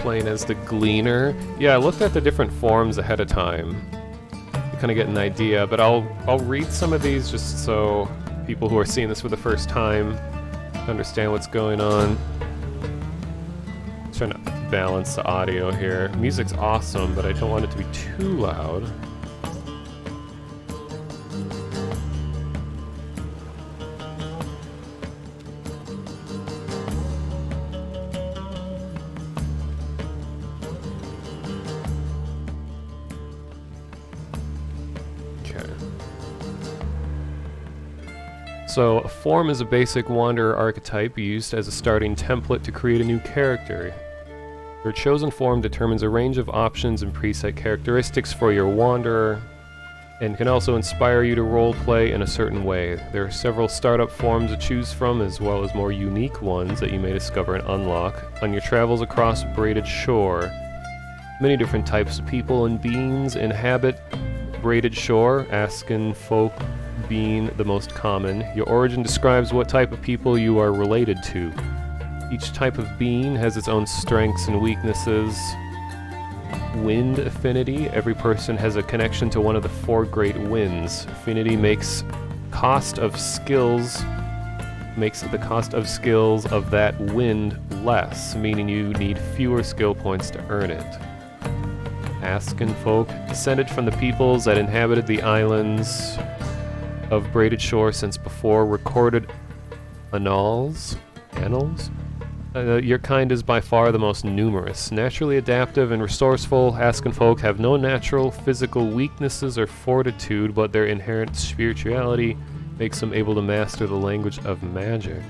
playing as the Gleaner. Yeah, I looked at the different forms ahead of time to kind of get an idea, but I'll read some of these just so people who are seeing this for the first time understand what's going on. Trying to balance the audio here. Music's awesome, but I don't want it to be too loud. So, a form is a basic wanderer archetype used as a starting template to create a new character. Your chosen form determines a range of options and preset characteristics for your wanderer, and can also inspire you to roleplay in a certain way. There are several startup forms to choose from, as well as more unique ones that you may discover and unlock on your travels across Braided Shore. Many different types of people and beings inhabit Braided Shore, Asken folk being the most common. Your origin describes what type of people you are related to. Each type of being has its own strengths and weaknesses. Wind affinity. Every person has a connection to one of the 4 great winds. Affinity makes the cost of skills of that wind less, meaning you need fewer skill points to earn it. Asken folk, descended from the peoples that inhabited the islands of Braided Shore since before recorded annals. Your kind is by far the most numerous. Naturally adaptive and resourceful, Asken folk have no natural physical weaknesses or fortitude, but their inherent spirituality makes them able to master the language of magic.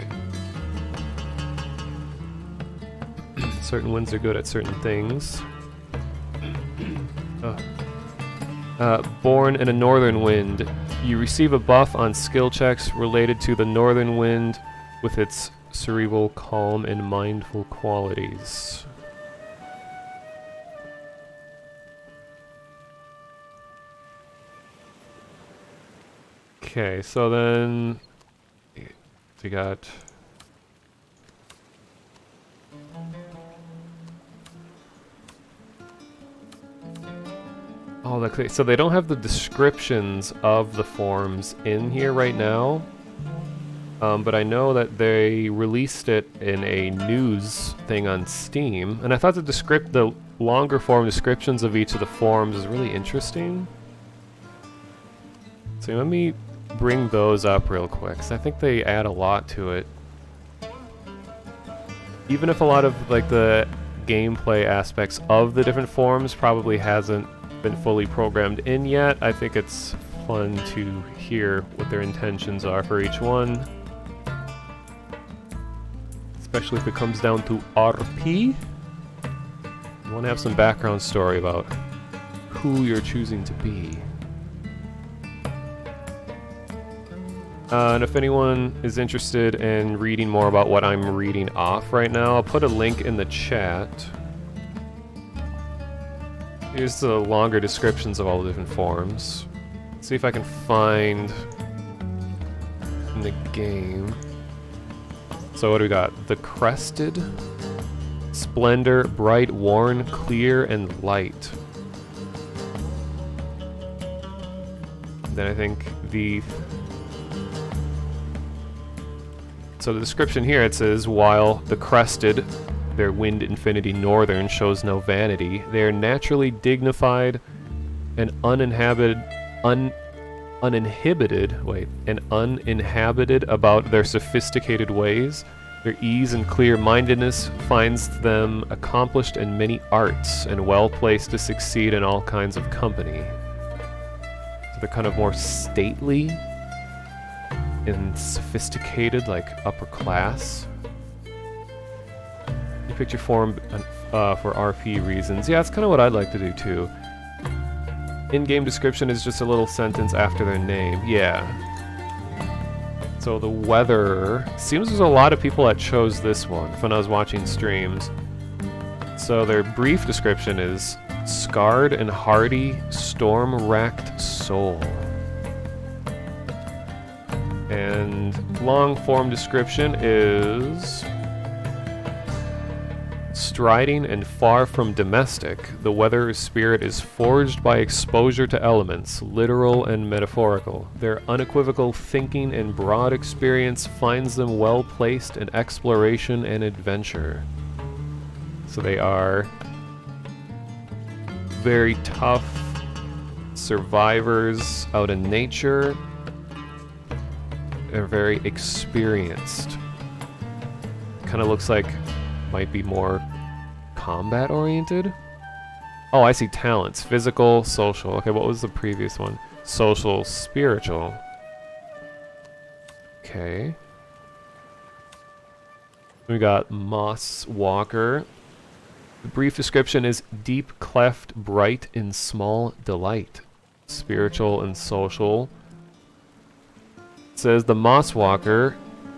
Certain winds are good at certain things. Born in a northern wind. You receive a buff on skill checks related to the northern wind with its cerebral, calm, and mindful qualities. Okay, so then we got okay, so they don't have the descriptions of the forms in here right now, but I know that they released it in a news thing on Steam, and I thought the longer form descriptions of each of the forms is really interesting. So let me bring those up real quick, because I think they add a lot to it. Even if a lot of like the gameplay aspects of the different forms probably hasn't been fully programmed in yet, I think it's fun to hear what their intentions are for each one. Especially if it comes down to RP. You want to have some background story about who you're choosing to be. And if anyone is interested in reading more about what I'm reading off right now, I'll put a link in the chat. Here's the longer descriptions of all the different forms. Let's see if I can find in the game. So what do we got? The Crested, Splendor, Bright, Worn, Clear, and Light. Then I think so the description here, it says, while the Crested, their wind infinity northern, shows no vanity, they are naturally dignified and uninhibited about their sophisticated ways. Their ease and clear-mindedness finds them accomplished in many arts and well-placed to succeed in all kinds of company. So they're kind of more stately and sophisticated, like upper class. You picked your form for RP reasons. Yeah, that's kind of what I'd like to do too. In-game description is just a little sentence after their name. Yeah. So the weather, seems there's a lot of people that chose this one when I was watching streams. So their brief description is scarred and hardy, storm-racked soul. And long form description is striding and far from domestic, the weather spirit is forged by exposure to elements, literal and metaphorical. Their unequivocal thinking and broad experience finds them well placed in exploration and adventure. So they are very tough survivors out in nature. They're very experienced. Kind of looks like might be more combat oriented. Oh, I see talents. Physical, social. Okay, what was the previous one? Social, spiritual. Okay. We got Moss Walker. The brief description is deep cleft, bright in small delight. Spiritual and social. It says the Moss Walker,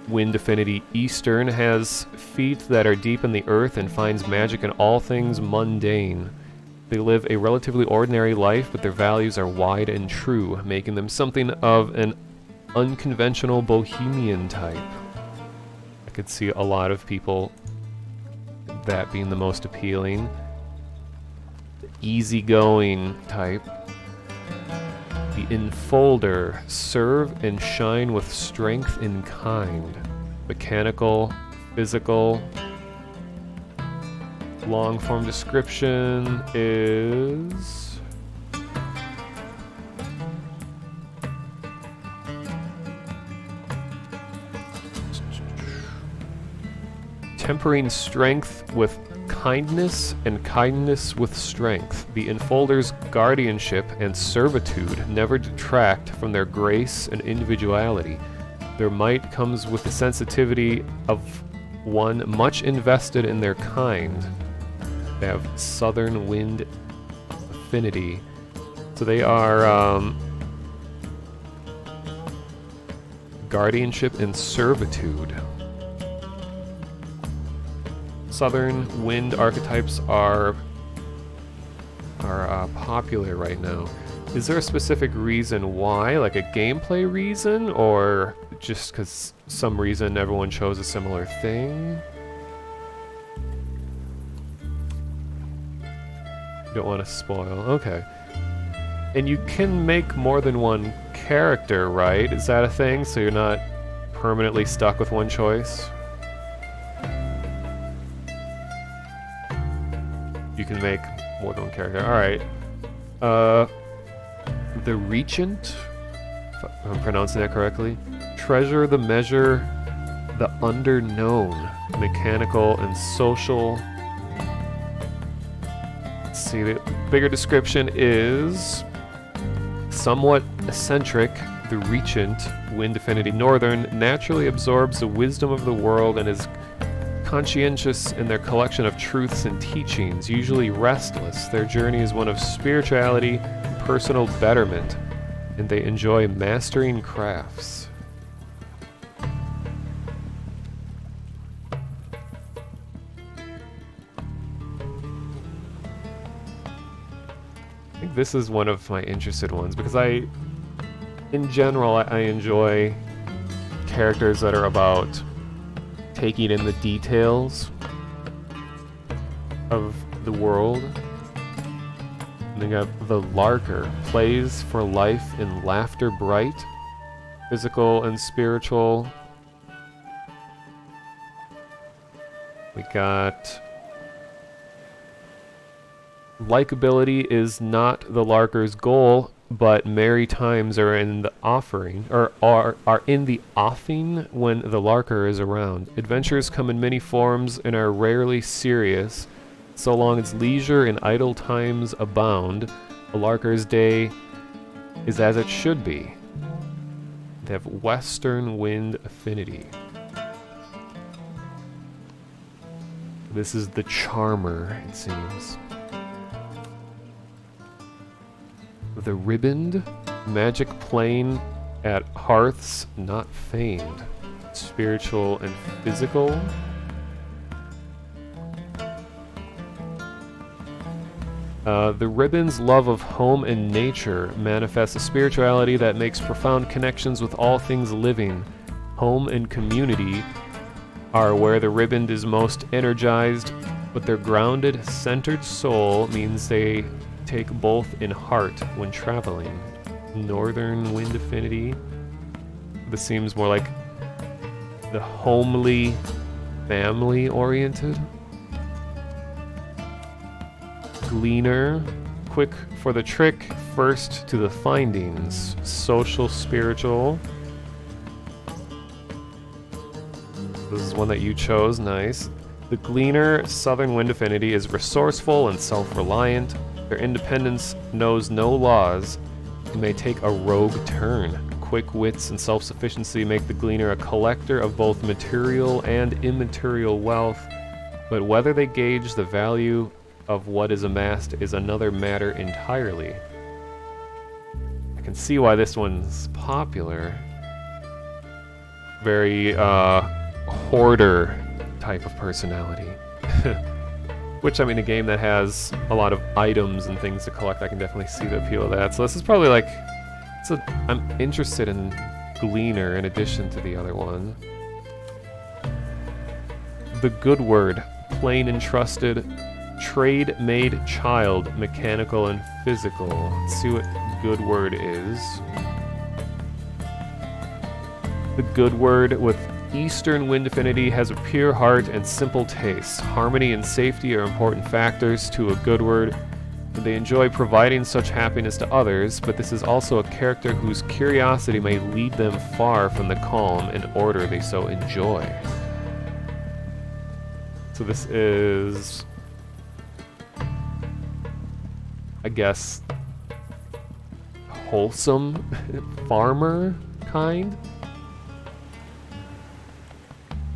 wind affinity Eastern, has feet that are deep in the earth and finds magic in all things mundane. They live a relatively ordinary life, but their values are wide and true, making them something of an unconventional bohemian type. I could see a lot of people that being the most appealing. The easygoing type. The enfolder, serve and shine with strength in kind. Mechanical, physical. Long form description is... tempering strength with kindness and kindness with strength. The enfolder's guardianship and servitude never detract from their grace and individuality. Their might comes with the sensitivity of one much invested in their kind. They have southern wind affinity. So they are guardianship and servitude. Southern wind archetypes are popular right now. Is there a specific reason why, like a gameplay reason, or just because some reason everyone chose a similar thing? Don't want to spoil. Okay. And you can make more than one character, right? Is that a thing? So you're not permanently stuck with one choice? You can make more than one character. Alright. The Regent, if I'm pronouncing that correctly. Treasure the measure, the underknown. Mechanical and social. Let's see, the bigger description is somewhat eccentric. The Regent, wind affinity northern, naturally absorbs the wisdom of the world and is conscientious in their collection of truths and teachings, usually restless. Their journey is one of spirituality and personal betterment, and they enjoy mastering crafts. I think this is one of my interested ones, because in general, I enjoy characters that are about taking in the details of the world. And then you have the Larker, plays for life in laughter bright, physical and spiritual. We got likability is not the Larker's goal, but merry times are in the offering, or are in the offing when the Larker is around. Adventures come in many forms and are rarely serious. So long as leisure and idle times abound, a Larker's day is as it should be. They have western wind affinity. This is the Charmer, it seems. The Ribboned, magic plane at hearths not famed. Spiritual and physical. The Ribbon's love of home and nature manifests a spirituality that makes profound connections with all things living. Home and community are where the Ribboned is most energized but their grounded, centered soul means they take both in heart when traveling. Northern wind affinity. This seems more like the homely, family-oriented. Gleaner. Quick for the trick, first to the findings. Social, spiritual. This is one that you chose, nice. The Gleaner, Southern Wind Affinity, is resourceful and self-reliant. Their independence knows no laws and may take a rogue turn. Quick wits and self-sufficiency make the Gleaner a collector of both material and immaterial wealth, but whether they gauge the value of what is amassed is another matter entirely. I can see why this one's popular. Very, hoarder type of personality. Which, I mean, a game that has a lot of items and things to collect, I can definitely see the appeal of that. So this is probably like, I'm interested in Gleaner in addition to the other one. The Good Word, plain and trusted, trade-made child, mechanical and physical. Let's see what Good Word is. The Good Word with Eastern Wind Affinity has a pure heart and simple taste. Harmony and safety are important factors to a Good Word, and they enjoy providing such happiness to others, but this is also a character whose curiosity may lead them far from the calm and order they so enjoy. So this is, I guess, wholesome farmer kind?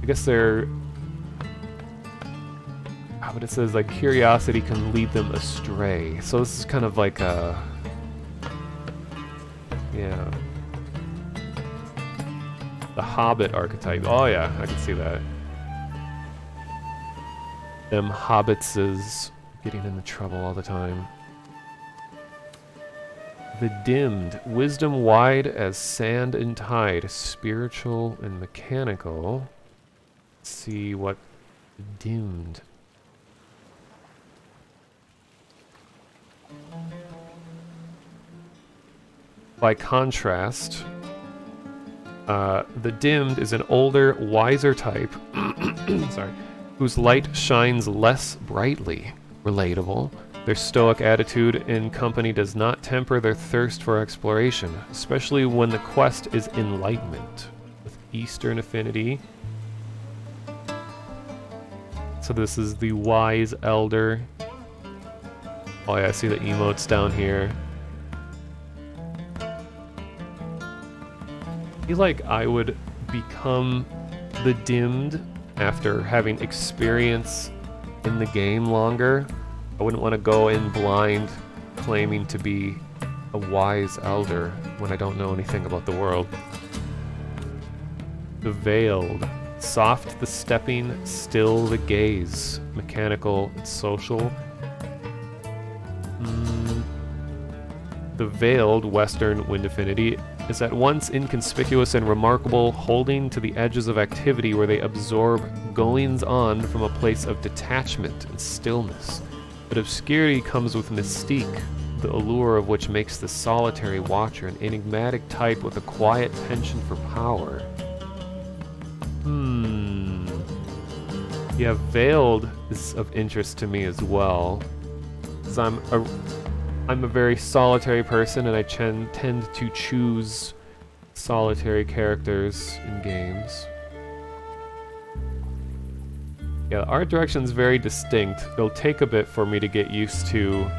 I guess they're, but it says like curiosity can lead them astray. So this is kind of like a, yeah, the Hobbit archetype. Oh yeah, I can see that. Them hobbitses getting into trouble all the time. The Dimmed, wisdom wide as sand and tide, spiritual and mechanical. Let's see what Dimmed. By contrast, the Dimmed is an older, wiser type, sorry, whose light shines less brightly. Relatable. Their stoic attitude in company does not temper their thirst for exploration, especially when the quest is enlightenment. With Eastern Affinity. So this is the Wise Elder. Oh yeah, I see the emotes down here. I feel like I would become the Dimmed after having experience in the game longer. I wouldn't want to go in blind claiming to be a wise elder when I don't know anything about the world. The Veiled. Soft the stepping, still the gaze. Mechanical and social. The Veiled, Western Wind Affinity, is at once inconspicuous and remarkable, holding to the edges of activity where they absorb goings-on from a place of detachment and stillness. But obscurity comes with mystique, the allure of which makes the solitary watcher an enigmatic type with a quiet penchant for power. Yeah, Veiled is of interest to me as well, because I'm a very solitary person, and I tend to choose solitary characters in games. Yeah, the art direction's very distinct. It'll take a bit for me to get used to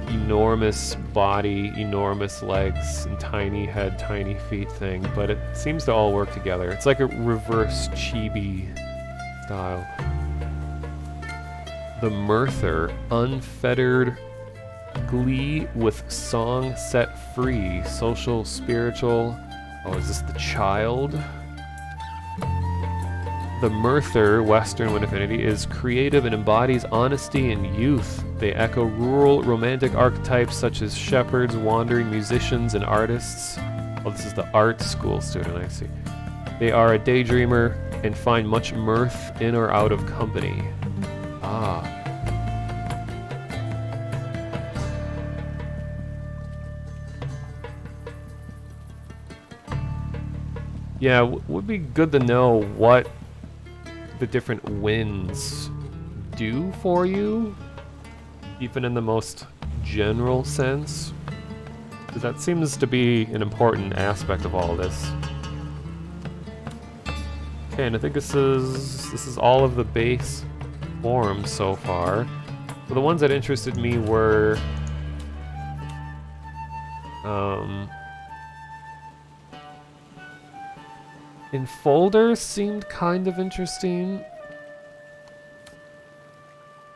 enormous body, enormous legs, and tiny head, tiny feet thing, but it seems to all work together. It's like a reverse chibi style. The Mirther, unfettered glee with song set free, social, spiritual. Oh, is this the Child? The Mirther, Western Wind Affinity, is creative and embodies honesty and youth. They echo rural, romantic archetypes such as shepherds, wandering musicians, and artists. Oh, this is the art school student, I see. They are a daydreamer and find much mirth in or out of company. Ah. Yeah, would be good to know what the different winds do for you, even in the most general sense. 'Cause that seems to be an important aspect of all this. Okay, and I think this is all of the base forms so far. So the ones that interested me were Enfolder seemed kind of interesting.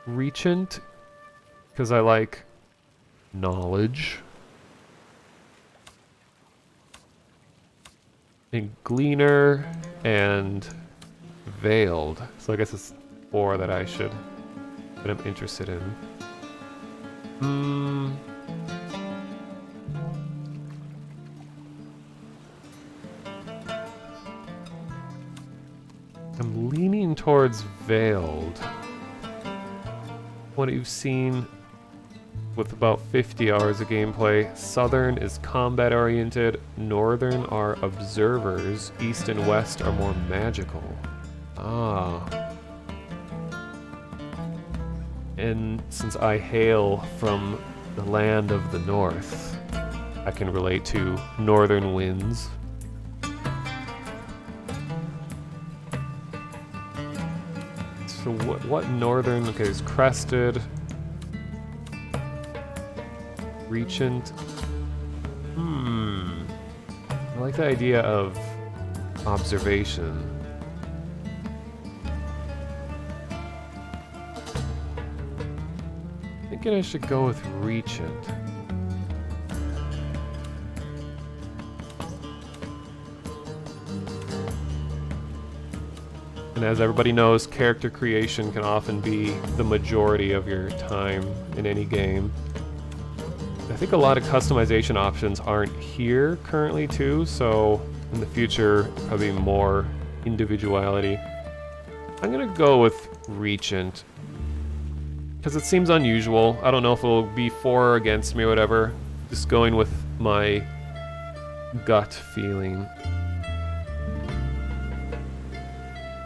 Regent, because I like knowledge. And Gleaner and Veiled. So I guess it's 4 that I'm interested in. I'm leaning towards Veiled. What you've seen with about 50 hours of gameplay. Southern is combat oriented, Northern are observers, East and West are more magical. Ah. And since I hail from the land of the North, I can relate to northern winds. So what northern, okay, there's Crested, Regent. I like the idea of observation. Thinking I should go with Regent. And as everybody knows, character creation can often be the majority of your time in any game. I think a lot of customization options aren't here currently too, so in the future, probably more individuality. I'm gonna go with Regent, because it seems unusual. I don't know if it'll be for or against me or whatever. Just going with my gut feeling.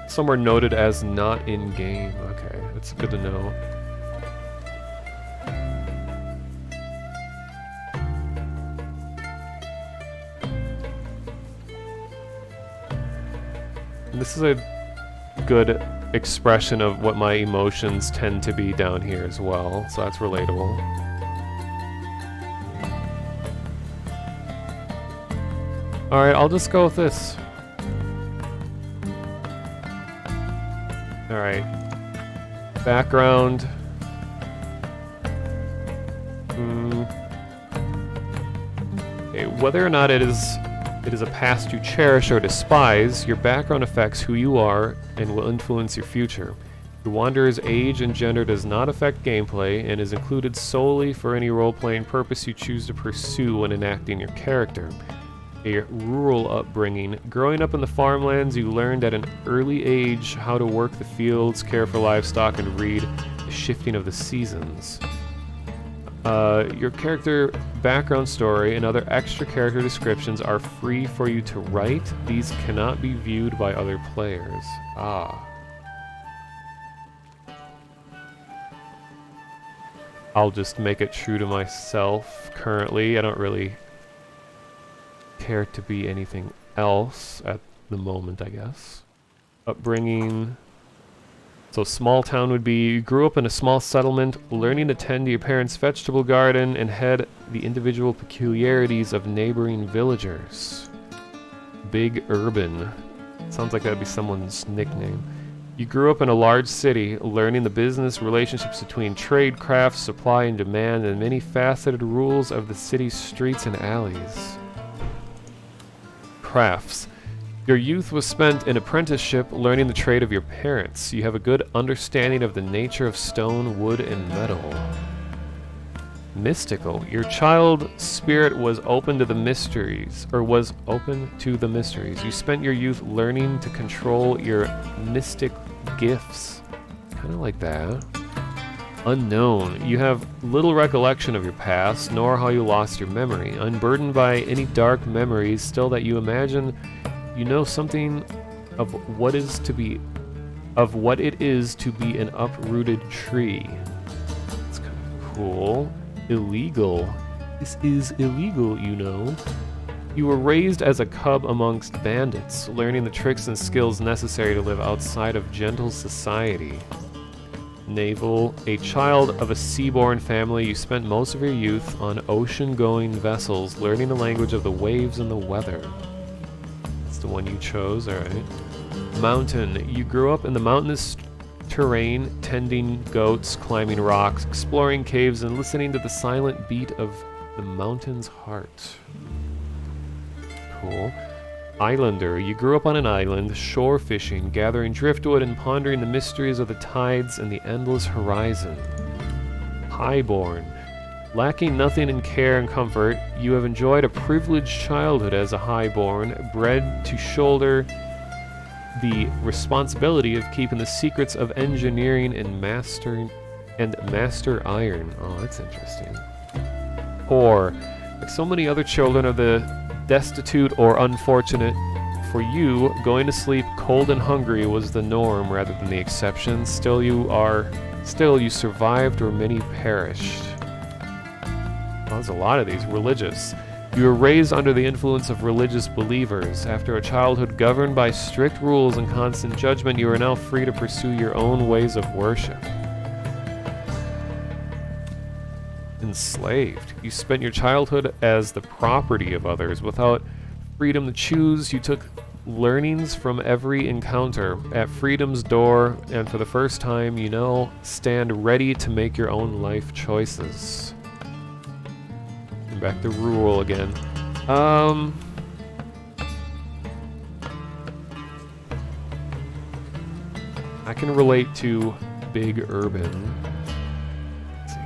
Somewhere noted as not in-game. Okay, that's good to know. And this is a good expression of what my emotions tend to be down here as well, so that's relatable. Alright, I'll just go with this. Alright. Background. Okay, whether or not it is a past you cherish or despise, your background affects who you are and will influence your future. Your Wanderer's age and gender does not affect gameplay and is included solely for any role-playing purpose you choose to pursue when enacting your character. A rural upbringing. Growing up in the farmlands, you learned at an early age how to work the fields, care for livestock, and read the shifting of the seasons. Your character background story and other extra character descriptions are free for you to write. These cannot be viewed by other players. Ah. I'll just make it true to myself currently. I don't really care to be anything else at the moment, I guess. Upbringing. So small town would be, you grew up in a small settlement, learning to tend to your parents' vegetable garden and had the individual peculiarities of neighboring villagers. Big urban. Sounds like that'd be someone's nickname. You grew up in a large city, learning the business relationships between trade, crafts, supply and demand, and many faceted rules of the city's streets and alleys. Crafts. Your youth was spent in apprenticeship learning the trade of your parents. You have a good understanding of the nature of stone, wood, and metal. Mystical. Your child spirit was open to the mysteries, You spent your youth learning to control your mystic gifts. Kind of like that. Unknown. You have little recollection of your past, nor how you lost your memory. Unburdened by any dark memories, still that you imagine You know something of what it is to be an uprooted tree. It's kind of cool. Illegal. This is illegal, you know. You were raised as a cub amongst bandits, learning the tricks and skills necessary to live outside of gentle society. Naval. A child of a seaborne family, you spent most of your youth on ocean-going vessels, learning the language of the waves and the weather. That's the one you chose, alright. Mountain. You grew up in the mountainous terrain, tending goats, climbing rocks, exploring caves, and listening to the silent beat of the mountain's heart. Cool. Islander. You grew up on an island, shore fishing, gathering driftwood, and pondering the mysteries of the tides and the endless horizon. Highborn. Lacking nothing in care and comfort, you have enjoyed a privileged childhood as a highborn, bred to shoulder the responsibility of keeping the secrets of engineering and master iron. Oh, that's interesting. Poor. Like so many other children of the destitute or unfortunate, for you, going to sleep cold and hungry was the norm rather than the exception. Still you survived where many perished. Oh, there's a lot of these. Religious. You were raised under the influence of religious believers. After a childhood governed by strict rules and constant judgment, you are now free to pursue your own ways of worship. Enslaved. You spent your childhood as the property of others. Without freedom to choose, you took learnings from every encounter. At freedom's door, and for the first time, you now stand ready to make your own life choices. Back to rural again. I can relate to big urban. Let's see.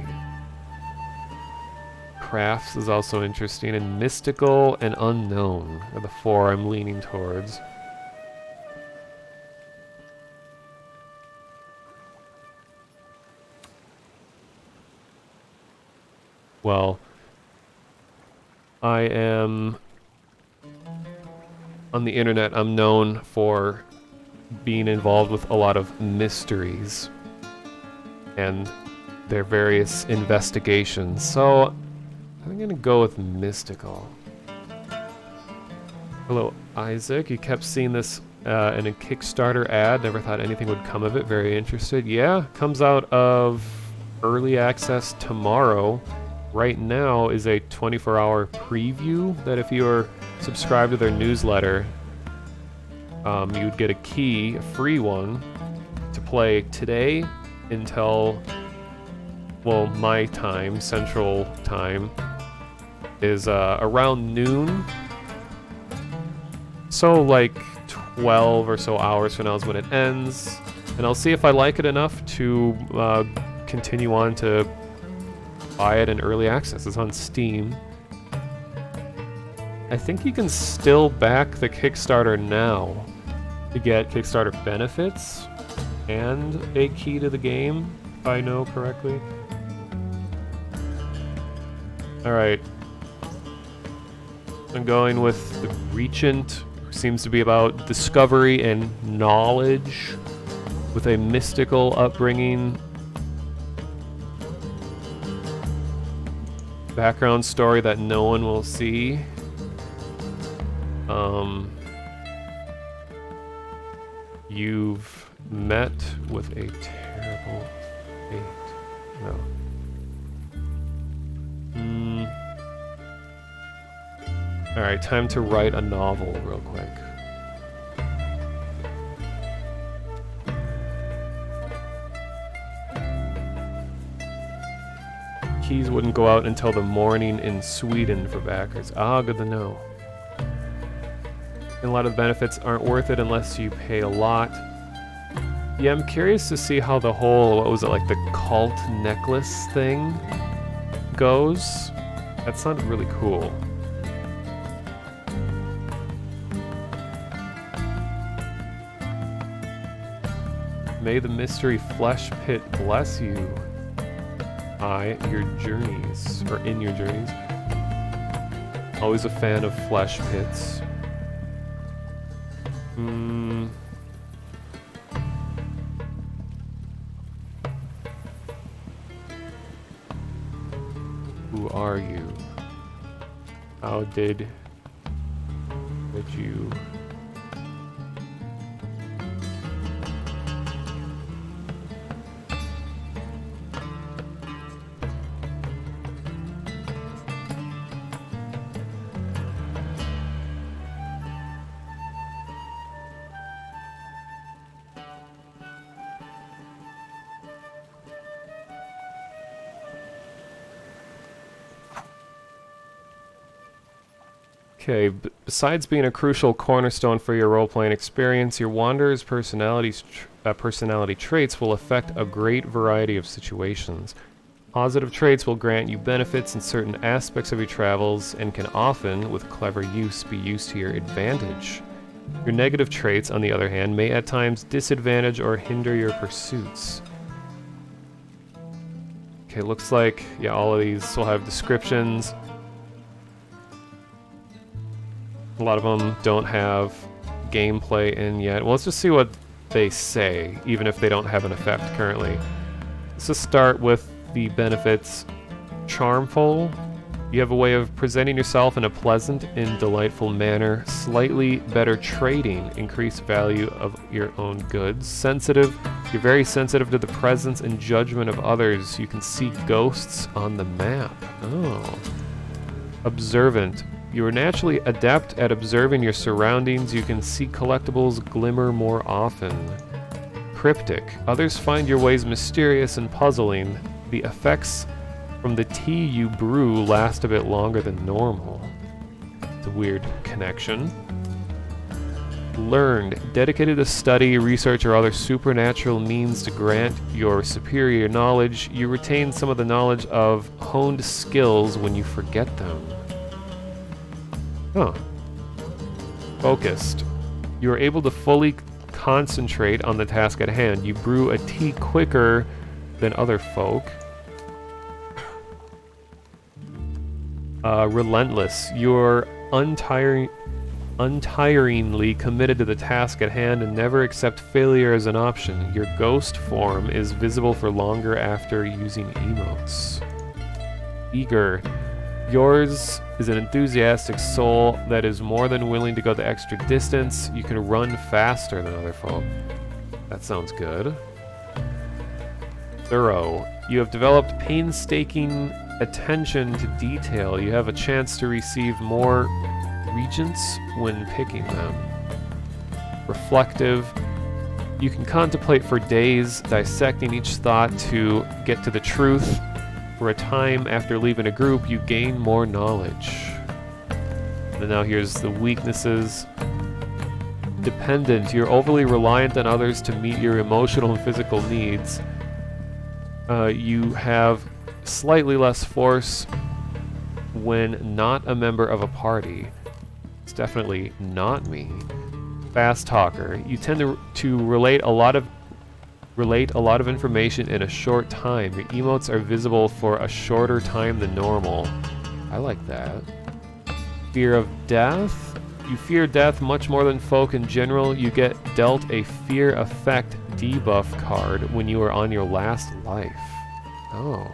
Crafts is also interesting, and mystical and unknown are the four I'm leaning towards. Well, I am on the internet. I'm known for being involved with a lot of mysteries and their various investigations. So I'm gonna go with mystical. Hello, Isaac. You kept seeing this in a Kickstarter ad. Never thought anything would come of it. Very interested. Yeah, comes out of early access tomorrow. Right now is a 24-hour preview that if you are subscribed to their newsletter, you would get a key, a free one, to play today until, well, my time, Central Time, is around noon. So like 12 or so hours from now is when it ends. And I'll see if I like it enough to continue on to buy it in early access. It's on Steam. I think you can still back the Kickstarter now to get Kickstarter benefits and a key to the game, if I know correctly. Alright. I'm going with the Regent, who seems to be about discovery and knowledge with a mystical upbringing. Background story that no one will see. You've met with a terrible fate. No. Alright, time to write a novel real quick. Keys wouldn't go out until the morning in Sweden for backers. Ah, good to know. And a lot of the benefits aren't worth it unless you pay a lot. Yeah, I'm curious to see how the whole, what was it, like the cult necklace thing goes. That sounded really cool. May the mystery flesh pit bless you. Your journeys, or in your journeys. Always a fan of flesh pits. Hmm. Who are you? How did you... Okay, besides being a crucial cornerstone for your role-playing experience, your Wanderer's personality traits will affect a great variety of situations. Positive traits will grant you benefits in certain aspects of your travels and can often, with clever use, be used to your advantage. Your negative traits, on the other hand, may at times disadvantage or hinder your pursuits. Okay, looks like, yeah, all of these will have descriptions. A lot of them don't have gameplay in yet. Well, let's just see what they say, even if they don't have an effect currently. Let's just start with the benefits. Charmful. You have a way of presenting yourself in a pleasant and delightful manner. Slightly better trading. Increased value of your own goods. Sensitive. You're very sensitive to the presence and judgment of others. You can see ghosts on the map. Oh. Observant. You are naturally adept at observing your surroundings. You can see collectibles glimmer more often. Cryptic. Others find your ways mysterious and puzzling. The effects from the tea you brew last a bit longer than normal. It's a weird connection. Learned. Dedicated to study, research, or other supernatural means to grant your superior knowledge. You retain some of the knowledge of honed skills when you forget them. Huh. Focused. You are able to fully concentrate on the task at hand. You brew a tea quicker than other folk. Relentless. You're untiringly committed to the task at hand and never accept failure as an option. Your ghost form is visible for longer after using emotes. Eager. Yours is an enthusiastic soul that is more than willing to go the extra distance. You can run faster than other folk. That sounds good. Thorough. You have developed painstaking attention to detail. You have a chance to receive more regents when picking them. Reflective. You can contemplate for days, dissecting each thought to get to the truth. For a time after leaving a group, you gain more knowledge. And now here's the weaknesses. Dependent. You're overly reliant on others to meet your emotional and physical needs. You have slightly less force when not a member of a party. It's definitely not me. Fast talker. You tend to relate a lot of information in a short time. Your emotes are visible for a shorter time than normal. I like that. Fear of death. You fear death much more than folk in general. You get dealt a fear effect debuff card when you are on your last life. Oh.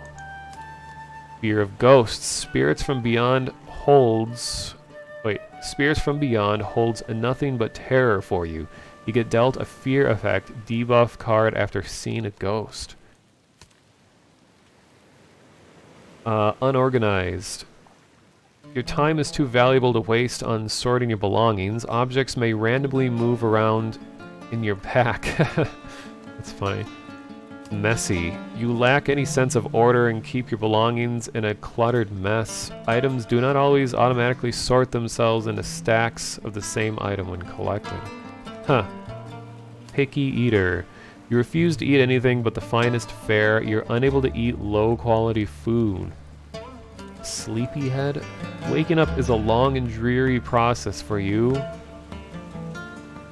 Fear of ghosts. Spirits from beyond holds a nothing but terror for you. You get dealt a fear effect debuff card after seeing a ghost. Unorganized. Your time is too valuable to waste on sorting your belongings. Objects may randomly move around in your pack. That's funny. Messy. You lack any sense of order and keep your belongings in a cluttered mess. Items do not always automatically sort themselves into stacks of the same item when collected. Huh. Picky eater. You refuse to eat anything but the finest fare. You're unable to eat low-quality food. Sleepyhead. Waking up is a long and dreary process for you.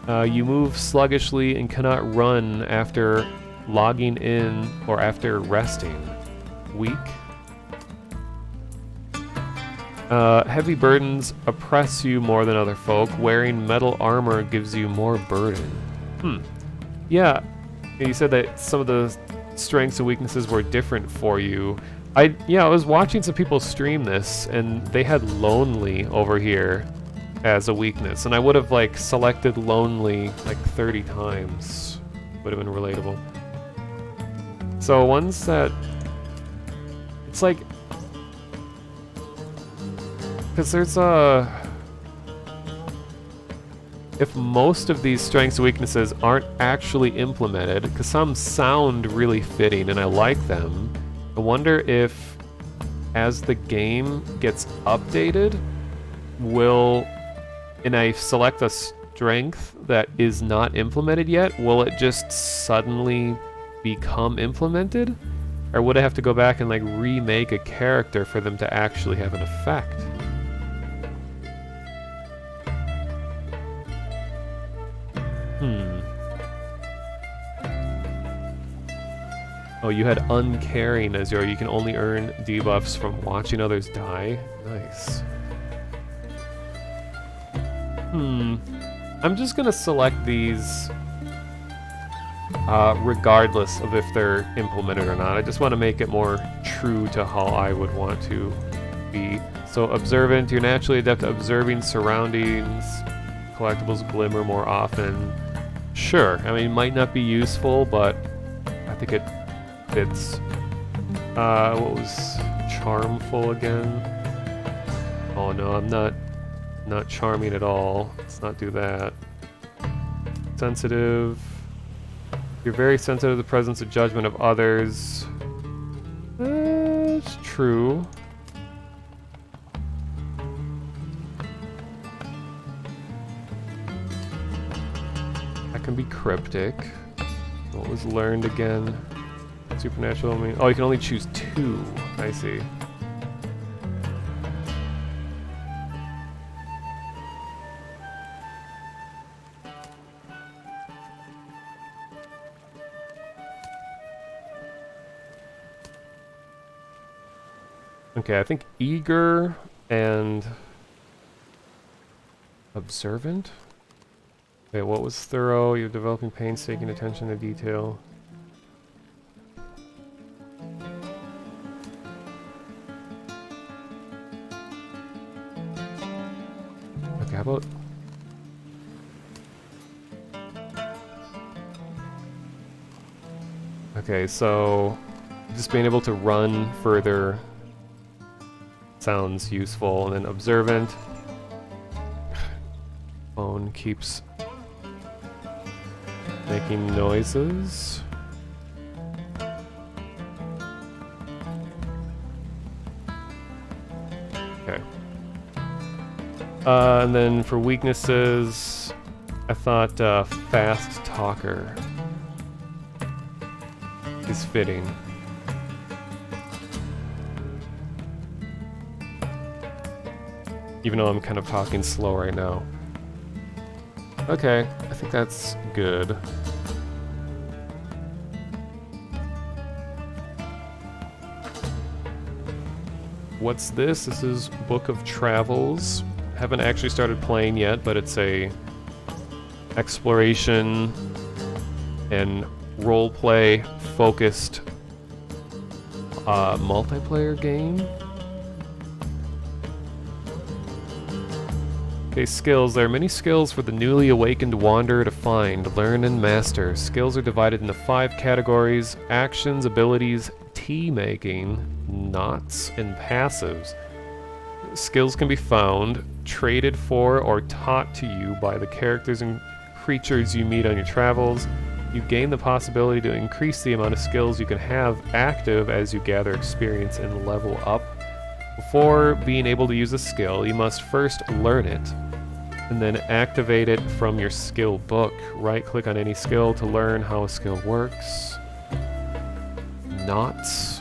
You move sluggishly and cannot run after logging in or after resting. Weak. Heavy burdens oppress you more than other folk. Wearing metal armor gives you more burden. Yeah, you said that some of the strengths and weaknesses were different for you. I was watching some people stream this, and they had lonely over here as a weakness, and I would have like selected lonely like 30 times. Would have been relatable. So ones that it's like, because there's if most of these strengths and weaknesses aren't actually implemented, because some sound really fitting and I like them, I wonder if as the game gets updated, and I select a strength that is not implemented yet, will it just suddenly become implemented? Or would I have to go back and like remake a character for them to actually have an effect? Oh, you had uncaring as you can only earn debuffs from watching others die? Nice. I'm just gonna select these regardless of if they're implemented or not. I just want to make it more true to how I would want to be. So observant, you're naturally adept at observing surroundings. Collectibles glimmer more often. Sure, I mean, it might not be useful, but I think it fits. What was charmful again? Oh no, I'm not charming at all. Let's not do that. Sensitive. You're very sensitive to the presence of judgment of others. It's true. That can be cryptic. What was learned again? Supernatural, oh, you can only choose 2. I see. Okay, I think eager and observant. Okay, what was thorough? You're developing painstaking attention to detail. Okay, how about... Okay, so just being able to run further sounds useful, and then observant. Phone keeps making noises. Okay. And then for weaknesses, I thought fast talker is fitting. Even though I'm kind of talking slow right now. Okay, I think that's good. What's this? This is Book of Travels. Haven't actually started playing yet, but it's a exploration and roleplay focused multiplayer game. Okay, skills. There are many skills for the newly awakened wanderer to find, learn, and master. Skills are divided into 5 categories: actions, abilities, tea-making, knots, and passives. Skills can be found, traded for, or taught to you by the characters and creatures you meet on your travels. You gain the possibility to increase the amount of skills you can have active as you gather experience and level up. Before being able to use a skill, you must first learn it, and then activate it from your skill book. Right-click on any skill to learn how a skill works. Knots.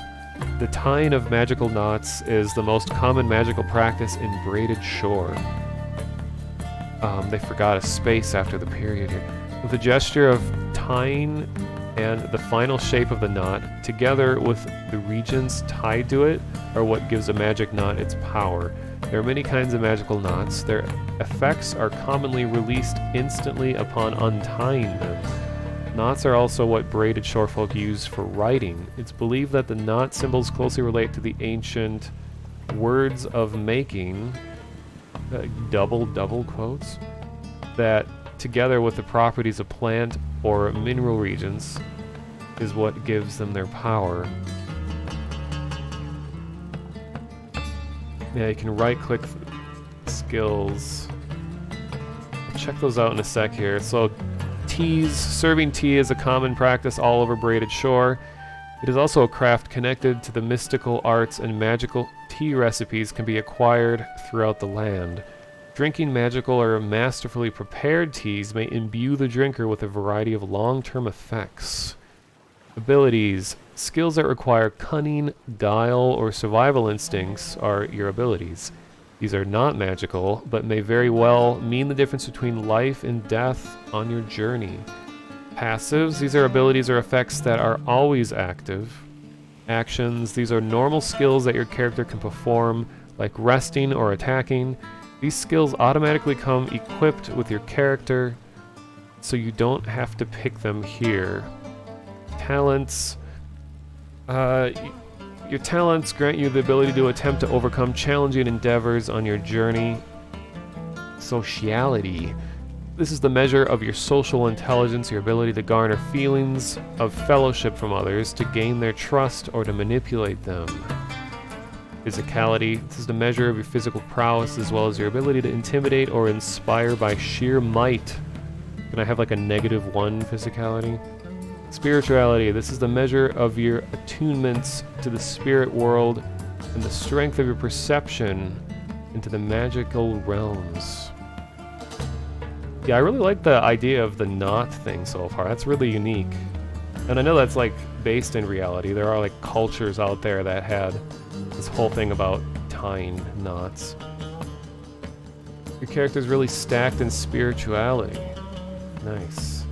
The tying of magical knots is the most common magical practice in Braided Shore. They forgot a space after the period here. With a gesture of tying and the final shape of the knot, together with the regions tied to it, are what gives a magic knot its power. There are many kinds of magical knots. Their effects are commonly released instantly upon untying them. Knots are also what braided shorefolk use for writing. It's believed that the knot symbols closely relate to the ancient words of making, double quotes, that together with the properties of plant or mineral regions is what gives them their power. Yeah, you can right-click skills. Check those out in a sec here. So, teas. Serving tea is a common practice all over Braided Shore. It is also a craft connected to the mystical arts, and magical tea recipes can be acquired throughout the land. Drinking magical or masterfully prepared teas may imbue the drinker with a variety of long-term effects. Abilities. Skills that require cunning, guile, or survival instincts are your abilities. These are not magical, but may very well mean the difference between life and death on your journey. Passives. These are abilities or effects that are always active. Actions. These are normal skills that your character can perform, like resting or attacking. These skills automatically come equipped with your character, so you don't have to pick them here. Talents. Your talents grant you the ability to attempt to overcome challenging endeavors on your journey. Sociality. This is the measure of your social intelligence, your ability to garner feelings of fellowship from others, to gain their trust, or to manipulate them. Physicality. This is the measure of your physical prowess, as well as your ability to intimidate or inspire by sheer might. Can I have like a -1 physicality? Spirituality. This is the measure of your attunements to the spirit world and the strength of your perception into the magical realms. Yeah, I really like the idea of the knot thing so far. That's really unique. And I know that's like based in reality. There are like cultures out there that had this whole thing about tying knots. Your character's really stacked in spirituality. Nice.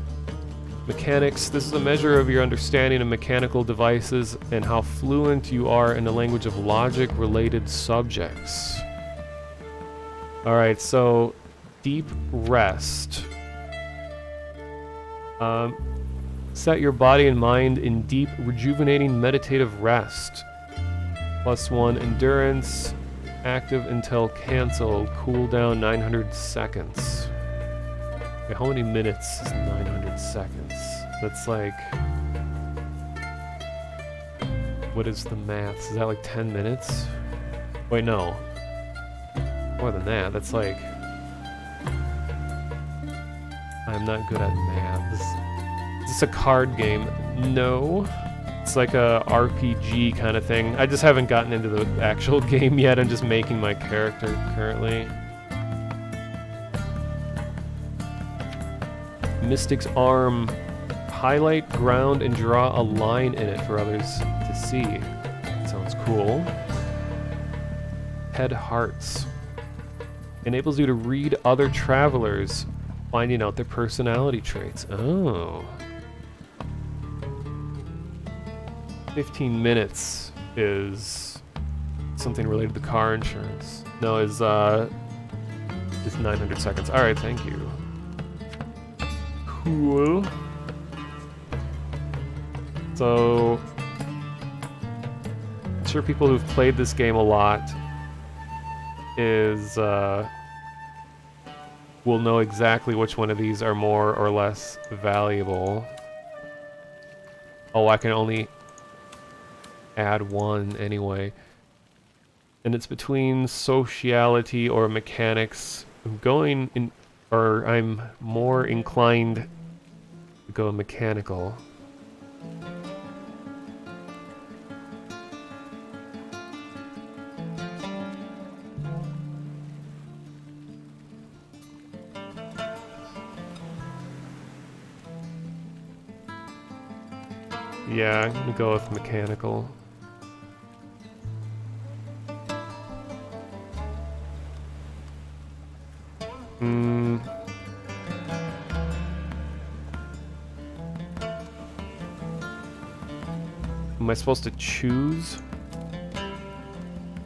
Mechanics. This is a measure of your understanding of mechanical devices and how fluent you are in the language of logic-related subjects. Alright, so deep rest. Set your body and mind in deep, rejuvenating, meditative rest. +1 endurance. Active until cancelled. Cooldown 900 seconds. Okay, how many minutes is 900 seconds? That's like... What is the maths? Is that like 10 minutes? Wait, no. More than that. That's like... I'm not good at maths. Is this a card game? No. It's like a RPG kind of thing. I just haven't gotten into the actual game yet. I'm just making my character currently. Mystic's Arm. Highlight, ground, and draw a line in it for others to see. Sounds cool. Head Hearts. Enables you to read other travelers, finding out their personality traits. Oh. 15 minutes is something related to car insurance. No, is 900 seconds. Alright, thank you. Cool. So, I'm sure people who've played this game a lot will know exactly which one of these are more or less valuable. Oh, I can only add one anyway. And it's between sociality or mechanics. I'm more inclined to go mechanical. Yeah, I'm gonna go with mechanical. Am I supposed to choose?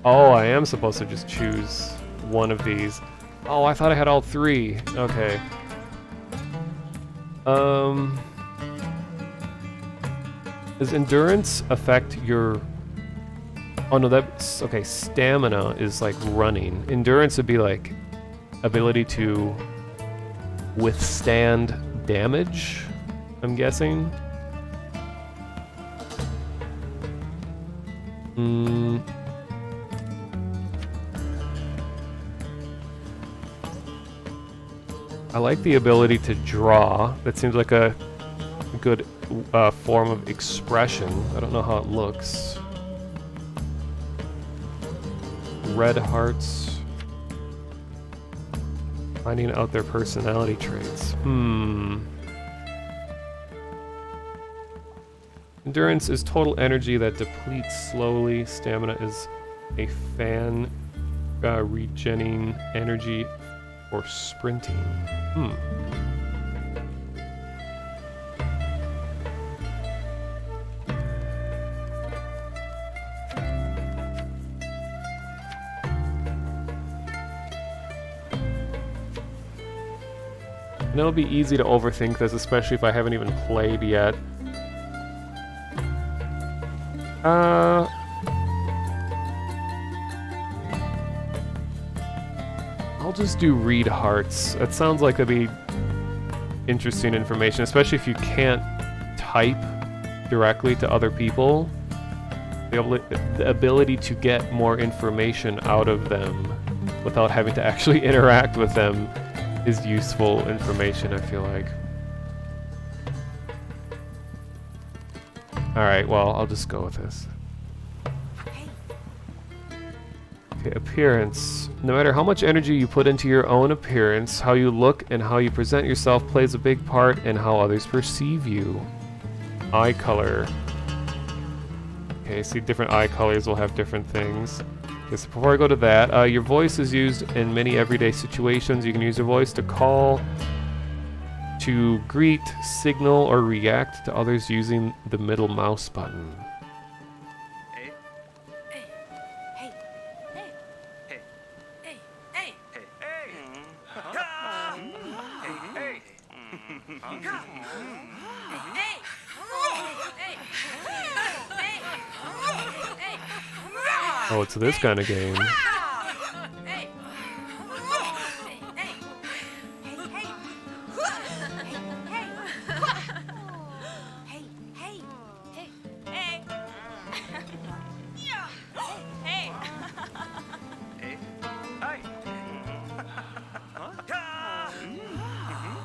Oh, I am supposed to just choose one of these. Oh, I thought I had all three. Okay. Does endurance affect your... Oh no, that's... Okay, stamina is like running. Endurance would be like ability to withstand damage, I'm guessing. I like the ability to draw. That seems like a good form of expression. I don't know how it looks. Red hearts. Finding out their personality traits. Endurance is total energy that depletes slowly. Stamina is a fan regenerating energy for sprinting. And it'll be easy to overthink this, especially if I haven't even played yet. I'll just do read hearts. That sounds like it'd be interesting information, especially if you can't type directly to other people. The ability to get more information out of them without having to actually interact with them is useful information, I feel like. Alright, well, I'll just go with this. Okay, appearance. No matter how much energy you put into your own appearance, how you look and how you present yourself plays a big part in how others perceive you. Eye color. Okay, see, different eye colors will have different things. Okay, so before I go to that, your voice is used in many everyday situations. You can use your voice to call, to greet, signal, or react to others using the middle mouse button. Oh, it's this kind of game.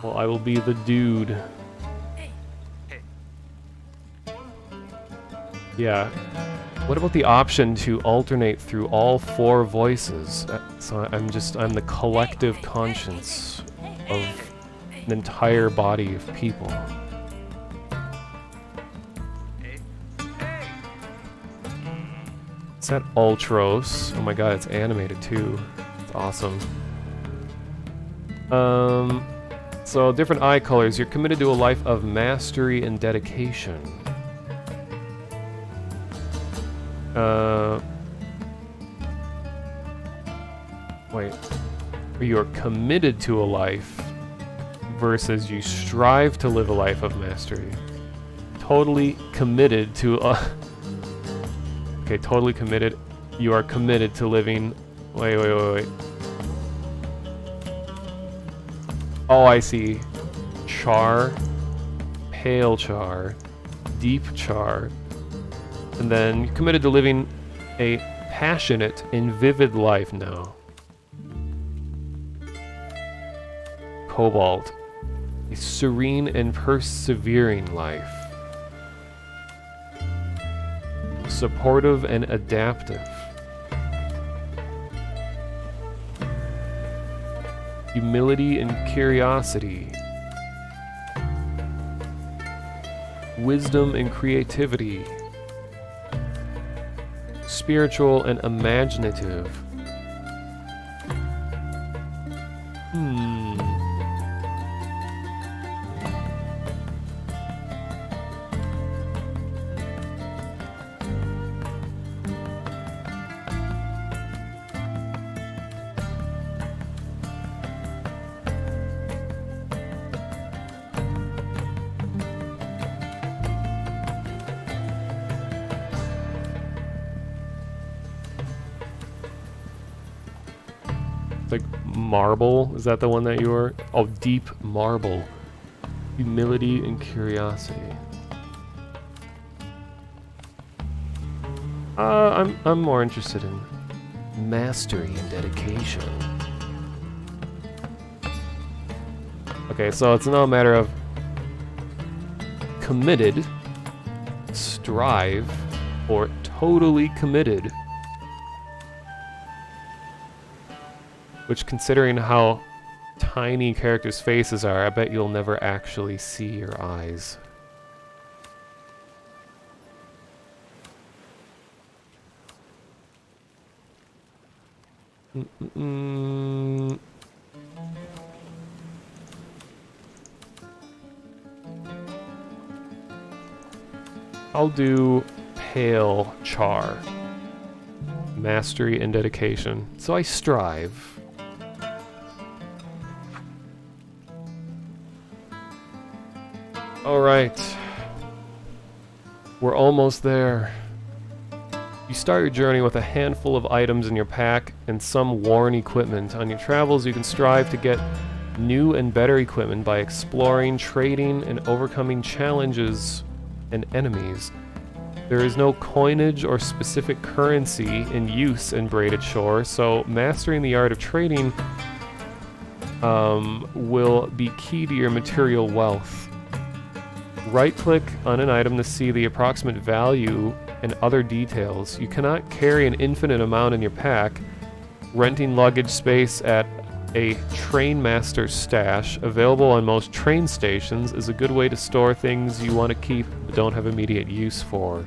Well, I will be the dude. Yeah. What about the option to alternate through all four voices? So I'm the collective conscience of an entire body of people. Is that Ultros? Oh my god, it's animated too. It's awesome. So different eye colors. You're committed to a life of mastery and dedication. Wait. You are committed to a life versus you strive to live a life of mastery. Totally committed to a... Okay, totally committed. You are committed to living... Wait. Oh, I see. Char, pale char, deep char, and then you're committed to living a passionate and vivid life now. Cobalt, a serene and persevering life. Supportive and adaptive. Humility and curiosity. Wisdom and creativity. Spiritual and imaginative. Like marble, is that the one that you were? Oh, deep marble. Humility and curiosity. I'm more interested in mastery and dedication. Okay, so it's not a matter of committed, strive, or totally committed. Which, considering how tiny characters' faces are, I bet you'll never actually see your eyes. I'll do pale char. Mastery and dedication. So I strive. Alright. We're almost there. You start your journey with a handful of items in your pack and some worn equipment. On your travels, you can strive to get new and better equipment by exploring, trading, and overcoming challenges and enemies. There is no coinage or specific currency in use in Braided Shore, so mastering the art of trading will be key to your material wealth. Right-click on an item to see the approximate value and other details. You cannot carry an infinite amount in your pack. Renting luggage space at a Trainmaster stash, available on most train stations, is a good way to store things you want to keep but don't have immediate use for.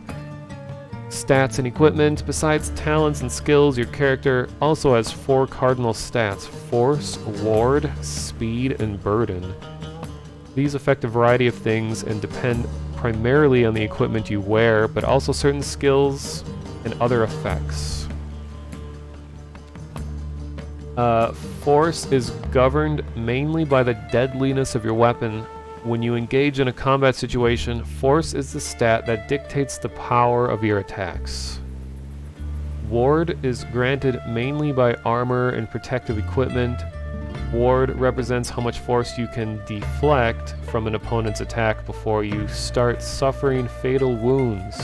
Stats and equipment. Besides talents and skills, your character also has 4 cardinal stats: Force, Ward, Speed, and Burden. These affect a variety of things and depend primarily on the equipment you wear, but also certain skills and other effects. Force is governed mainly by the deadliness of your weapon. When you engage in a combat situation, Force is the stat that dictates the power of your attacks. Ward is granted mainly by armor and protective equipment. Ward represents how much force you can deflect from an opponent's attack before you start suffering fatal wounds.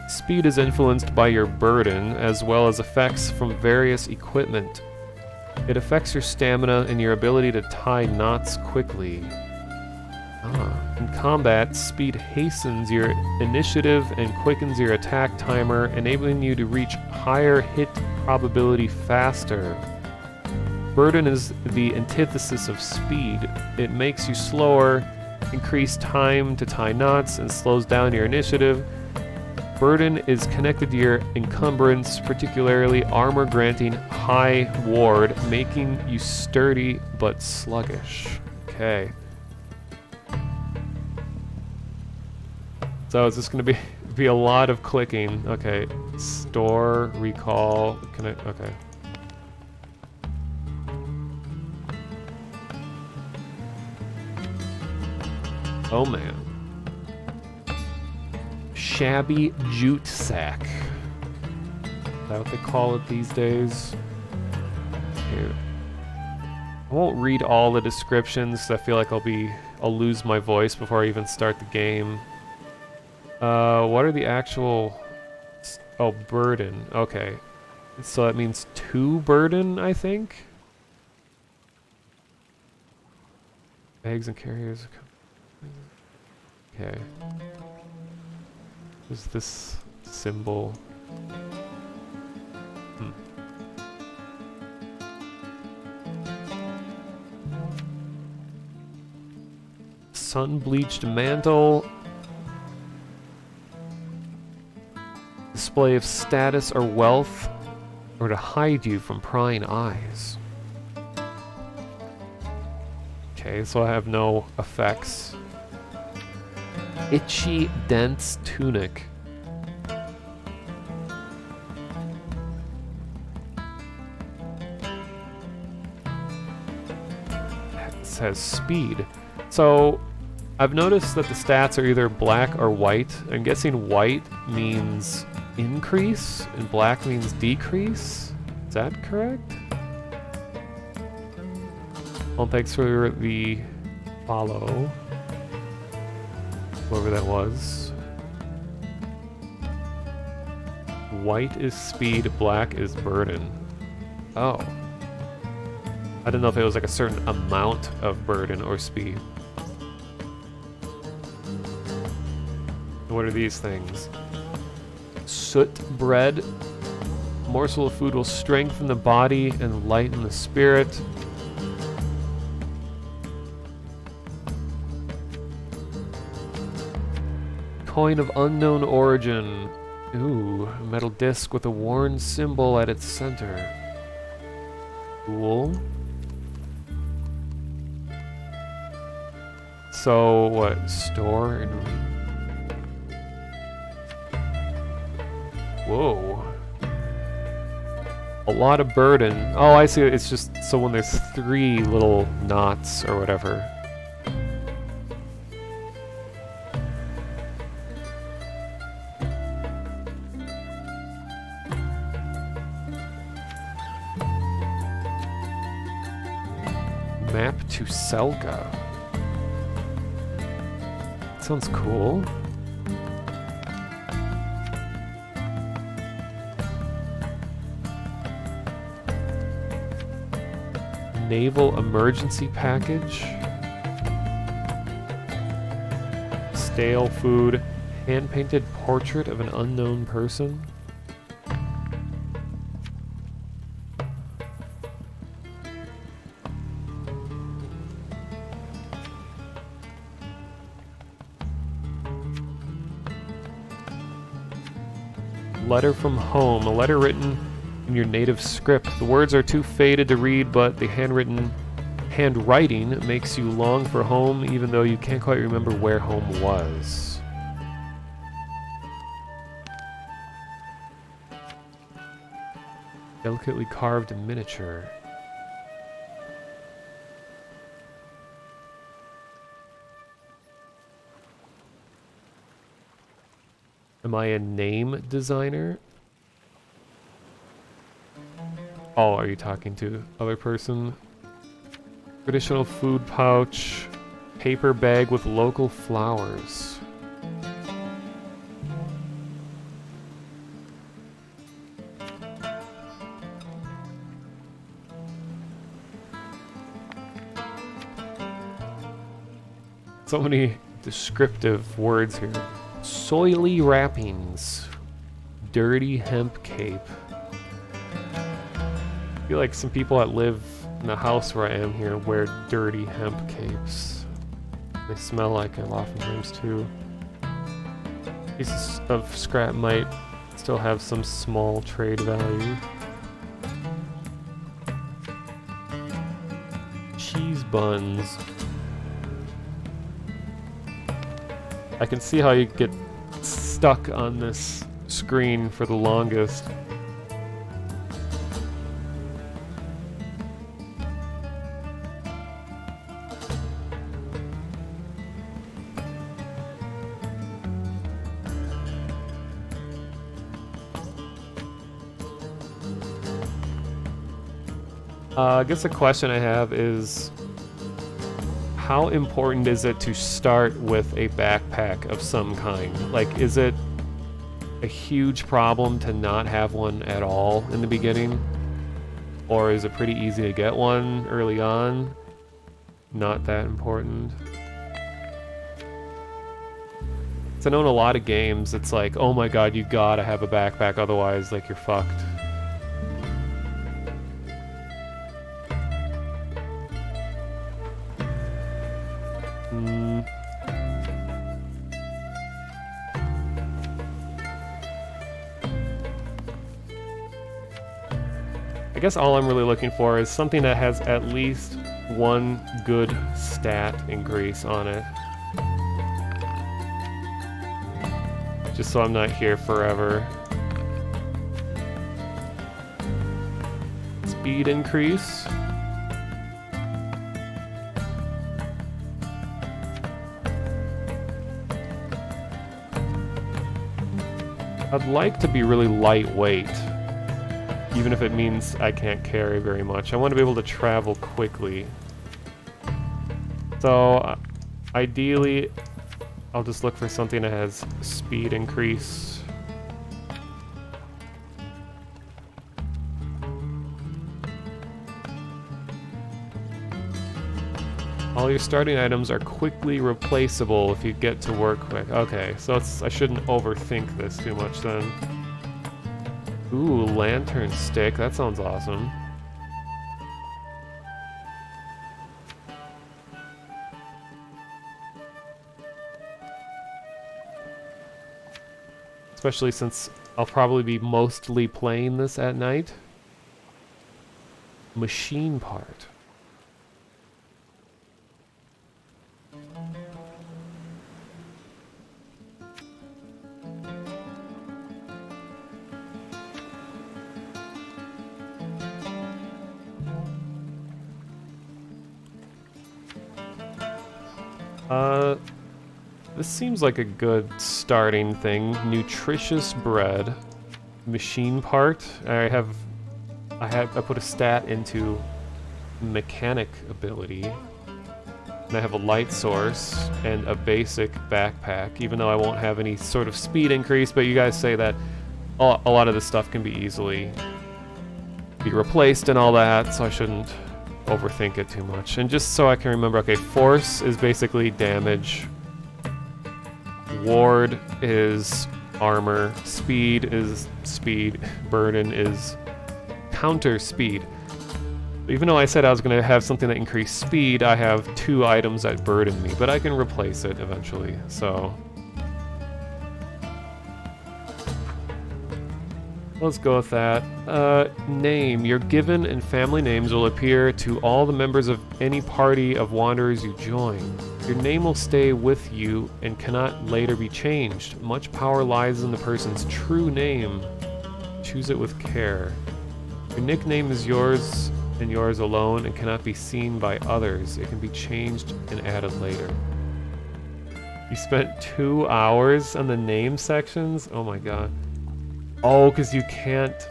Speed is influenced by your burden, as well as effects from various equipment. It affects your stamina and your ability to tie knots quickly. In combat, speed hastens your initiative and quickens your attack timer, enabling you to reach higher hit probability faster. Burden is the antithesis of speed. It makes you slower, increase time to tie knots, and slows down your initiative. Burden is connected to your encumbrance, particularly armor granting high ward, making you sturdy but sluggish. Okay. So is this going to be a lot of clicking? Okay. Store, recall, okay. Oh man. Shabby jute sack. Is that what they call it these days? Here. I won't read all the descriptions. I feel like I'll lose my voice before I even start the game. What are the actual... Oh, burden. Okay. So that means 2 burden, I think? Bags and carriers. Okay. Is this symbol? Sun-bleached mantle. Display of status or wealth, or to hide you from prying eyes. Okay, so I have no effects. Itchy, dense tunic. It says speed. So I've noticed that the stats are either black or white. I'm guessing white means increase and black means decrease. Is that correct? Well, thanks for the follow. Whoever that was. White is speed, black is burden. Oh. I didn't know if it was like a certain amount of burden or speed. What are these things? Soot bread. Morsel of food will strengthen the body and lighten the spirit. Coin of unknown origin. Ooh, a metal disc with a worn symbol at its center. Cool. So, what? Store and... Whoa. A lot of burden. Oh, I see. It's just so when there's 3 little knots or whatever. Map to Selka. Sounds cool. Naval emergency package. Stale food. Hand-painted portrait of an unknown person. Letter from home. A letter written in your native script. The words are too faded to read, but the handwriting makes you long for home, even though you can't quite remember where home was. Delicately carved miniature. Am I a name designer? Oh, are you talking to other person? Traditional food pouch. Paper bag with local flowers. So many descriptive words here. Soily wrappings. Dirty hemp cape. I feel like some people that live in the house where I am here wear dirty hemp capes. They smell like it oftentimes too. Pieces of scrap might still have some small trade value. Cheese buns. I can see how you get stuck on this screen for the longest. I guess the question I have is, how important is it to start with a backpack of some kind? Like, is it a huge problem to not have one at all in the beginning? Or is it pretty easy to get one early on? Not that important. So I know in a lot of games, it's like, oh my god, you gotta have a backpack, otherwise, like, you're fucked. I guess all I'm really looking for is something that has at least one good stat increase on it. Just so I'm not here forever. Speed increase. I'd like to be really lightweight. even if it means I can't carry very much. I want to be able to travel quickly. So, ideally, I'll just look for something that has speed increase. All your starting items are quickly replaceable if you get to work quick. Okay, so I shouldn't overthink this too much then. Ooh, lantern stick. That sounds awesome. Especially since I'll probably be mostly playing this at night. Machine part. This seems like a good starting thing. Nutritious bread. Machine part. I put a stat into mechanic ability. And I have a light source and a basic backpack, even though I won't have any sort of speed increase, but you guys say that a lot of this stuff can be easily be replaced and all that, so I shouldn't overthink it too much. And just so I can remember, okay, force is basically damage. Ward is armor. Speed is speed. Burden is counter speed. Even though I said I was going to have something that increased speed, I have 2 items that burden me, but I can replace it eventually, so... let's go with that. Name. Your given and family names will appear to all the members of any party of wanderers you join. Your name will stay with you and cannot later be changed. Much power lies in the person's true name. Choose it with care. Your nickname is yours and yours alone and cannot be seen by others. It can be changed and added later. You spent 2 hours on the name sections? Oh my god. Oh, because you can't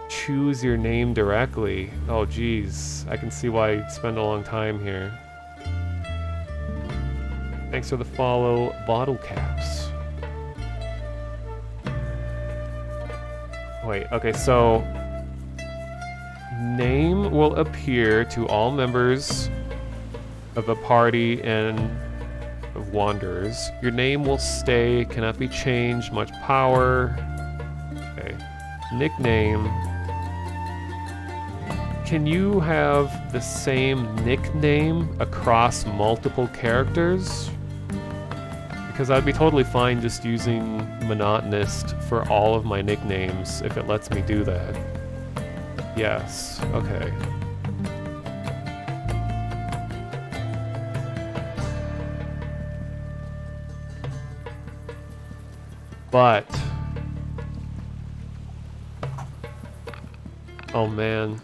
choose your name directly. Oh, geez. I can see why you'd spend a long time here. Thanks for the follow, bottle caps. Wait, okay, so... name will appear to all members of a party and of wanderers. Your name will stay, cannot be changed, much power... Nickname. Can you have the same nickname across multiple characters? Because I'd be totally fine just using monotonist for all of my nicknames if it lets me do that. Yes, okay. But... oh man.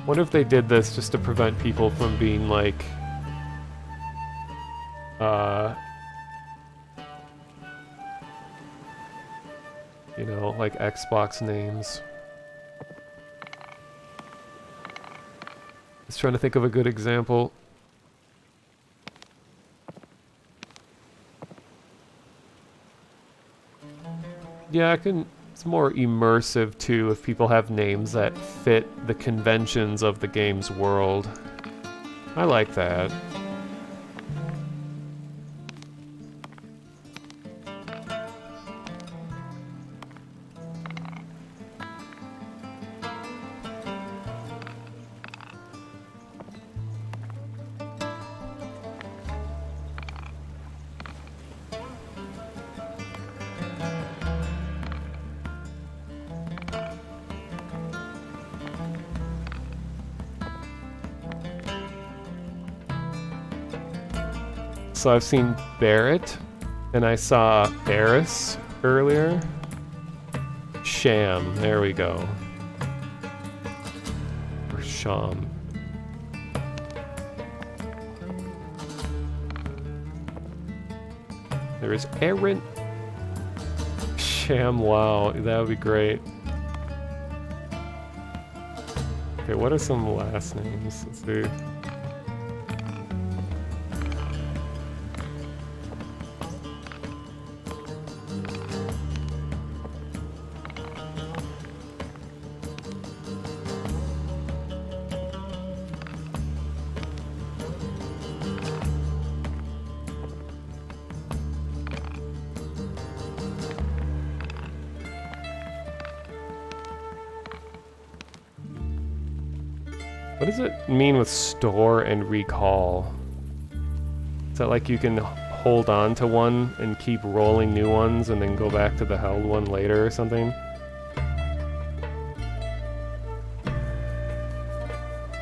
Wonder if they did this just to prevent people from being like, you know, like Xbox names. Just trying to think of a good example. Yeah, it's more immersive too if people have names that fit the conventions of the game's world. I like that. So I've seen Barrett, and I saw Eris earlier. Sham, there we go. Or Sham. There is Aaron. Sham, wow, that would be great. Okay, what are some last names? Let's see. What does it mean with store and recall? Is that like you can hold on to one and keep rolling new ones and then go back to the held one later or something?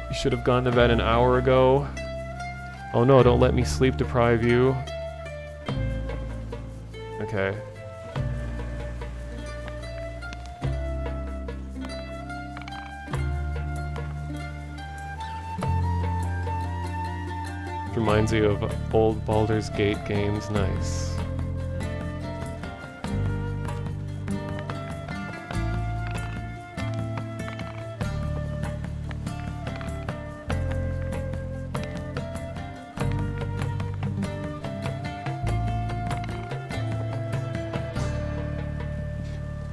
You should have gone to bed an hour ago. Oh no, don't let me sleep deprive you. Okay. Reminds you of old Baldur's Gate games. Nice.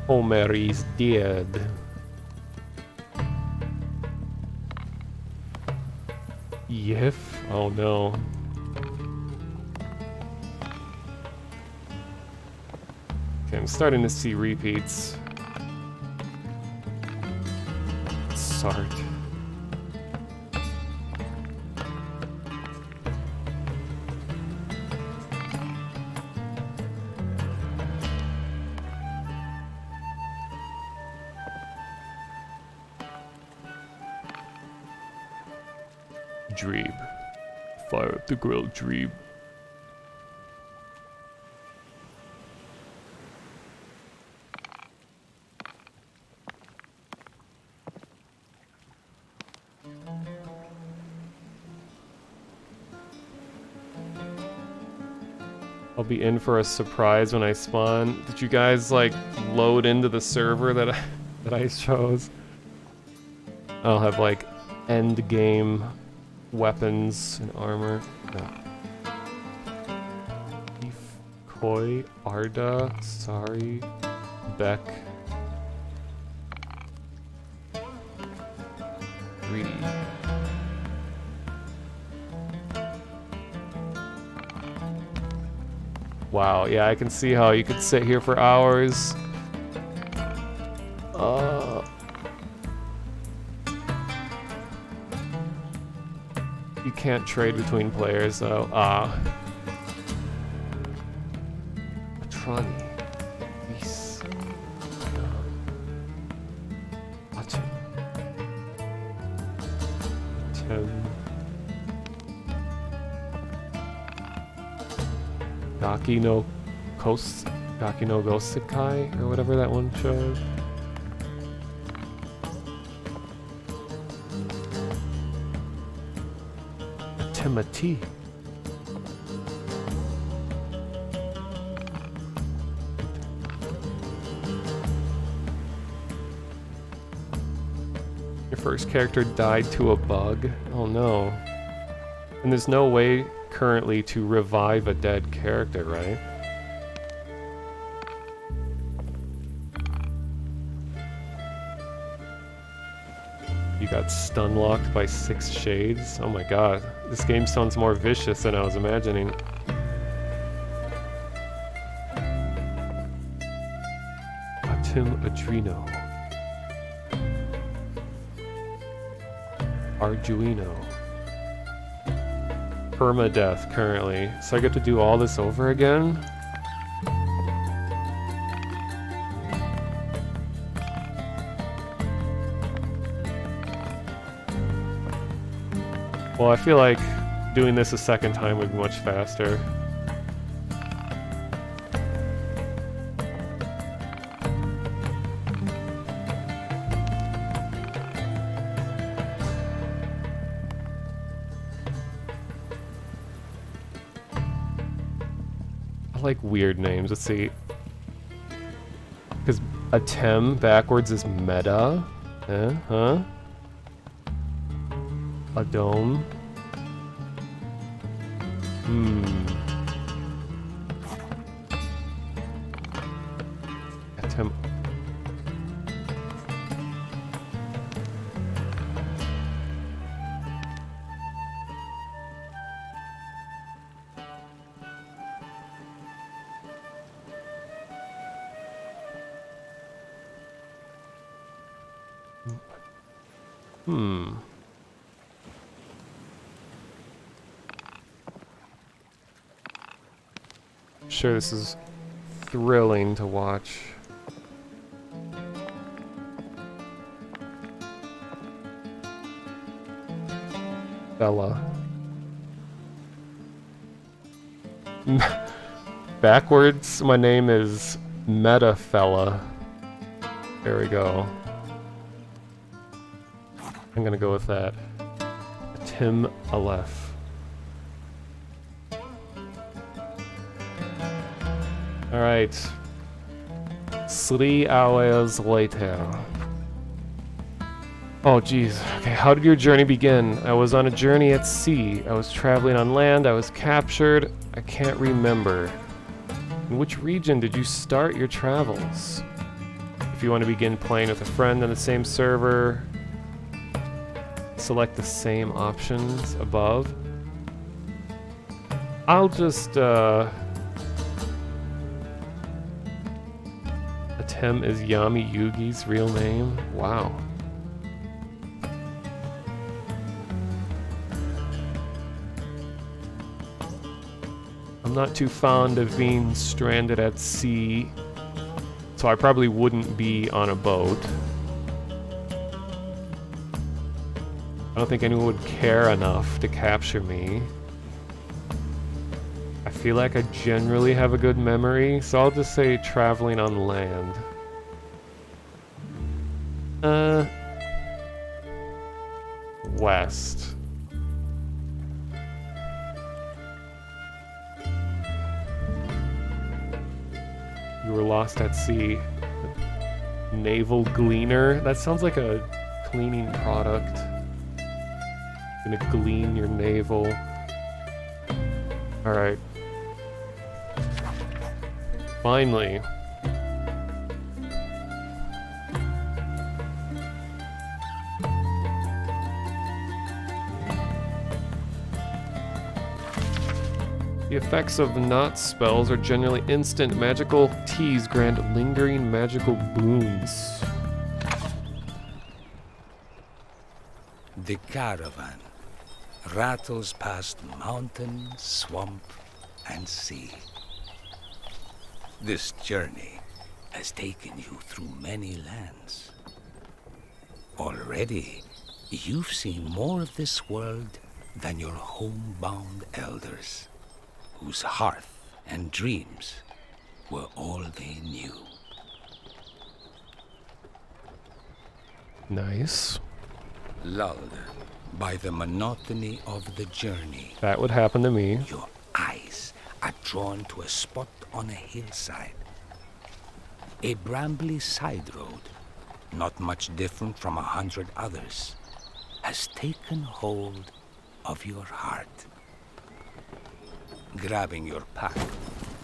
Homer is dead. Yif? Oh no. Okay, I'm starting to see repeats. Sart. Dreeb. Fire up the grill, Dreeb. I'll be in for a surprise when I spawn. Did you guys like load into the server that I chose? I'll have like end game weapons and armor. No. Koi, Arda, Sari, Beck. Greedy. Wow, yeah, I can see how you could sit here for hours. You can't trade between players, though. Atrani. Reese. Watch it. Gaki no Gosikai, or whatever that one showed. Timothy. Your first character died to a bug? Oh no. And there's no way currently to revive a dead character, right? You got stun locked by 6 shades? Oh my god. This game sounds more vicious than I was imagining. Atum Adreno. Arduino. Permadeath currently. So I get to do all this over again? Well, I feel like doing this a second time would be much faster. like weird names. Let's see. Because Atem backwards is meta. Huh? Adome. Atem. Sure, this is thrilling to watch. Bella. Backwards, my name is Meta Fella. There we go. I'm gonna go with that. Tim Aleph. Alright. 3 hours later. Oh jeez. Okay, how did your journey begin? I was on a journey at sea. I was traveling on land. I was captured. I can't remember. In which region did you start your travels? If you want to begin playing with a friend on the same server, select the same options above. I'll just, Atem is Yami Yugi's real name? Wow. I'm not too fond of being stranded at sea, so I probably wouldn't be on a boat. I don't think anyone would care enough to capture me. I feel like I generally have a good memory, so I'll just say traveling on land. West. You were lost at sea. Naval Gleaner? That sounds like a cleaning product. Gonna glean your navel. Alright. Finally. The effects of not spells are generally instant. Magical teas grant lingering magical boons. The caravan rattles past mountain, swamp, and sea. This journey has taken you through many lands. Already, you've seen more of this world than your homebound elders, whose hearth and dreams were all they knew. Nice. Lulled by the monotony of the journey, That would happen to me. your eyes are drawn to a spot on a hillside. A brambly side road, not much different from 100 others, has taken hold of your heart. Grabbing your pack,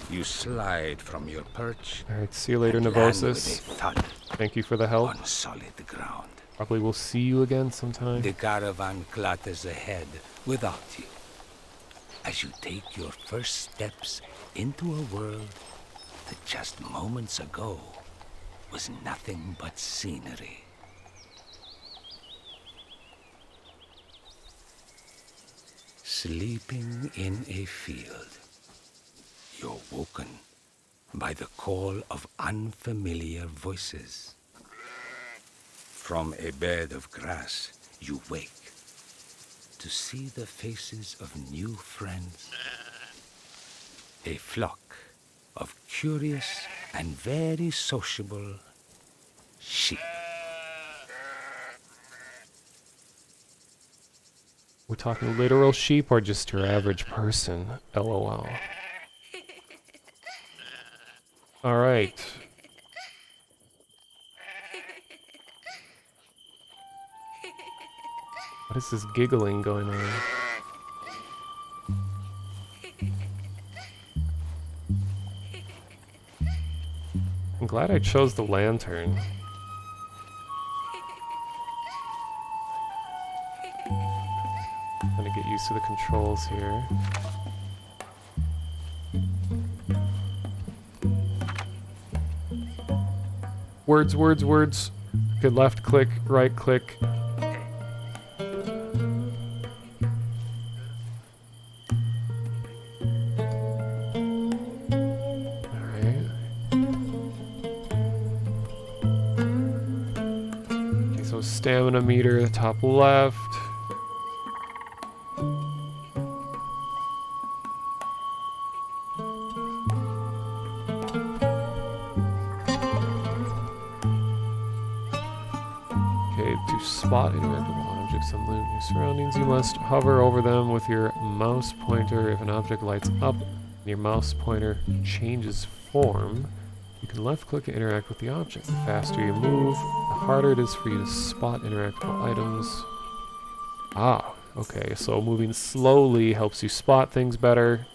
you slide from your perch. Alright, see you later, and land with a Novosis. thud Thank you for the help. on solid ground. Probably will see you again sometime. The caravan clatters ahead without you, as you take your first steps into a world that just moments ago was nothing but scenery. Sleeping in a field, you're woken by the call of unfamiliar voices. From a bed of grass, you wake to see the faces of new friends. A flock of curious and very sociable sheep. We're talking literal sheep or just your average person? LOL. Alright. What is this giggling going on? I'm glad I chose the lantern. Trying to get used to the controls here. Words, words, words. Good left click, right click. Alright. Okay, so stamina meter, top left. Okay, to spot interactable objects and loot your surroundings, you must hover over them with your mouse pointer. If an object lights up and your mouse pointer changes form, you can left click and interact with the object. The faster you move, the harder it is for you to spot interactable items. Ah, okay, so moving slowly helps you spot things better.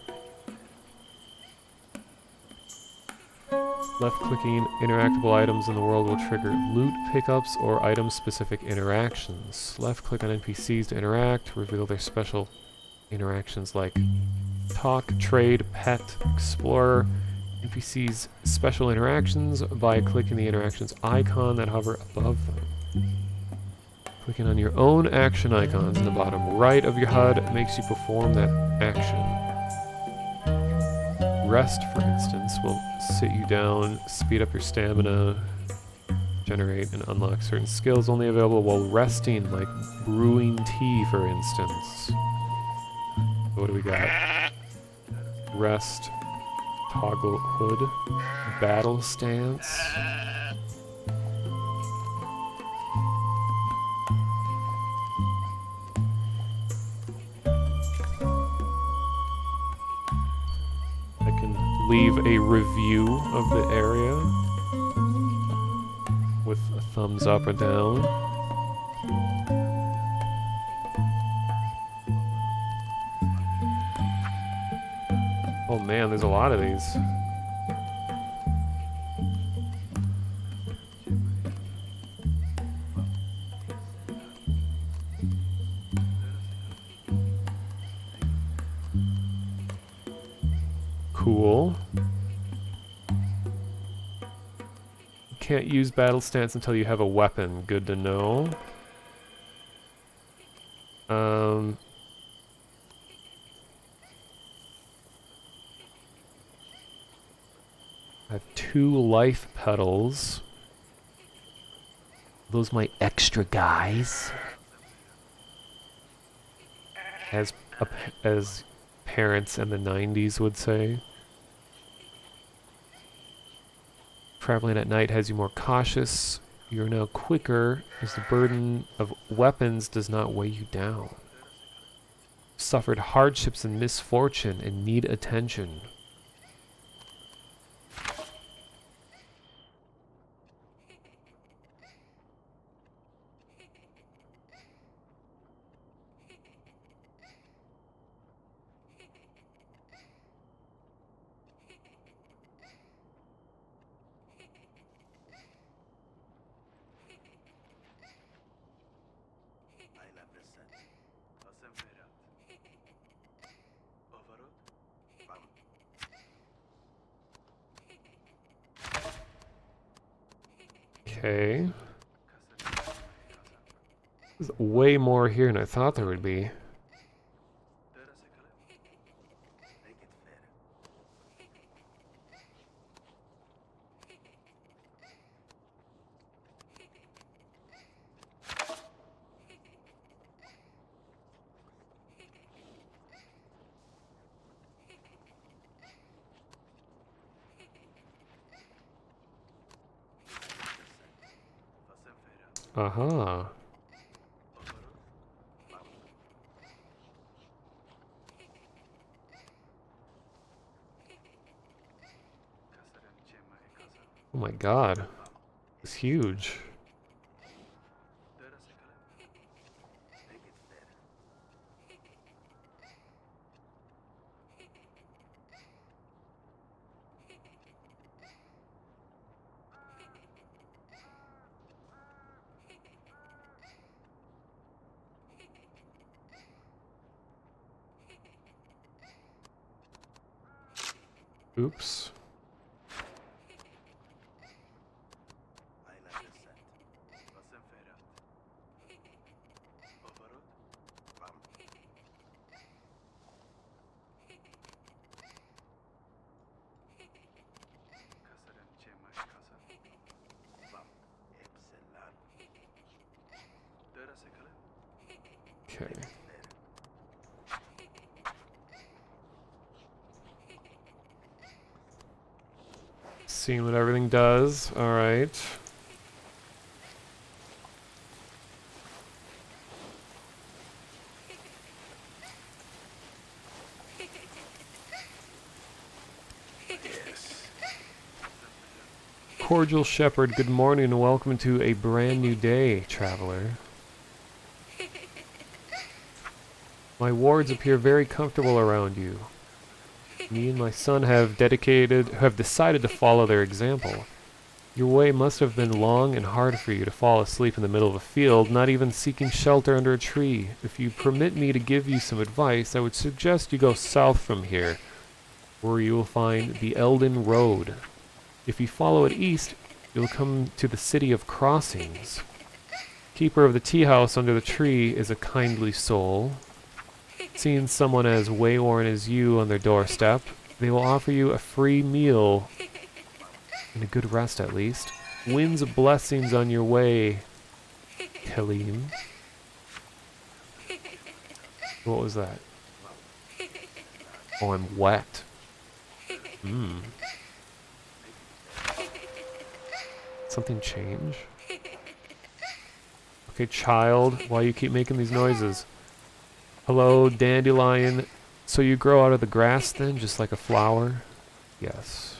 Left-clicking interactable items in the world will trigger loot pickups or item-specific interactions. Left-click on NPCs to interact, reveal their special interactions like talk, trade, pet, explorer. NPCs' special interactions by clicking the interactions icon that hover above them. Clicking on your own action icons in the bottom right of your HUD makes you perform that action. Rest, for instance, will sit you down, speed up your stamina, generate and unlock certain skills only available while resting, like brewing tea, for instance. What do we got? Rest, toggle hood, battle stance. I can leave a review of the area with a thumbs up or down. Oh man, there's a lot of these. Cool. You can't use battle stance until you have a weapon. Good to know. I have 2 life petals. Those my extra guys. As parents in the 90s would say. Traveling at night has you more cautious. You're now quicker as the burden of weapons does not weigh you down. Suffered hardships and misfortune and need attention. Okay. There's way more here than I thought there would be. Aha. Oh my god. It's huge. Oops. Okay. Seeing what everything does. Alright. Cordial Shepherd, good morning and welcome to a brand new day, traveler. My wards appear very comfortable around you. Me and my son have decided to follow their example. Your way must have been long and hard for you to fall asleep in the middle of a field, not even seeking shelter under a tree. If you permit me to give you some advice, I would suggest you go south from here, where you will find the Elden Road. If you follow it east, you'll come to the city of Crossings. Keeper of the tea house under the tree is a kindly soul. Seeing someone as wayworn as you on their doorstep, they will offer you a free meal and a good rest at least. Winds of blessings on your way, Helene. What was that? Oh, I'm wet. Something change? Okay, child, why you keep making these noises? Hello, dandelion. So you grow out of the grass then, just like a flower? Yes.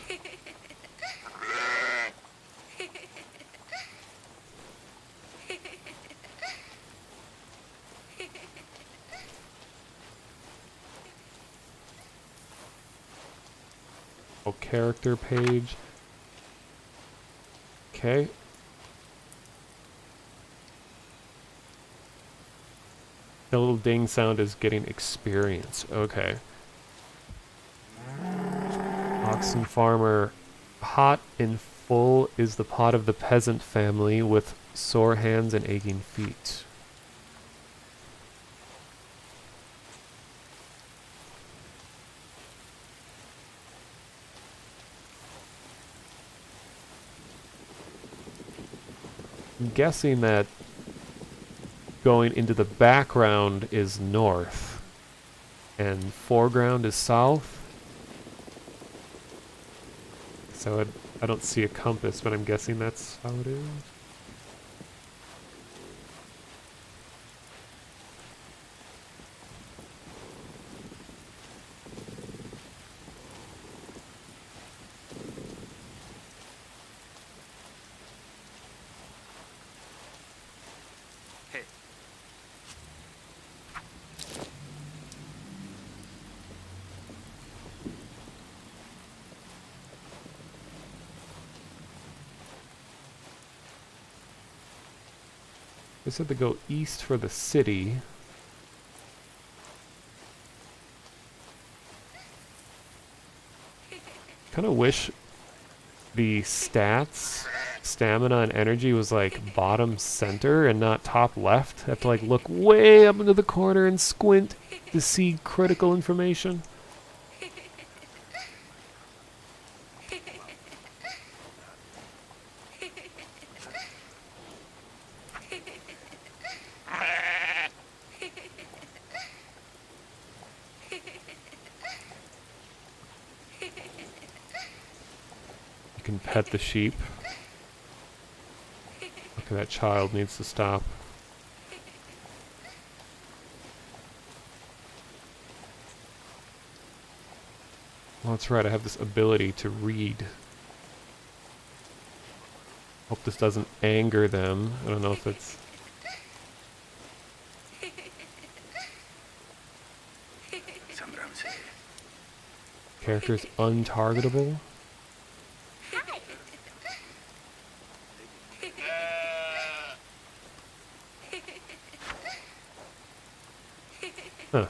Oh, character page. Okay. The little ding sound is getting experience. Okay. Oxen farmer. Hot and full is the pot of the peasant family with sore hands and aching feet. I'm guessing that going into the background is north and foreground is south. So I don't see a compass, but I'm guessing that's how it is. They said to go east for the city. Kind of wish the stats, stamina and energy was like bottom center and not top left. I have to like look way up into the corner and squint to see critical information. Can pet the sheep. Okay, that child needs to stop. Well, that's right, I have this ability to read. Hope this doesn't anger them. I don't know if it's... Character's untargetable? Huh.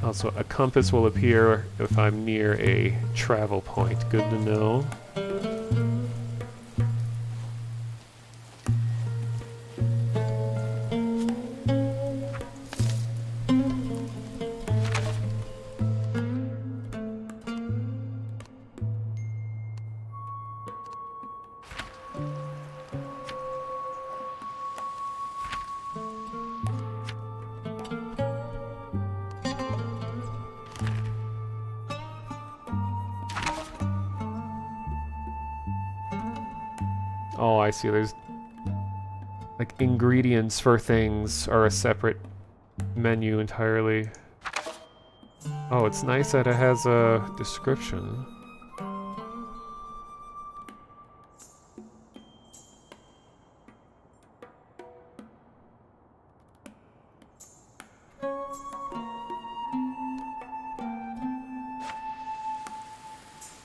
Also, a compass will appear if I'm near a travel point. Good to know. Oh, I see. There's like ingredients for things are a separate menu entirely. Oh, it's nice that it has a description.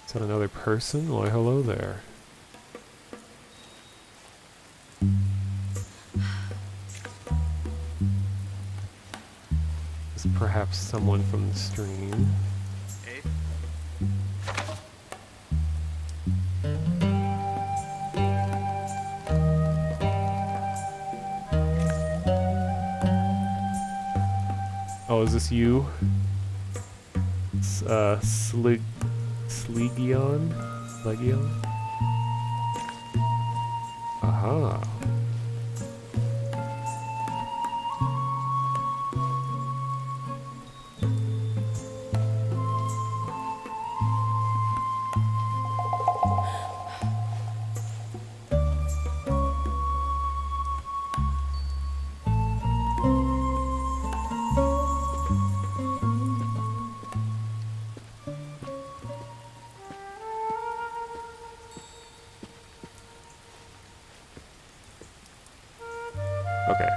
Is that another person? Why, hello there. Is perhaps someone from the stream? Oh, is this you? It's, Slegion? Aha. Okay.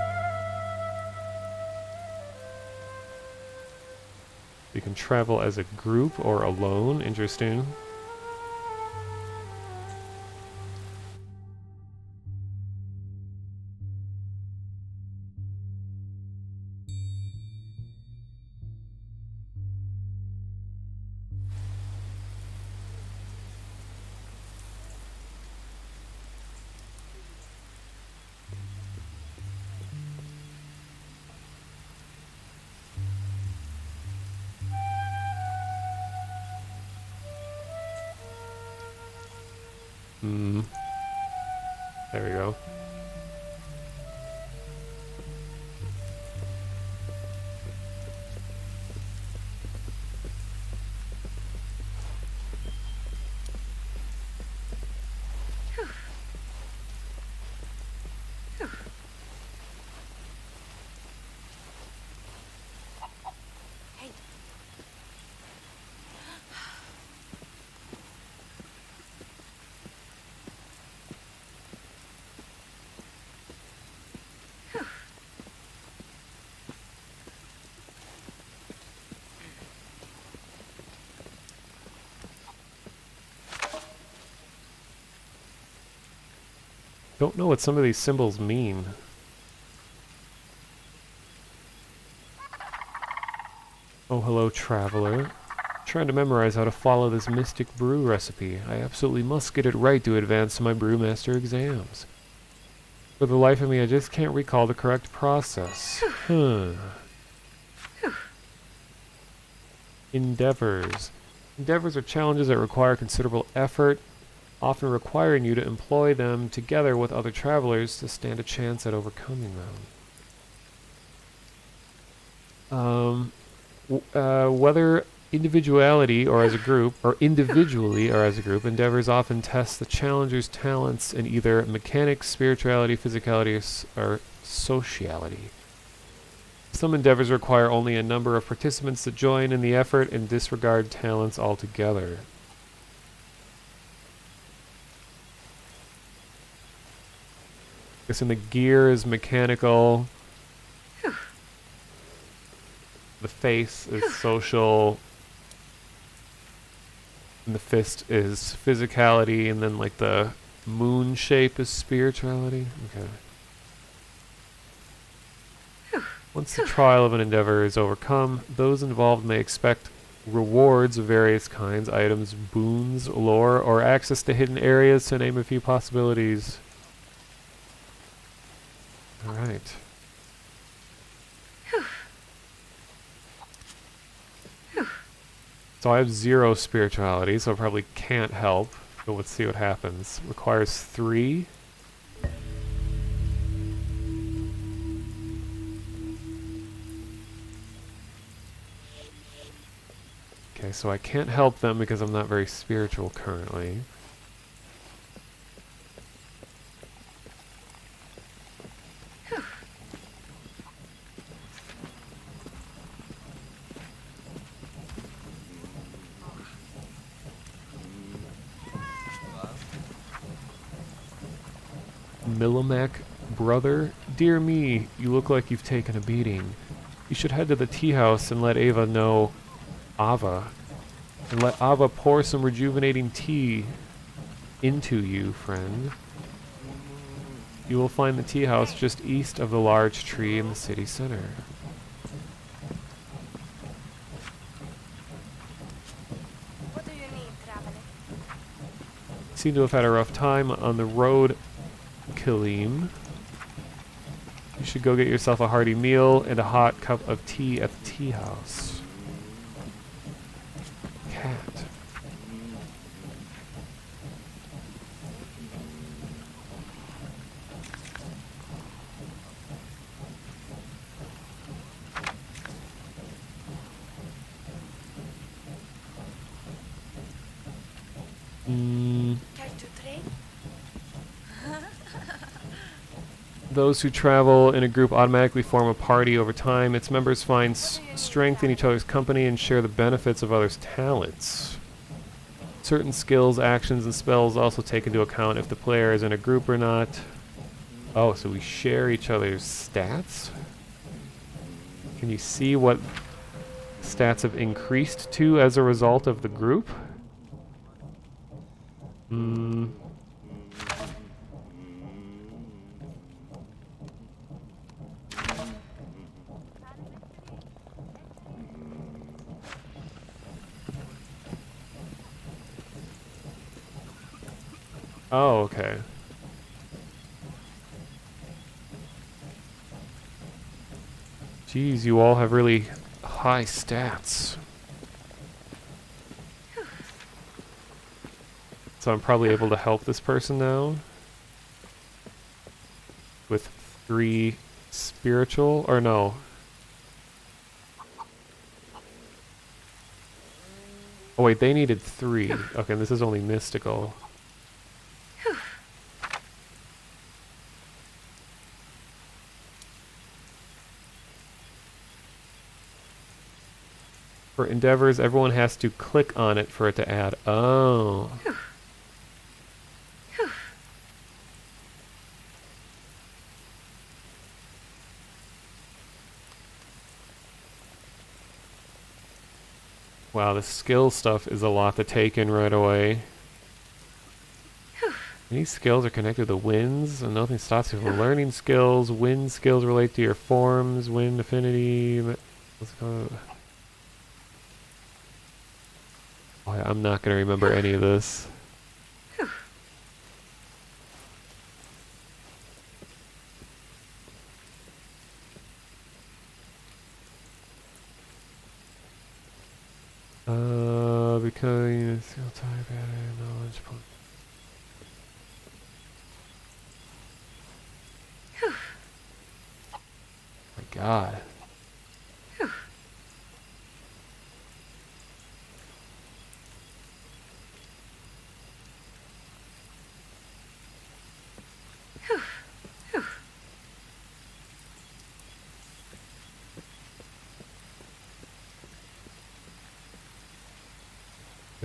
You can travel as a group or alone. Interesting. There we go. Don't know what some of these symbols mean. Oh, hello, traveler. Trying to memorize how to follow this mystic brew recipe. I absolutely must get it right to advance to my brewmaster exams. For the life of me, I just can't recall the correct process. Endeavors. Endeavors are challenges that require considerable effort, often requiring you to employ them together with other travelers to stand a chance at overcoming them. Whether individually or as a group, endeavors often test the challenger's talents in either mechanics, spirituality, physicality, or sociality. Some endeavors require only a number of participants to join in the effort and disregard talents altogether. Guessing the gear is mechanical. The face is social. And the fist is physicality, and then like the moon shape is spirituality. Okay. Once the trial of an endeavor is overcome, those involved may expect rewards of various kinds, items, boons, lore, or access to hidden areas, to name a few possibilities. Alright. So I have 0 spirituality, so I probably can't help, but let's see what happens. Requires 3. Okay, so I can't help them because I'm not very spiritual currently. Millimac brother, dear me, you look like you've taken a beating. You should head to the tea house and let Ava know Ava. And let Ava pour some rejuvenating tea into you, friend. You will find the tea house just east of the large tree in the city center. What do you need, traveler? Seem to have had a rough time on the road, Kalim. You should go get yourself a hearty meal and a hot cup of tea at the tea house. Cat. Care to trade? Those who travel in a group automatically form a party over time. Its members find strength in each other's company and share the benefits of others' talents. Certain skills, actions, and spells also take into account if the player is in a group or not. Oh, so we share each other's stats? Can you see what stats have increased to as a result of the group? Oh, okay. Geez, you all have really high stats. So I'm probably able to help this person now. With 3 spiritual, or no. Oh wait, they needed 3. Okay, this is only mystical. For endeavors, everyone has to click on it for it to add. Oh. Wow, the skill stuff is a lot to take in right away. These skills are connected to winds, and nothing stops you from learning skills. Wind skills relate to your forms, wind affinity. Let's go. Oh, yeah, I'm not going to remember any of this. Becoming a skill type, added knowledge. My God.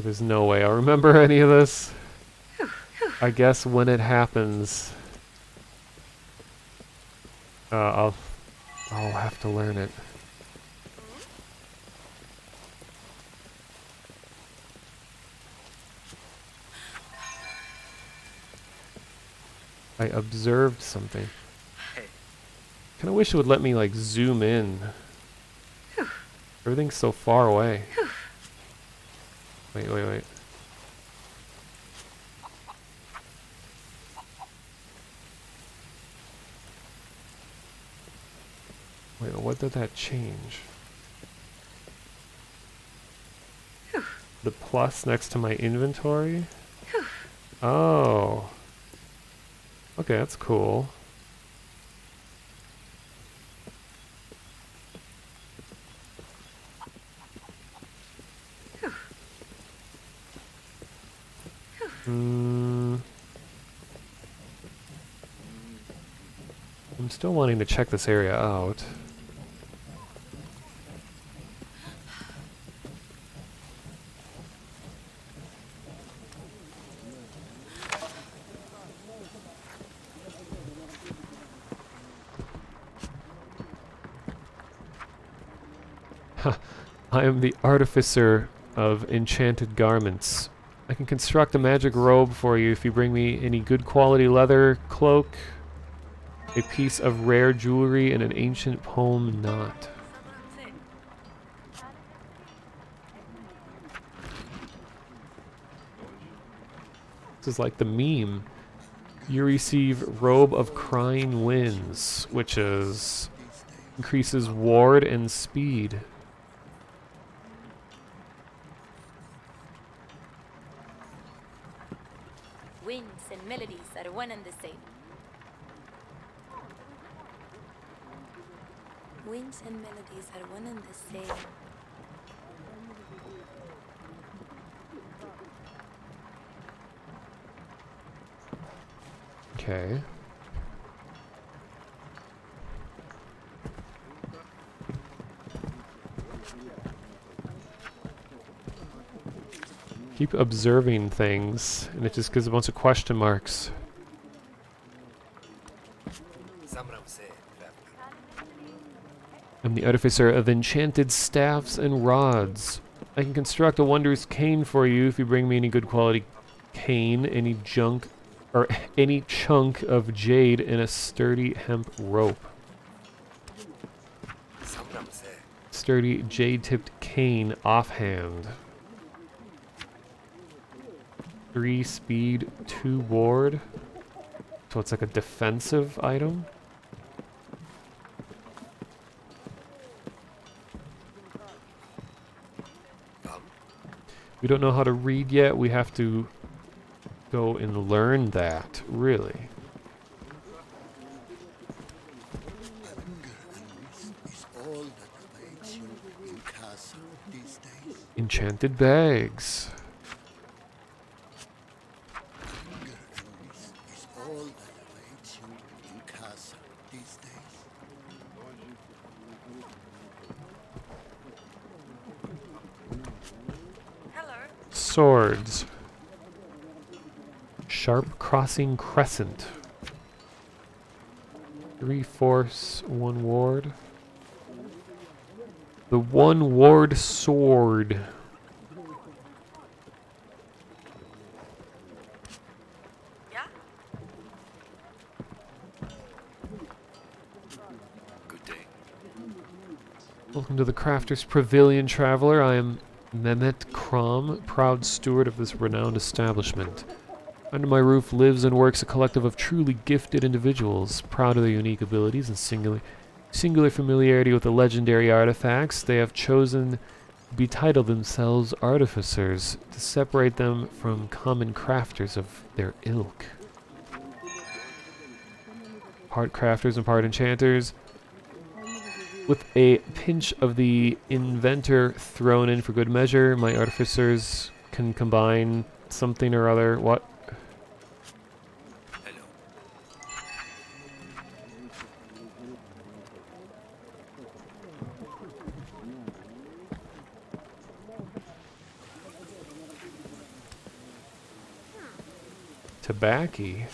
There's no way I'll remember any of this. I guess when it happens, I'll have to learn it. I observed something. Kinda wish it would let me like zoom in. Everything's so far away. Wait. Wait, what did that change? The plus next to my inventory? Oh. Okay, that's cool. I'm still wanting to check this area out. I am the artificer of enchanted garments. I can construct a magic robe for you if you bring me any good quality leather, cloak, a piece of rare jewelry, and an ancient poem knot. This is like the meme. You receive Robe of Crying Winds, which is increases ward and speed. Winds and melodies are one and the same. Winds and melodies are one and the same. Okay. Keep observing things, and it just gives a bunch of question marks. I'm the artificer of enchanted staffs and rods. I can construct a wondrous cane for you if you bring me any good quality cane, any chunk of jade, and a sturdy hemp rope. Sturdy jade-tipped cane offhand. 3 speed, 2 ward. So it's like a defensive item. We don't know how to read yet. We have to go and learn that, really. Enchanted bags. Swords. Sharp crossing crescent. 3 force, 1 ward. The 1 ward sword. Yeah? Good day. Welcome to the Crafter's Pavilion, traveler. I am Mehmet Kram, proud steward of this renowned establishment. Under my roof lives and works a collective of truly gifted individuals, proud of their unique abilities and singular familiarity with the legendary artifacts. They have chosen betitle themselves artificers to separate them from common crafters of their ilk. Part crafters and part enchanters, with a pinch of the inventor thrown in for good measure. My artificers can combine something or other. What? Hello. Tobacco.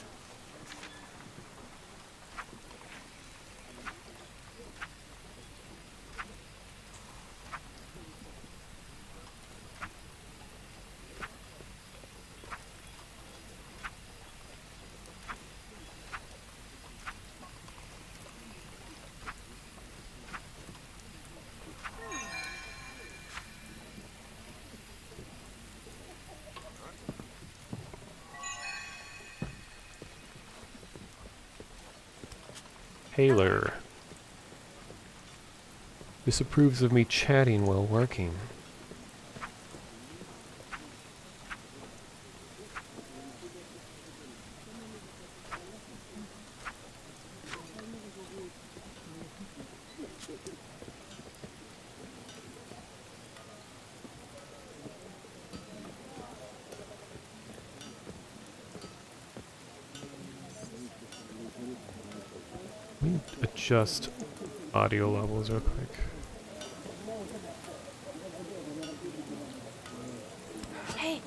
Haler disapproves of me chatting while working. Let me adjust audio levels real quick. Hey,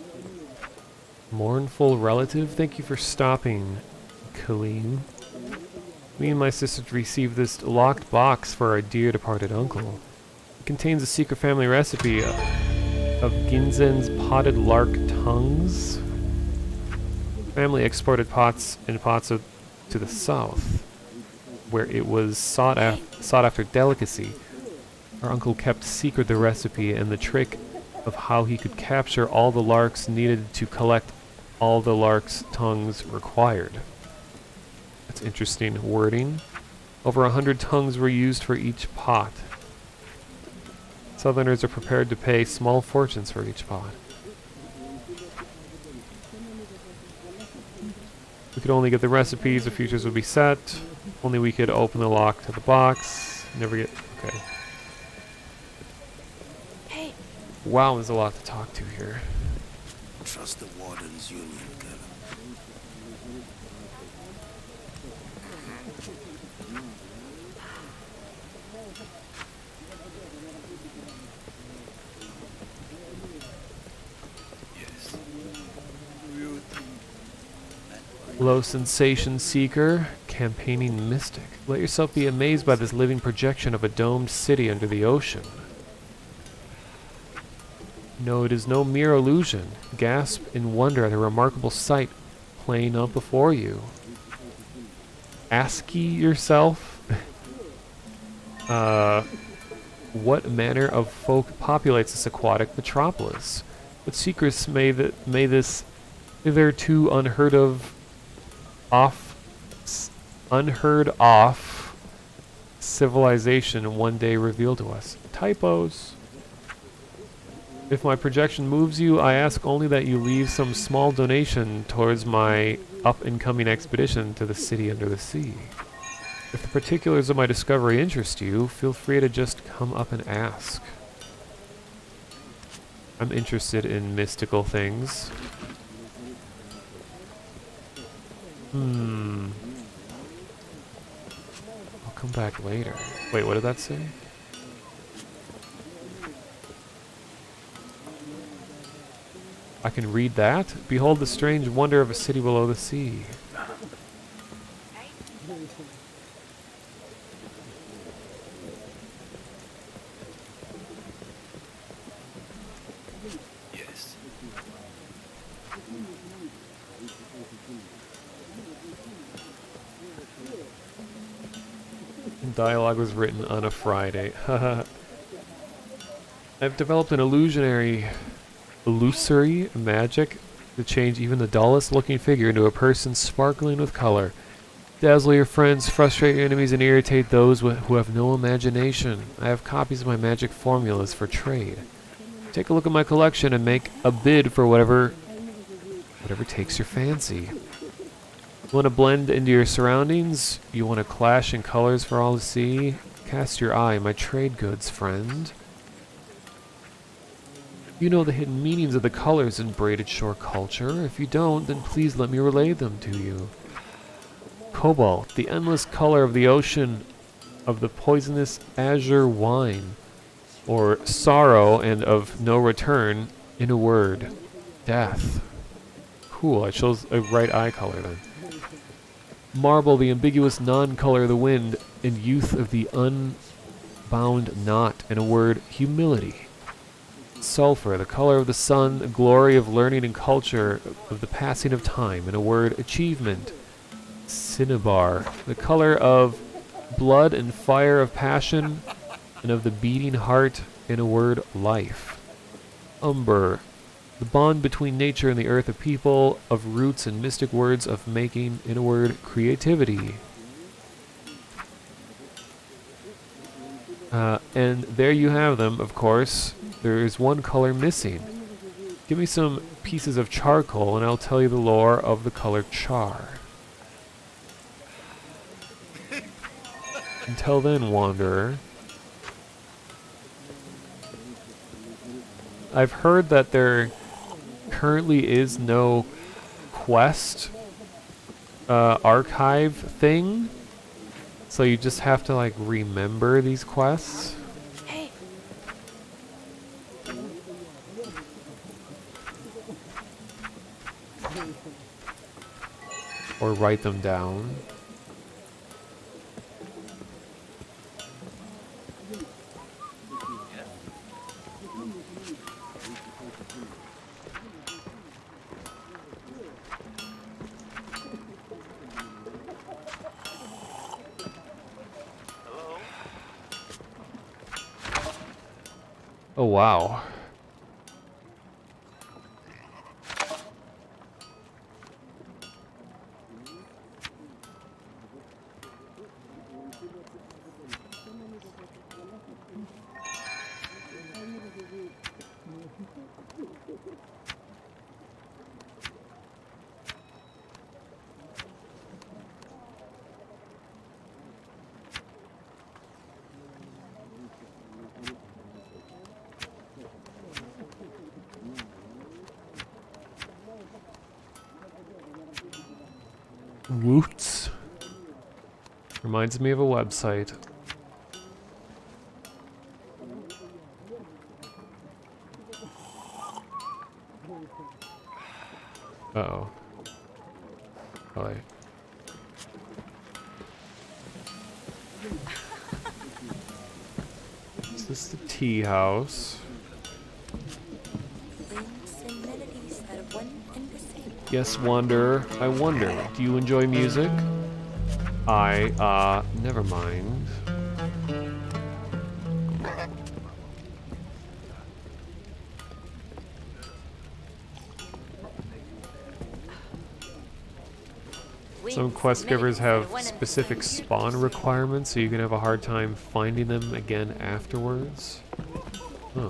Mournful relative, thank you for stopping, Kaleem. Me and my sister received this locked box for our dear departed uncle. It contains a secret family recipe of Ginzen's potted lark tongues. Family exported pots to the south, where it was sought after delicacy. Our uncle kept secret the recipe and the trick of how he could capture all the larks needed to collect all the lark's tongues required. That's interesting wording. Over 100 tongues were used for each pot. Southerners are prepared to pay small fortunes for each pot. We could only get the recipes, the futures would be set. Only we could open the lock to the box. Never get... Okay. hey, Wow, there's a lot to talk to here. Trust the Warden's Union, Colonel. Yes. Low sensation seeker, campaigning mystic. Let yourself be amazed by this living projection of a domed city under the ocean. No, it is no mere illusion. Gasp in wonder at a remarkable sight playing out before you. Ask ye yourself, what manner of folk populates this aquatic metropolis? What secrets may this hitherto unheard of civilization one day reveal to us? Typos. If my projection moves you, I ask only that you leave some small donation towards my up-and-coming expedition to the city under the sea. If the particulars of my discovery interest you, feel free to just come up and ask. I'm interested in mystical things. I'll come back later. Wait, what did that say? I can read that? Behold the strange wonder of a city below the sea. Yes. Dialogue was written on a Friday. I've developed an illusory magic to change even the dullest looking figure into a person sparkling with color. Dazzle your friends, frustrate your enemies, and irritate those who have no imagination. I have copies of my magic formulas for trade. Take a look at my collection and make a bid for whatever takes your fancy. You want to blend into your surroundings? You want to clash in colors for all to see? Cast your eye, my trade goods, friend. You know the hidden meanings of the colors in braided shore culture. If you don't, then please let me relay them to you. Cobalt, the endless color of the ocean of the poisonous azure wine. Or sorrow and of no return, in a word, death. Cool, I chose a right eye color then. Marble, the ambiguous non-color of the wind, and youth of the unbound knot, in a word, humility. Sulfur, the color of the sun, the glory of learning and culture, of the passing of time, in a word, achievement. Cinnabar, the color of blood and fire of passion, and of the beating heart, in a word, life. Umber, the bond between nature and the earth of people, of roots and mystic words of making, in a word, creativity. And there you have them, of course. There is one color missing. Give me some pieces of charcoal and I'll tell you the lore of the color char. Until then, wanderer. I've heard that there currently is no quest archive thing, so you just have to like remember these quests. Hey, Or write them down. Oh wow. Woots. Reminds me of a website. Uh-oh. Oh, wait. Is this the tea house? Winds and melodies are one and the same. Yes, Wanderer. I wonder, do you enjoy music? Never mind. Some quest givers have specific spawn requirements, so you can have a hard time finding them again afterwards. Huh.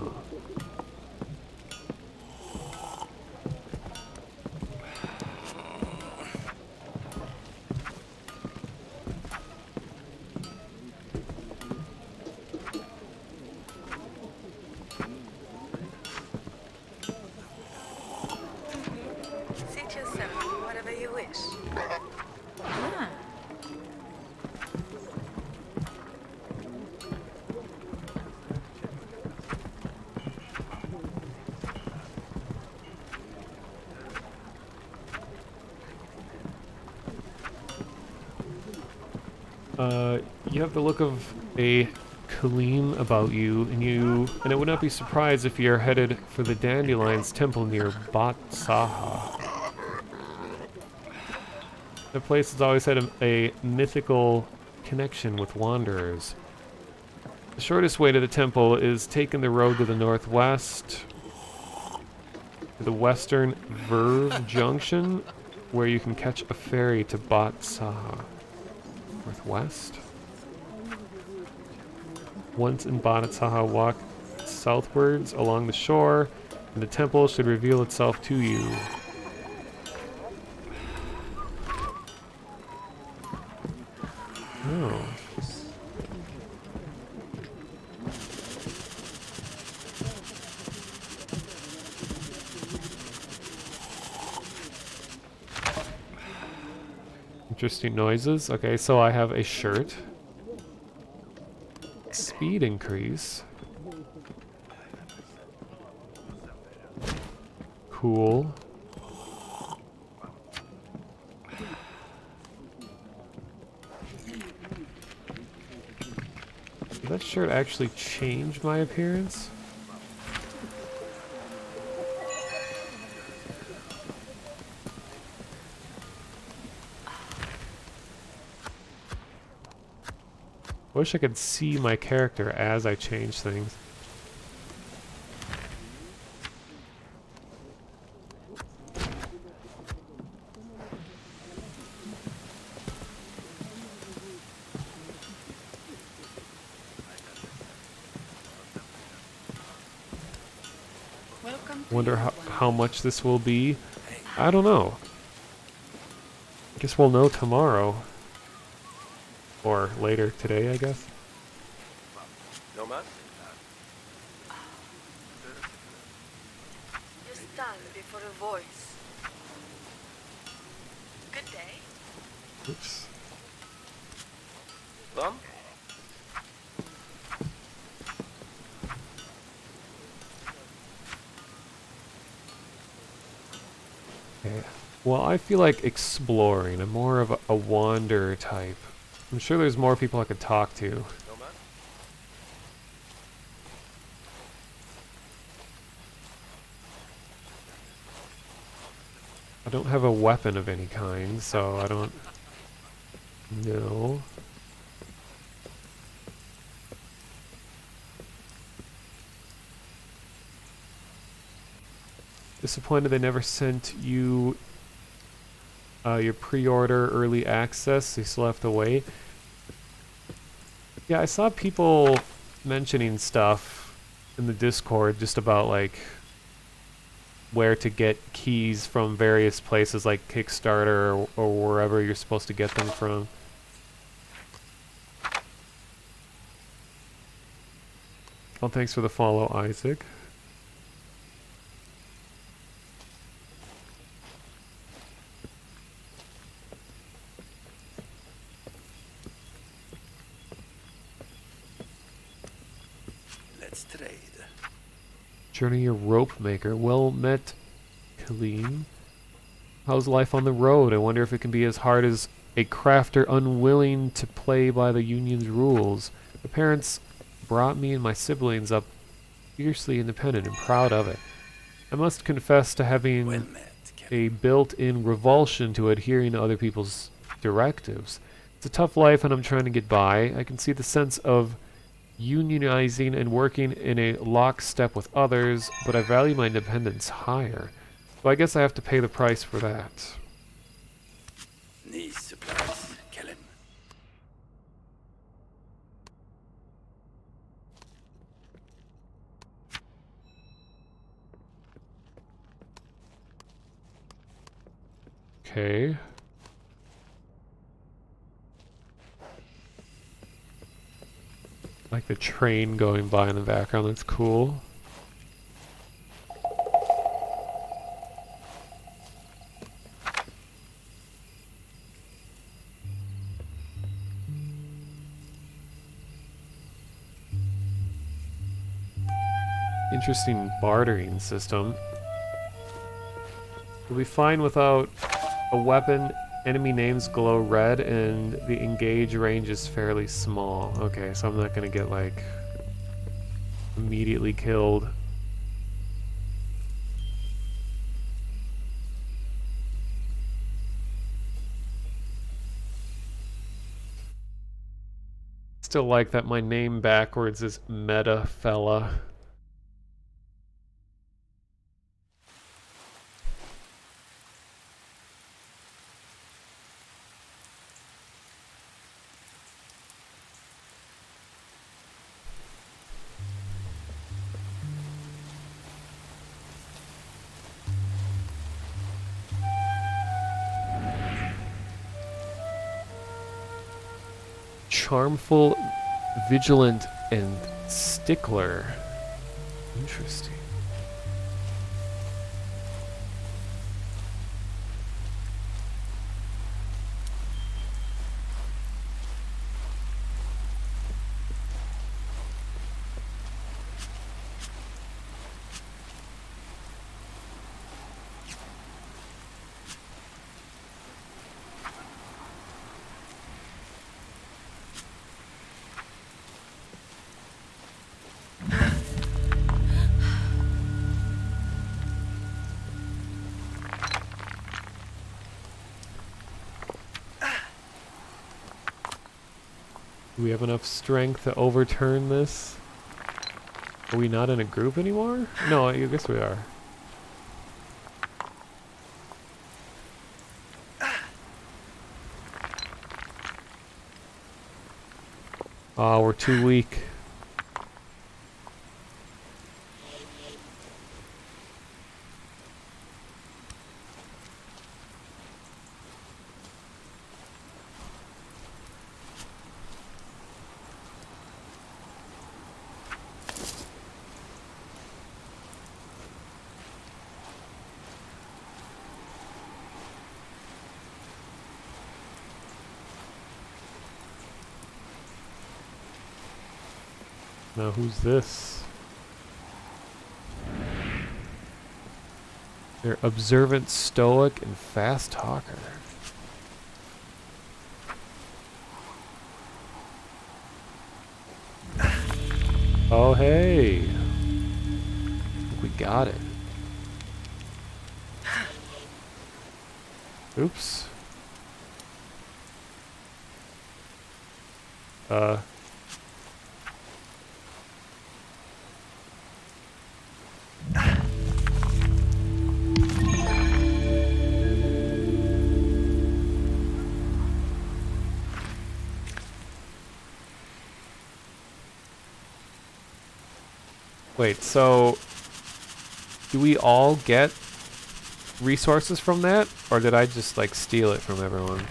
seat yourself, whatever you wish. You have the look of a Kaleem about you, and I would not be surprised if you're headed for the Dandelion's temple near Bat Saha. The place has always had a mythical connection with wanderers. The shortest way to the temple is taking the road to the northwest, to the western Verve Junction, where you can catch a ferry to Bat Saha. Northwest? Once in Bat Saha, walk southwards along the shore, and the temple should reveal itself to you. Oh. Interesting noises. Okay, so I have a shirt. Speed increase. Cool. Did that shirt actually change my appearance? Wish I could see my character as I change things. Wonder how much this will be. I don't know. Guess we'll know tomorrow. Or later today, I guess. No man? You stand before a voice. Good day. Oops. Bum? Okay. Well, I feel like exploring. I'm more of a wanderer type. I'm sure there's more people I could talk to. No man? I don't have a weapon of any kind, so I don't know. Disappointed they never sent you your pre-order early access, so you still have to wait. Yeah, I saw people mentioning stuff in the Discord just about like where to get keys from various places like Kickstarter or wherever you're supposed to get them from. Well, thanks for the follow, Isaac. Let's trade. Journey your rope maker. Well met, Kaleem. How's life on the road? I wonder if it can be as hard as a crafter unwilling to play by the union's rules. My parents brought me and my siblings up fiercely independent and proud of it. I must confess to having Well met, a built-in revulsion to adhering to other people's directives. It's a tough life and I'm trying to get by. I can see the sense of unionizing and working in a lockstep with others, but I value my independence higher. So I guess I have to pay the price for that. Need supplies, kill him. Okay. Like the train going by in the background, that's cool. Interesting bartering system. We'll be fine without a weapon. Enemy names glow red and the engage range is fairly small. Okay, so I'm not gonna get like immediately killed. Still like that my name backwards is Meta Fella. Charmful, vigilant, and stickler. Interesting. Do we have enough strength to overturn this? Are we not in a group anymore? No, I guess we are. Oh, we're too weak. Now who's this? They're observant, stoic, and fast talker. Oh hey! I think we got it. Oops. Wait, so do we all get resources from that? Or did I just like steal it from everyone?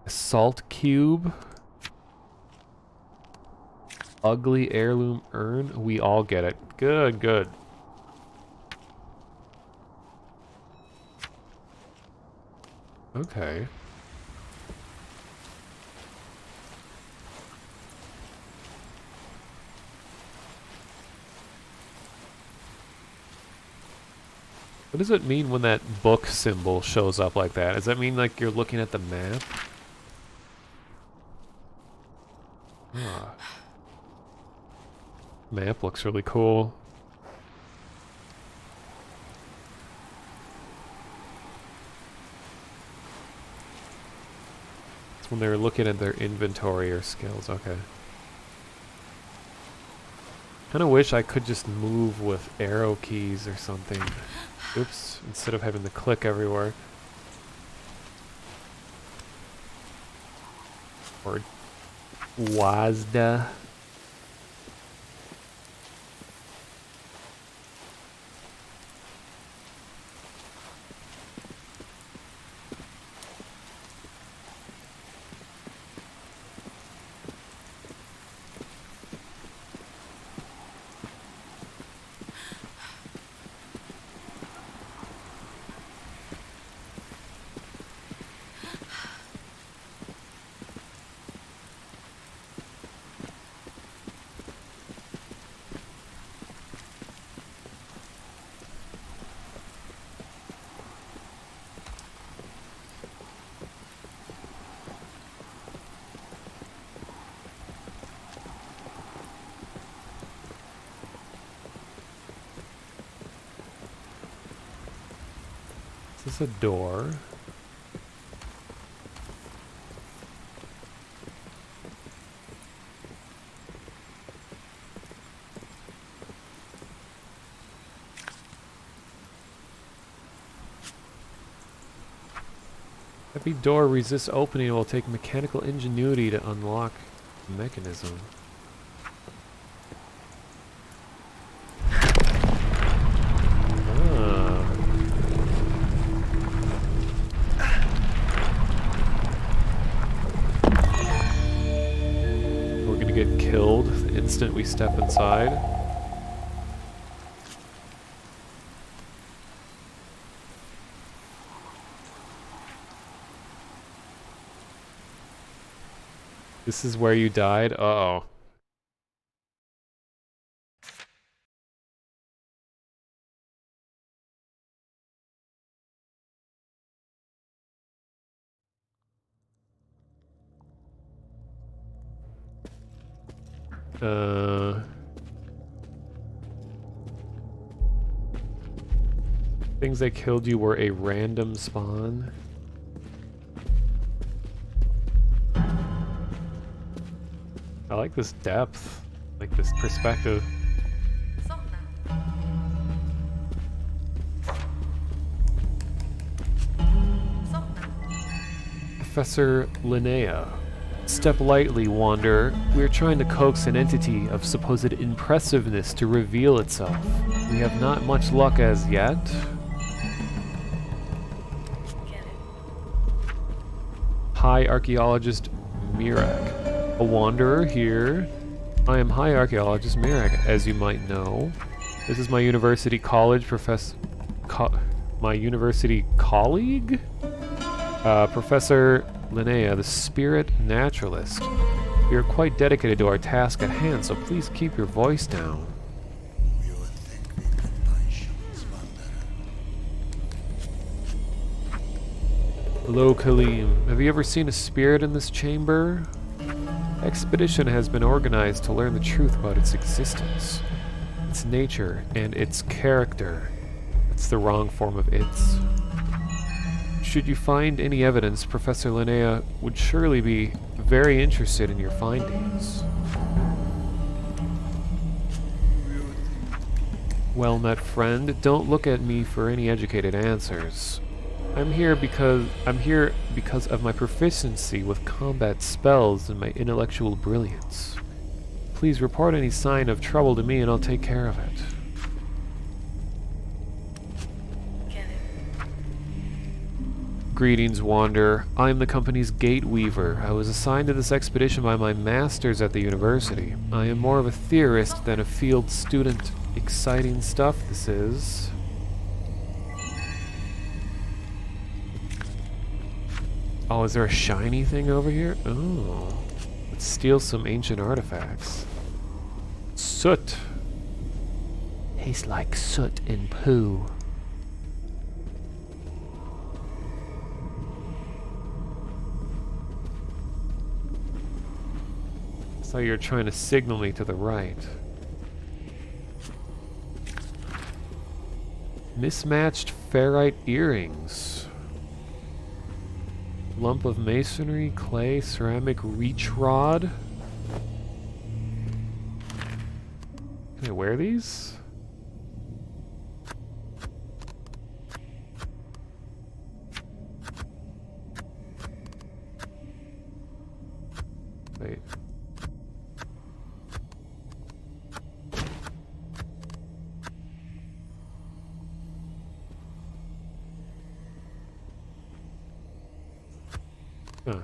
A salt cube? Ugly heirloom urn? We all get it. Good, good. Okay. What does it mean when that book symbol shows up like that? Does that mean like you're looking at the map? Ah. Map looks really cool. It's when they're looking at their inventory or skills. Okay. Kind of wish I could just move with arrow keys or something. Oops, instead of having to click everywhere. Or WASD. Is this a door? Heavy door resists opening. It will take mechanical ingenuity to unlock the mechanism. instant we step inside. This is where you died? Uh-oh. Things that killed you were a random spawn. I like this depth, like this perspective. Somna. Somna. Professor Linnea. Step lightly, Wanderer. We're trying to coax an entity of supposed impressiveness to reveal itself. We have not much luck as yet. Get it. High Archaeologist Mirak. A wanderer here. I am High Archaeologist Mirak, as you might know. This is my university college my university colleague? Professor Linnea, the spirit naturalist. We are quite dedicated to our task at hand, so please keep your voice down. Hello, Kaleem. Have you ever seen a spirit in this chamber? Expedition has been organized to learn the truth about its existence, its nature, and its character. It's the wrong form of its. Should you find any evidence, Professor Linnea would surely be very interested in your findings. Well met, friend. Don't look at me for any educated answers. I'm here because of my proficiency with combat spells and my intellectual brilliance. Please report any sign of trouble to me and I'll take care of it. Get it. Greetings, Wanderer. I'm the company's gate weaver. I was assigned to this expedition by my masters at the university. I am more of a theorist than a field student. Exciting stuff this is. Oh, is there a shiny thing over here? Oh. Let's steal some ancient artifacts. Soot. Tastes like soot and poo. So you're trying to signal me to the right. Mismatched ferrite earrings. Lump of masonry, clay, ceramic reach rod. Can I wear these? Wait. Huh.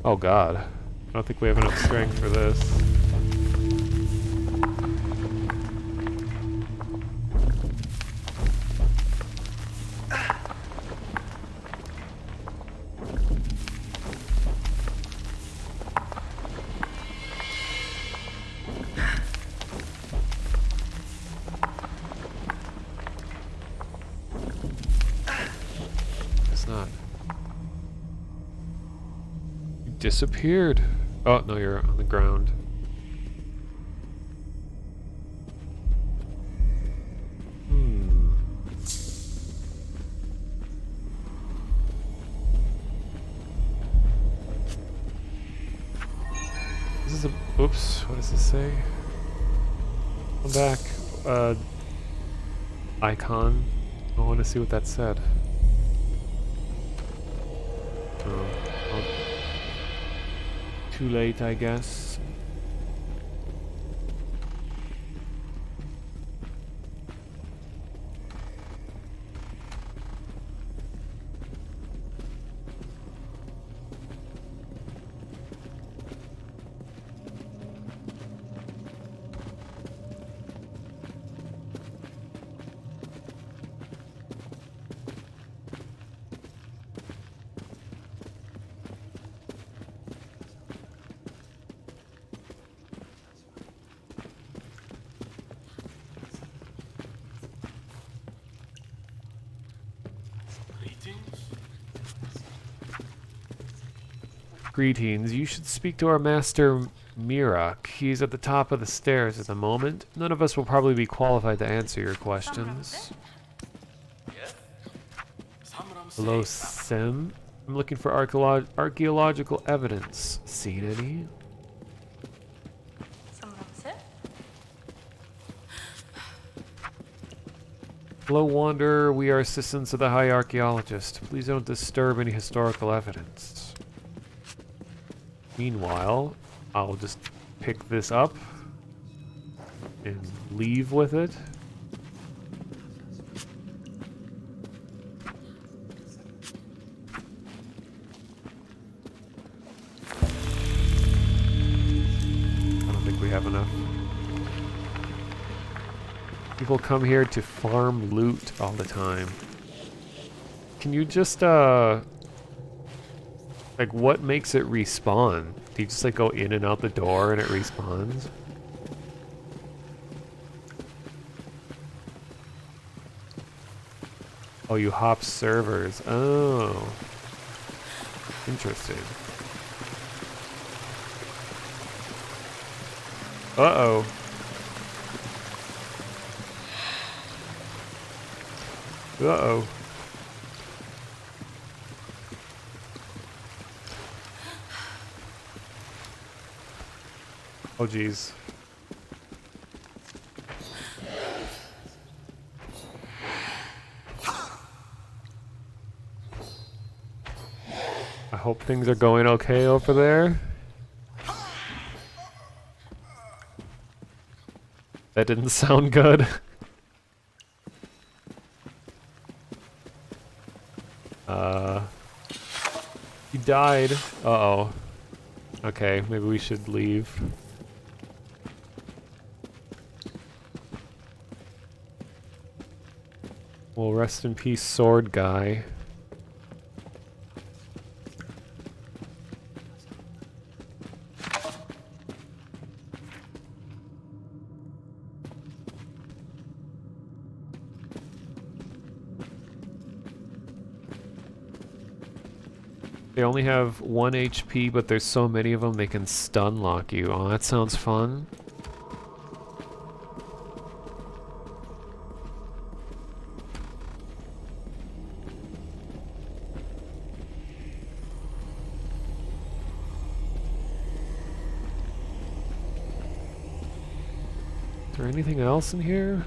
Oh god. I don't think we have enough strength for this. Disappeared. Oh, no, you're on the ground. This is a... Oops, what does this say? Come back. Icon. I want to see what that said. Oh. Too late, I guess. Greetings. You should speak to our master Mirak. He's at the top of the stairs at the moment. None of us will probably be qualified to answer your questions. Hello, Sim. I'm looking for archaeological evidence. Seen any? Hello, Wanderer. We are assistants of the High Archaeologist. Please don't disturb any historical evidence. Meanwhile, I'll just pick this up and leave with it. I don't think we have enough. People come here to farm loot all the time. Can you just, like, what makes it respawn? Do you just, like, go in and out the door and it respawns? Oh, you hop servers. Oh. Interesting. Uh-oh. Uh-oh. Oh, jeez. I hope things are going okay over there. That didn't sound good. He died. Uh-oh. Okay, maybe we should leave. Well, rest in peace, sword guy. They only have 1 HP, but there's so many of them they can stun lock you. Oh, that sounds fun. Is there anything else in here?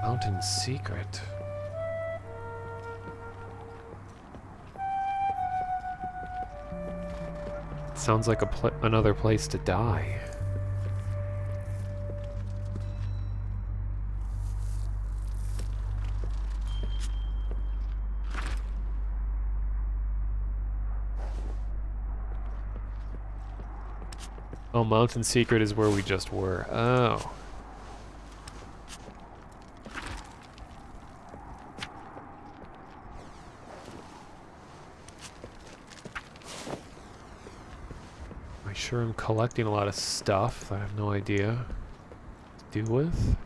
Mountain secret. Sounds like another place to die. Oh, Mountain Secret is where we just were. Oh. I sure am collecting a lot of stuff that I have no idea what to do with.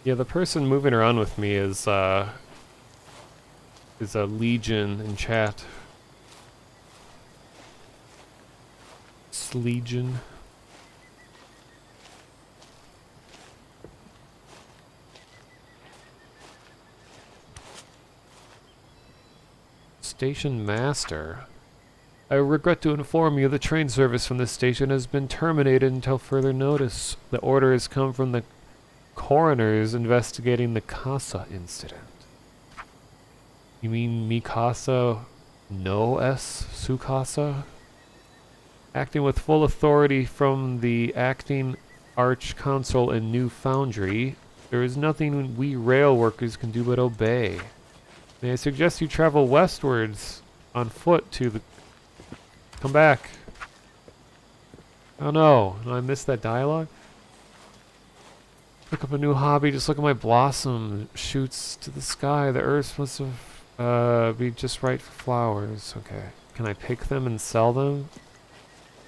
Yeah, the person moving around with me is a legion in chat. It's legion. Station master. I regret to inform you the train service from this station has been terminated until further notice. The order has come from the coroners investigating the Casa incident. You mean Mikasa no S Sukasa? Acting with full authority from the acting arch consul in New Foundry, there is nothing we rail workers can do but obey. May I suggest you travel westwards on foot to the... Come back. Oh no, I missed that dialogue? Pick up a new hobby, just look at my blossom. Shoots to the sky, the earth must have be just right for flowers. Okay. Can I pick them and sell them?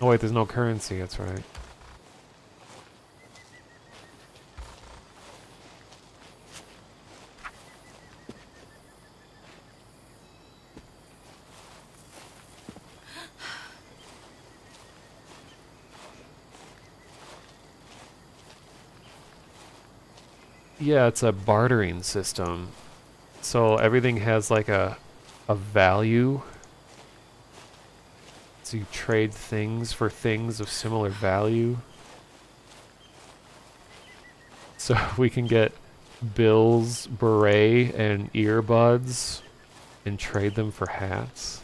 Oh wait, there's no currency, that's right. Yeah, it's a bartering system. So everything has like a value. So you trade things for things of similar value. So we can get Bill's beret and earbuds and trade them for hats.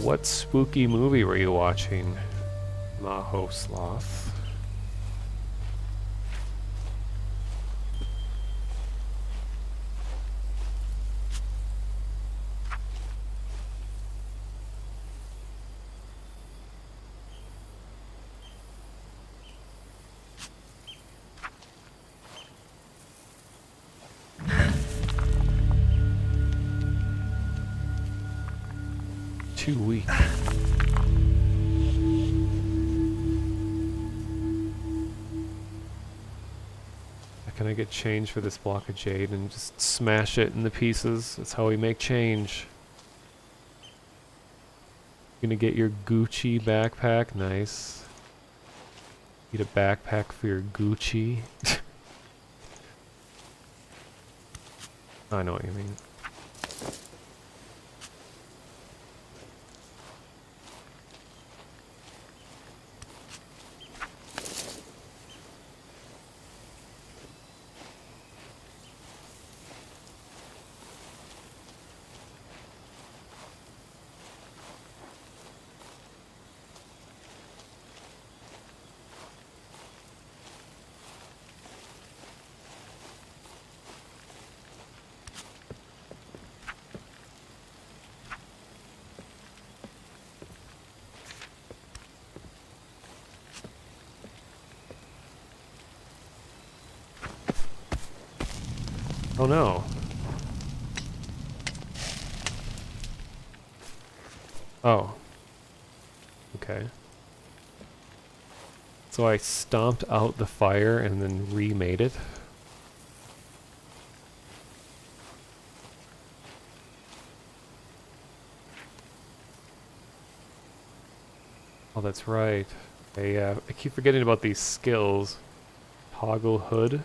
What spooky movie were you watching, Maho Sloth? Too weak. Can I get change for this block of jade and just smash it into pieces? That's how we make change. Gonna get your Gucci backpack, nice. Get a backpack for your Gucci. I know what you mean. Oh no. Oh. Okay. So I stomped out the fire and then remade it. Oh, that's right. I keep forgetting about these skills. Toggle hood.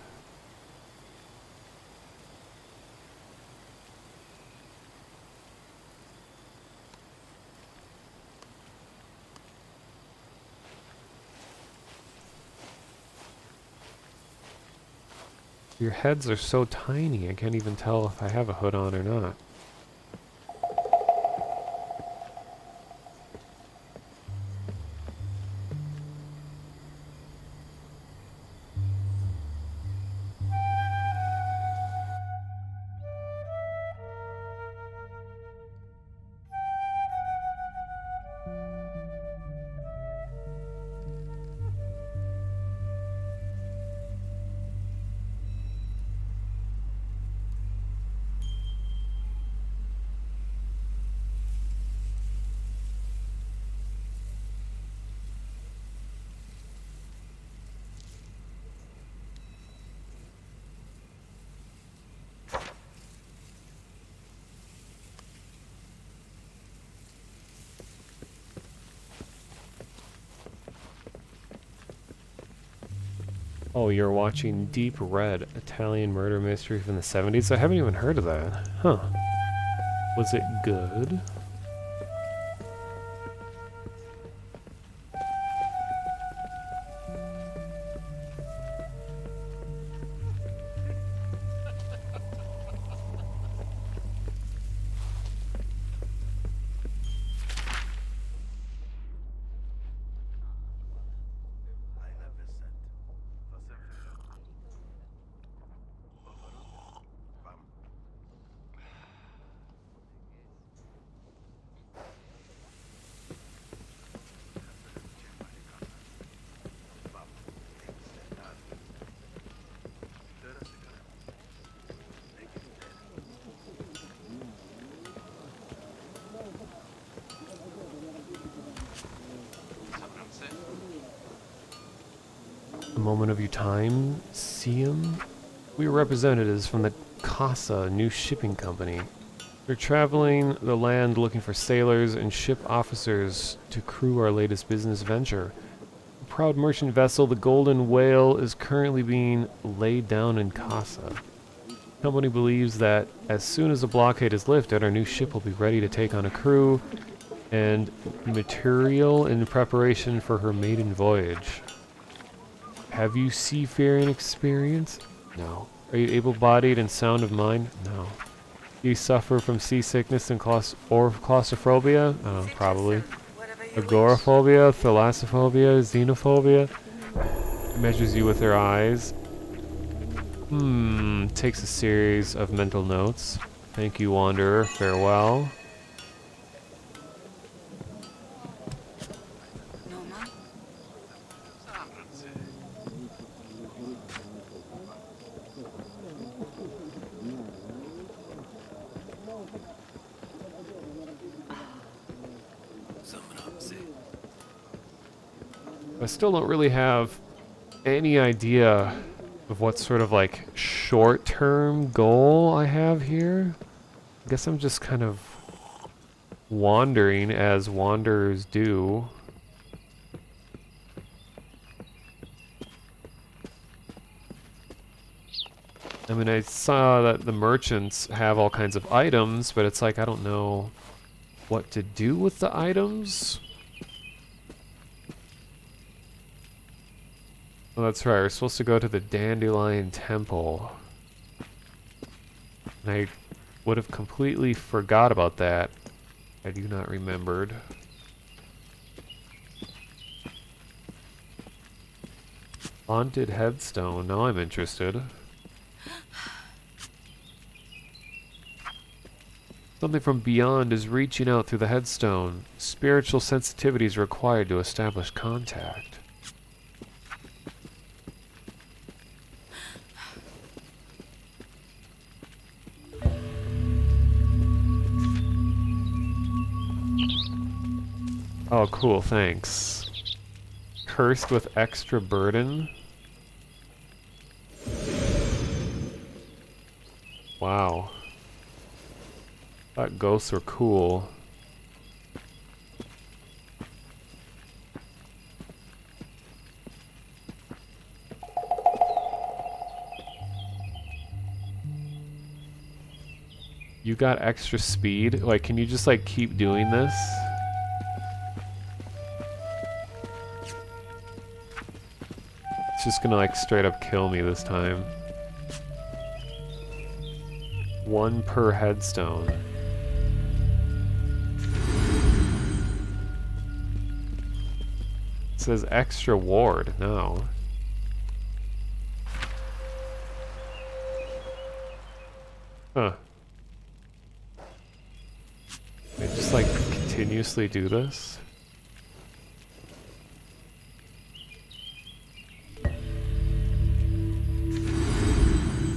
Your heads are so tiny, I can't even tell if I have a hood on or not. Oh, you're watching Deep Red, Italian murder mystery from the 70s? I haven't even heard of that. Huh. Was it good? A moment of your time, see 'em? We are representatives from the Casa new shipping company. We're traveling the land looking for sailors and ship officers to crew our latest business venture. A proud merchant vessel, the Golden Whale, is currently being laid down in Casa. The company believes that as soon as the blockade is lifted, our new ship will be ready to take on a crew and material in preparation for her maiden voyage. Have you seafaring experience? No. Are you able-bodied and sound of mind? No. Do you suffer from seasickness and claustrophobia? Suit Probably. yourself, whatever you wish. Agoraphobia, thalassophobia, xenophobia. Measures you with her eyes. Takes a series of mental notes. Thank you, Wanderer. Farewell. Norma? I still don't really have any idea of what sort of like short-term goal I have here. I guess I'm just kind of wandering as wanderers do. I mean, I saw that the merchants have all kinds of items, but it's like I don't know what to do with the items. Oh, that's right. We're supposed to go to the Dandelion Temple. And I would have completely forgot about that. I do not remembered. Haunted headstone. Now I'm interested. Something from beyond is reaching out through the headstone. Spiritual sensitivity is required to establish contact. Oh, cool, thanks. Cursed with extra burden? Wow. Thought ghosts were cool. You got extra speed? Like, can you just, like, keep doing this? It's just gonna, like, straight up kill me this time. 1 per headstone. It says extra ward. No. Huh. They just like continuously do this?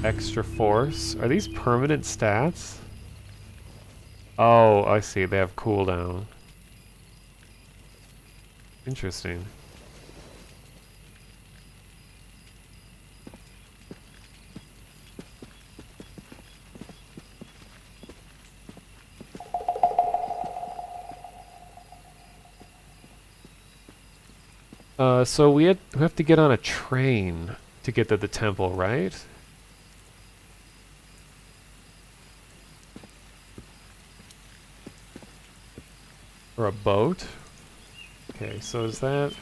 Extra force? Are these permanent stats? Oh, I see. They have cooldown. Interesting. So we have to get on a train to get to the temple, right? Or a boat? Okay, so is that...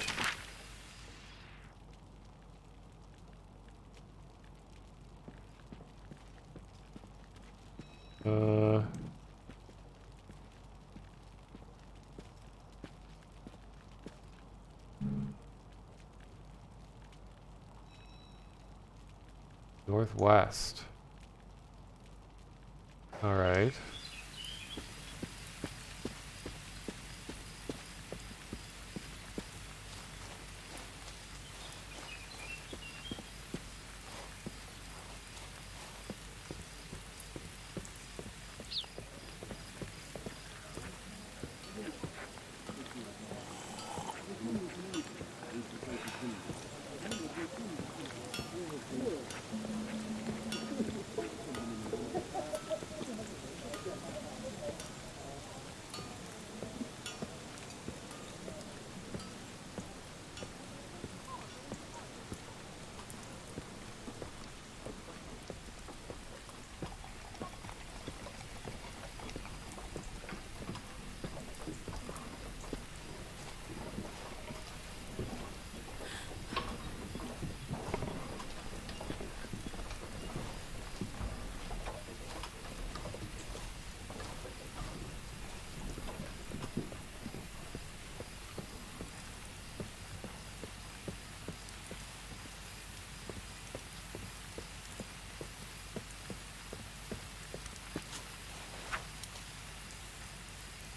Northwest. Alright.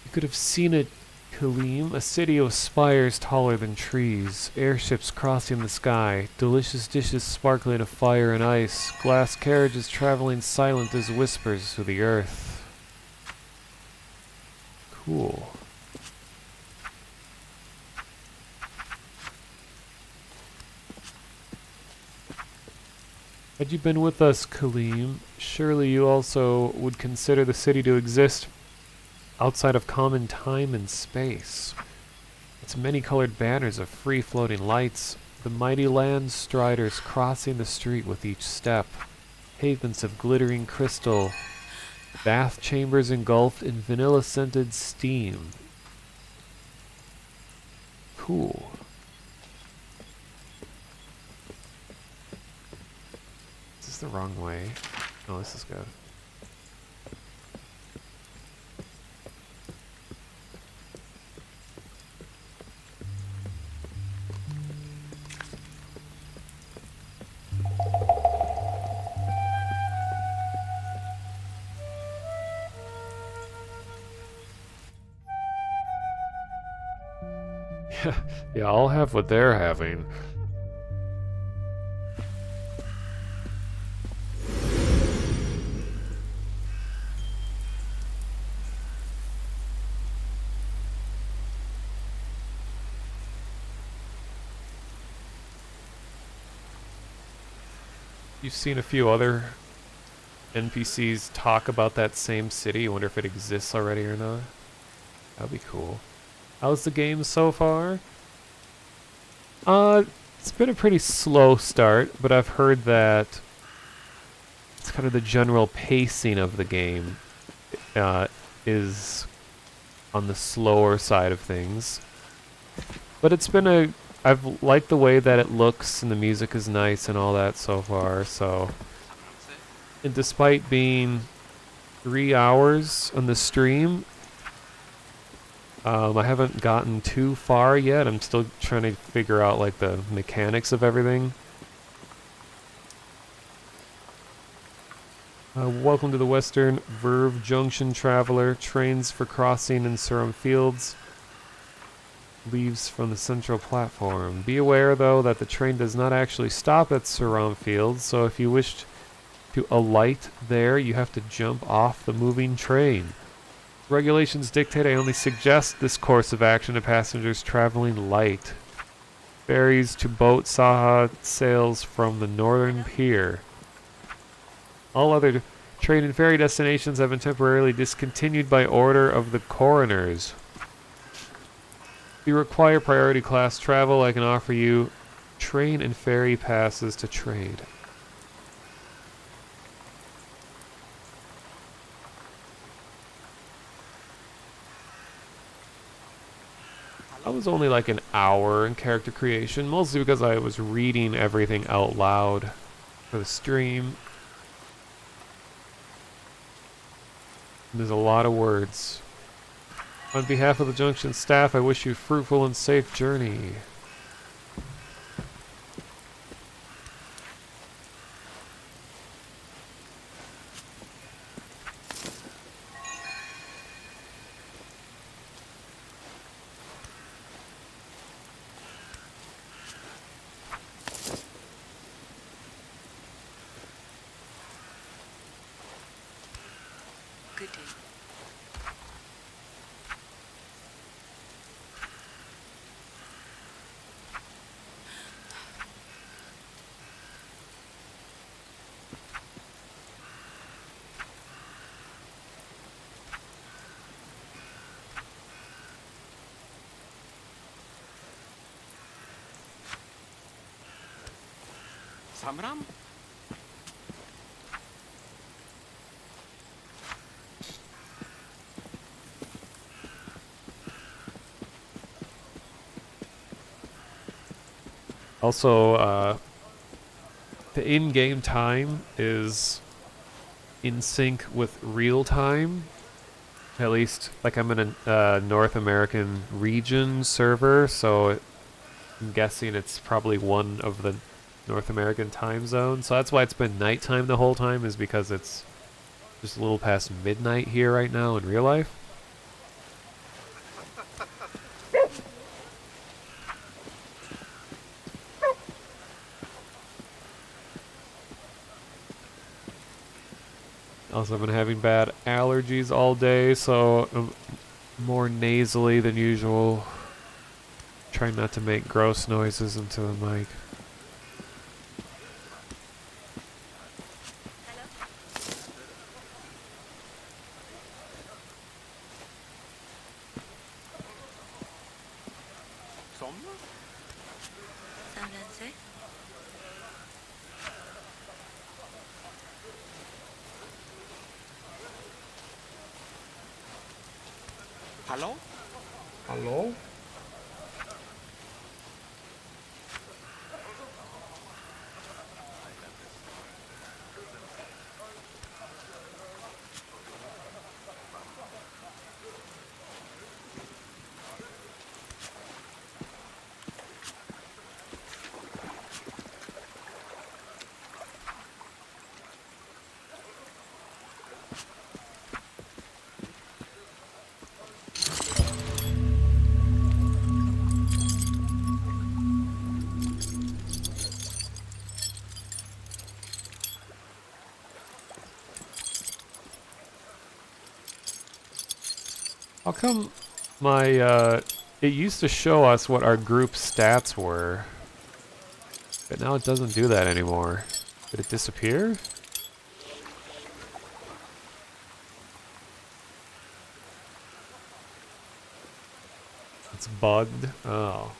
You could have seen it, Kaleem. A city with spires taller than trees, airships crossing the sky, delicious dishes sparkling of fire and ice, glass carriages traveling silent as whispers through the earth. Cool. Had you been with us, Kaleem, surely you also would consider the city to exist outside of common time and space. Its many-colored banners of free-floating lights, the mighty land striders crossing the street with each step, pavements of glittering crystal, bath chambers engulfed in vanilla-scented steam. Cool. Is this the wrong way? Oh, this is good. Yeah, I'll have what they're having. You've seen a few other NPCs talk about that same city. I wonder if it exists already or not. That'd be cool. How's the game so far? It's been a pretty slow start, but I've heard that it's kind of the general pacing of the game is on the slower side of things. But it's been I've liked the way that it looks and the music is nice and all that so far, so. And despite being 3 hours on the stream, I haven't gotten too far yet. I'm still trying to figure out like the mechanics of everything. Welcome to the Western Verve Junction, traveler. Trains for crossing in Surum Fields. Leaves from the central platform. Be aware though that the train does not actually stop at Surum Fields, so if you wish to alight there, you have to jump off the moving train. Regulations dictate I only suggest this course of action to passengers traveling light. Ferries to Boat Saha sails from the northern pier. All other train and ferry destinations have been temporarily discontinued by order of the coroners. If you require priority class travel, I can offer you train and ferry passes to trade. That was only like an hour in character creation, mostly because I was reading everything out loud for the stream. And there's a lot of words. On behalf of the Junction staff, I wish you a fruitful and safe journey. Good day. Samram? Also, the in-game time is in sync with real time. At least, like, I'm in a North American region server, so I'm guessing it's probably one of the North American time zones. So that's why it's been nighttime the whole time, is because it's just a little past midnight here right now in real life. Also, I've been having bad allergies all day, so I'm more nasally than usual. Trying not to make gross noises into the mic. Somna? Finalizing. Hello? Hello? How come my, it used to show us what our group stats were, but now it doesn't do that anymore. Did it disappear? It's bugged? Oh.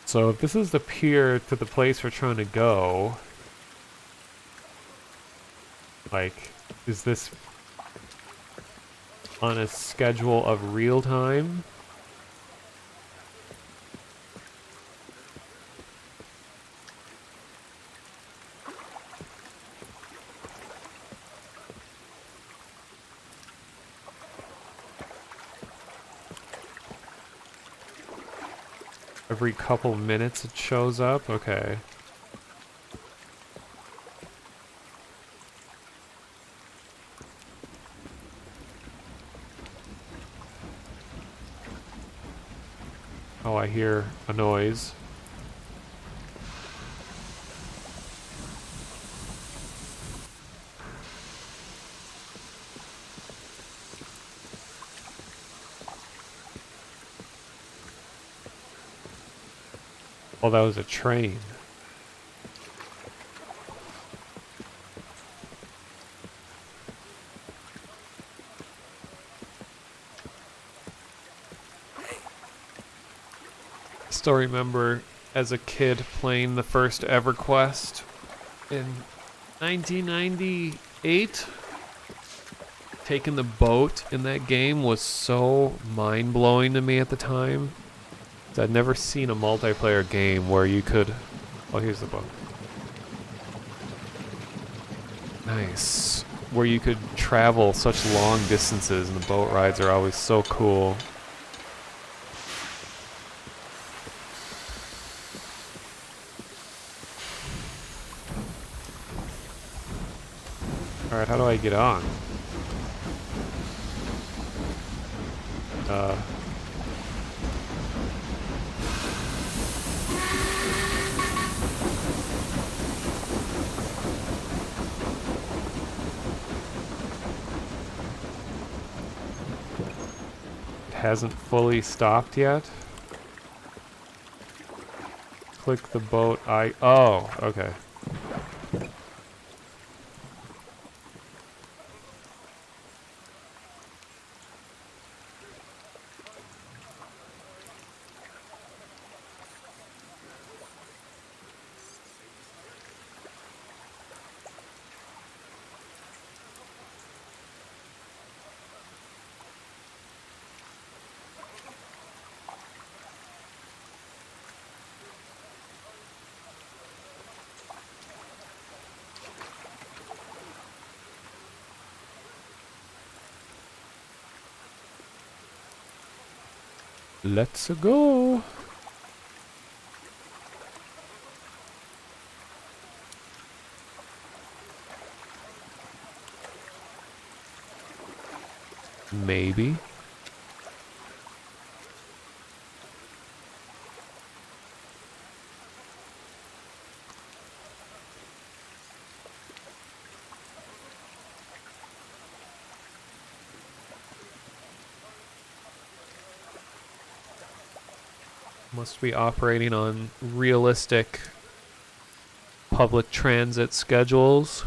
So if this is the pier to the place we're trying to go, like, is this on a schedule of real time? Every couple minutes it shows up? Okay. Oh, I hear a noise. Oh, that was a train. I still remember as a kid playing the first EverQuest in 1998. Taking the boat in that game was so mind-blowing to me at the time. I'd never seen a multiplayer game where you could... Oh, here's the book. Nice. Where you could travel such long distances, and the boat rides are always so cool. Alright, how do I get on? It hasn't fully stopped yet. Click the boat. Oh, okay. Let's go. Maybe. Must be operating on realistic public transit schedules.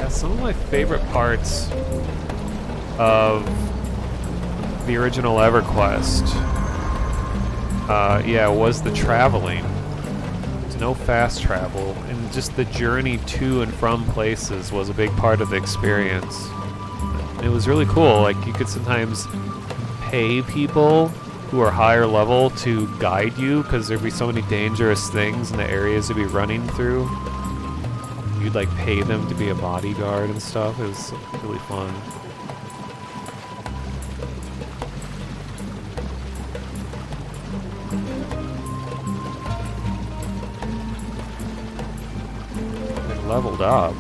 Some of my favorite parts of the original EverQuest, was the traveling. There's no fast travel, and just the journey to and from places was a big part of the experience. And it was really cool. Like, you could sometimes pay people who are higher level to guide you, because there'd be so many dangerous things in the areas you'd be running through. You'd like pay them to be a bodyguard and stuff. It was really fun. It leveled up.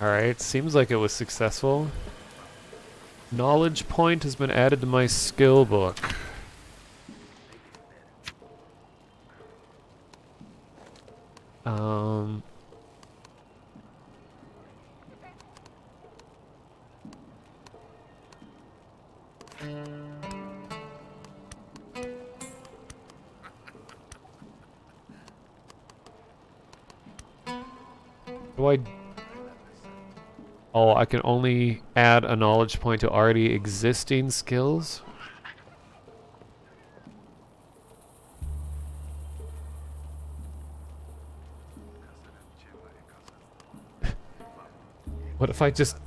Alright, seems like it was successful. Knowledge point has been added to my skill book. Do I... Oh, I can only add a knowledge point to already existing skills? What if I just...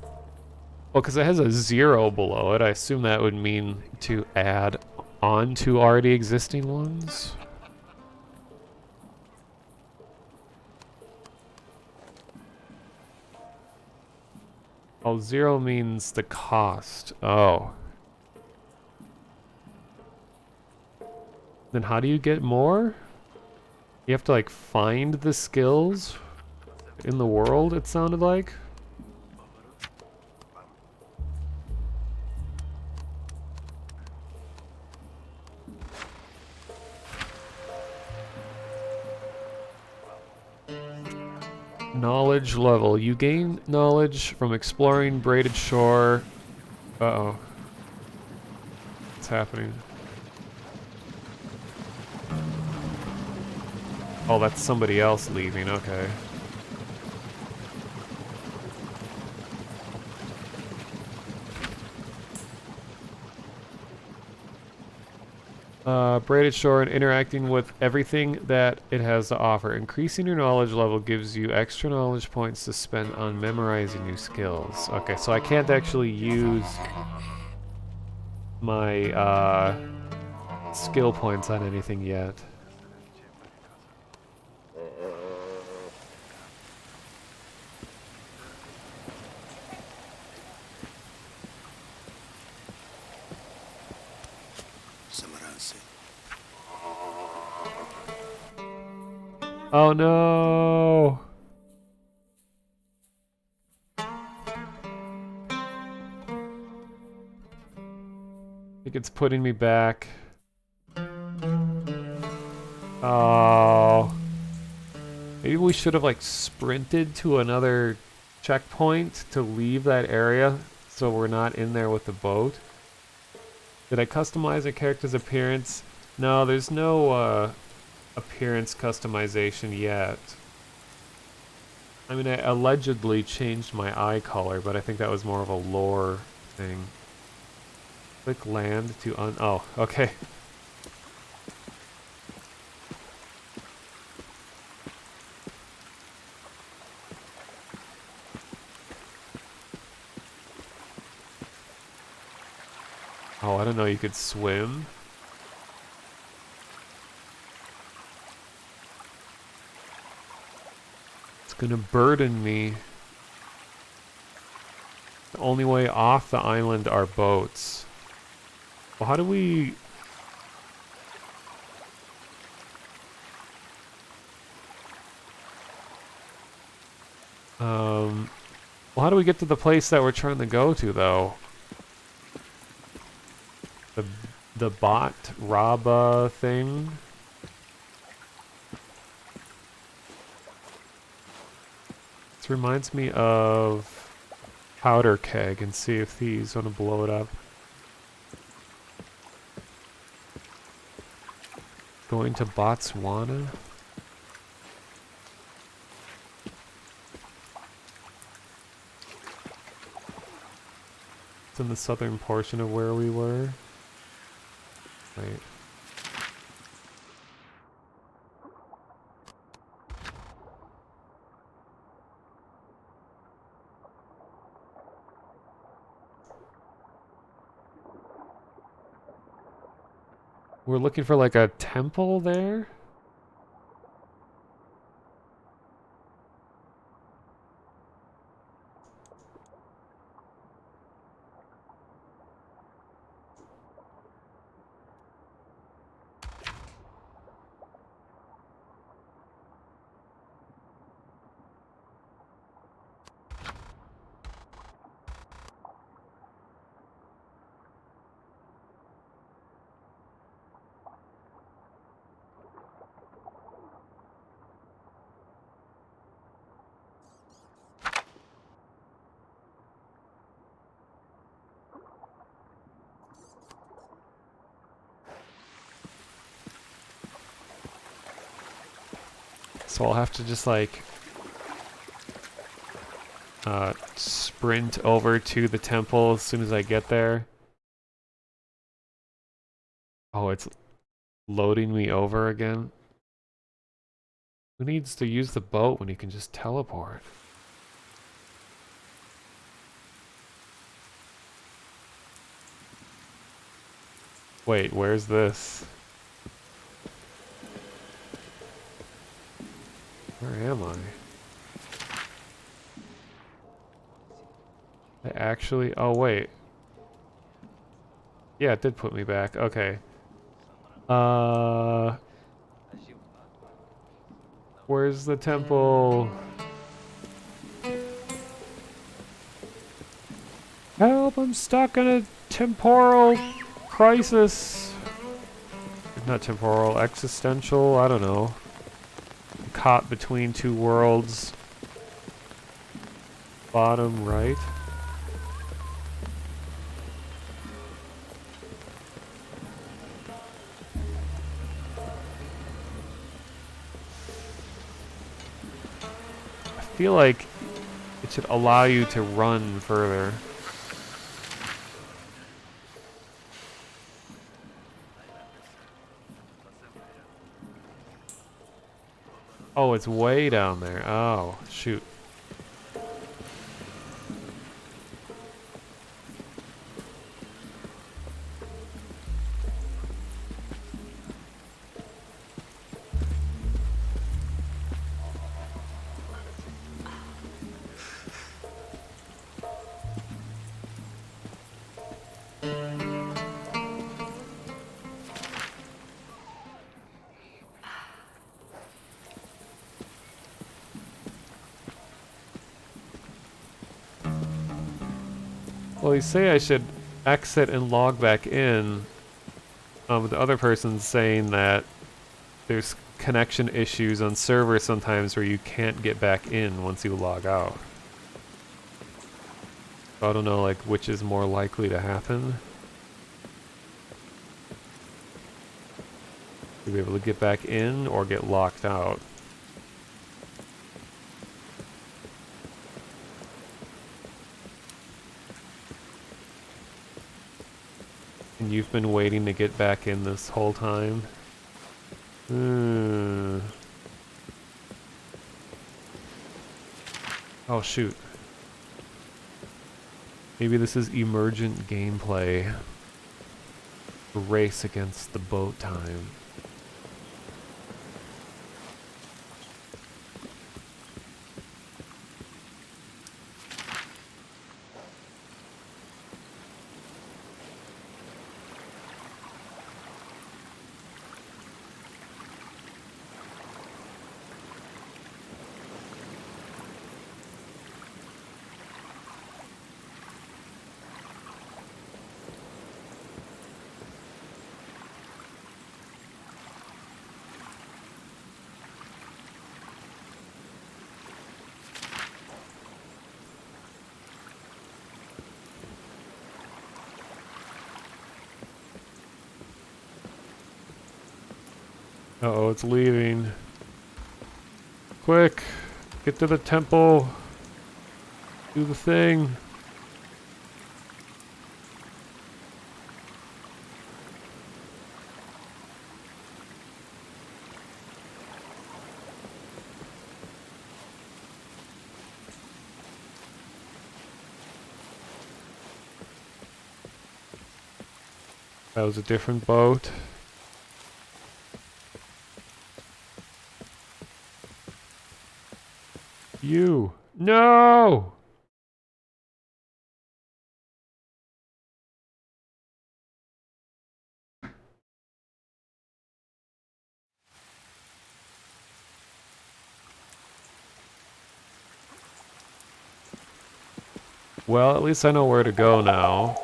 Well, because it has a 0 below it, I assume that would mean to add on to already existing ones? Oh, 0 means the cost. Oh. Then how do you get more? You have to, like, find the skills in the world, it sounded like? Knowledge level. You gain knowledge from exploring Braided Shore. Uh-oh. What's happening? Oh, that's somebody else leaving, okay. Braided Shore and interacting with everything that it has to offer. Increasing your knowledge level gives you extra knowledge points to spend on memorizing new skills. Okay, so I can't actually use my skill points on anything yet. Oh no! I think it's putting me back. Oh. Maybe we should have like sprinted to another checkpoint to leave that area so we're not in there with the boat. Did I customize a character's appearance? No, there's no appearance customization yet. I mean, I allegedly changed my eye color, but I think that was more of a lore thing. Click land to oh, okay. Oh, I don't know, you could swim? It's gonna burden me. The only way off the island are boats. Well, how do we... Well, how do we get to the place that we're trying to go to, though? The bot Raba thing? This reminds me of Powder Keg, and see if these want to blow it up. Going to Botswana? It's in the southern portion of where we were. Wait. We're looking for like a temple there? So I'll have to just like sprint over to the temple as soon as I get there. Oh, it's loading me over again. Who needs to use the boat when you can just teleport? Wait, where's this? Where am I? I actually... Oh, wait. Yeah, it did put me back. Okay. Where's the temple? Help, I'm stuck in a temporal crisis. Not temporal, existential, I don't know. I'm caught between two worlds. Bottom right. I feel like it should allow you to run further. Oh, it's way down there. Oh, shoot. Well, you say I should exit and log back in. The other person's saying that there's connection issues on server sometimes where you can't get back in once you log out. So I don't know, like, which is more likely to happen. To be able to get back in or get locked out. And you've been waiting to get back in this whole time? Oh shoot. Maybe this is emergent gameplay. A race against the boat time. Uh-oh, it's leaving. Quick! Get to the temple! Do the thing! That was a different boat. You! No! Well, at least I know where to go now.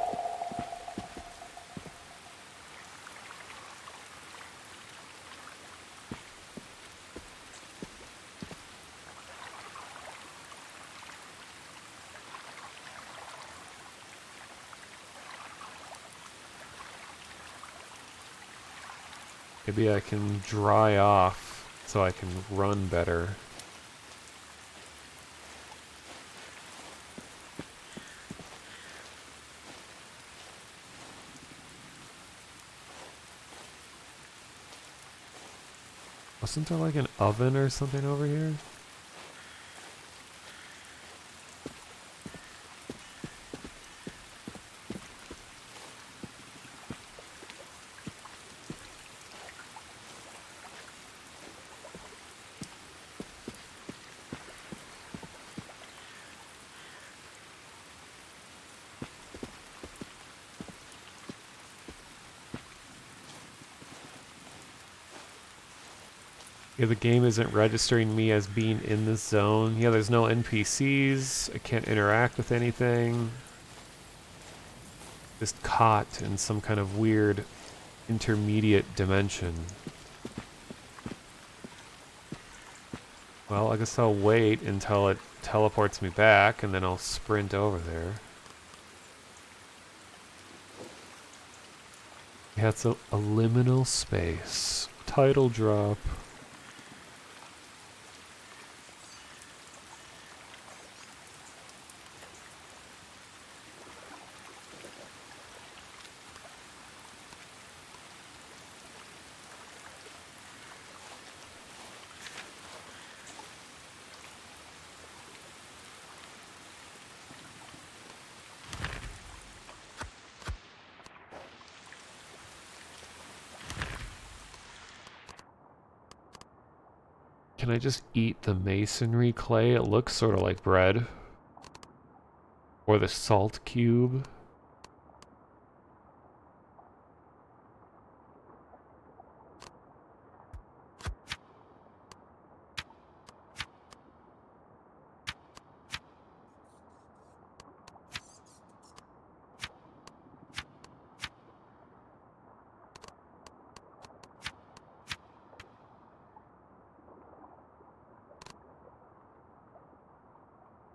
Maybe I can dry off. so I can run better. Wasn't there like an oven or something over here? Yeah, the game isn't registering me as being in this zone. Yeah, there's no NPCs. I can't interact with anything. Just caught in some kind of weird intermediate dimension. Well, I guess I'll wait until it teleports me back, and then I'll sprint over there. Yeah, it's a liminal space. Title drop. Can I just eat the masonry clay? It looks sort of like bread. Or the salt cube.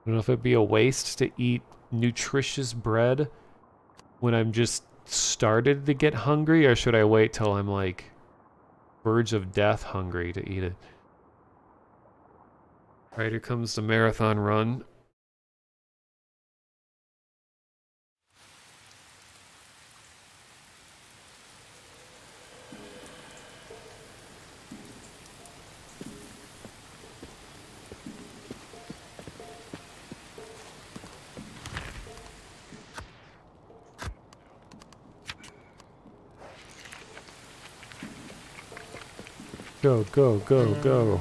I don't know if it'd be a waste to eat nutritious bread when I'm just started to get hungry, or should I wait till I'm like verge of death hungry to eat it? Alright, here comes the marathon run. Go, go, go, go.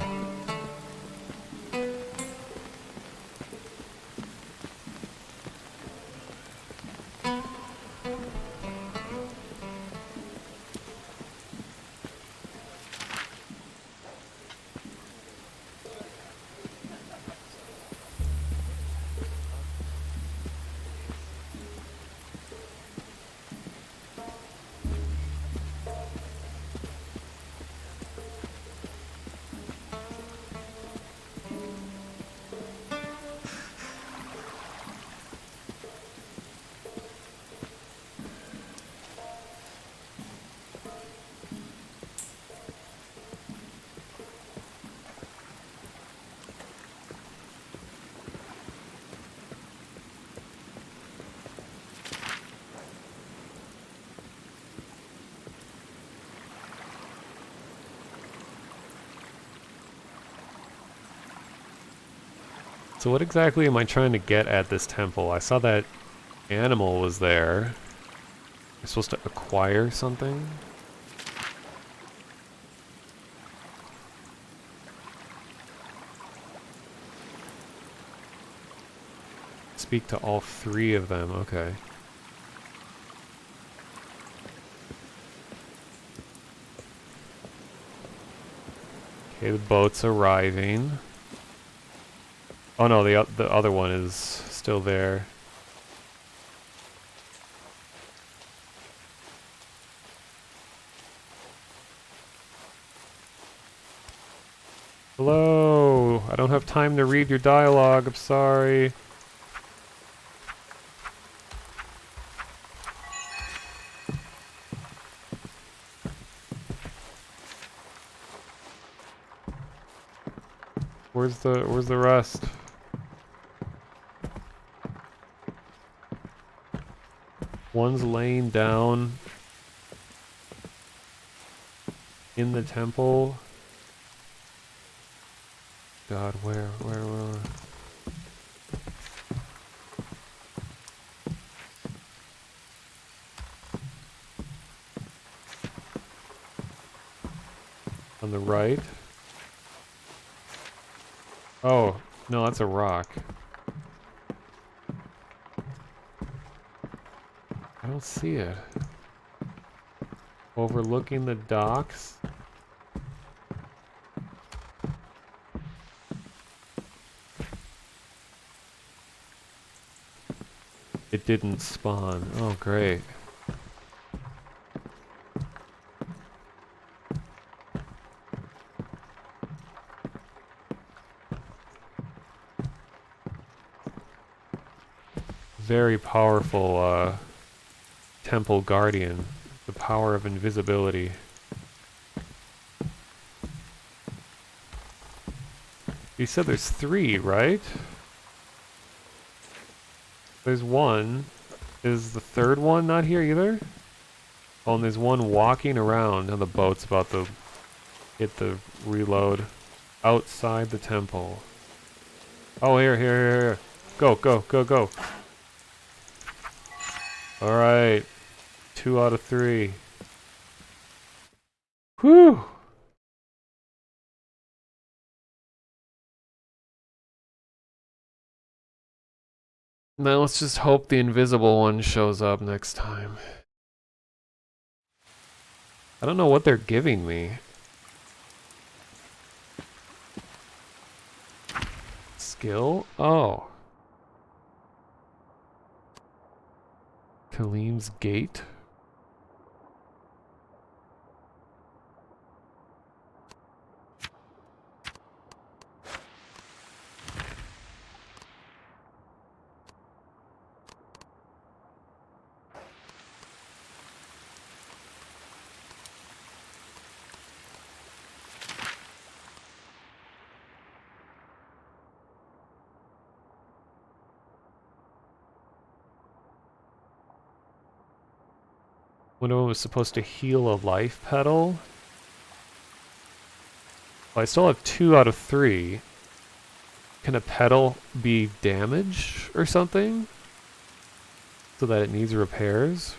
So what exactly am I trying to get at this temple? I saw that animal was there. I'm supposed to acquire something? Speak to all three of them, okay. Okay, the boat's arriving. Oh no, the other one is still there. Hello! I don't have time to read your dialogue, I'm sorry. Where's the rest? One's laying down in the temple. God, where? On the right? Oh, no, that's a rock. I don't see it. Overlooking the docks? It didn't spawn. Oh, great. Very powerful, temple guardian. The power of invisibility. You said there's 3, right? There's 1. Is the 3rd one not here either? Oh, and there's 1 walking around. And the boat's about to hit the reload. Outside the temple. Oh, here. Go. Alright. 2 out of 3. Whew! Now let's just hope the invisible one shows up next time. I don't know what they're giving me. Skill? Oh. Kalim's Gate? One of them was supposed to heal a life petal. Well, I still have 2 out of 3. Can a petal be damaged or something? So that it needs repairs?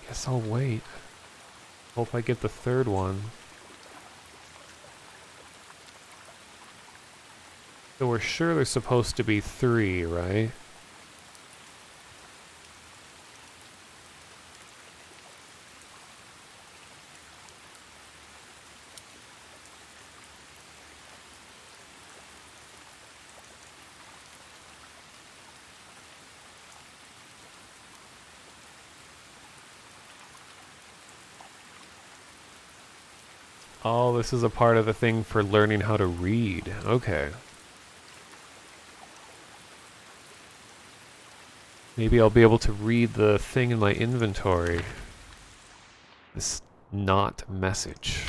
Guess I'll wait. Hope I get the 3rd one. So we're sure there's supposed to be 3, right? Oh, this is a part of the thing for learning how to read. Okay. Maybe I'll be able to read the thing in my inventory. This not message.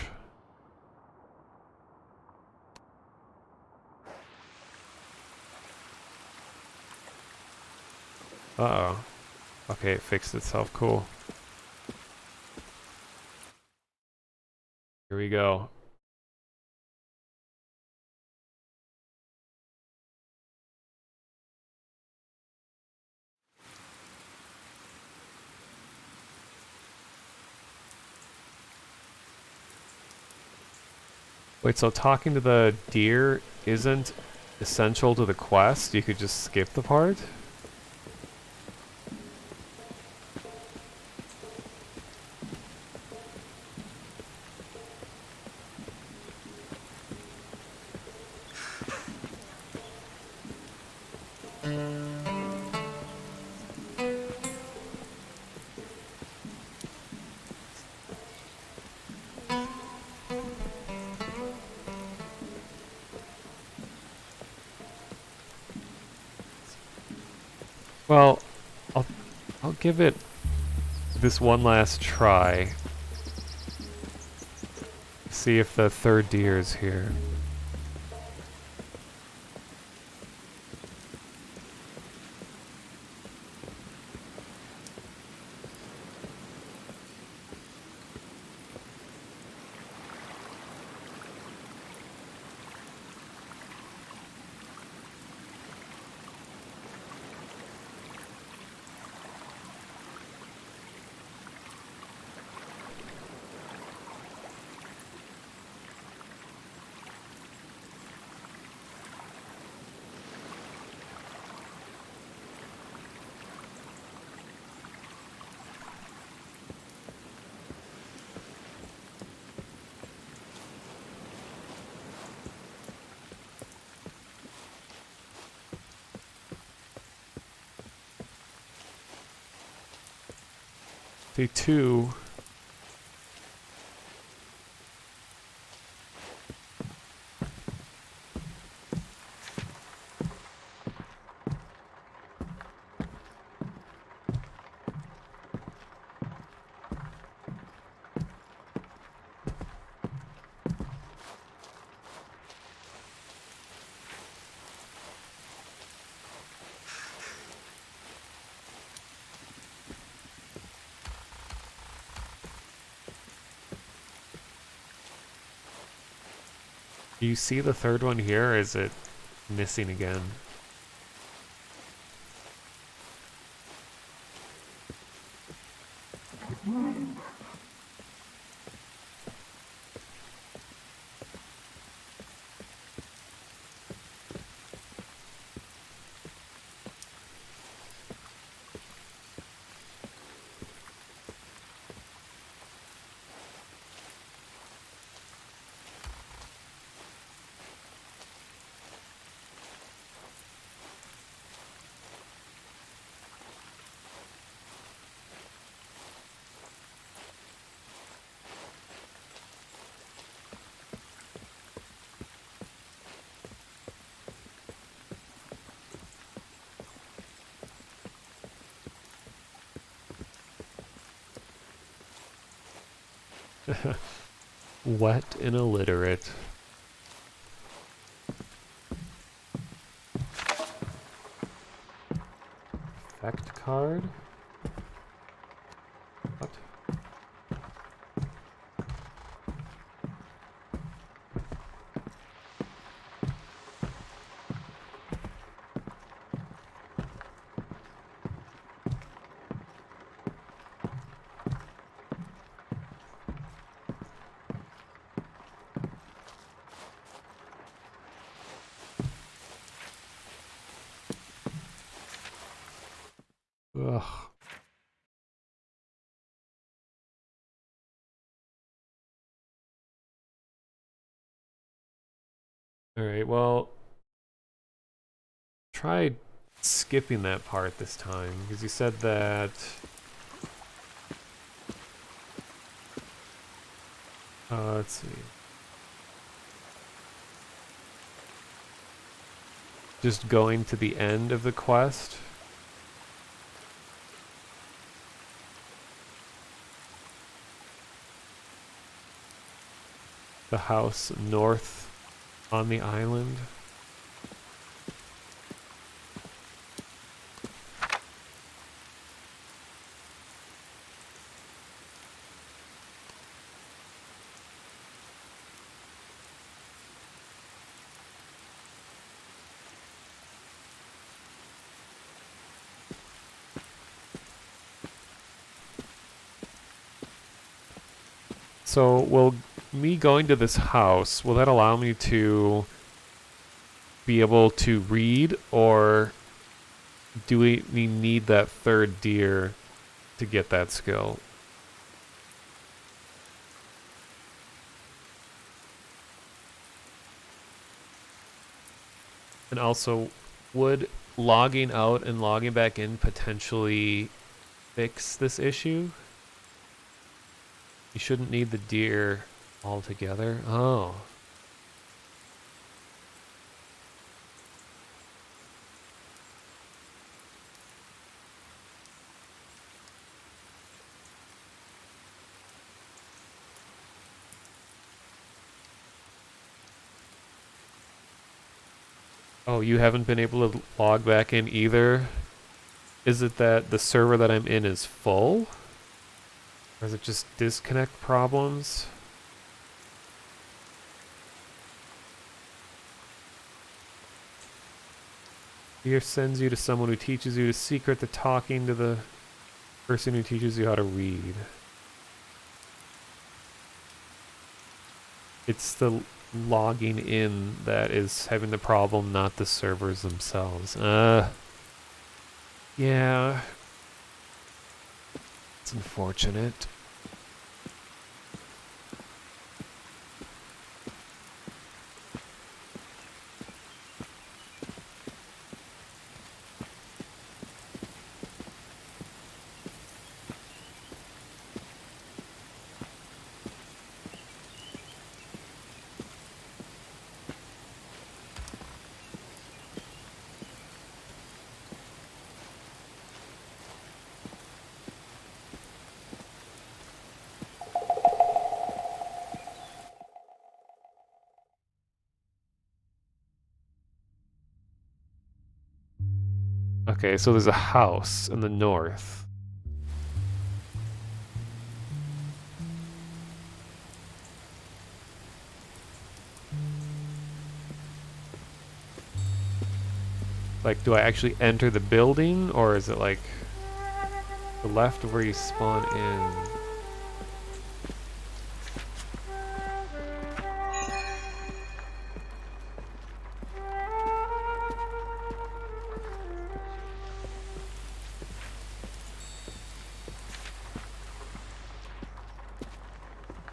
Uh-oh. Okay, it fixed itself. Cool. Here we go. Wait, so talking to the deer isn't essential to the quest? You could just skip the part? Well, I'll give it this one last try. See if the third deer is here. See, two. Do you see the third one here, or is it missing again? Wet and illiterate. Effect card? What? Ugh. Alright, well, try skipping that part this time, because you said that... let's see. Just going to the end of the quest. The house north on the island. So we'll me going to this house, will that allow me to be able to read, or do we need that third deer to get that skill? And also, would logging out and logging back in potentially fix this issue? You shouldn't need the deer altogether. Oh. Oh, you haven't been able to log back in either? Is it that the server that I'm in is full? Or is it just disconnect problems? Here sends you to someone who teaches you the secret to talking to the person who teaches you how to read. It's the logging in that is having the problem, not the servers themselves. Yeah. It's unfortunate. Okay, so there's a house in the north. Like, do I actually enter the building, or is it like the left of where you spawn in?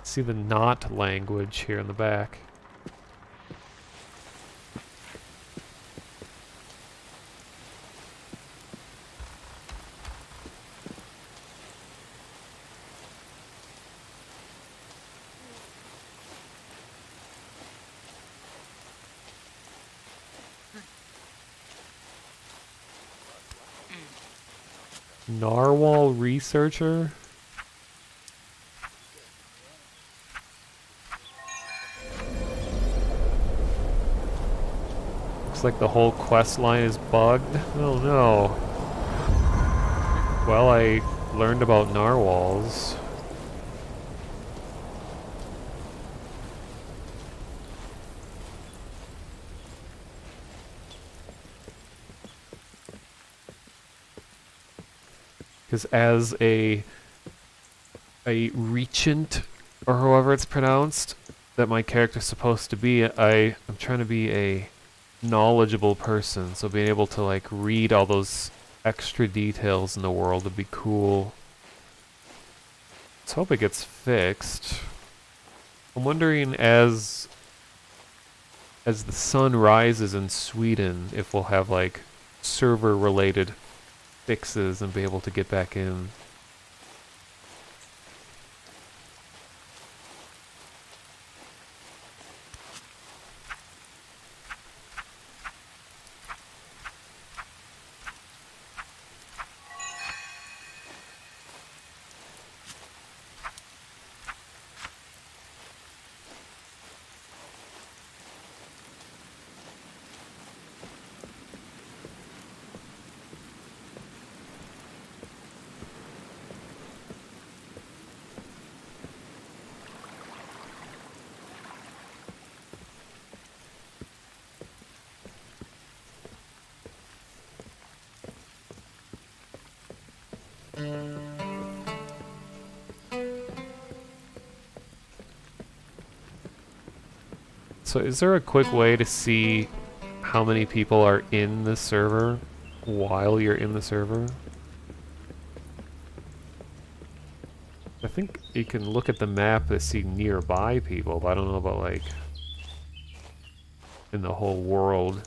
See the not language here in the back. Narwhal researcher? Looks like the whole quest line is bugged. Oh no. Well, I learned about narwhals. Because as a regent, or however it's pronounced, that my character's supposed to be, I'm trying to be a knowledgeable person, so being able to like read all those extra details in the world would be cool. Let's hope it gets fixed. I'm wondering as the sun rises in Sweden if we'll have like server related fixes and be able to get back in. So is there a quick way to see how many people are in the server while you're in the server? I think you can look at the map to see nearby people, but I don't know about like in the whole world.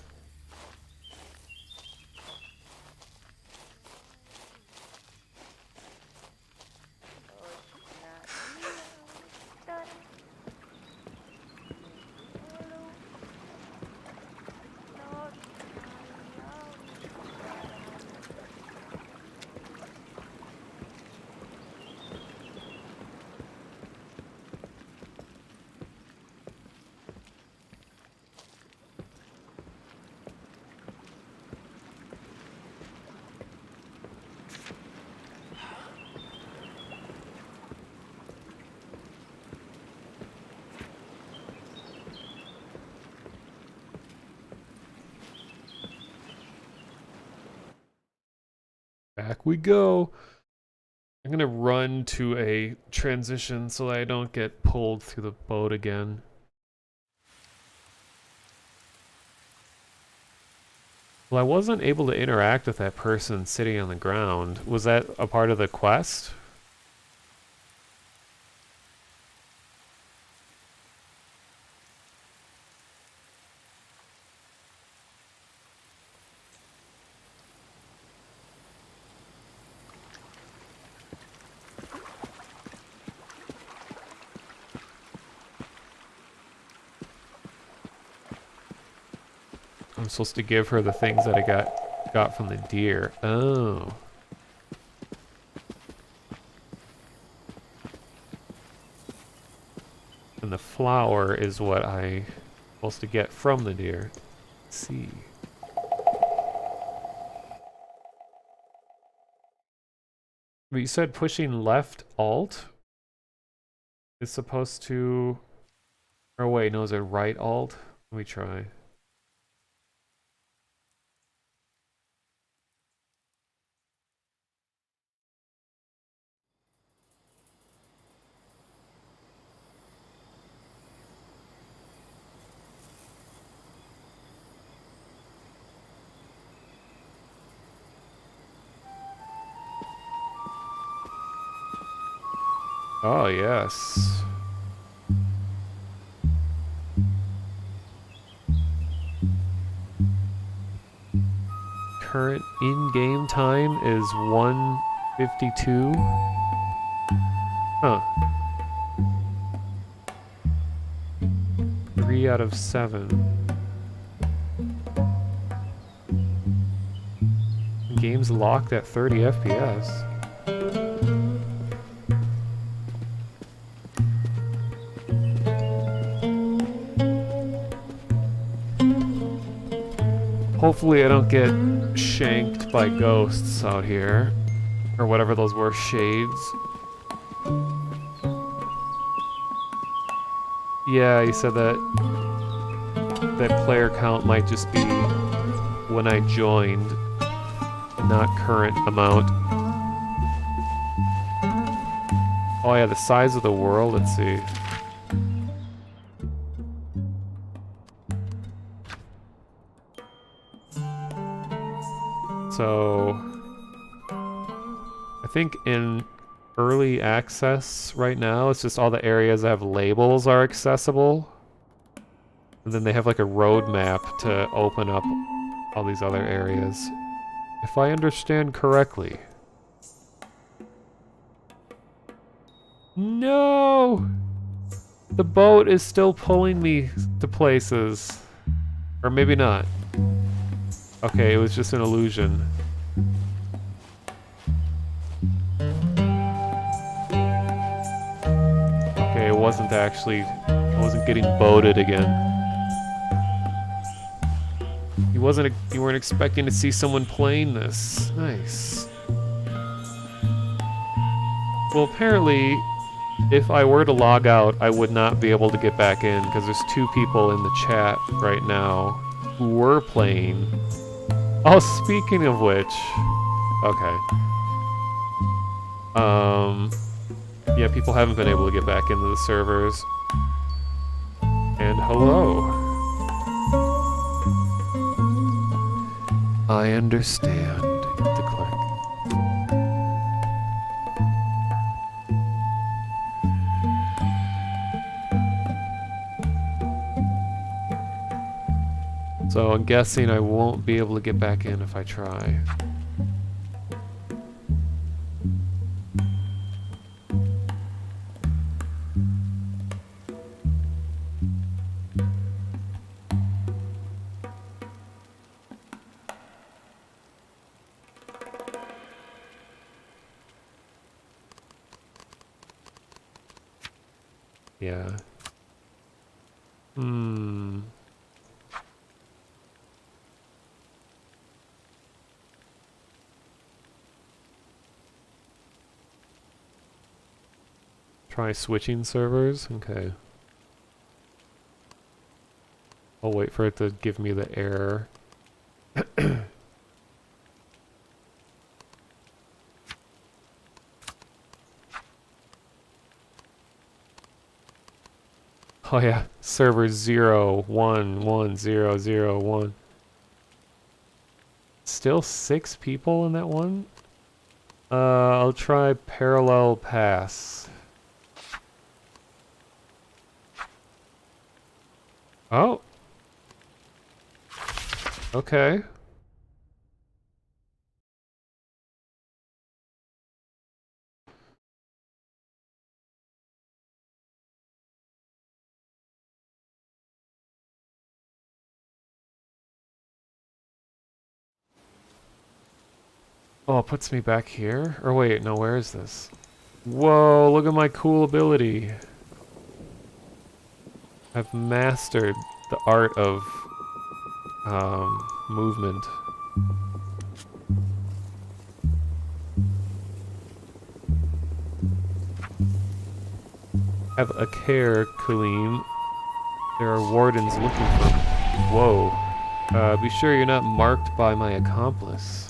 Back we go. I'm gonna run to a transition so that I don't get pulled through the boat again. Well, I wasn't able to interact with that person sitting on the ground. Was that a part of the quest? I'm supposed to give her the things that I got from the deer. Oh. And the flower is what I'm supposed to get from the deer. Let's see. But you said pushing left alt is supposed to... Or wait, no, is it right alt? Let me try. Oh, yes. Current in-game time is 1:52. Huh. 3 out of 7. Game's locked at 30 FPS. Hopefully I don't get shanked by ghosts out here. Or whatever those were, shades. Yeah, he said that player count might just be when I joined, not current amount. Oh yeah, the size of the world, let's see. So, I think in early access right now, it's just all the areas that have labels are accessible. And then they have like a roadmap to open up all these other areas. If I understand correctly. No! The boat is still pulling me to places. Or maybe not. Okay, it was just an illusion. Okay, it wasn't actually... I wasn't getting boated again. You weren't expecting to see someone playing this. Nice. Well, apparently, if I were to log out, I would not be able to get back in, because there's 2 people in the chat right now who were playing. Oh, speaking of which... Okay. Yeah, people haven't been able to get back into the servers. And hello. I understand. Hit the click. So I'm guessing I won't be able to get back in if I try. Yeah. Try switching servers? Okay. I'll wait for it to give me the error. Oh yeah, server 0110001. Still 6 people in that one? I'll try parallel pass. Oh. Okay. Oh, it puts me back here? Or wait, no, where is this? Whoa, look at my cool ability. I've mastered the art of movement. Have a care, Kaleem. There are wardens looking for me. Whoa. Be sure you're not marked by my accomplice.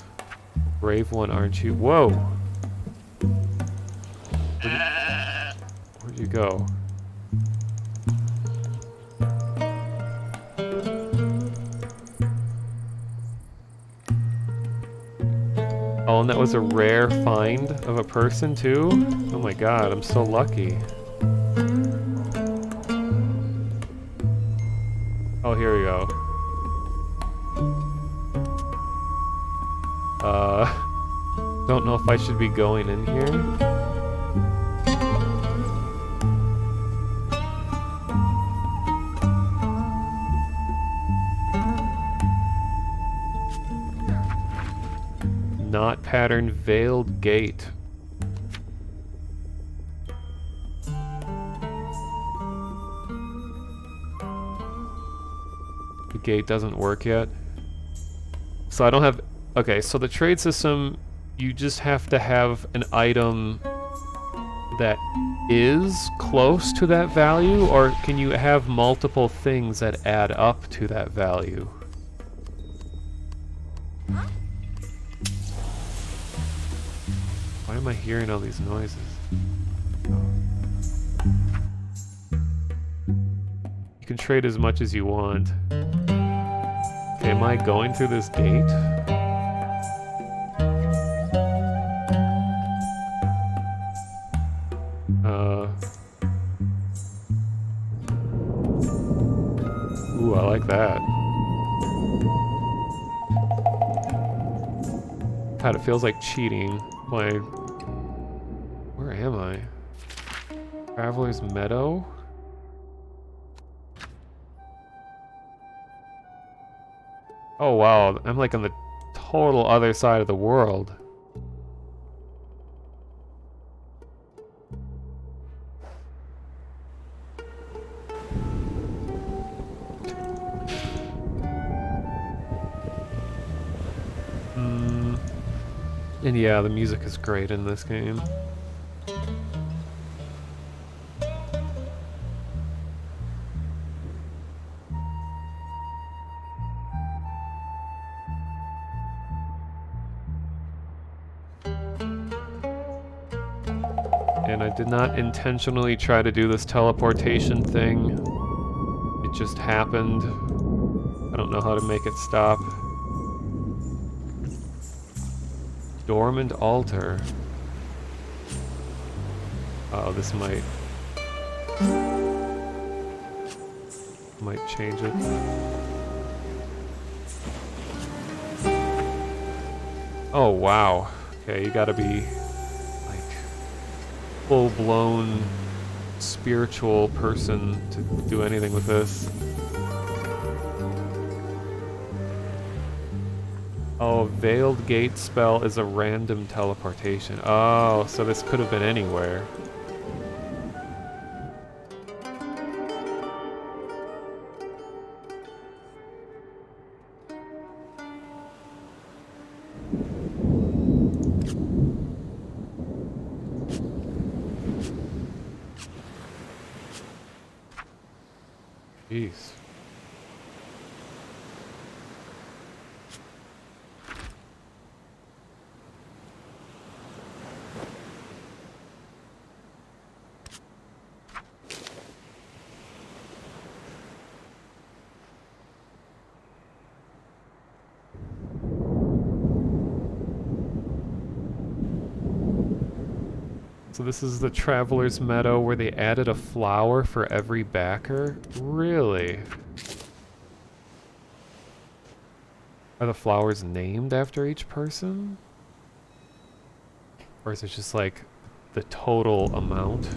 Brave one, aren't you? Whoa! Where'd you go? Oh, and that was a rare find of a person too? Oh my god, I'm so lucky. Oh, here we go. Don't know if I should be going in here. Knot pattern veiled gate. The gate doesn't work yet. So I don't have... Okay, so the trade system, you just have to have an item that is close to that value, or can you have multiple things that add up to that value? Why am I hearing all these noises? You can trade as much as you want. Okay, am I going through this gate? Ooh, I like that. God, it feels like cheating. Where am I? Traveler's Meadow? Oh wow, I'm like on the total other side of the world. And yeah, the music is great in this game. And I did not intentionally try to do this teleportation thing. It just happened. I don't know how to make it stop. Dormant altar. Oh, this might change it. Oh wow. Okay, you gotta be like full-blown spiritual person to do anything with this. Oh, Veiled Gate spell is a random teleportation. Oh, so this could have been anywhere. Jeez. So this is the Traveler's Meadow where they added a flower for every backer? Really? Are the flowers named after each person? Or is it just like the total amount?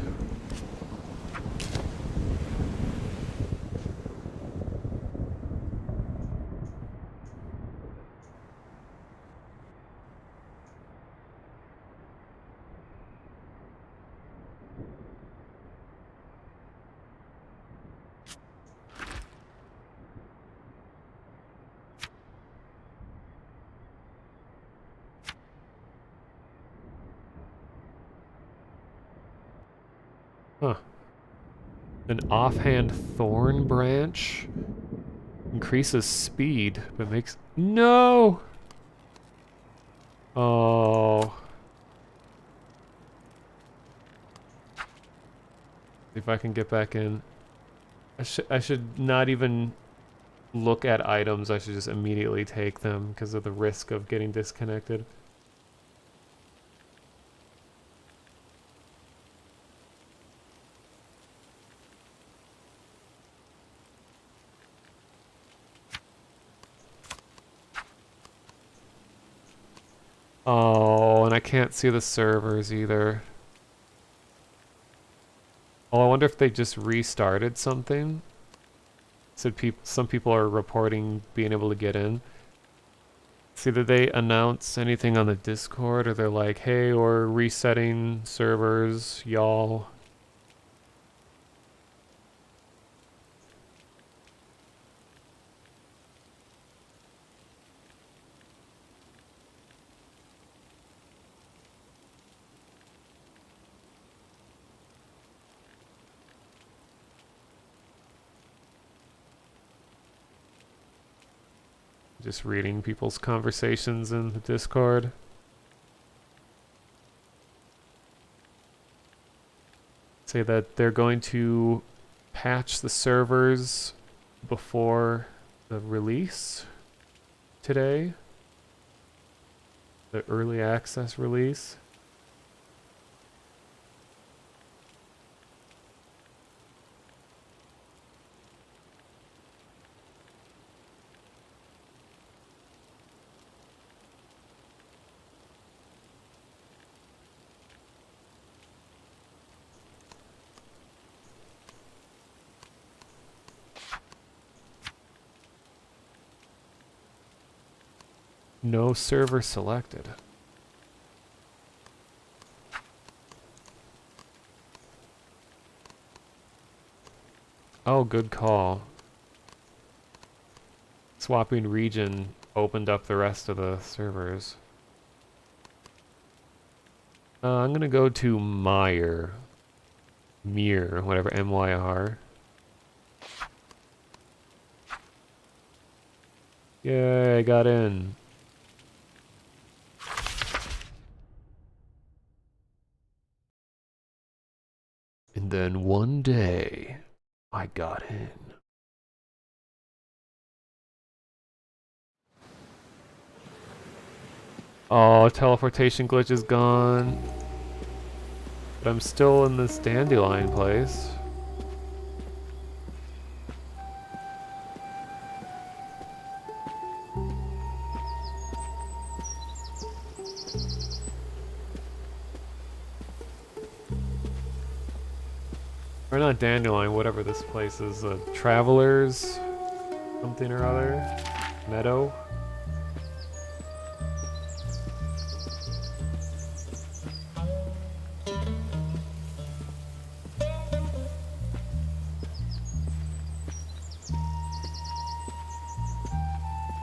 Huh. An offhand thorn branch increases speed, but makes... No! Oh. If I can get back in. I should not even look at items. I should just immediately take them because of the risk of getting disconnected. Oh, and I can't see the servers either. Oh, I wonder if they just restarted something. Said some people are reporting being able to get in. See, did they announce anything on the Discord, or they're like, hey, we're resetting servers, y'all. Just reading people's conversations in the Discord. Say that they're going to patch the servers before the release today. The early access release. No server selected. Oh, good call. Swapping region opened up the rest of the servers. I'm gonna go to Myr. Myr, whatever, M-Y-R. Yay, I got in. And then one day, I got in. Oh, teleportation glitch is gone. But I'm still in this dandelion place. Or not dandelion, whatever this place is. Travelers, something or other. Meadow.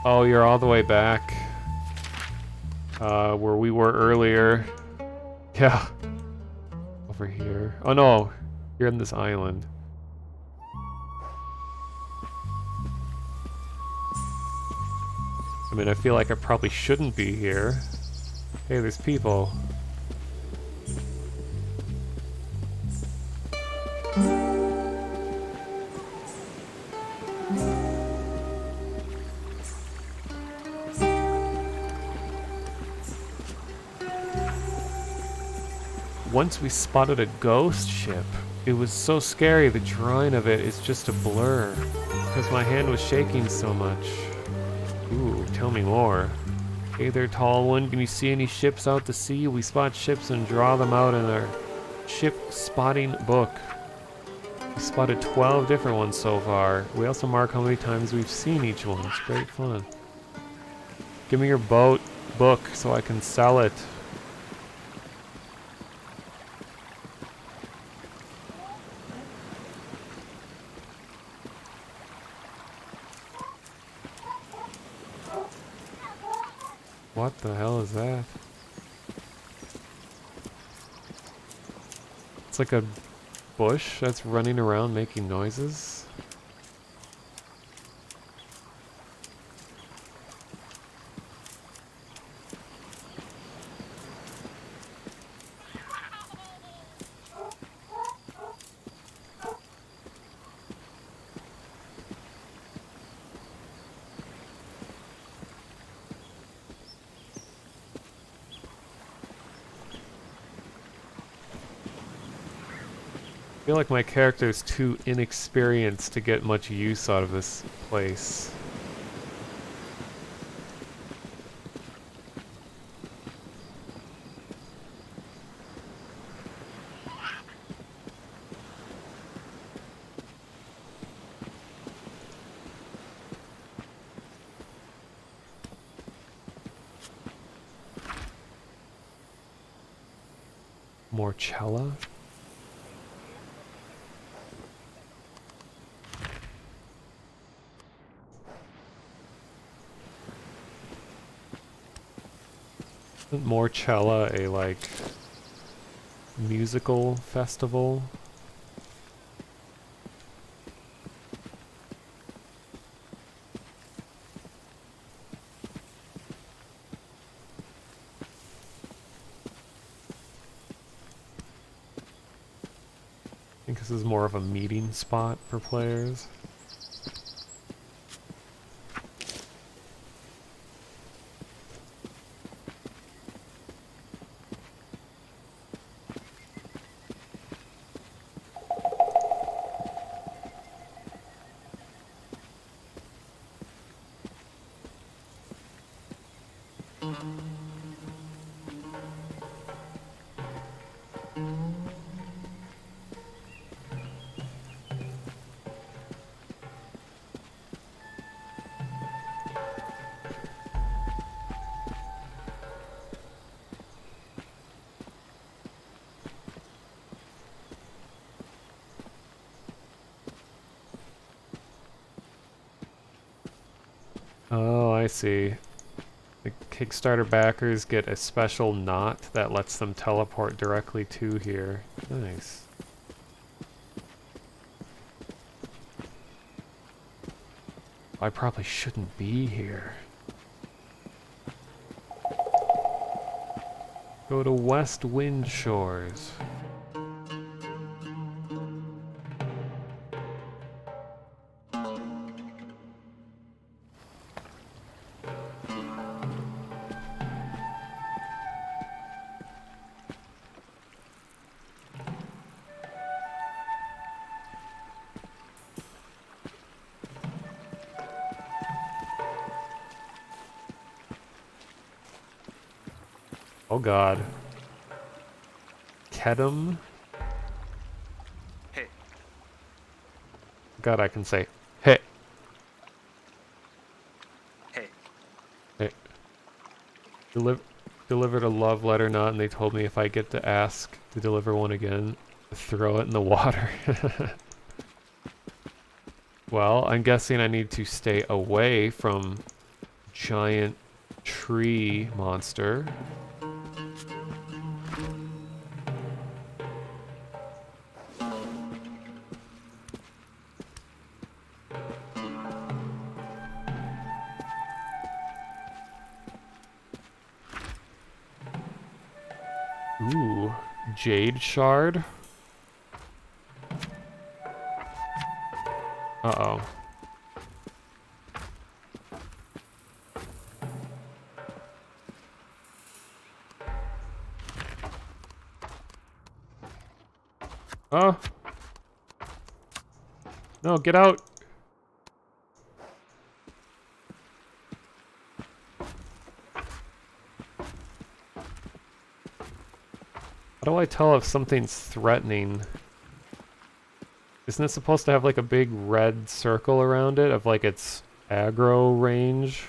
Oh, you're all the way back. Where we were earlier. Yeah. Over here. Oh no, you're in this island. I mean, I feel like I probably shouldn't be here. Hey, there's people. Once we spotted a ghost ship. It was so scary, the drawing of it is just a blur. Because my hand was shaking so much. Ooh, tell me more. Hey there, tall one, can you see any ships out to sea? We spot ships and draw them out in our ship spotting book. We spotted 12 different ones so far. We also mark how many times we've seen each one. It's great fun. Give me your boat book so I can sell it. What the hell is that? It's like a bush that's running around making noises. I feel like my character is too inexperienced to get much use out of this place. More cella? Isn't Morchella a, like, musical festival? I think this is more of a meeting spot for players. Oh, I see. The Kickstarter backers get a special knot that lets them teleport directly to here. Nice. I probably shouldn't be here. Go to West Wind Shores. Oh god. Kedem? Hey. God, I can say, hey. Hey. Hey. Delivered a love letter not, and they told me if I get to ask to deliver one again, throw it in the water. Well, I'm guessing I need to stay away from giant tree monster. Ooh, jade shard. Uh-oh. Oh. No, get out. How do I tell if something's threatening? Isn't it supposed to have like a big red circle around it of like its aggro range?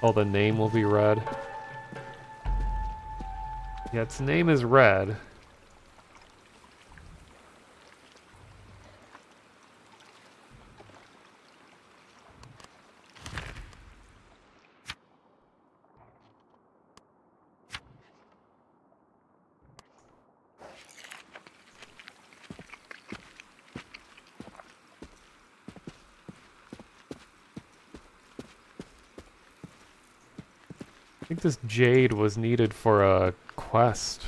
Oh, the name will be red. Yeah, its name is red. I think this jade was needed for a quest.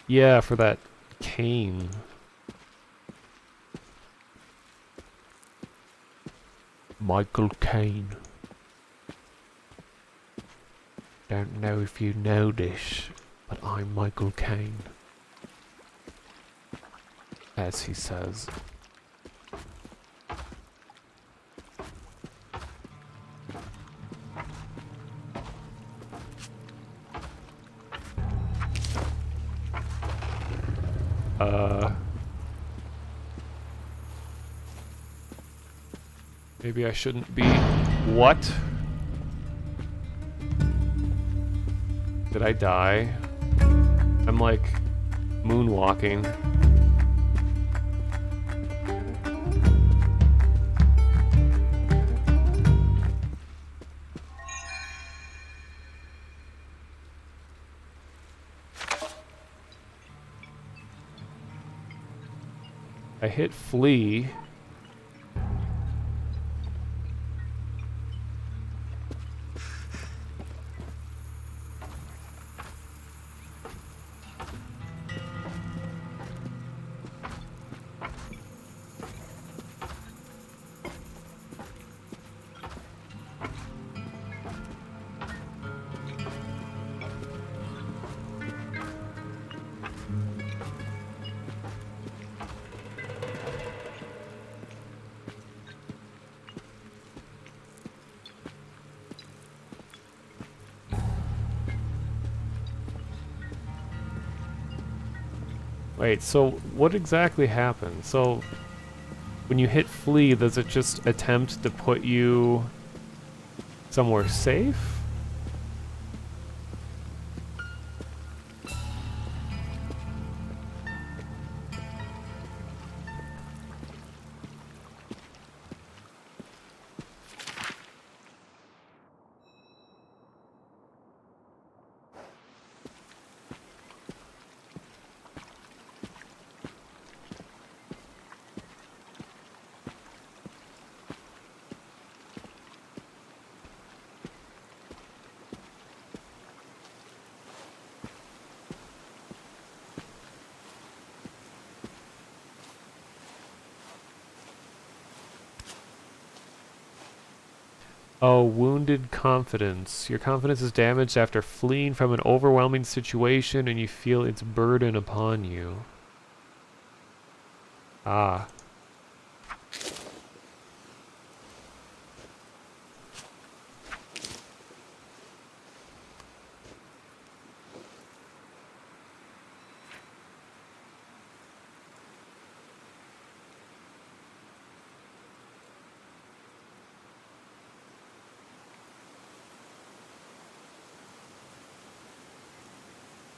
Yeah, for that cane. Michael Caine. Don't know if you know this, but I'm Michael Caine. As he says. Maybe I shouldn't be... What? Did I die? I'm like moonwalking. I hit flee. Wait, so what exactly happened? So, when you hit flee, does it just attempt to put you somewhere safe? Oh, wounded confidence. Your confidence is damaged after fleeing from an overwhelming situation and you feel its burden upon you. Ah.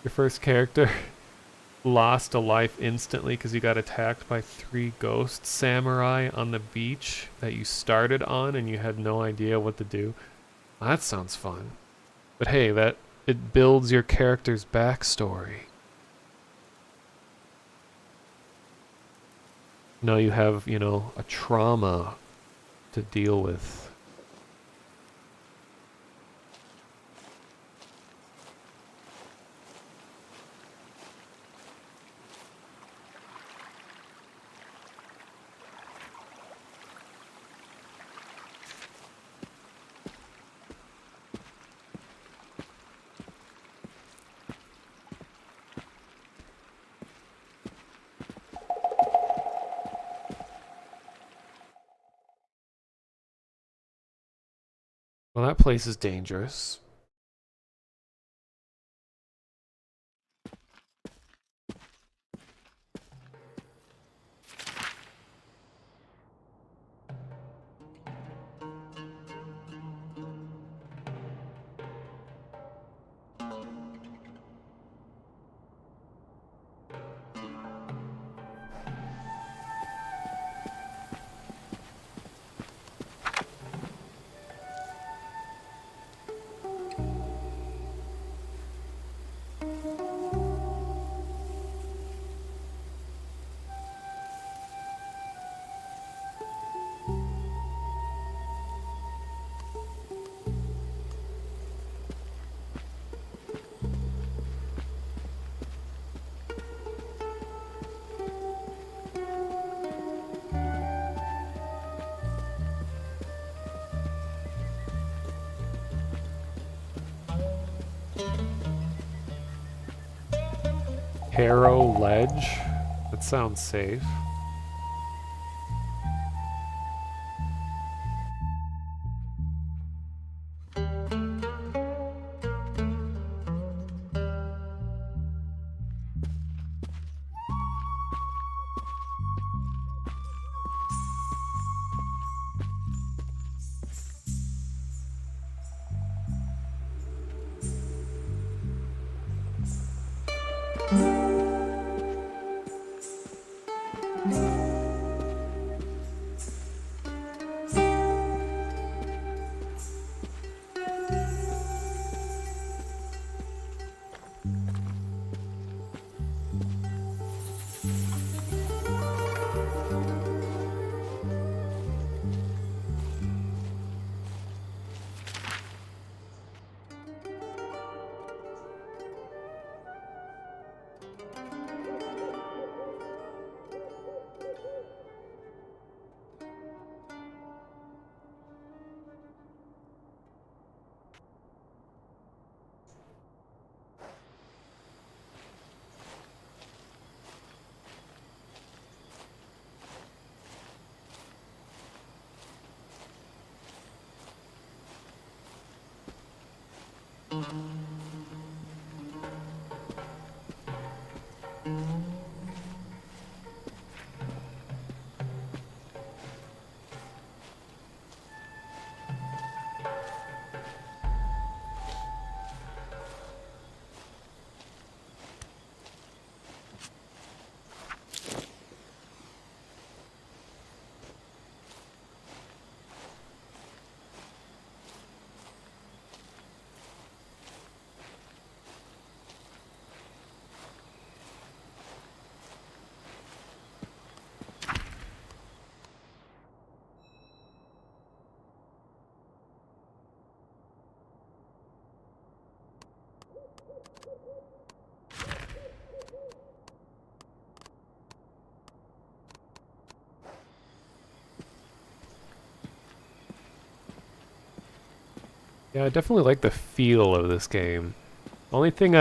Your first character lost a life instantly because you got attacked by 3 ghost samurai on the beach that you started on and you had no idea what to do. That sounds fun. But hey, it builds your character's backstory. Now you have, you know, a trauma to deal with. Well, that place is dangerous. Harrow Ledge? That sounds safe. Yeah, I definitely like the feel of this game. Only thing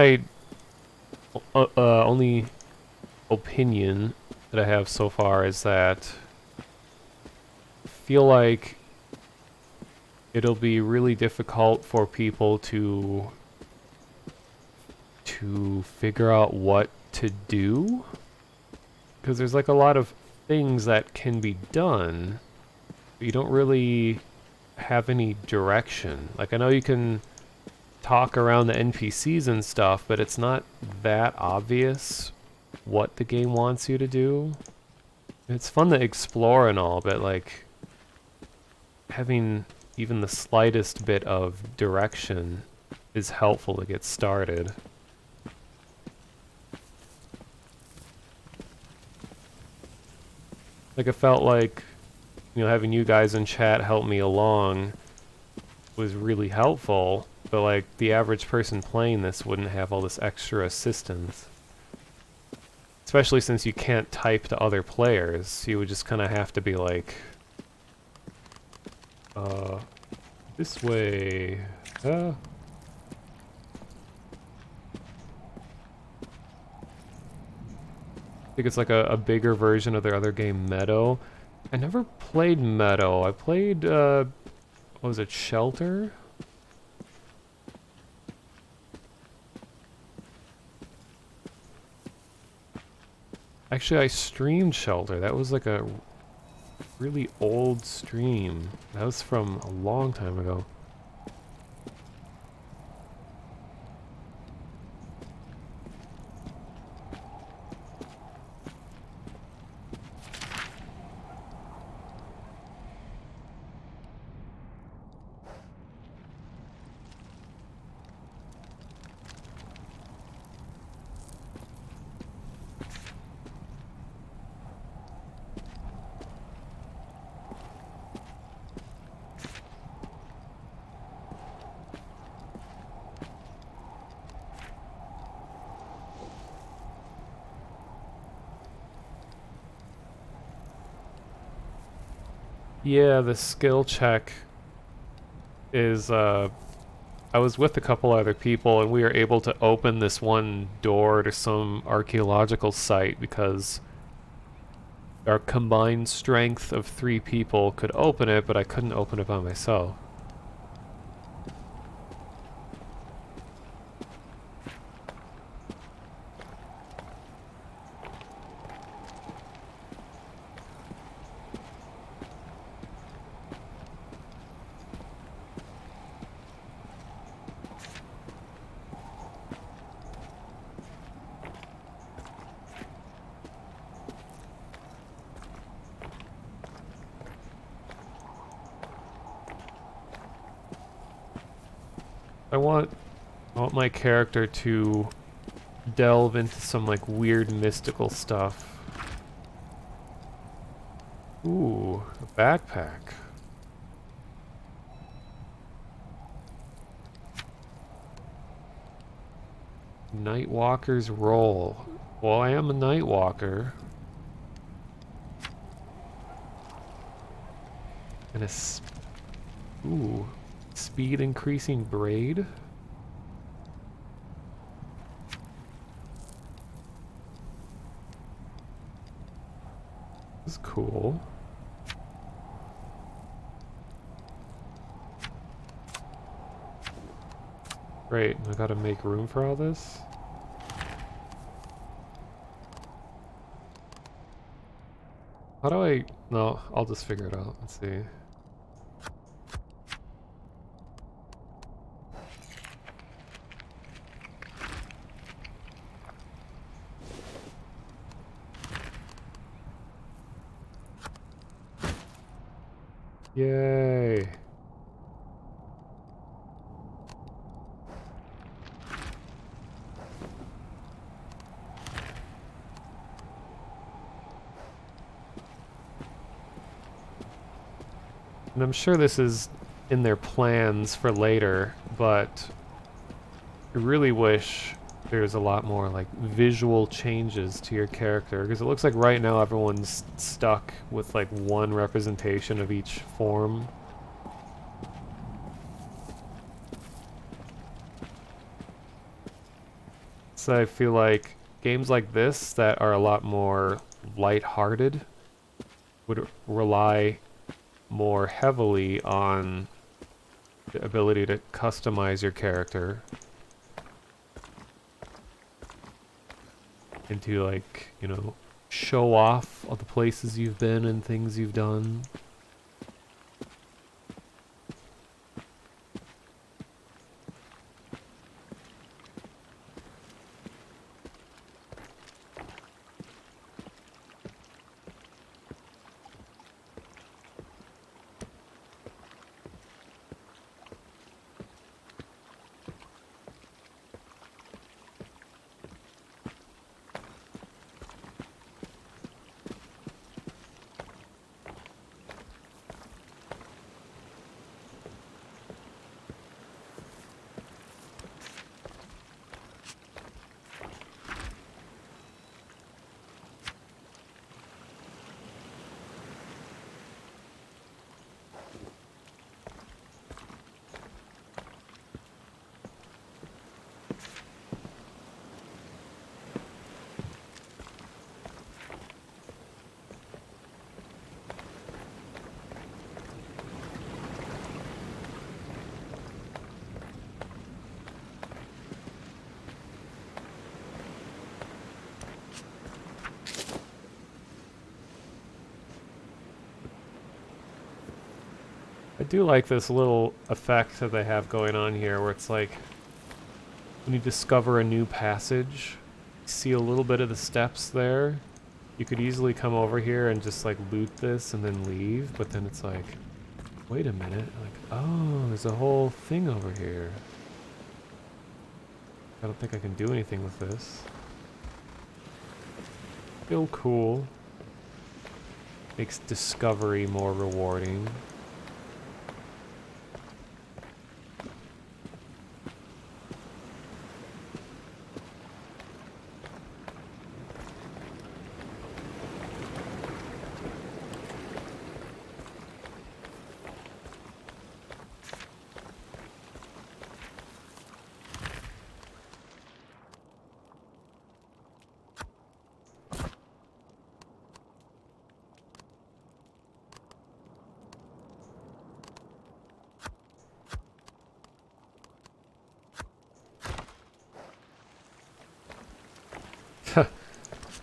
only opinion that I have so far is that I feel like it'll be really difficult for people to figure out what to do, because there's like a lot of things that can be done, but you don't really have any direction. Like, I know you can talk around the NPCs and stuff, but it's not that obvious what the game wants you to do. It's fun to explore and all, but like having even the slightest bit of direction is helpful to get started. Like, it felt like, you know, having you guys in chat help me along was really helpful, but like the average person playing this wouldn't have all this extra assistance. Especially since you can't type to other players, you would just kind of have to be like, this way, I think it's like a bigger version of their other game, Meadow. I never played Meadow. I played, what was it, Shelter? Actually, I streamed Shelter. That was like a really old stream. That was from a long time ago. Yeah, the skill check is, I was with a couple other people and we were able to open this one door to some archaeological site because our combined strength of 3 people could open it, but I couldn't open it by myself. I want my character to delve into some like weird mystical stuff. Ooh, a backpack. Nightwalker's role. Well, I am a Nightwalker. And ooh, speed increasing braid. This is cool. Great, I gotta make room for all this. How do I... No, I'll just figure it out. Let's see. Yay! And I'm sure this is in their plans for later, but I really wish there's a lot more like visual changes to your character, because it looks like right now everyone's stuck with like one representation of each form. So I feel like games like this that are a lot more lighthearted would rely more heavily on the ability to customize your character and to, like, you know, show off all the places you've been and things you've done. I do like this little effect that they have going on here where it's like when you discover a new passage, you see a little bit of the steps there. You could easily come over here and just like loot this and then leave, but then it's like, wait a minute, like, oh, there's a whole thing over here. I don't think I can do anything with this. Still cool. Makes discovery more rewarding.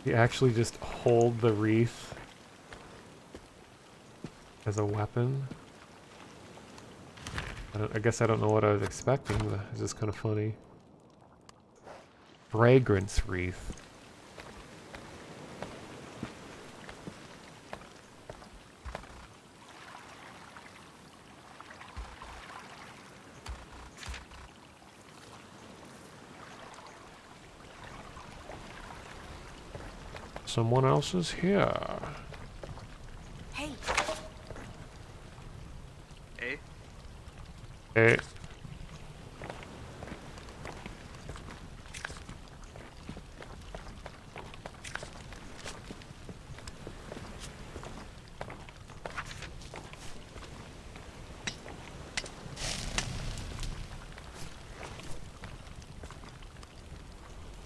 You actually just hold the wreath as a weapon. I guess I don't know what I was expecting, but it's just kind of funny. Fragrance wreath. Someone else is here. Hey, Eh? Hey.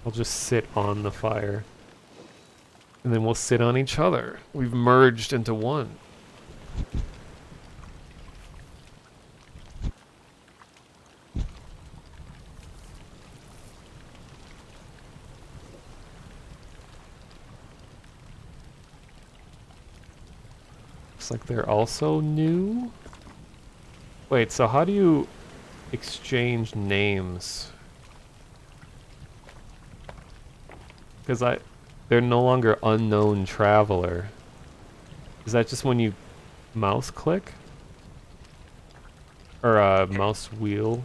I'll just sit on the fire. And then we'll sit on each other. We've merged into one. Looks like they're also new. Wait, so how do you exchange names? Because they're no longer unknown traveler. Is that just when you mouse click? Or mouse wheel?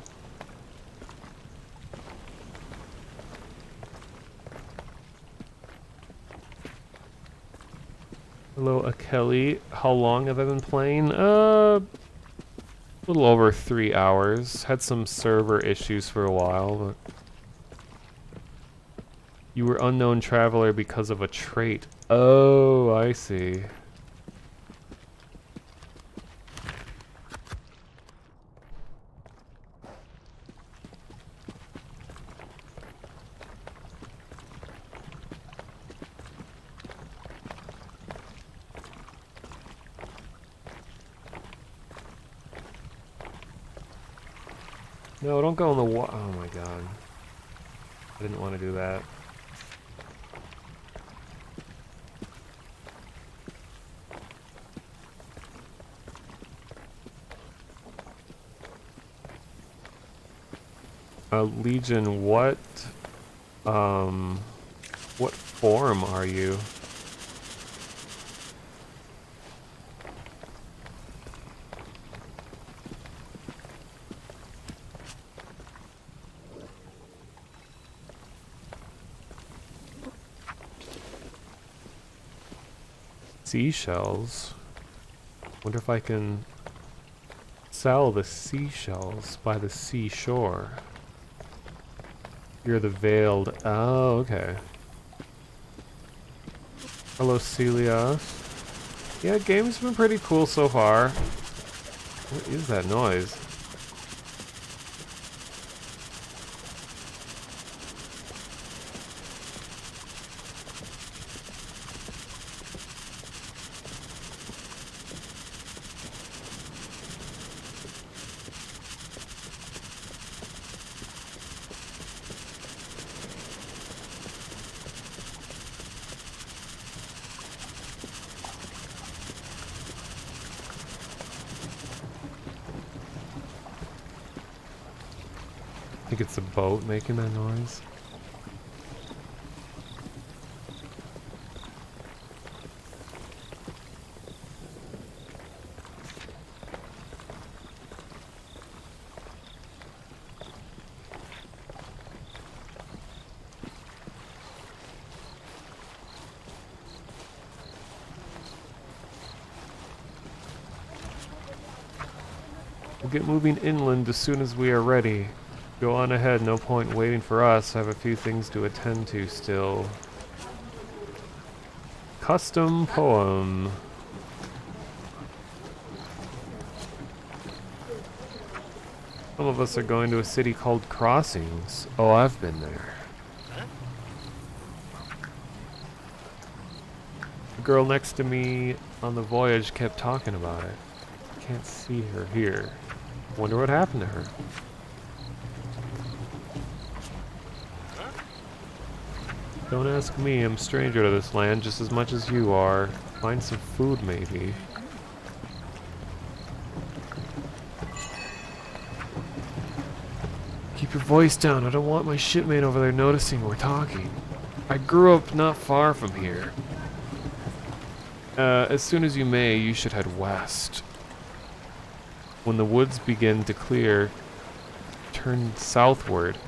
Hello, Akeli. How long have I been playing? A little over 3 hours. Had some server issues for a while, but... You were unknown traveler because of a trait. Oh, I see. No, don't go in the water. Oh my god. I didn't want to do that. Legion, what form are you? Seashells? Wonder if I can sell the seashells by the seashore. You're the veiled. Oh, okay. Hello, Celia. Yeah, game's been pretty cool so far. What is that noise? I think it's the boat making that noise. We'll get moving inland as soon as we are ready. Go on ahead, no point waiting for us. I have a few things to attend to still. Custom poem. Some of us are going to a city called Crossings. Oh, I've been there. The girl next to me on the voyage kept talking about it. Can't see her here. Wonder what happened to her. Don't ask me, I'm a stranger to this land just as much as you are. Find some food, maybe. Keep your voice down, I don't want my shipmate over there noticing we're talking. I grew up not far from here. As soon as you may, you should head west. When the woods begin to clear, turn southward.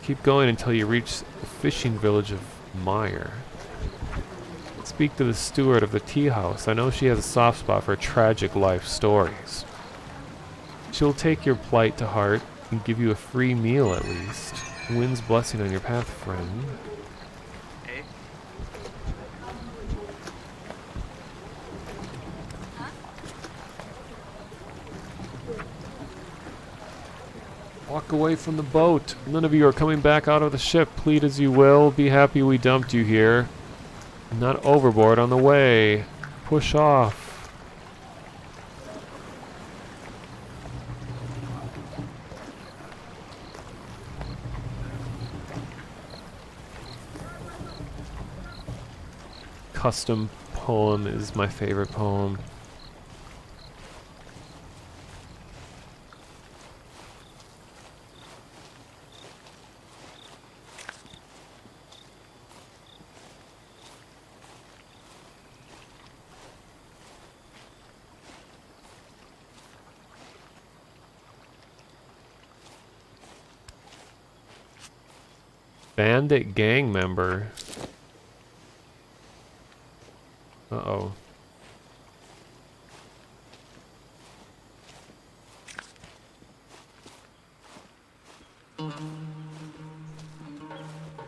Keep going until you reach the fishing village of Meyer. Speak to the steward of the tea house. I know she has a soft spot for tragic life stories. She'll take your plight to heart and give you a free meal at least. Wind's blessing on your path, friend. Walk away from the boat. None of you are coming back out of the ship. Plead as you will. Be happy we dumped you here. Not overboard on the way. Push off. Custom poem is my favorite poem. Bandit gang member. Uh-oh.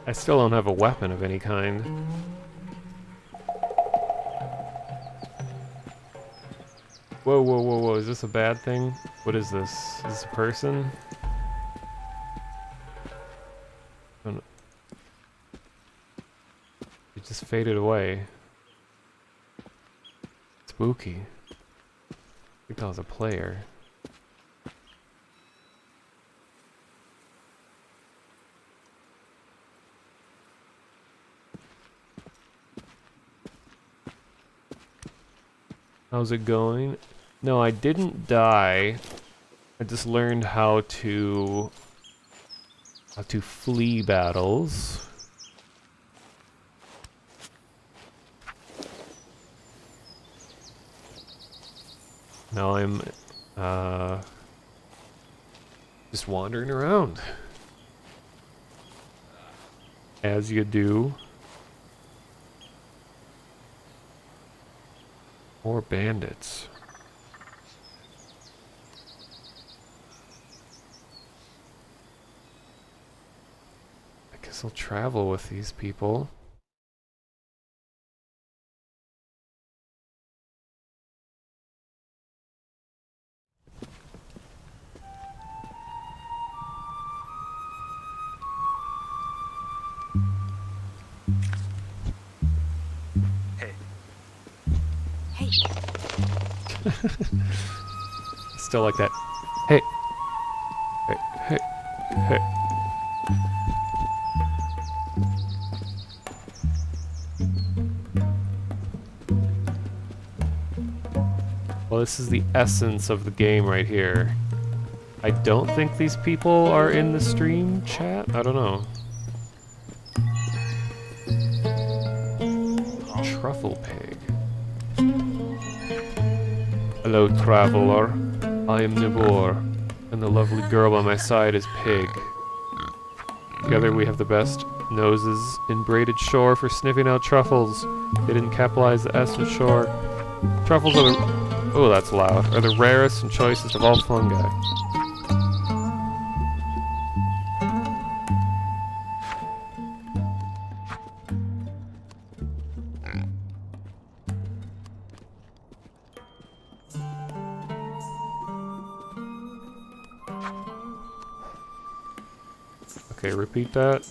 I still don't have a weapon of any kind. Whoa, whoa, whoa, whoa. Is this a bad thing? What is this? Is this a person? Oh, no. It just faded away. Spooky. I think that was a player. How's it going? No, I didn't die. I just learned how to flee battles. Now I'm just wandering around. As you do. More bandits. I guess I'll travel with these people. Hey, Hey, Still like that. Hey. Hey. Hey. Hey. Well, this is the essence of the game right here. I don't think these people are in the stream chat. I don't know. Truffle pig. Hello, traveler. I am Nibor, and the lovely girl by my side is Pig. Together we have the best noses in braided shore for sniffing out truffles. They didn't capitalize the S in shore. Truffles are the... Oh, that's loud. Are the rarest and choicest of all fungi. Okay, repeat that.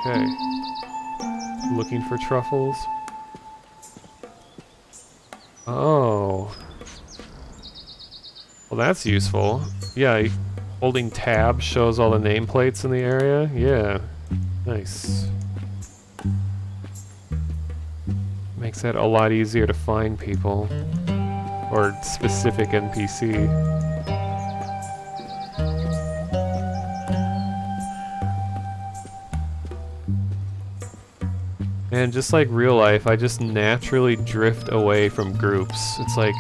Okay. Looking for truffles. Oh. Well, that's useful. Yeah, holding tab shows all the nameplates in the area. Yeah. Nice. Makes it a lot easier to find people. Or specific NPC. And just like real life, I just naturally drift away from groups. It's like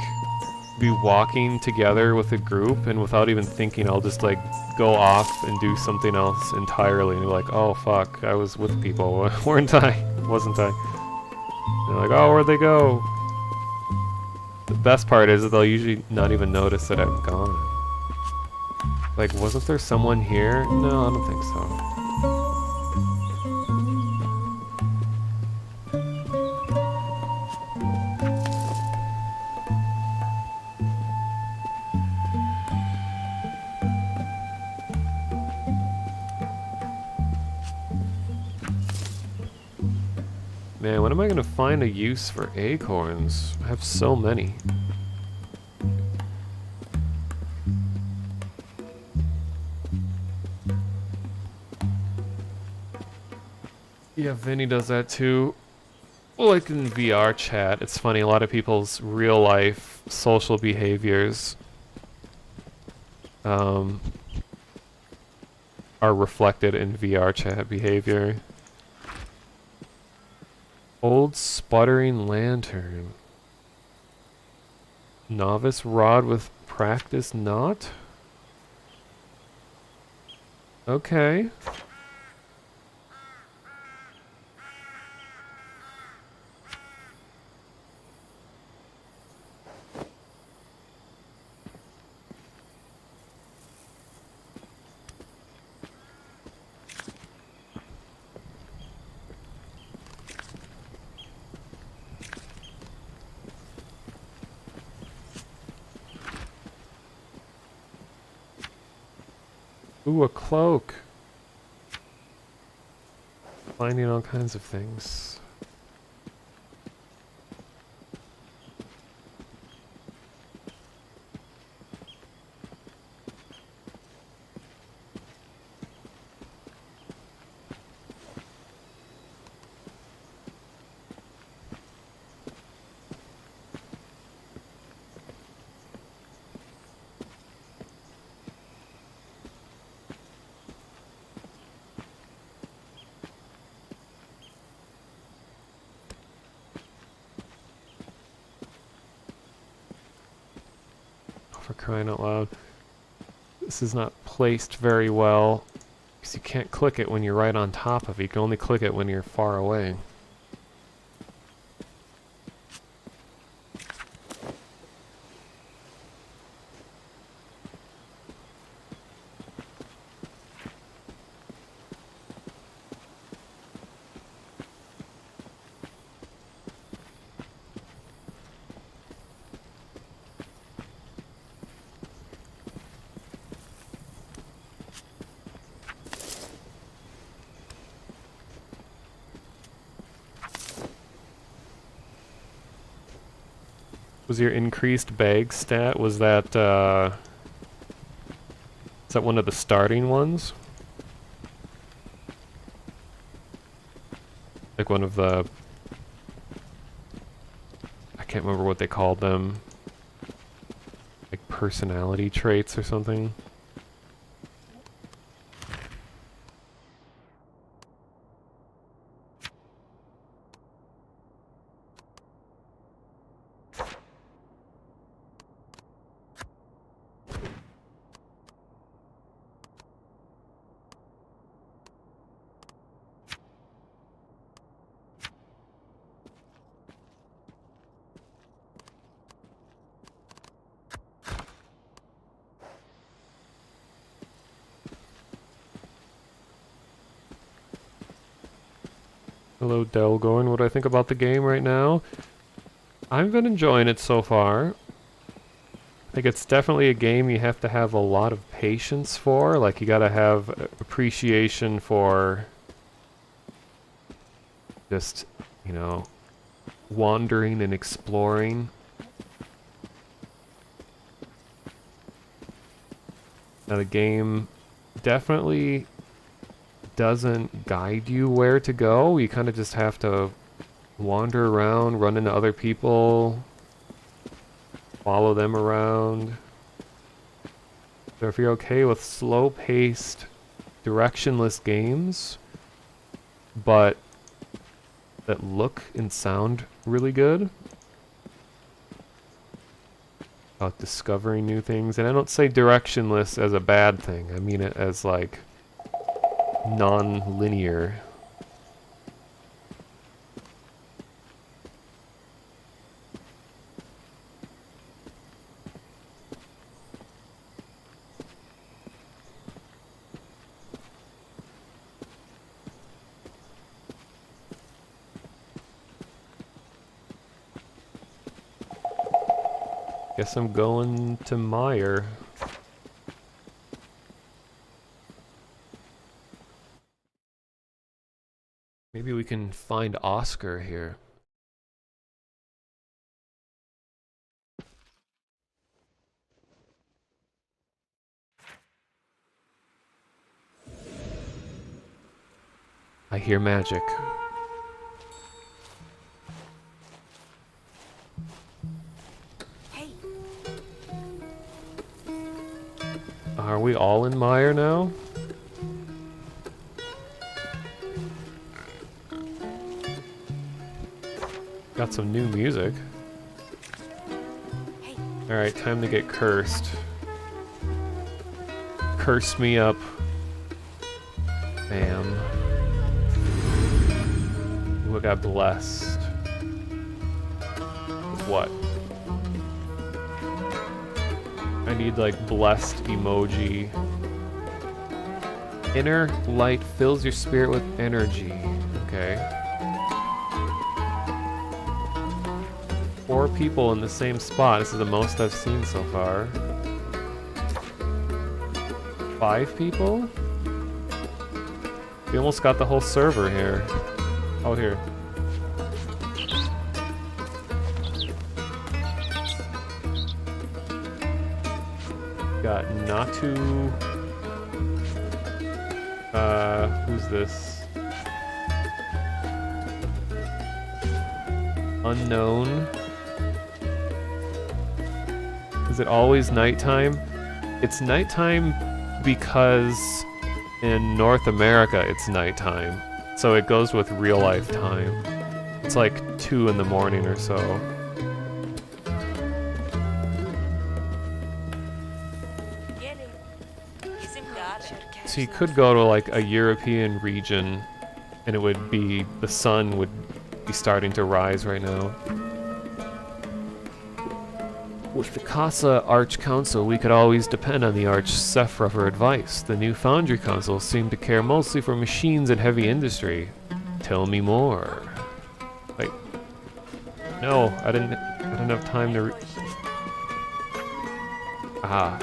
be walking together with a group, and without even thinking, I'll just like go off and do something else entirely. And you're like, oh fuck, I was with people, weren't I? Wasn't I? And they're like, oh, where'd they go? The best part is that they'll usually not even notice that I'm gone. Like, wasn't there someone here? No, I don't think so. Man, when am I gonna find a use for acorns? I have so many. Yeah, Vinny does that too. Like in VR chat, it's funny, a lot of people's real life social behaviors are reflected in VR chat behavior. Old sputtering lantern. Novice rod with practice knot? Okay. Ooh, a cloak. Finding all kinds of things. crying out loud. This is not placed very well, because you can't click it when you're right on top of it. You can only click it when you're far away. Was your increased bag stat, was that, is that one of the starting ones? Like one of the, I can't remember what they called them. Like personality traits or something? Hello Delgorn, what do I think about the game right now? I've been enjoying it so far. I think it's definitely a game you have to have a lot of patience for. Like, you gotta have appreciation for just, you know, wandering and exploring. Now, the game definitely doesn't guide you where to go. You kind of just have to wander around, run into other people, follow them around. So if you're okay with slow-paced, directionless games, but that look and sound really good, about discovering new things, and I don't say directionless as a bad thing, I mean it as like non-linear. Guess I'm going to Meyer. Maybe we can find Oscar here. I hear magic. Hey, Are we all in Meyer now? Got some new music. hey, Alright, time to get cursed. Curse me up. Bam. Ooh, I got blessed. With what? I need like blessed emoji. Inner light fills your spirit with energy. Okay. 4 people in the same spot. This is the most I've seen so far. 5 people? We almost got the whole server here. Oh, here. Got Natu. Who's this? Unknown. Is it always nighttime? It's nighttime because in North America it's nighttime. So it goes with real life time. It's like 2 in the morning or so. So you could go to like a European region and it would be, the sun would be starting to rise right now. With the Casa Arch Council, we could always depend on the Arch Sephra for advice. The new Foundry Council seemed to care mostly for machines and heavy industry. Tell me more. Wait. No, I didn't have time to Ah.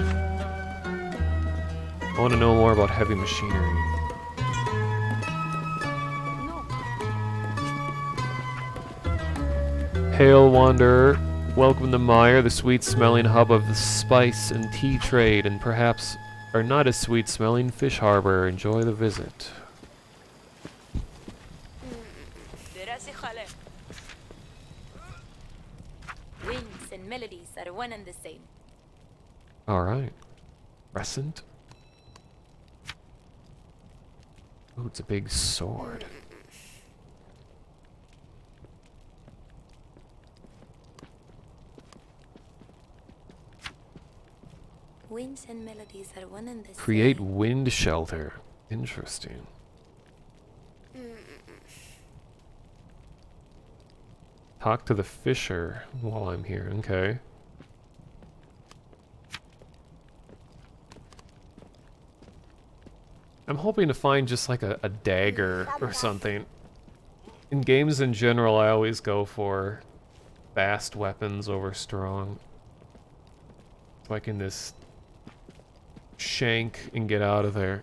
I want to know more about heavy machinery. Hail, Wanderer. Welcome to Meyer, the sweet-smelling hub of the spice and tea trade, and perhaps our not as sweet-smelling fish harbor. Enjoy the visit. Winds and melodies are one and the same. Alright. Crescent. Ooh, it's a big sword. Winds and melodies are one and the Create same. wind shelter. Interesting. Talk to the fisher while I'm here. Okay. I'm hoping to find just like a dagger or something. In games in general, I always go for fast weapons over strong. So I can just shank and get out of there.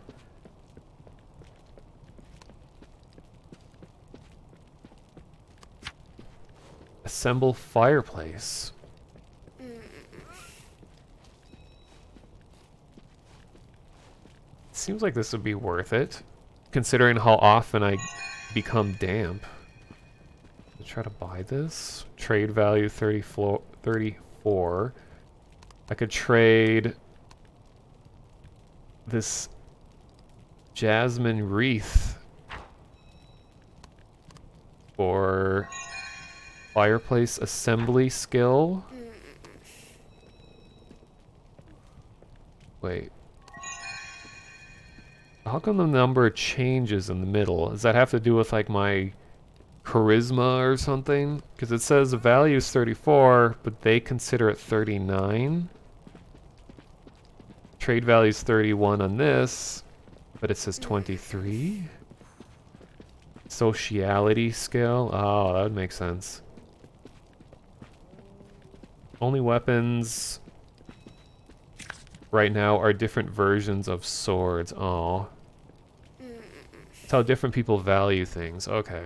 Assemble fireplace. Seems like this would be worth it, considering how often I become damp. Let's try to buy this. Trade value 34. I could trade this jasmine wreath for fireplace assembly skill. Wait. How come the number changes in the middle? Does that have to do with like my charisma or something? Because it says the value is 34, but they consider it 39. Trade value is 31 on this, but it says 23. Sociality skill. Oh, that would make sense. Only weapons right now are different versions of swords. Oh. That's how different people value things. Okay.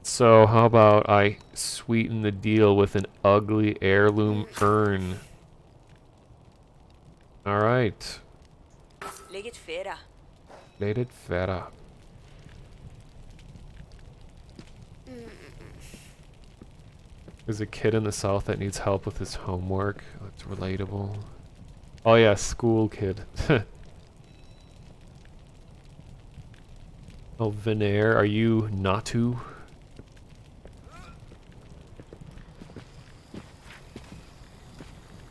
So how about I sweeten the deal with an ugly heirloom urn? Alright. Legit fera. Plated feta. There's a kid in the south that needs help with his homework. That's relatable. Oh yeah, school kid. Oh, Venair, are you Natu?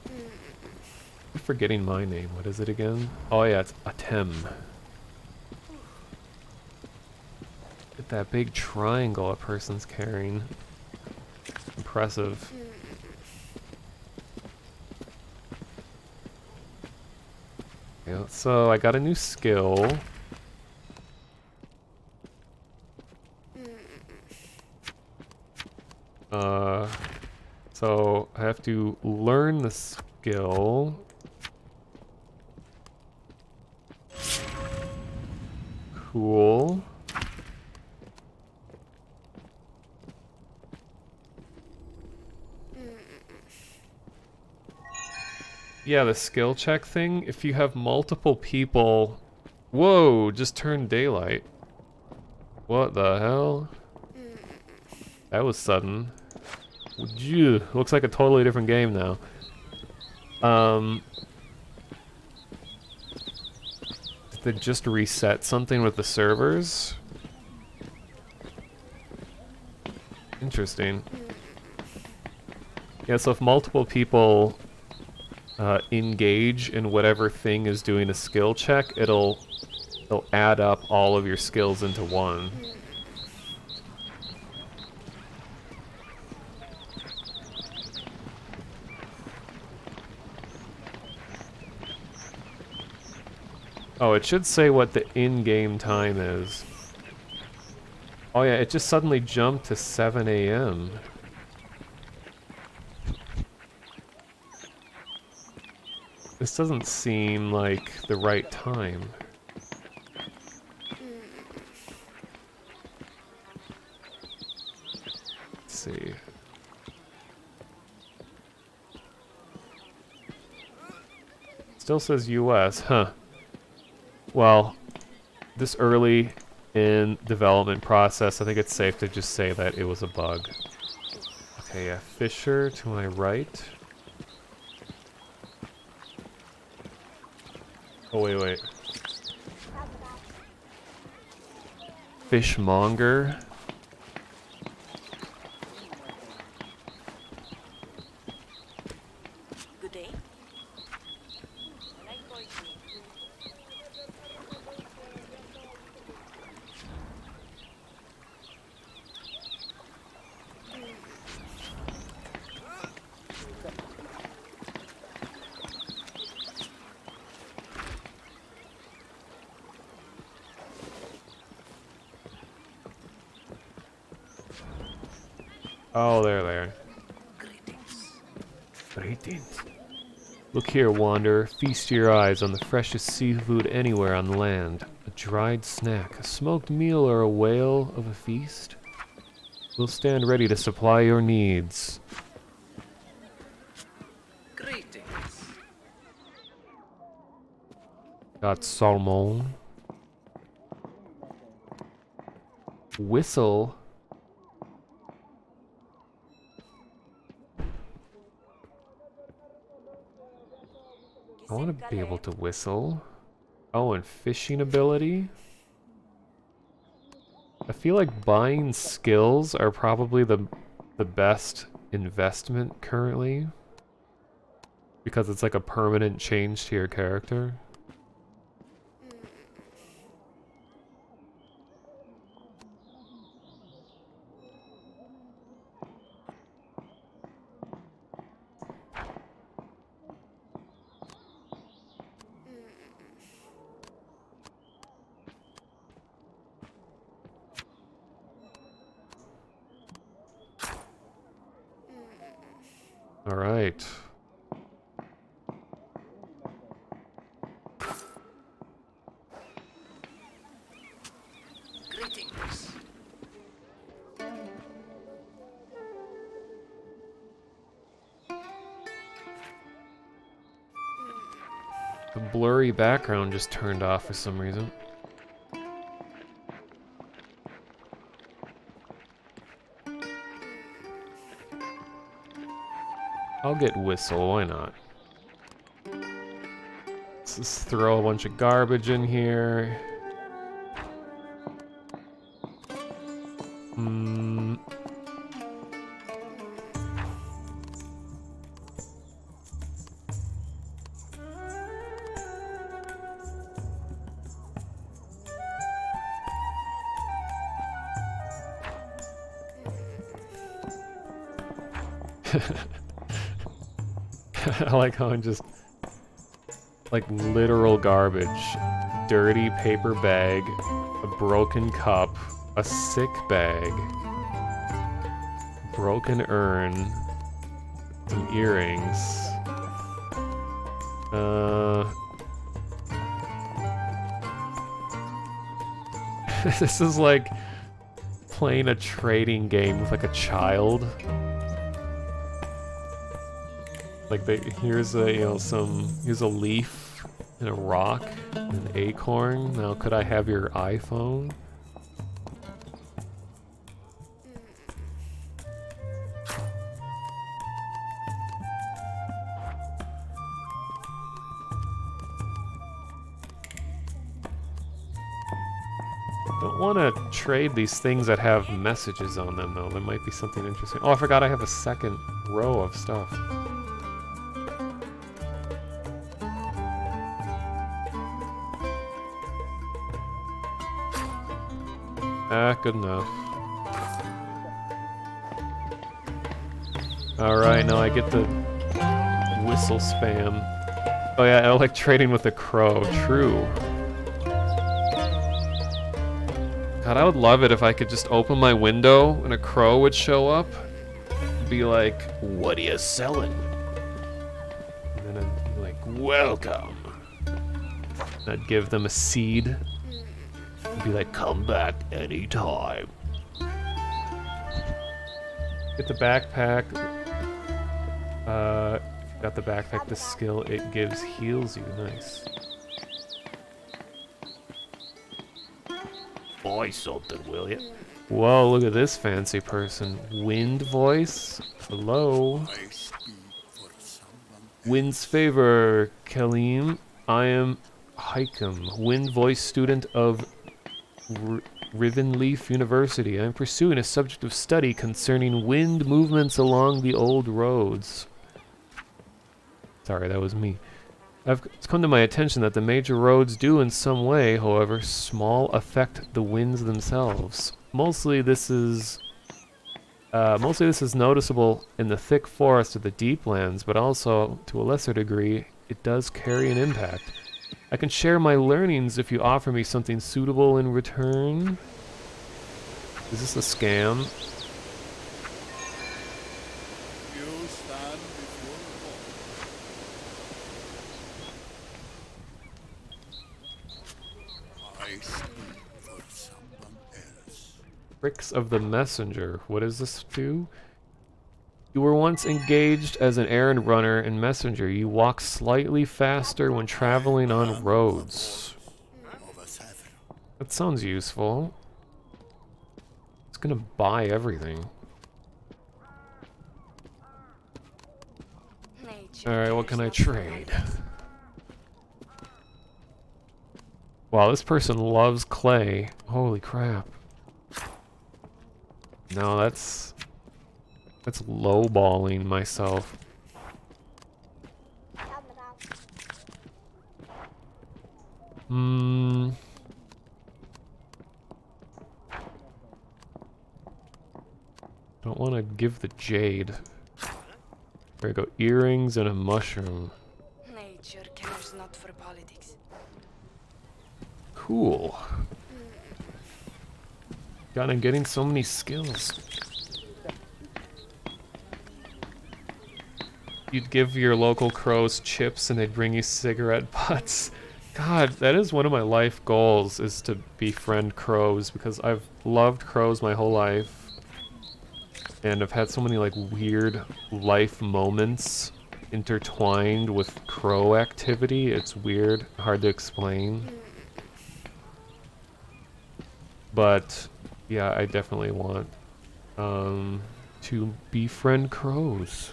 I'm forgetting my name. What is it again? Oh yeah, it's Atem. Look at that big triangle a person's carrying. Impressive. Yeah, so I got a new skill. So I have to learn the skill. Cool. Yeah, the skill check thing, if you have multiple people... Whoa, just turned daylight. What the hell? That was sudden. Ew, looks like a totally different game now. Did they just reset something with the servers? Interesting. Yeah, so if multiple people engage in whatever thing is doing a skill check, it'll add up all of your skills into one. Oh, it should say what the in-game time is. Oh yeah, it just suddenly jumped to 7 a.m. This doesn't seem like the right time. Let's see. Still says US, huh. Well, this early in development process, I think it's safe to just say that it was a bug. Okay, yeah, Fisher to my right. Oh, wait. Fishmonger. Good day. I like poetry. Oh, there. Greetings. Look here, Wanderer. Feast your eyes on the freshest seafood anywhere on land. A dried snack, a smoked meal, or a whale of a feast? We'll stand ready to supply your needs. Greetings. Got salmon. Whistle. I want to be able to whistle. Oh, and fishing ability. I feel like buying skills are probably the best investment currently. Because it's like a permanent change to your character. All right. Greetings. The blurry background just turned off for some reason. I'll get whistle, why not? Let's just throw a bunch of garbage in here. I like how I'm just like literal garbage. Dirty paper bag, a broken cup, a sick bag, broken urn, some earrings. This is like playing a trading game with like a child. Like here's a here's a leaf and a rock and an acorn. Now could I have your iPhone? Don't want to trade these things that have messages on them though. There might be something interesting. Oh, I forgot I have a second row of stuff. Ah, good enough. Alright, now I get the whistle spam. Oh yeah, I like trading with a crow. True. God, I would love it if I could just open my window and a crow would show up. Be like, what are you selling? And then I'd be like, welcome. And I'd give them a seed. I'd be like, come back anytime. Get the backpack. If you got the backpack, the skill it gives heals you. Nice. Buy something, will ya? Whoa, look at this fancy person. Wind voice? Hello? Wind's favor, Kalim. I am Hikem, wind voice student of Rivenleaf University. I am pursuing a subject of study concerning wind movements along the old roads. Sorry, that was me. It's come to my attention that the major roads do in some way, however small, affect the winds themselves. Mostly this is noticeable in the thick forest of the deep lands, but also, to a lesser degree, it does carry an impact. I can share my learnings if you offer me something suitable in return. Is this a scam? Tricks of the Messenger. What does this do? You were once engaged as an errand runner and messenger. You walk slightly faster when traveling on roads. That sounds useful. It's gonna buy everything. Alright, what can I trade? Wow, this person loves clay. Holy crap. No, that's lowballing myself. Don't want to give the jade. There we go, earrings and a mushroom. Nature cares not for politics. Cool. God, I'm getting so many skills. You'd give your local crows chips and they'd bring you cigarette butts. God, that is one of my life goals, is to befriend crows, because I've loved crows my whole life. And I've had so many like weird life moments intertwined with crow activity. It's weird, hard to explain. But yeah, I definitely want to befriend crows.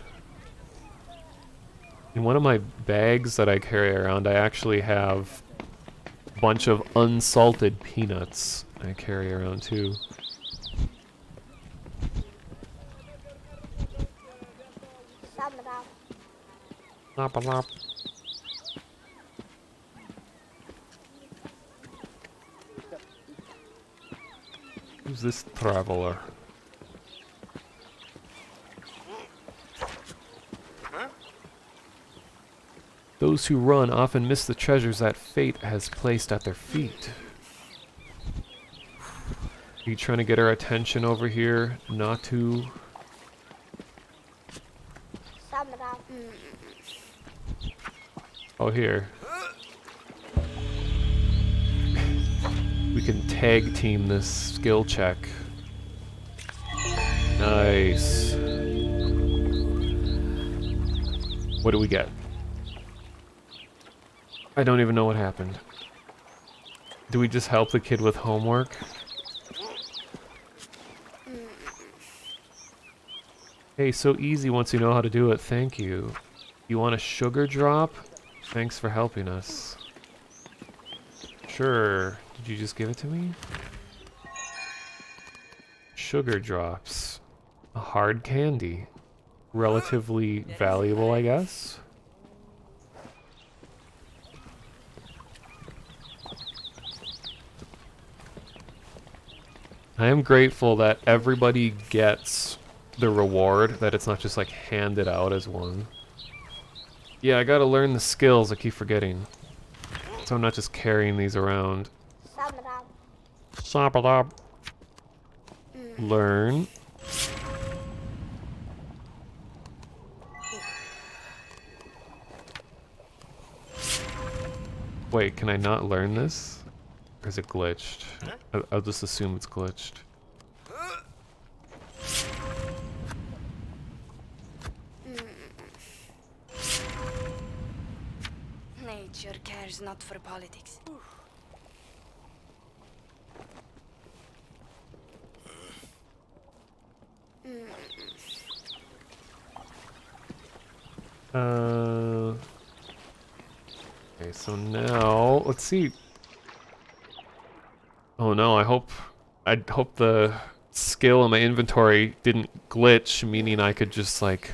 In one of my bags that I carry around, I actually have a bunch of unsalted peanuts I carry around too. Lop a lop. Who's this traveler? Those who run often miss the treasures that fate has placed at their feet. Are you trying to get our attention over here? Not to... Oh, here. We can tag team this skill check. Nice. What do we get? I don't even know what happened. Do we just help the kid with homework? Hey, so easy once you know how to do it, thank you. You want a sugar drop? Thanks for helping us. Sure. Did you just give it to me? Sugar drops. A hard candy. Relatively valuable, I guess? I am grateful that everybody gets the reward, that it's not just like handed out as one. Yeah, I gotta learn the skills, I keep forgetting. So I'm not just carrying these around. Sabadab. Learn. Wait, can I not learn this? Or is it glitched? I'll just assume it's glitched. Nature cares not for politics. Okay, so now let's see. Oh no, I hope the skill in my inventory didn't glitch, meaning I could just like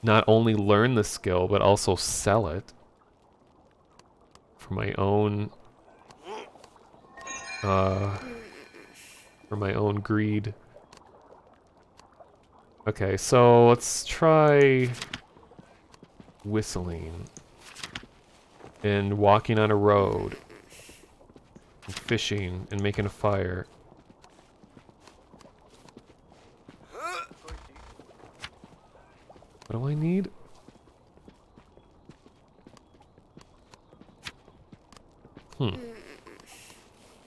not only learn the skill but also sell it for my own greed. Okay, so let's try whistling and walking on a road and fishing and making a fire. What do I need? Bless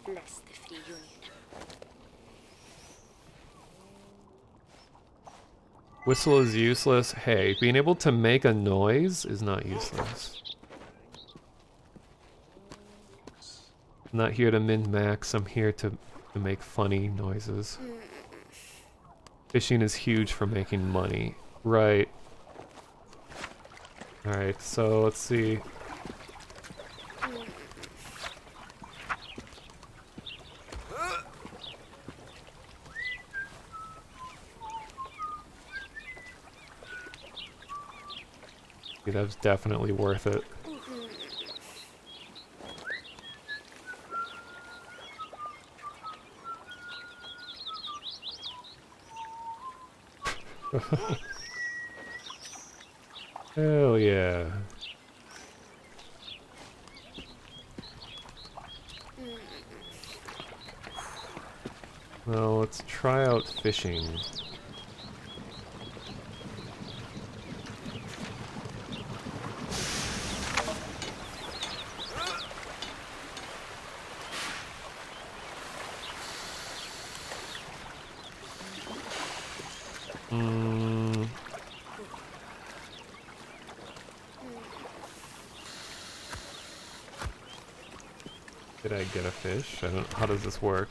the Free Union. Whistle is useless. Hey, being able to make a noise is not useless. I'm not here to min-max, I'm here to make funny noises. Fishing is huge for making money. Right. Alright, so let's see. That was definitely worth it. Hell yeah. Well, let's try out fishing. Did I get a fish? I don't. How does this work?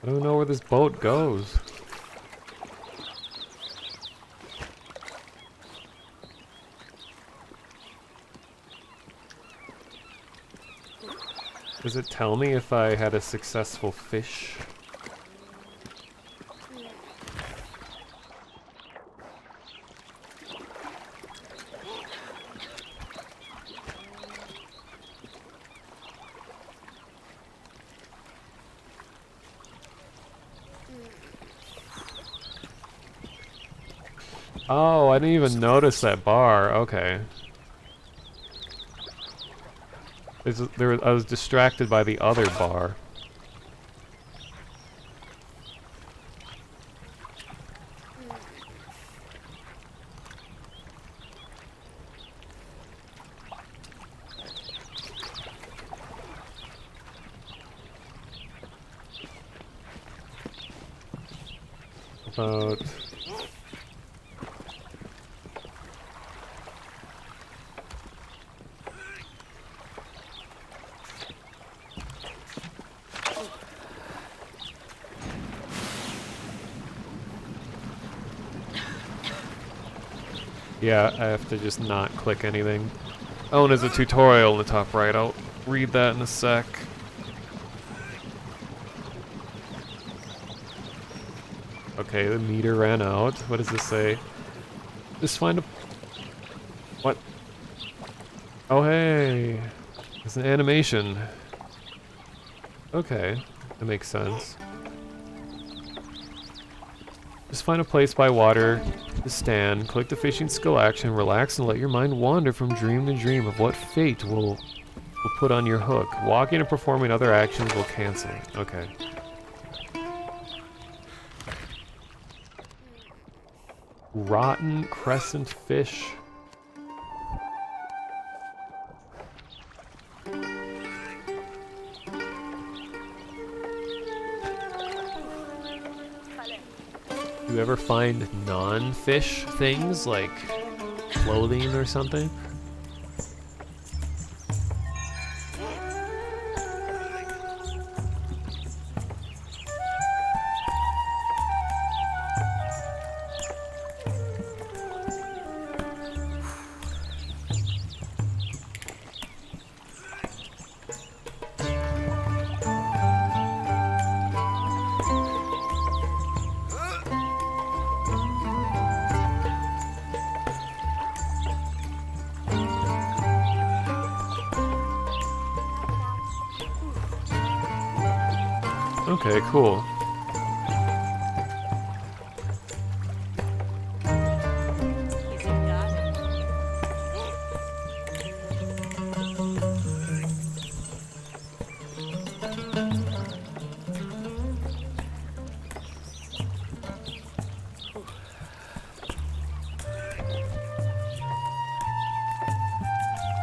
I don't know where this boat goes. Does it tell me if I had a successful fish? Oh, I didn't even notice that bar. Okay. I was distracted by the other bar. About... Yeah, I have to just not click anything. Oh, and there's a tutorial in the top right. I'll read that in a sec. Okay, the meter ran out. What does this say? Just find a... What? Oh, hey! It's an animation. Okay, that makes sense. Just find a place by water to stand, click the fishing skill action, relax and let your mind wander from dream to dream of what fate will put on your hook. Walking and performing other actions will cancel it. Okay. Rotten crescent fish. Do you ever find non-fish things like clothing or something? Okay, cool. Is it done?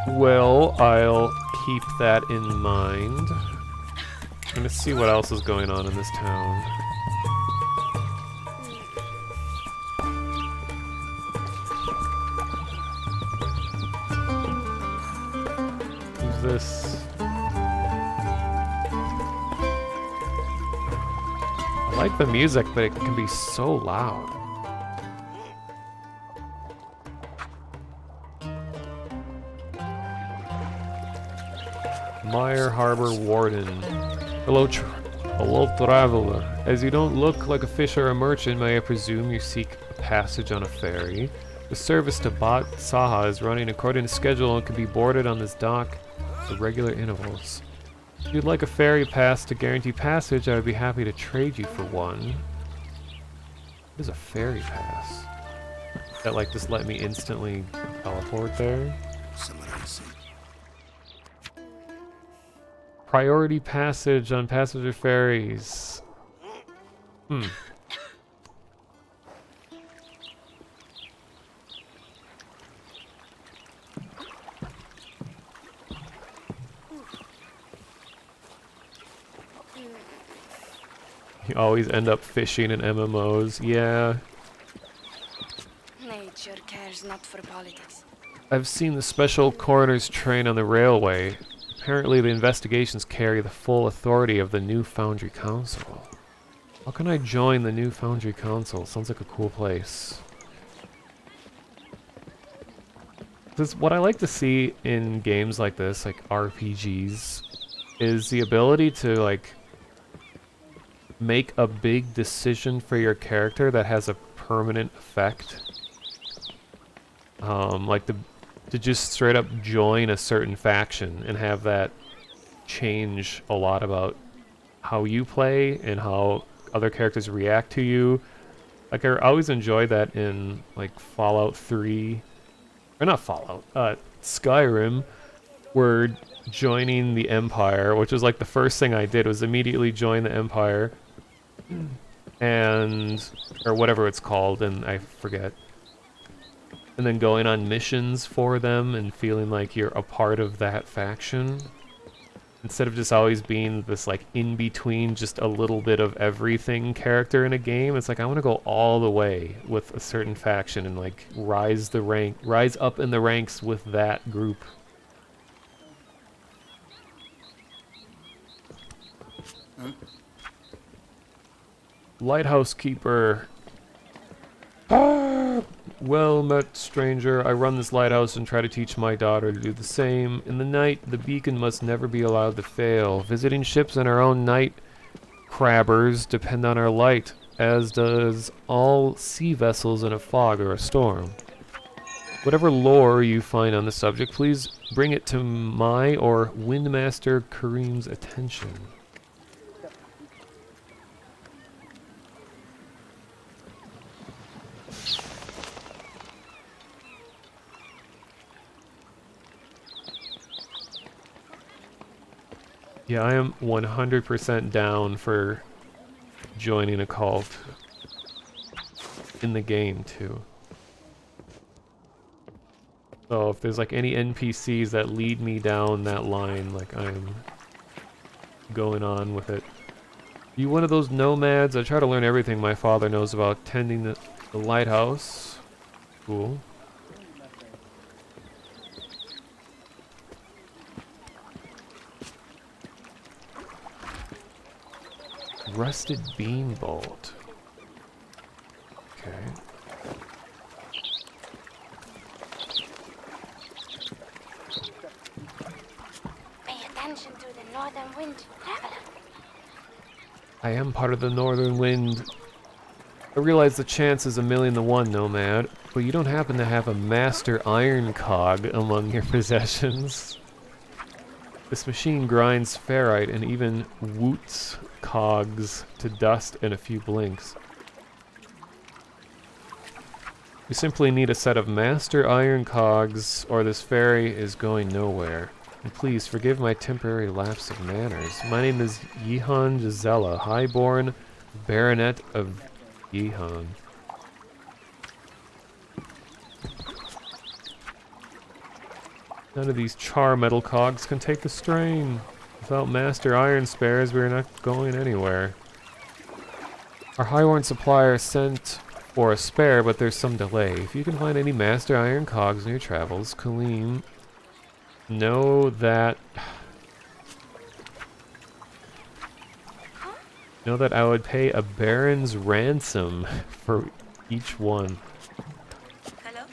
Well, I'll keep that in mind. I'm gonna see what else is going on in this town. Who's this? I like the music, but it can be so loud. Meyer Harbor Warden. Hello, traveler. As you don't look like a fisher or a merchant, may I presume you seek a passage on a ferry? The service to Bat Saha is running according to schedule and can be boarded on this dock at regular intervals. If you'd like a ferry pass to guarantee passage, I would be happy to trade you for one. What is a ferry pass? That like just let me instantly teleport there? Priority passage on passenger ferries. Hmm. You always end up fishing in MMOs. Yeah. Nature cares not for politics. I've seen the special coroner's train on the railway. Apparently the investigations carry the full authority of the New Foundry Council. How can I join the New Foundry Council? Sounds like a cool place. What I like to see in games like this, like RPGs, is the ability to like make a big decision for your character that has a permanent effect. Like to just straight up join a certain faction and have that change a lot about how you play and how other characters react to you. Like I always enjoy that in like Fallout 3, or not Fallout, Skyrim, where joining the Empire, which was like the first thing I did was immediately join the Empire, and or whatever it's called, and I forget. And then going on missions for them and feeling like you're a part of that faction. Instead of just always being this like in-between, just a little bit of everything character in a game, it's like I want to go all the way with a certain faction and like rise up in the ranks with that group. Lighthouse Keeper. Well met, stranger. I run this lighthouse and try to teach my daughter to do the same. In the night, the beacon must never be allowed to fail. Visiting ships and our own night crabbers depend on our light, as does all sea vessels in a fog or a storm. Whatever lore you find on the subject, please bring it to my or Windmaster Kareem's attention. Yeah, I am 100% down for joining a cult in the game too. So if there's like any NPCs that lead me down that line, like I'm going on with it. You one of those nomads? I try to learn everything my father knows about tending the lighthouse. Cool. Rusted beam bolt. Okay. Pay attention to the northern wind, traveler. I am part of the northern wind. I realize the chance is 1,000,000 to 1, nomad, but you don't happen to have a master iron cog among your possessions. This machine grinds ferrite and even woots cogs to dust in a few blinks. We simply need a set of master iron cogs, or this ferry is going nowhere. And please forgive my temporary lapse of manners. My name is Yehan Gisela, highborn baronet of Yehan. None of these char metal cogs can take the strain. Without master iron spares, we're not going anywhere. Our highborn supplier sent for a spare, but there's some delay. If you can find any master iron cogs in your travels, Kaleem, know that I would pay a baron's ransom for each one. Hello?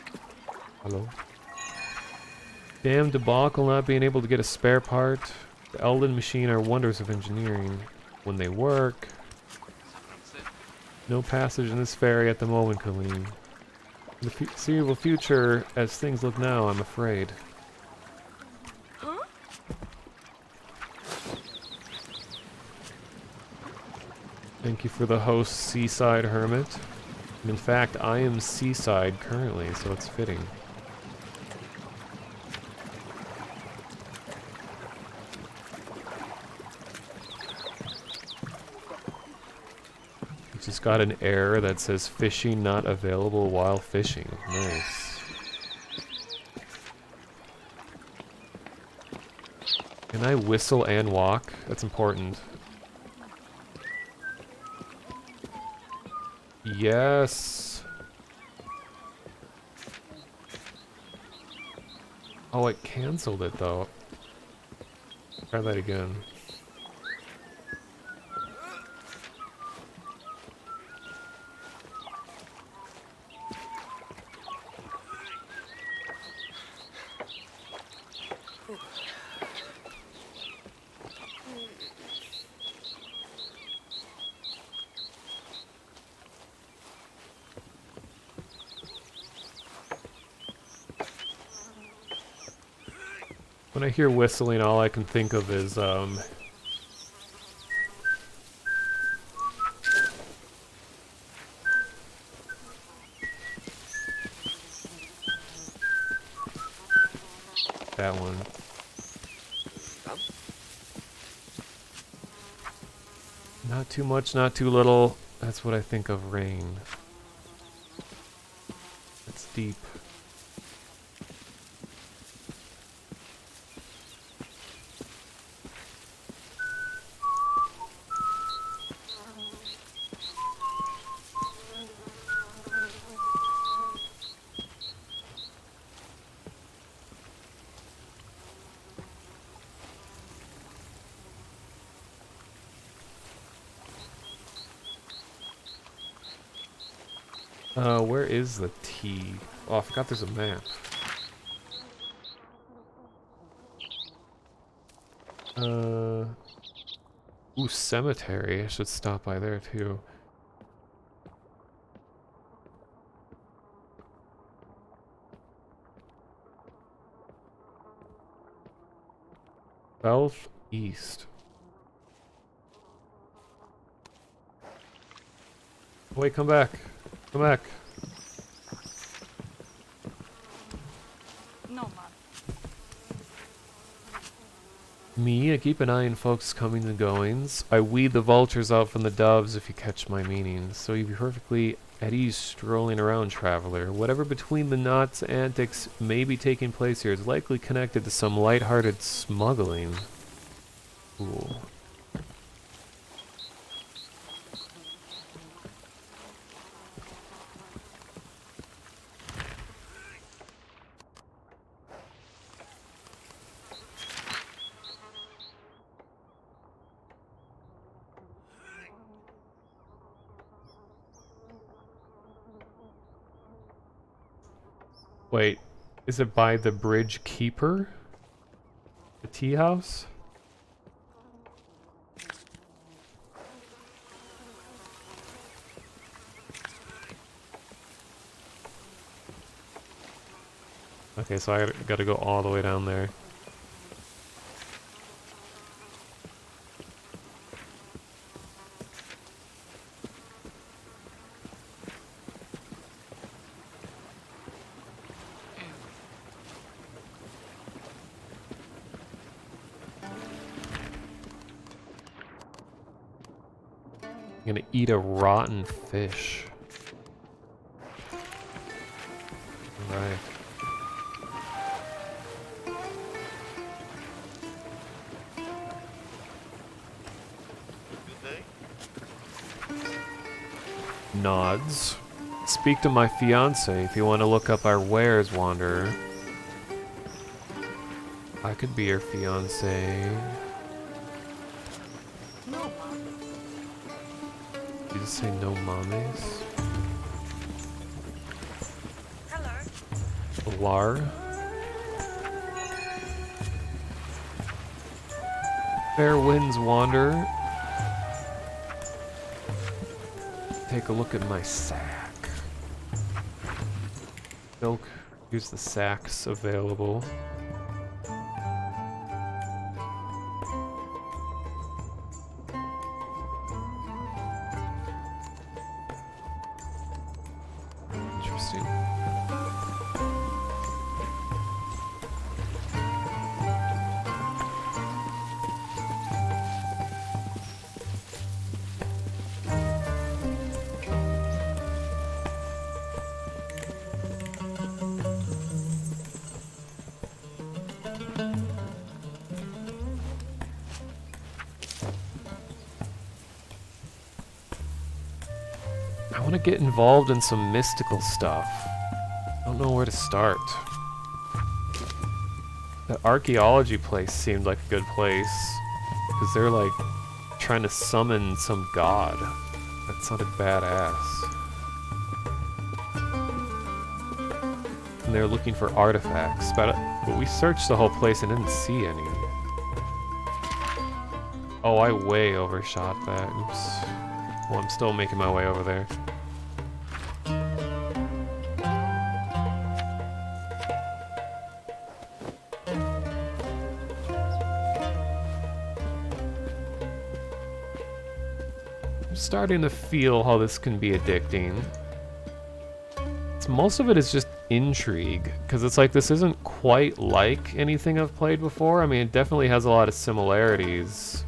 Hello? Damn debacle not being able to get a spare part. The Elden machine are wonders of engineering. When they work. No passage in this ferry at the moment, Kaleem. In the foreseeable future, as things look now, I'm afraid. Huh? Thank you for the host, Seaside Hermit. And in fact, I am seaside currently, so it's fitting. Just got an error that says fishing not available while fishing. Nice. Can I whistle and walk? That's important. Yes. Oh, it canceled it though. Try that again. When I hear whistling, all I can think of is, that one. Not too much, not too little. That's what I think of rain. It's deep. Where is the T? Oh, I forgot there's a map. Ooh, cemetery. I should stop by there too. Southeast. Wait, come back. Come back. No, man. Me, I keep an eye on folks' comings and goings. I weed the vultures out from the doves, if you catch my meaning. So you'd be perfectly at ease strolling around, traveler. Whatever between the knots antics may be taking place here is likely connected to some light-hearted smuggling. Cool. Wait, is it by the bridge keeper? The tea house? Okay, so I gotta go all the way down there. I'm gonna eat a rotten fish. Alright. Nods. Speak to my fiance if you want to look up our wares, Wanderer. I could be your fiance. No, man. You just say no mames? Hello. Lar? Fair winds, Wanderer. Take a look at my sack. Milk. Use the sacks available. Interesting. I want to get involved in some mystical stuff. I don't know where to start. The archaeology place seemed like a good place, because they're like trying to summon some god. That sounded badass. And they're looking for artifacts, but we searched the whole place and didn't see any. Oh, I way overshot that. Oops. Well, I'm still making my way over there. I'm starting to feel how this can be addicting. Most of it is just intrigue, because it's like this isn't quite like anything I've played before. I mean, it definitely has a lot of similarities,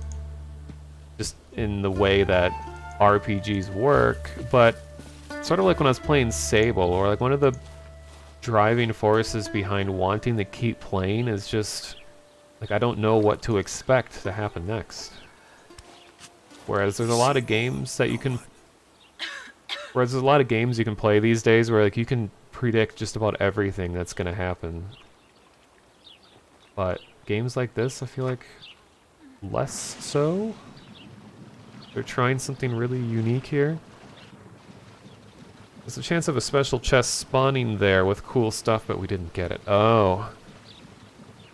just in the way that RPGs work, but sort of like when I was playing Sable, or like one of the driving forces behind wanting to keep playing is just, like, I don't know what to expect to happen next. Whereas there's a lot of games that you can... Whereas there's a lot of games you can play these days where like you can predict just about everything that's gonna happen. But games like this, I feel like less so. They're trying something really unique here. There's a chance of a special chest spawning there with cool stuff, but we didn't get it. Oh.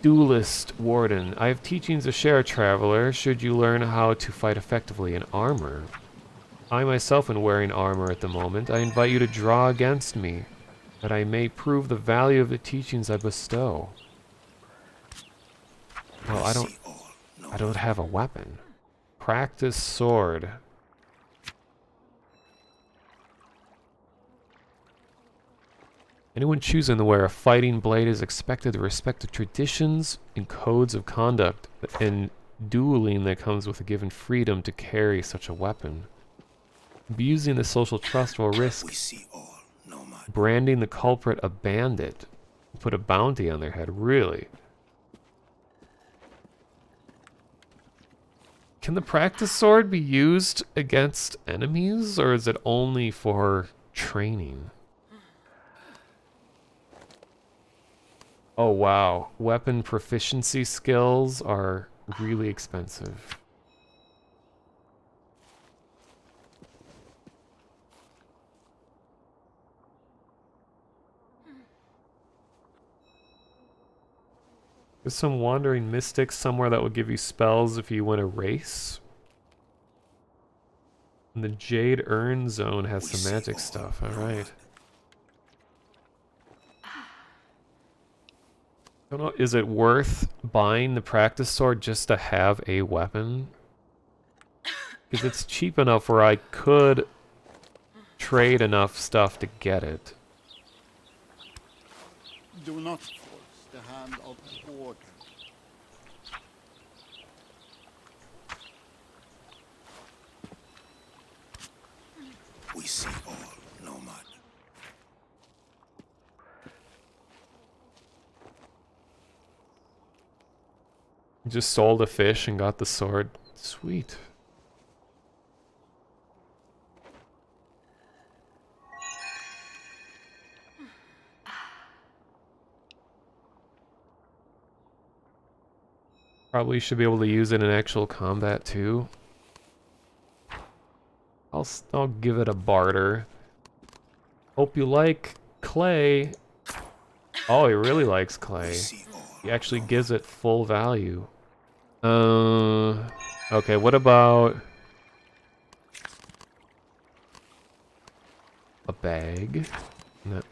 Duelist Warden. I have teachings to share, traveler, should you learn how to fight effectively in armor. I myself am wearing armor at the moment. I invite you to draw against me, that I may prove the value of the teachings I bestow. Well, I don't have a weapon. Practice sword. Anyone choosing to wear a fighting blade is expected to respect the traditions and codes of conduct and dueling that comes with a given freedom to carry such a weapon. Abusing the social trust will risk branding the culprit a bandit. Put a bounty on their head, really? Can the practice sword be used against enemies, or is it only for training? Oh wow, weapon proficiency skills are really expensive. There's some wandering mystics somewhere that will give you spells if you win a race. And the Jade Urn Zone has some magic stuff, alright. I don't know, is it worth buying the practice sword just to have a weapon? Because it's cheap enough where I could trade enough stuff to get it. Do not force the hand of the warden. We see all, nomad. Just sold a fish and got the sword. Sweet. Probably should be able to use it in actual combat too. I'll give it a barter. Hope you like clay. Oh, he really likes clay. He actually gives it full value. Okay, what about a bag? No.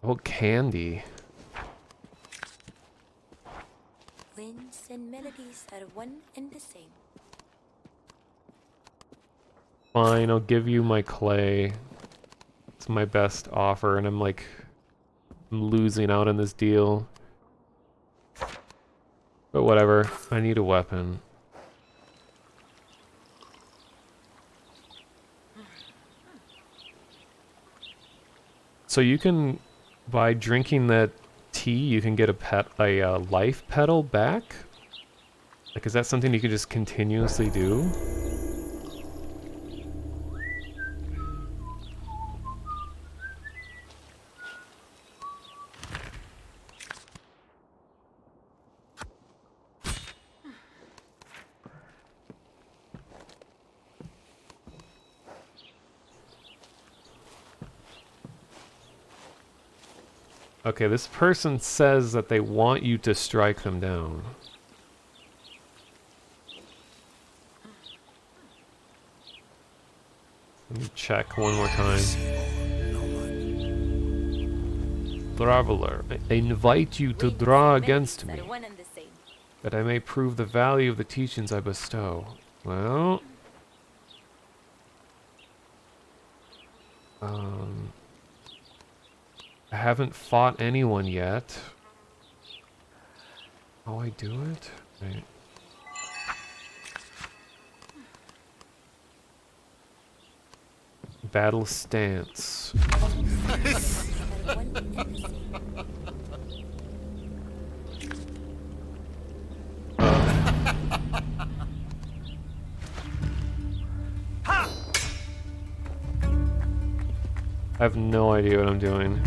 Oh, candy. Winds and melodies are one and the same. Fine, I'll give you my clay. It's my best offer, and I'm losing out on this deal. But whatever, I need a weapon. So you can, by drinking that tea, you can get a life petal back? Like, is that something you can just continuously do? Okay, this person says that they want you to strike them down. Let me check one more time. Traveler, I invite you to draw against me, that I may prove the value of the teachings I bestow. Well... I haven't fought anyone yet. Oh, I do it? Right. Battle stance. I have no idea what I'm doing.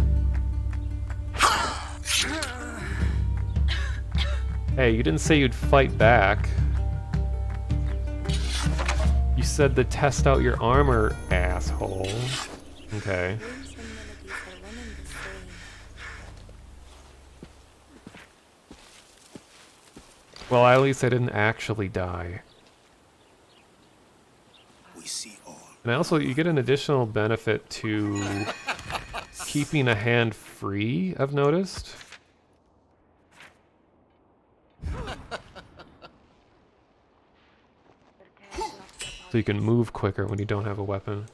Hey, you didn't say you'd fight back. said to test out your armor, asshole. Okay. Winds and melodies are one and the same. Well, at least I didn't actually die. We see all. And also, you get an additional benefit to keeping a hand free, I've noticed. So you can move quicker when you don't have a weapon.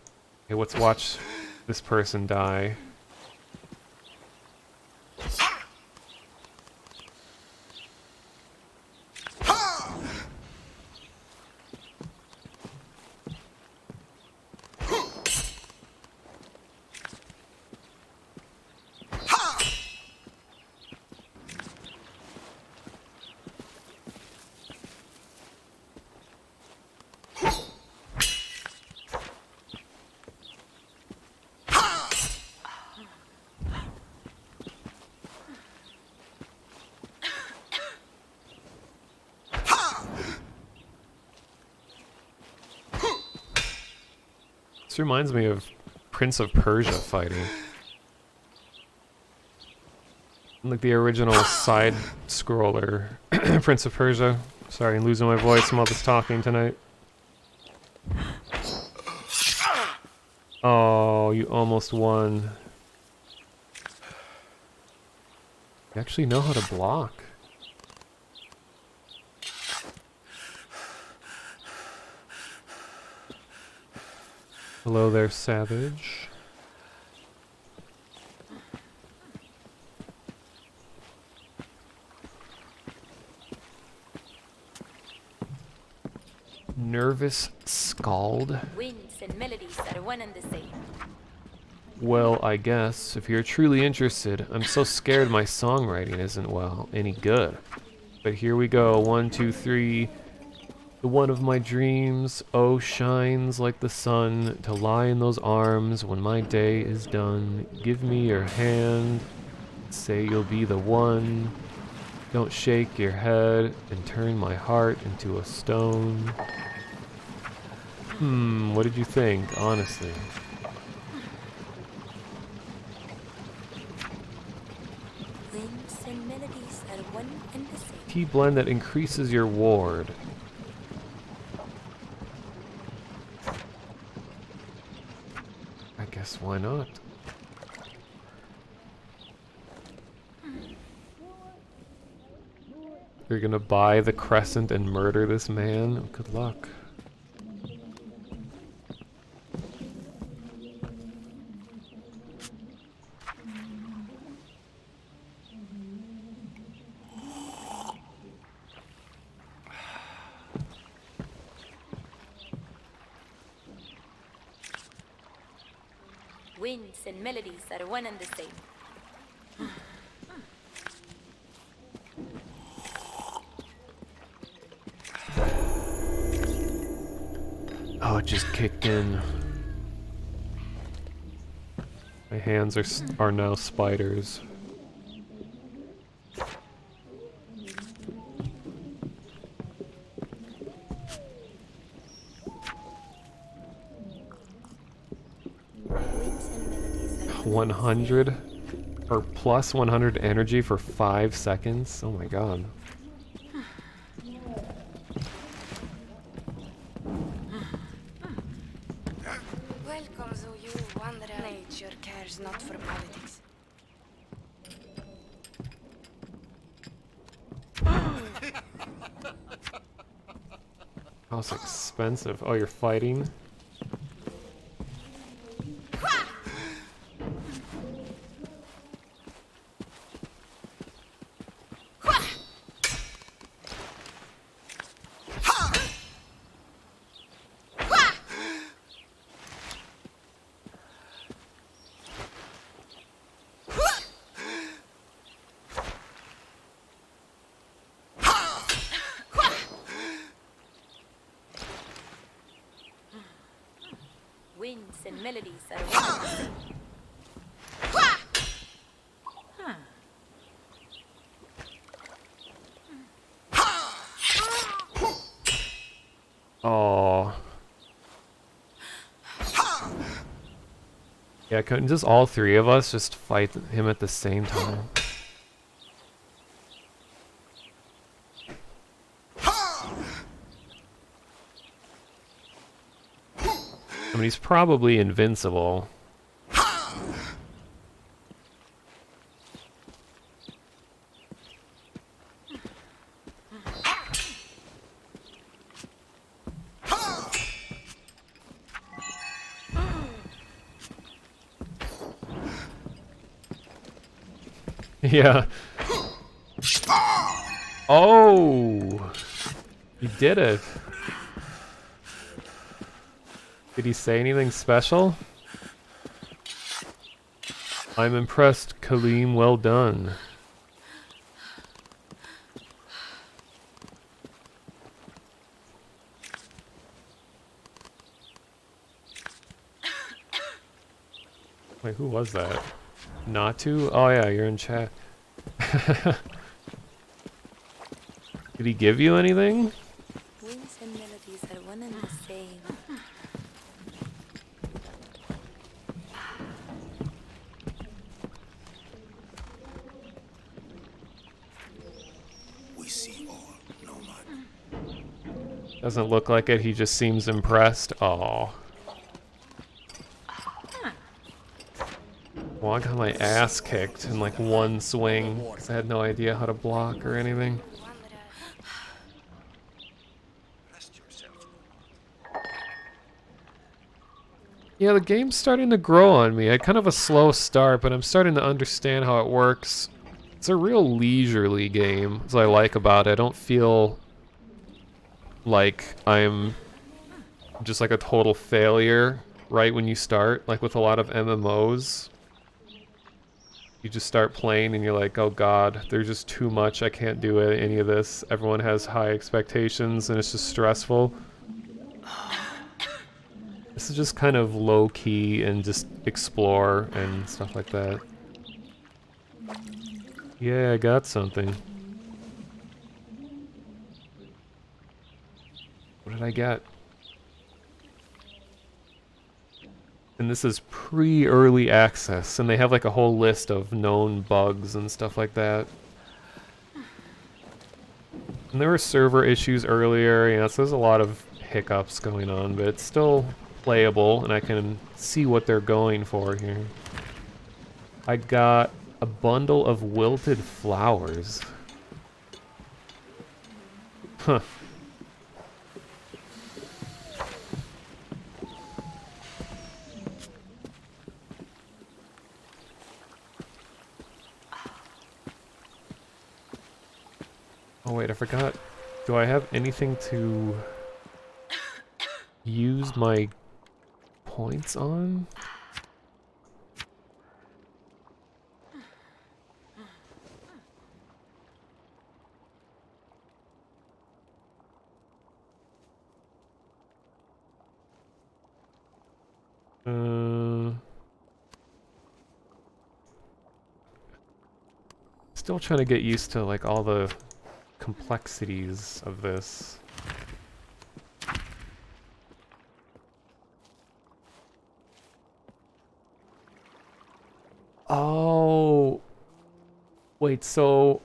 Okay, let's watch this person die. This reminds me of Prince of Persia fighting. Like the original side scroller. Prince of Persia. Sorry, I'm losing my voice from all this talking tonight. Oh, you almost won. You actually know how to block. Hello there, Savage. Nervous Scald? Winds and melodies are one and the same. Well, I guess, if you're truly interested, I'm so scared my songwriting isn't, well, any good. But here we go, 1, 2, 3. The one of my dreams, oh, shines like the sun, to lie in those arms when my day is done. Give me your hand, say you'll be the one. Don't shake your head and turn my heart into a stone. What did you think, honestly? Winds and melodies are one and the same. Key blend that increases your ward. I guess why not? You're gonna buy the crescent and murder this man? Oh, good luck. Winds and melodies are one and the same. Oh, it just kicked in. My hands are now spiders. Winds and melodies are 100 or plus 100 energy for 5 seconds. Oh my god. Welcome, though you wanderer. Nature cares not for politics. How's expensive? Oh, you're fighting? winds and melodies are one and the same. Oh, Yeah, couldn't just all three of us just fight him at the same time? I mean, he's probably invincible. Yeah. Oh! He did it. Did he say anything special? I'm impressed, Kaleem. Well done. Wait, who was that? Natu? Oh yeah, you're in chat. Did he give you anything? Winds and melodies are one and the same. We see all, nomad. Doesn't look like it, he just seems impressed. Oh. Well, I got my ass kicked in like one swing because I had no idea how to block or anything. Rest yourself. Yeah, the game's starting to grow on me. I had kind of a slow start, but I'm starting to understand how it works. It's a real leisurely game, that's what I like about it. I don't feel like I'm just like a total failure right when you start, like with a lot of MMOs. You just start playing and you're like, oh god, there's just too much, I can't do any of this. Everyone has high expectations and it's just stressful. This is just kind of low-key and just explore and stuff like that. Yeah, I got something. What did I get? And this is pre-early access, and they have like a whole list of known bugs and stuff like that. And there were server issues earlier, you know, so there's a lot of hiccups going on, but it's still playable, and I can see what they're going for here. I got a bundle of wilted flowers. Huh. Oh wait, I forgot. Do I have anything to use my points on? Still trying to get used to like all the complexities of this. Oh, wait, so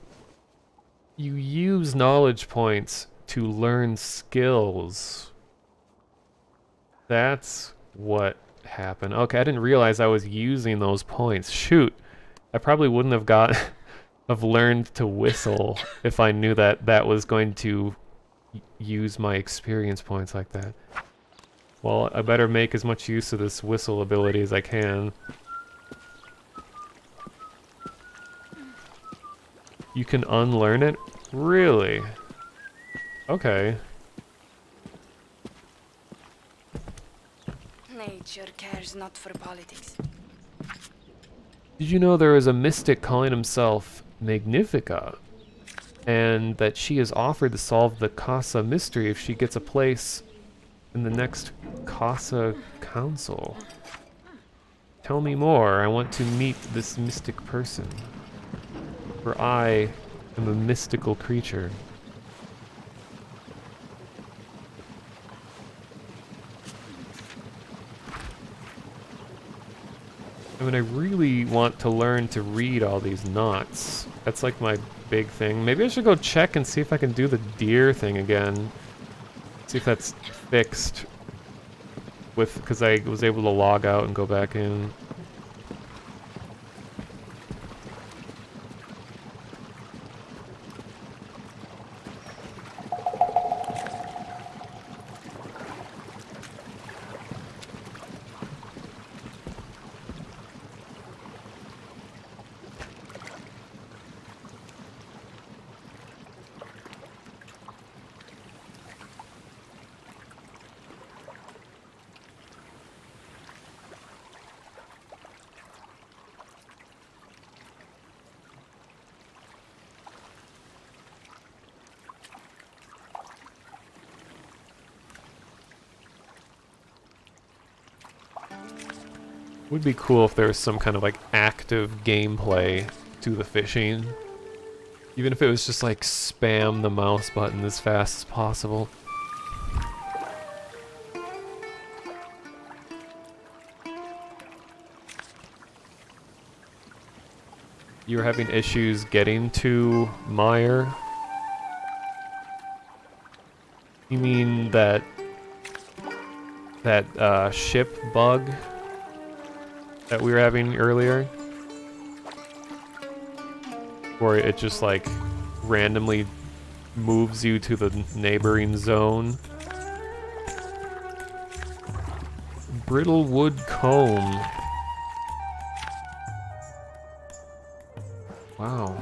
you use knowledge points to learn skills. That's what happened. Okay, I didn't realize I was using those points. Shoot, I probably wouldn't have have learned to whistle if I knew that that was going to use my experience points like that. Well, I better make as much use of this whistle ability as I can. You can unlearn it? Really? Okay. Nature cares not for politics. Did you know there is a mystic calling himself Magnifica? And that she is offered to solve the Casa mystery if she gets a place in the next Casa Council. Tell me more. I want to meet this mystic person. For I am a mystical creature. I mean, I really want to learn to read all these knots. That's like my big thing. Maybe I should go check and see if I can do the deer thing again. See if that's fixed with, because I was able to log out and go back in. Would be cool if there was some kind of like active gameplay to the fishing. Even if it was just like spam the mouse button as fast as possible. You were having issues getting to Meyer? You mean that ship bug that we were having earlier? Where it just like randomly moves you to the neighboring zone. Brittlewood comb. Wow.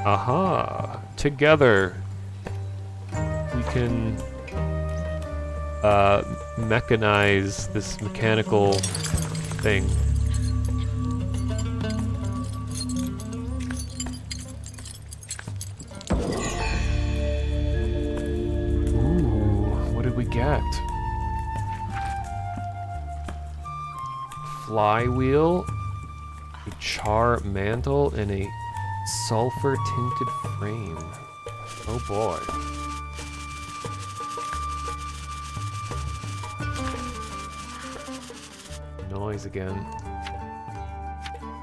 Aha! Together we can mechanize this mechanical thing. Ooh, what did we get? Flywheel, a char mantle, and a sulfur tinted frame. Oh boy. Noise again.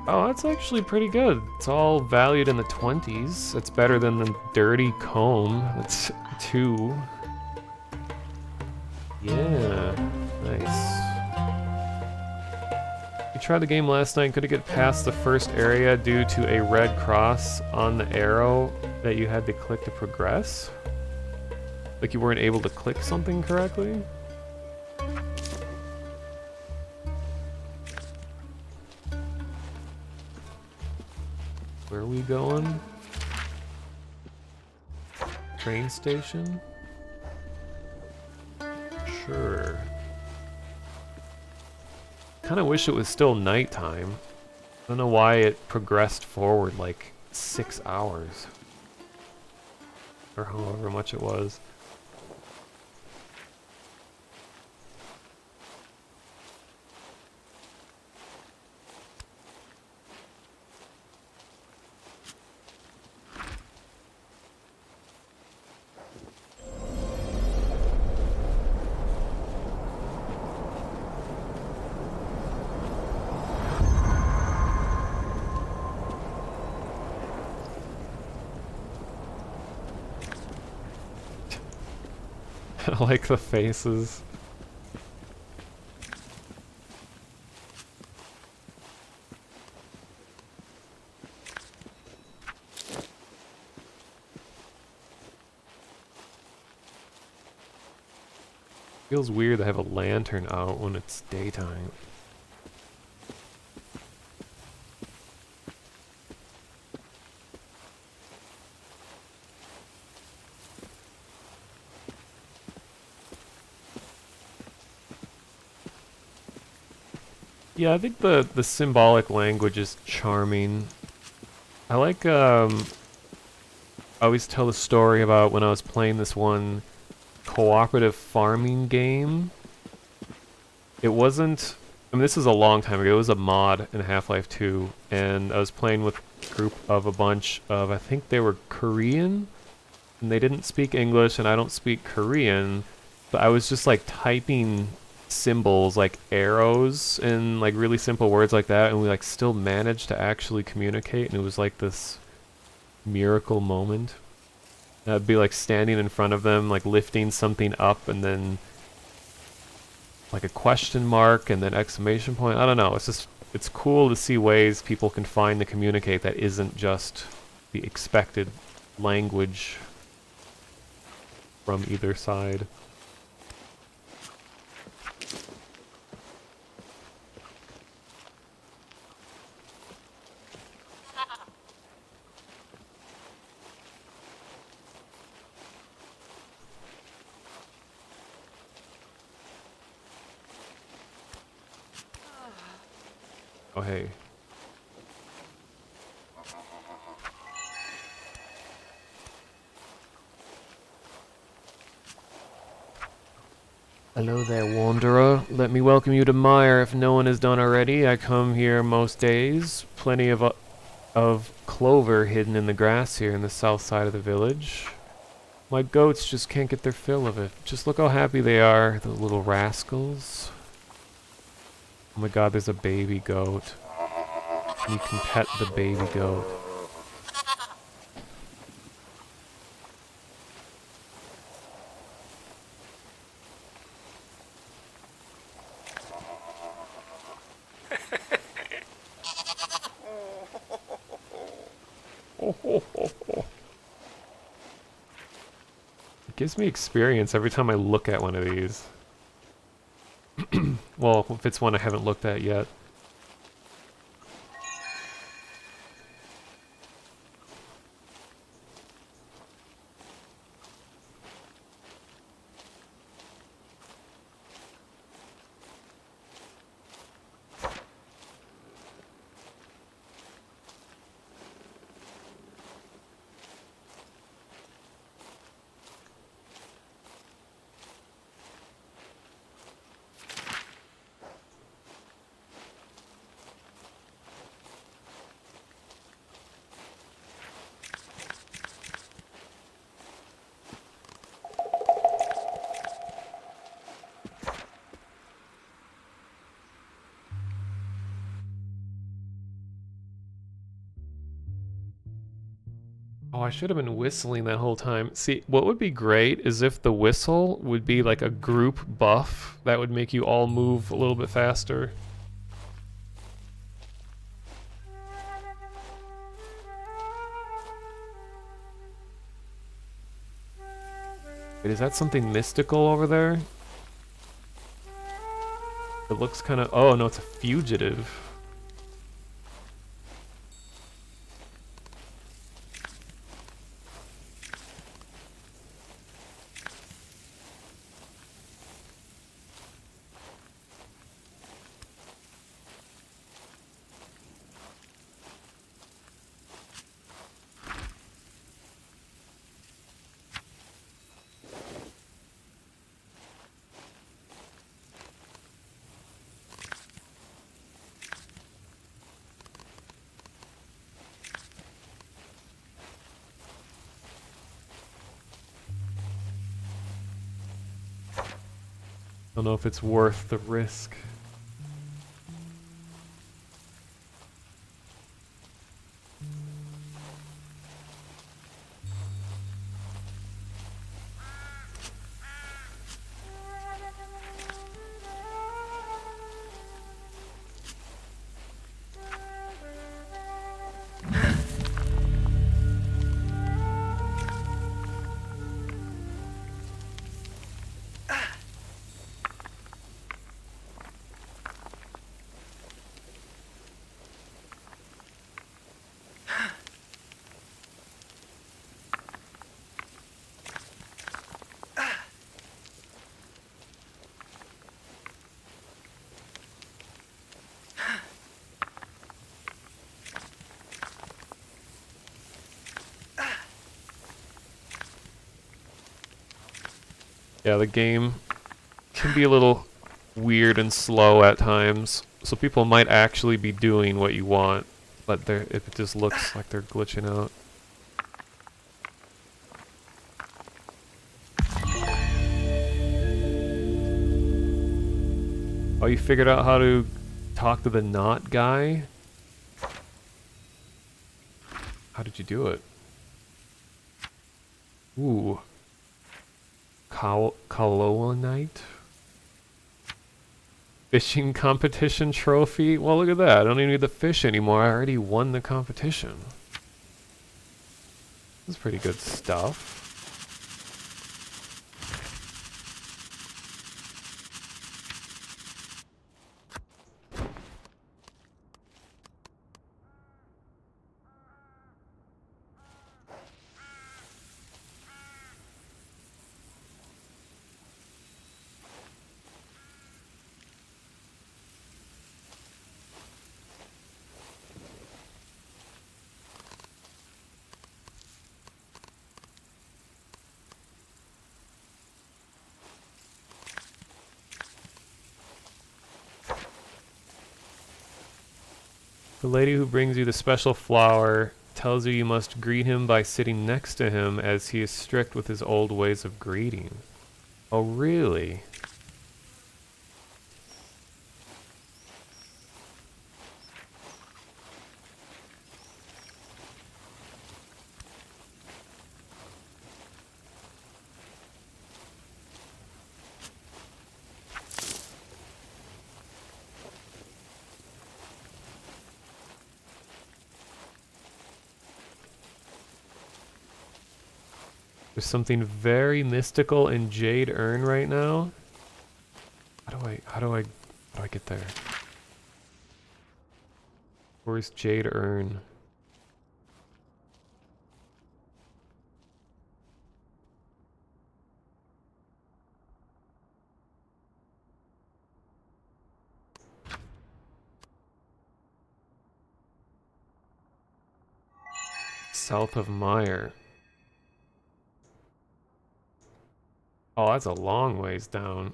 Oh, that's actually pretty good. It's all valued in the 20s. It's better than the dirty comb. That's 2. Yeah, nice. We tried the game last night and couldn't get past the first area due to a red cross on the arrow that you had to click to progress. Like you weren't able to click something correctly. Where are we going? Train station? Sure. Kinda wish it was still nighttime. I don't know why it progressed forward like 6 hours. Or however much it was. I like the faces. Feels weird to have a lantern out when it's daytime. Yeah, I think the symbolic language is charming. I like I always tell the story about when I was playing this one cooperative farming game. It wasn't... I mean, this is a long time ago. It was a mod in Half-Life 2, and I was playing with a group of a bunch of... I think they were Korean, and they didn't speak English, and I don't speak Korean, but I was just, like, typing symbols, like arrows, and, like, really simple words like that, and we, like, still managed to actually communicate, and it was, like, this miracle moment. I'd be, like, standing in front of them, like, lifting something up, and then like a question mark and then exclamation point. I don't know. It's just, it's cool to see ways people can find to communicate that isn't just the expected language from either side. Oh, hey. Hello there, wanderer. Let me welcome you to Mire if no one has done already. I come here most days. Plenty of clover hidden in the grass here in the south side of the village. My goats just can't get their fill of it. Just look how happy they are, the little rascals. Oh my god, there's a baby goat. You can pet the baby goat. It gives me experience every time I look at one of these. Well, if it's one I haven't looked at yet. Oh, I should have been whistling that whole time. See, what would be great is if the whistle would be like a group buff that would make you all move a little bit faster. Wait, is that something mystical over there? It looks kind of... Oh, no, it's a fugitive. Don't know if it's worth the risk. Yeah, the game can be a little weird and slow at times, so people might actually be doing what you want, but it just looks like they're glitching out. Oh, you figured out how to talk to the knot guy? How did you do it? Ooh. Kalonite? Fishing competition trophy? Well, look at that. I don't even need the fish anymore. I already won the competition. That's pretty good stuff. The lady who brings you the special flower tells you you must greet him by sitting next to him as he is strict with his old ways of greeting. Oh, really? There's something very mystical in Jade Urn right now. How do I get there? Where's Jade Urn? South of Mire. Oh, that's a long ways down.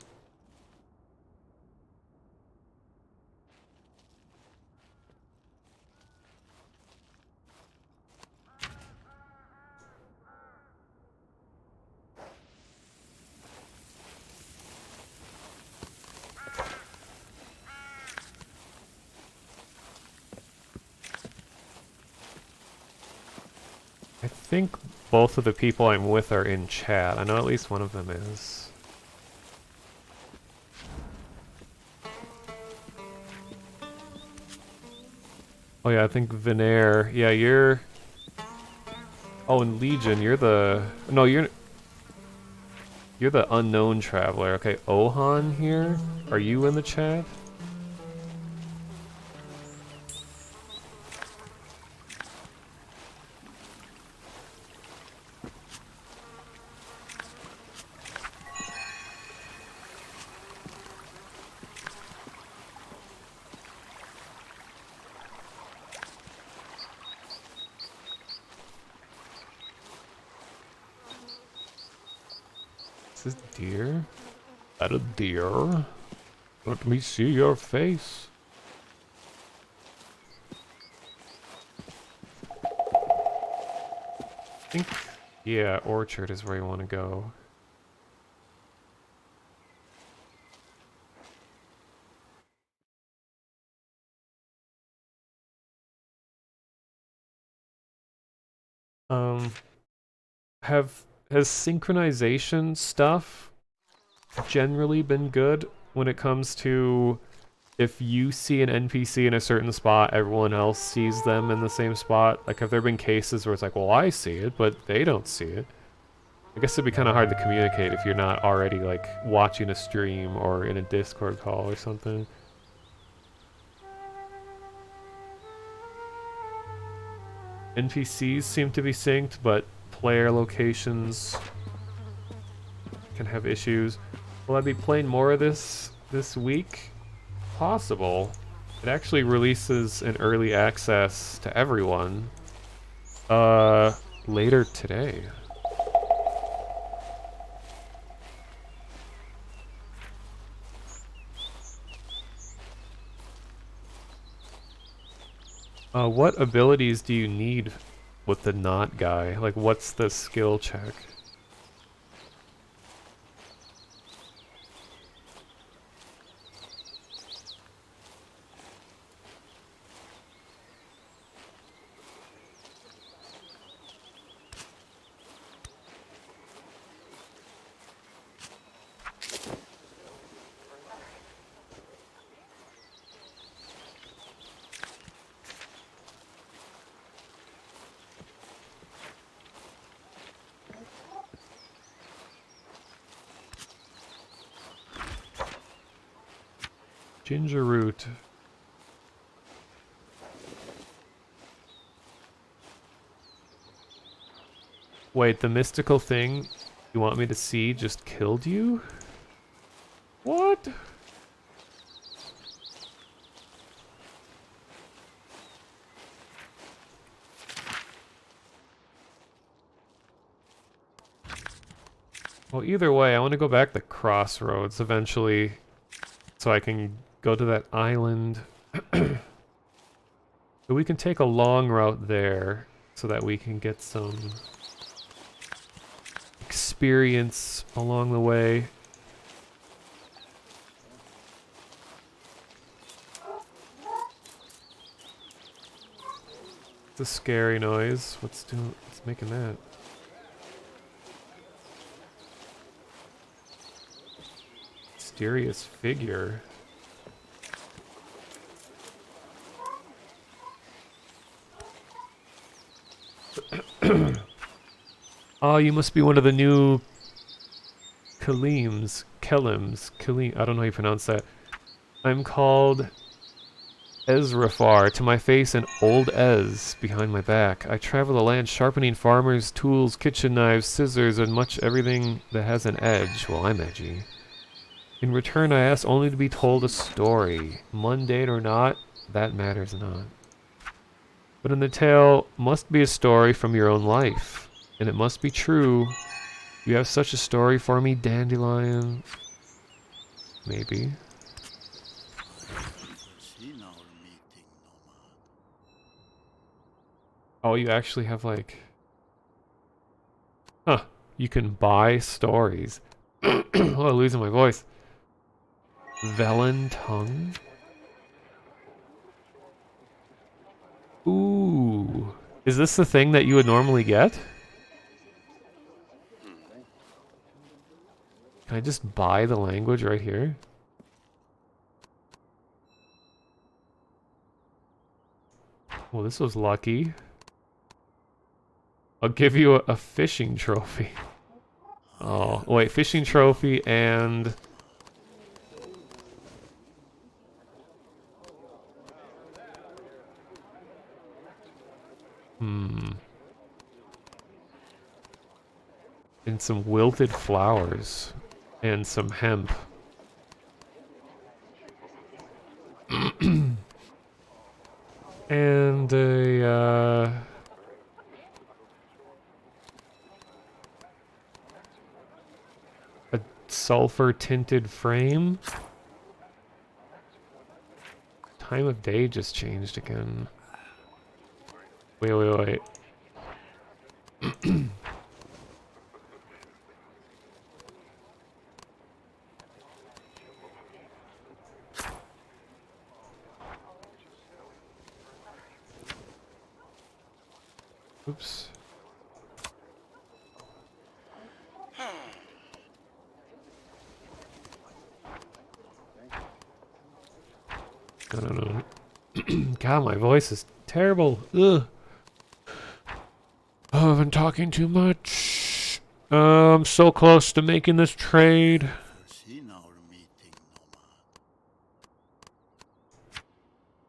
I think both of the people I'm with are in chat. I know at least one of them is. Oh yeah, I think Venair. Yeah, you're... Oh, and Legion, you're the... No, you're the unknown traveler. Okay, Ohan here? Are you in the chat? Is this deer? That a deer? Let me see your face. I think, yeah, Orchard is where you want to go. Has synchronization stuff generally been good when it comes to if you see an NPC in a certain spot, everyone else sees them in the same spot? Like, have there been cases where it's like, well, I see it, but they don't see it? I guess it'd be kind of hard to communicate if you're not already, like, watching a stream or in a Discord call or something. NPCs seem to be synced, but player locations can have issues. Will I be playing more of this week? Possible. It actually releases in early access to everyone later today. What abilities do you need with the knot guy? Like, what's the skill check? Ginger root. Wait, the mystical thing you want me to see just killed you? What? Well, either way, I want to go back the crossroads eventually so I can go to that island. But we can take a long route there so that we can get some experience along the way. It's a scary noise. What's making that? Mysterious figure. Oh, you must be one of the new Kalims. Kalim. I don't know how you pronounce that. I'm called Ezrafar. To my face an old Ez behind my back. I travel the land sharpening farmers' tools, kitchen knives, scissors, and much everything that has an edge. Well, I'm edgy. In return, I ask only to be told a story. Mundane or not, that matters not. But in the tale must be a story from your own life. And it must be true. You have such a story for me, Dandelion. Maybe. Oh, you actually have like... Huh. You can buy stories. Oh, I'm losing my voice. Velen tongue? Ooh. Is this the thing that you would normally get? Can I just buy the language right here? Well, this was lucky. I'll give you a fishing trophy. Oh, wait, fishing trophy and... And some wilted flowers. And some hemp. And a sulfur tinted frame. Time of day just changed again. Wait. Oops. No. God, my voice is terrible. Ugh. Oh, I've been talking too much. I'm so close to making this trade.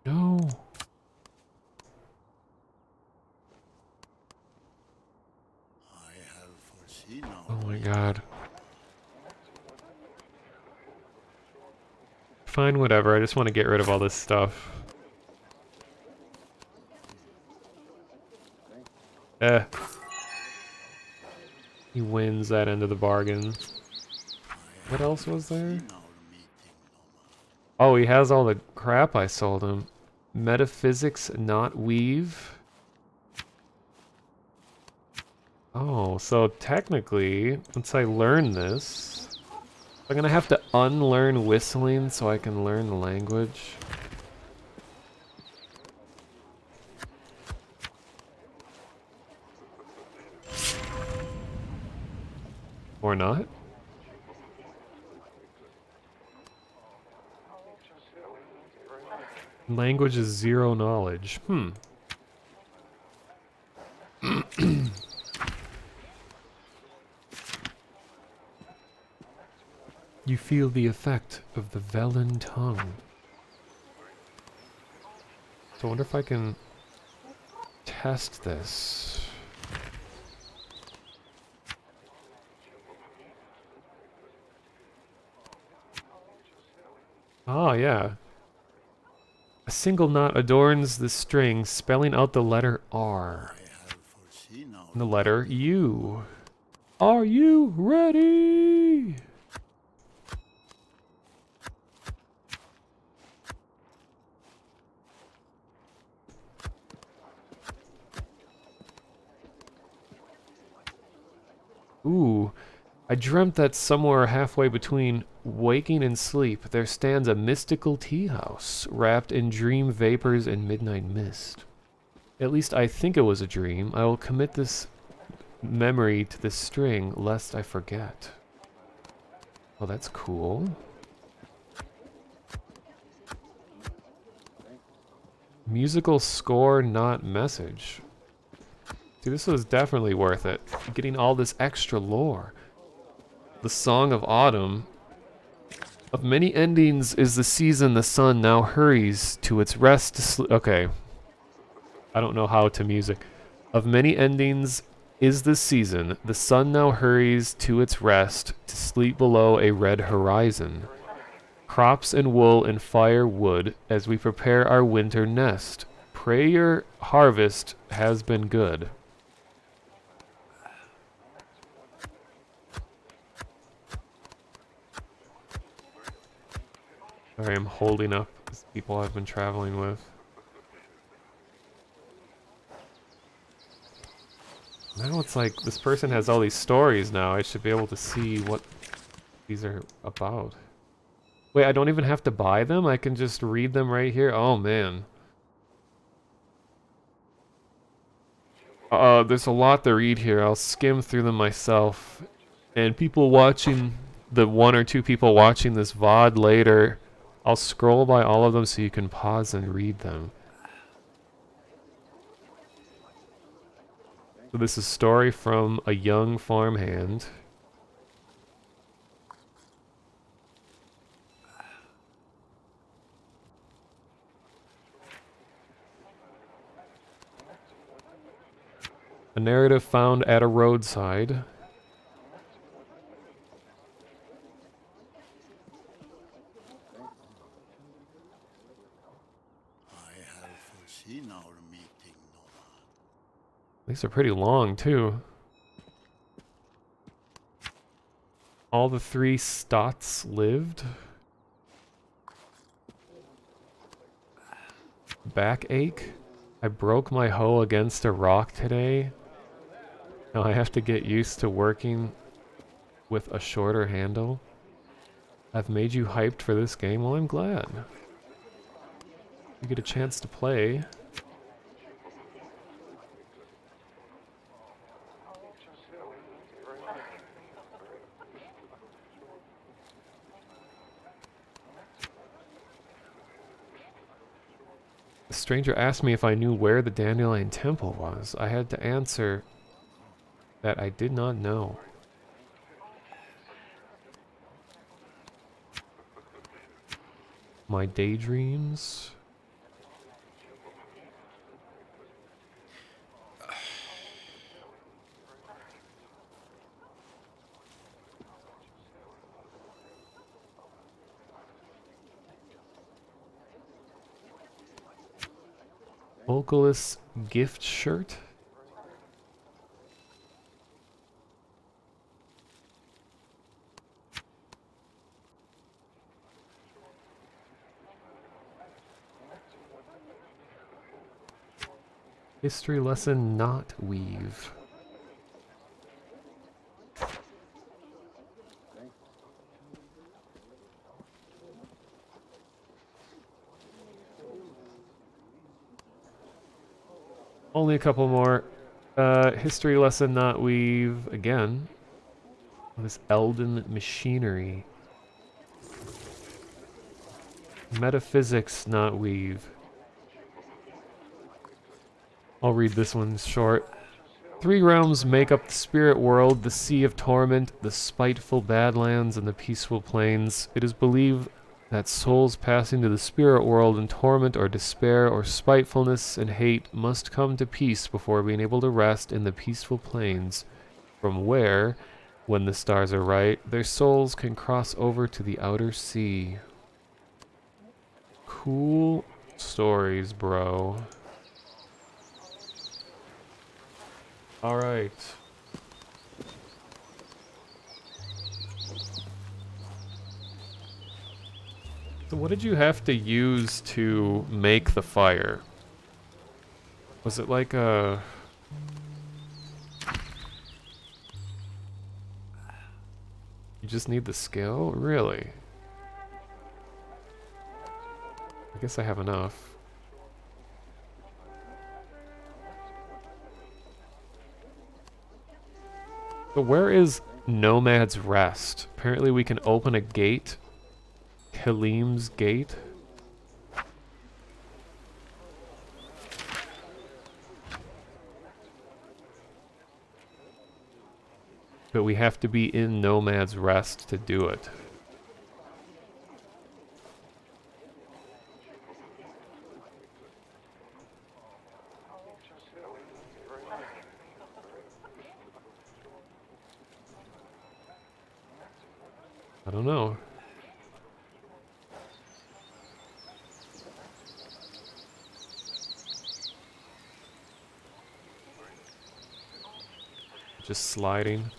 No. Oh my god. Fine, whatever. I just want to get rid of all this stuff. He wins that end of the bargain. What else was there? Oh, he has all the crap I sold him. Metaphysics, not weave. Oh, so technically, once I learn this, I'm gonna have to unlearn whistling so I can learn the language. Or not? Language is 0 knowledge. You feel the effect of the Velen tongue. So I wonder if I can test this. Oh, yeah. A single knot adorns the string, spelling out the letter R. And the letter U. Are you ready? Ooh, I dreamt that somewhere halfway between waking and sleep, there stands a mystical tea house, wrapped in dream vapors and midnight mist. At least I think it was a dream. I will commit this memory to this string, lest I forget. Oh, that's cool. Musical score, not message. See, this was definitely worth it. Getting all this extra lore. The Song of Autumn. Of many endings is the season the sun now hurries to its rest to sleep. Okay. I don't know how to music. Of many endings is the season the sun now hurries to its rest to sleep below a red horizon. Crops and wool and firewood as we prepare our winter nest. Pray your harvest has been good. Sorry, I'm holding up these people I've been traveling with. Now it's like this person has all these stories now. I should be able to see what these are about. Wait, I don't even have to buy them? I can just read them right here? Oh, man. There's a lot to read here. I'll skim through them myself. And people watching, the 1 or 2 people watching this VOD later, I'll scroll by all of them so you can pause and read them. So this is a story from a young farmhand. A narrative found at a roadside. Foreseen our meeting, Nova. These are pretty long, too. All the 3 Stots lived. Backache. I broke my hoe against a rock today. Now I have to get used to working with a shorter handle. I've made you hyped for this game. Well, I'm glad. You get a chance to play. The stranger asked me if I knew where the Dandelion Temple was. I had to answer that I did not know. My daydreams. Vocalist gift shirt. History lesson not weave. Only a couple more. History lesson not weave again. This Elden machinery. Metaphysics not weave. I'll read this one short. 3 realms make up the spirit world, the sea of torment, the spiteful badlands, and the peaceful plains. It is believed that souls passing to the spirit world in torment or despair or spitefulness and hate must come to peace before being able to rest in the peaceful plains, from where, when the stars are right, their souls can cross over to the outer sea. Cool stories, bro. All right. So what did you have to use to make the fire? Was it like a... You just need the skill? Really? I guess I have enough. So where is Nomad's Rest? Apparently we can open a gate. Kalim's Gate. But we have to be in Nomad's Rest to do it. I don't know. Just sliding.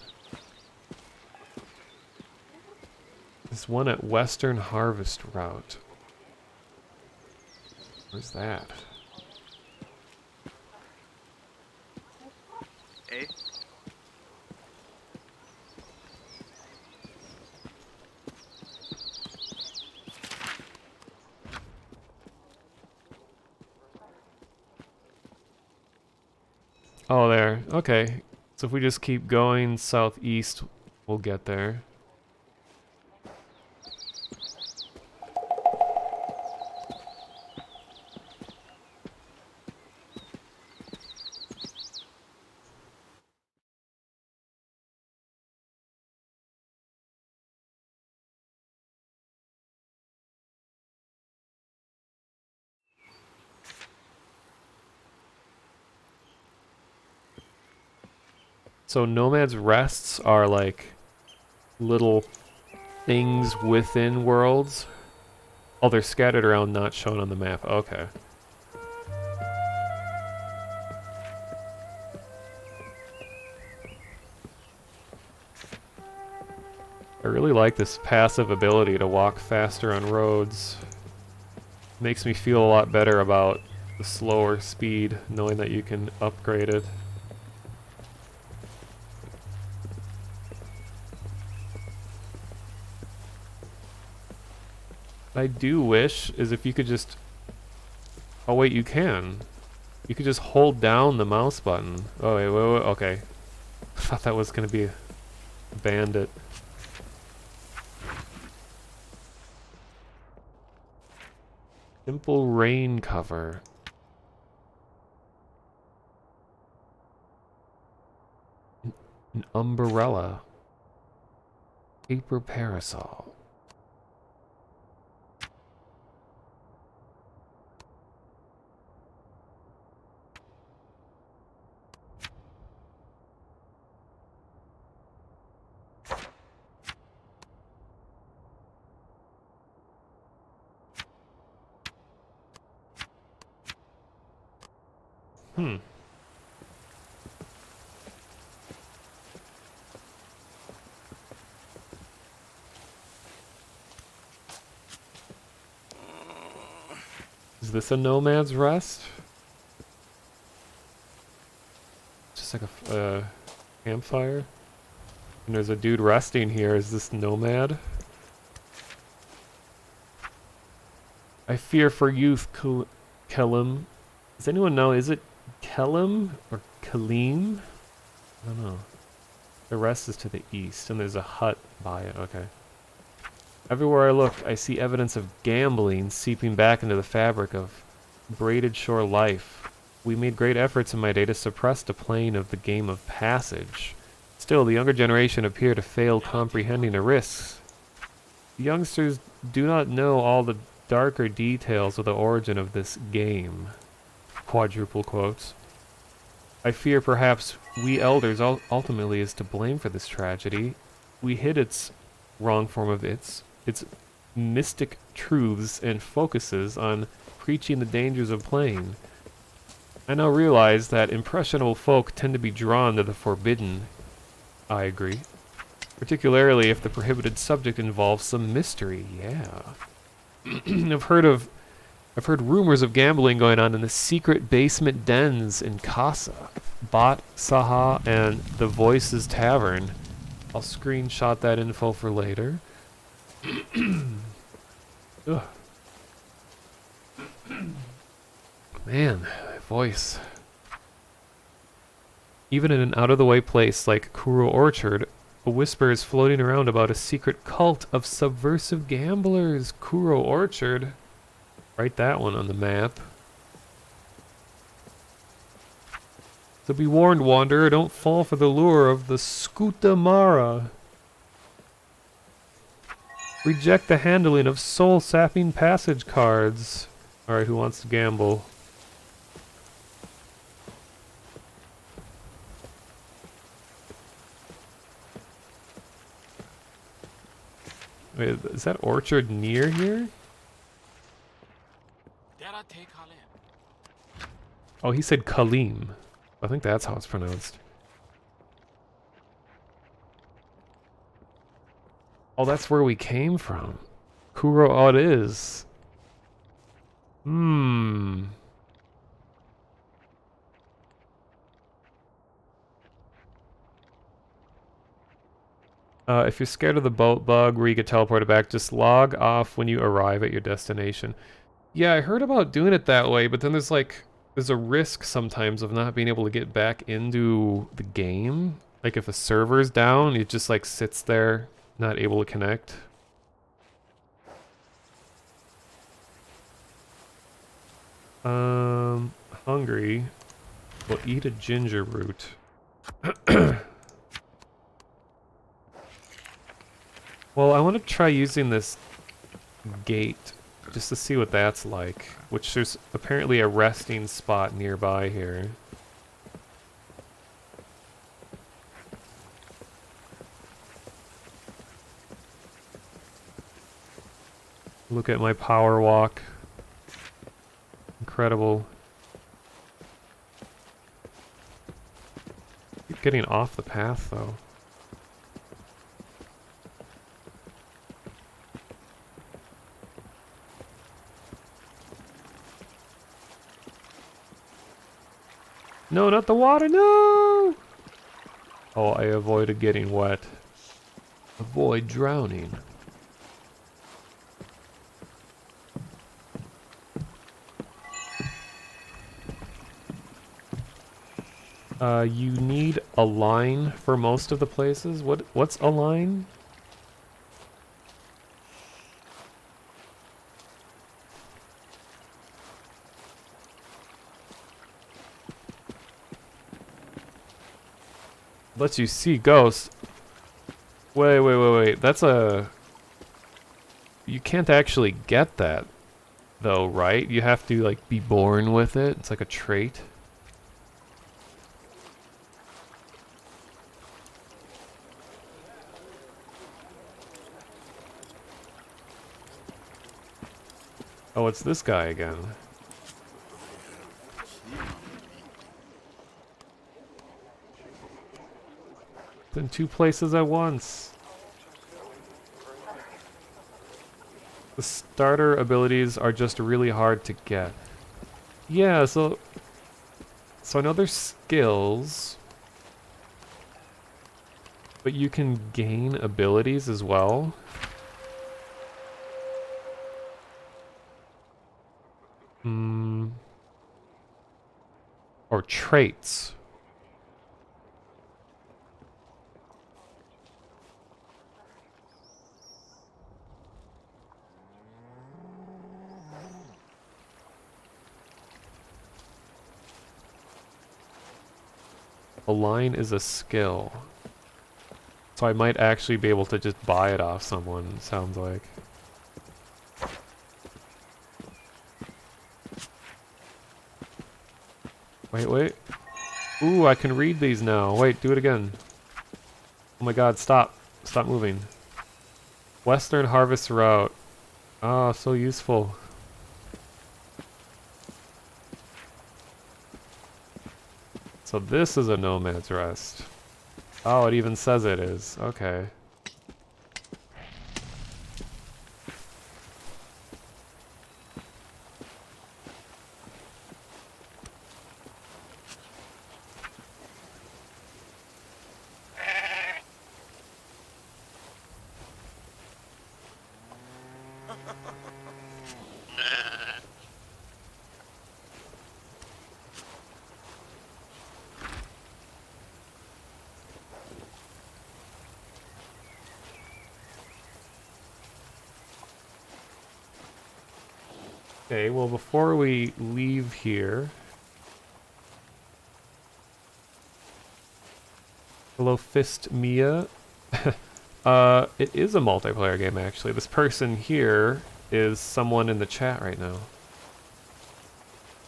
There's one at Western Harvest Route. Where's that? Eh? Oh, there. Okay. So if we just keep going southeast, we'll get there. So Nomad's Rests are like little things within worlds. Oh, they're scattered around, not shown on the map. Okay. I really like this passive ability to walk faster on roads. Makes me feel a lot better about the slower speed, knowing that you can upgrade it. I do wish is if you could just... Oh wait, you can. You could just hold down the mouse button. Oh wait, okay. I thought that was gonna be a bandit. Simple rain cover. An umbrella. Paper parasol. Hmm. Is this a Nomad's Rest? a campfire. And there's a dude resting here. Is this Nomad? I fear for youth, Kelim. Does anyone know, is it Kelim or Kalim? I don't know. The rest is to the east, and there's a hut by it. Okay. Everywhere I look, I see evidence of gambling seeping back into the fabric of braided shore life. We made great efforts in my day to suppress the plane of the game of passage. Still, the younger generation appear to fail comprehending the risks. The youngsters do not know all the darker details of the origin of this game. Quadruple quotes. I fear perhaps we elders ultimately is to blame for this tragedy. We hid its wrong form of its mystic truths and focuses on preaching the dangers of playing. I now realize that impressionable folk tend to be drawn to the forbidden. I agree. Particularly if the prohibited subject involves some mystery. Yeah. I've heard rumors of gambling going on in the secret basement dens in Casa, Bat Saha, and the Voices Tavern. I'll screenshot that info for later. Ugh. Man, voice. Even in an out-of-the-way place like Kuro Orchard, a whisper is floating around about a secret cult of subversive gamblers. Kuro Orchard. Write that one on the map. So be warned, Wanderer, don't fall for the lure of the Skutamara. Reject the handling of soul-sapping passage cards. Alright, who wants to gamble? Wait, is that orchard near here? Oh, he said Kalim. I think that's how it's pronounced. Oh, that's where we came from. Kuro, oh, it is. If you're scared of the boat bug where you get teleported back, just log off when you arrive at your destination. Yeah, I heard about doing it that way, but then there's a risk sometimes of not being able to get back into the game. Like if a server's down, it just like sits there, not able to connect. Hungry. We'll eat a ginger root. Well, I want to try using this gate just to see what that's like, which there's apparently a resting spot nearby here. Look at my power walk. Incredible. Keep getting off the path though. No, not the water, no! Oh, I avoided getting wet. Avoid drowning. You need a line for most of the places. What's a line? Lets you see ghosts. Wait. That's a... You can't actually get that, though, right? You have to, like, be born with it. It's like a trait. Oh, it's this guy again. In two places at once. The starter abilities are just really hard to get. Yeah, so I know there's skills. But you can gain abilities as well. Or traits. Align is a skill. So I might actually be able to just buy it off someone, sounds like. Wait. Ooh, I can read these now. Wait, do it again. Oh my god, stop. Stop moving. Western Harvest Route. Ah, so useful. So this is a Nomad's Rest. Oh, it even says it is. Okay. Okay, well before we leave here... Hello, Fist Mia. It is a multiplayer game actually. This person here is someone in the chat right now.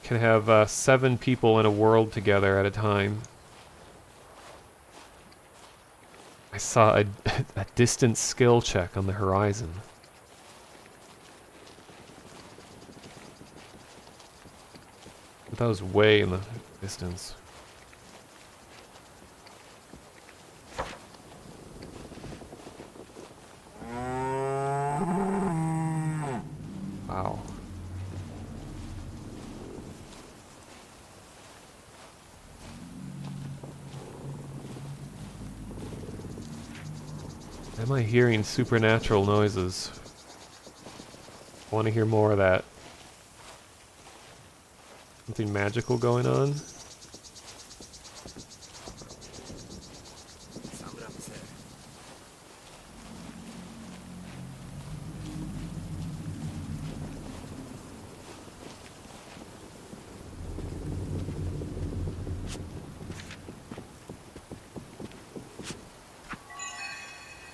Can have 7 people in a world together at a time. I saw a distance skill check on the horizon. But that was way in the distance. Wow. Am I hearing supernatural noises? I want to hear more of that. Something magical going on?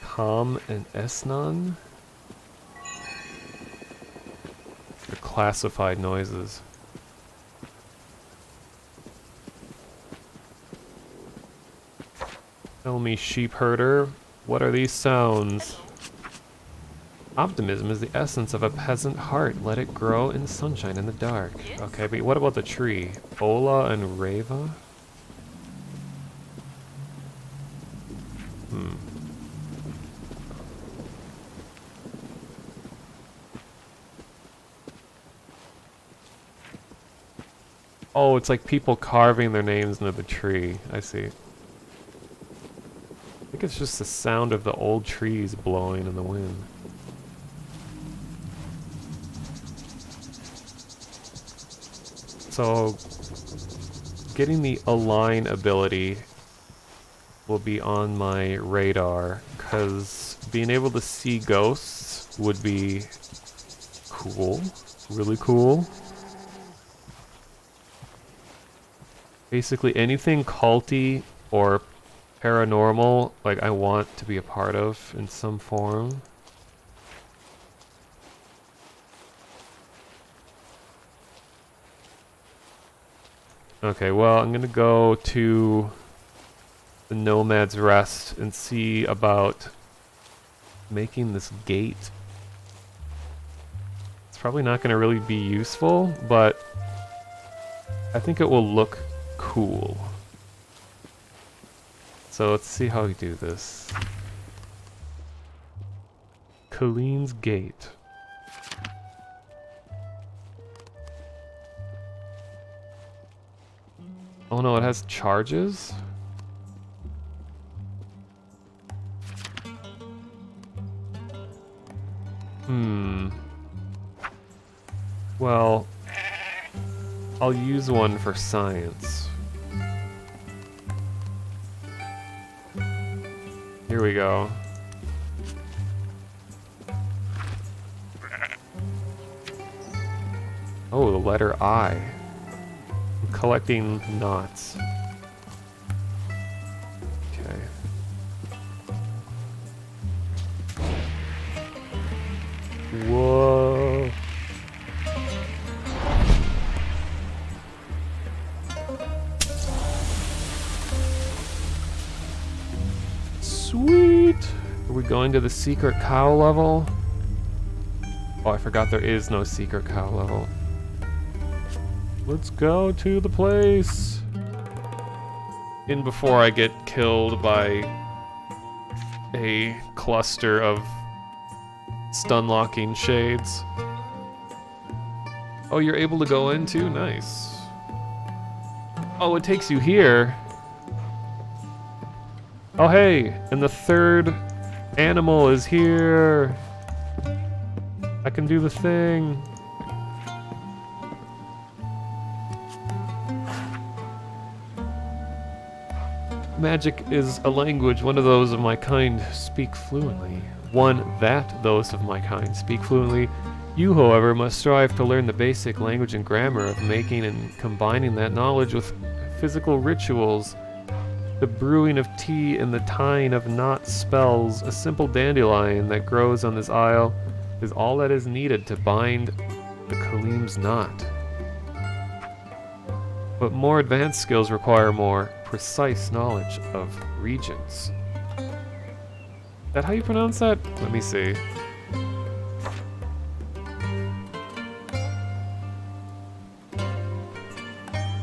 Com and Esnon? They're classified noises. Tell me, sheep herder, what are these sounds? Optimism is the essence of a peasant heart. Let it grow in the sunshine in the dark. Okay, but what about the tree? Ola and Reva? Oh, it's like people carving their names into the tree. I see. I think it's just the sound of the old trees blowing in the wind. So, getting the Align ability will be on my radar, because being able to see ghosts would be cool. Really cool. Basically anything culty or paranormal, like, I want to be a part of in some form. Okay, well, I'm gonna go to the Nomad's Rest and see about making this gate. It's probably not gonna really be useful, but I think it will look cool. So let's see how we do this. Colleen's Gate. Oh no, it has charges? Well, I'll use one for science. Here we go. Oh, the letter I. I'm collecting knots. Okay. Whoa. Sweet! Are we going to the secret cow level? Oh, I forgot there is no secret cow level. Let's go to the place! In before I get killed by a cluster of stun-locking shades. Oh, you're able to go in too? Nice. Oh, it takes you here. Oh, hey, and the third animal is here. I can do the thing. Magic is a language one of those of my kind speak fluently. One that those of my kind speak fluently. You, however, must strive to learn the basic language and grammar of making and combining that knowledge with physical rituals. The brewing of tea and the tying of knot spells. A simple dandelion that grows on this isle is all that is needed to bind the Kalim's knot. But more advanced skills require more precise knowledge of regions. Is that how you pronounce that? Let me see.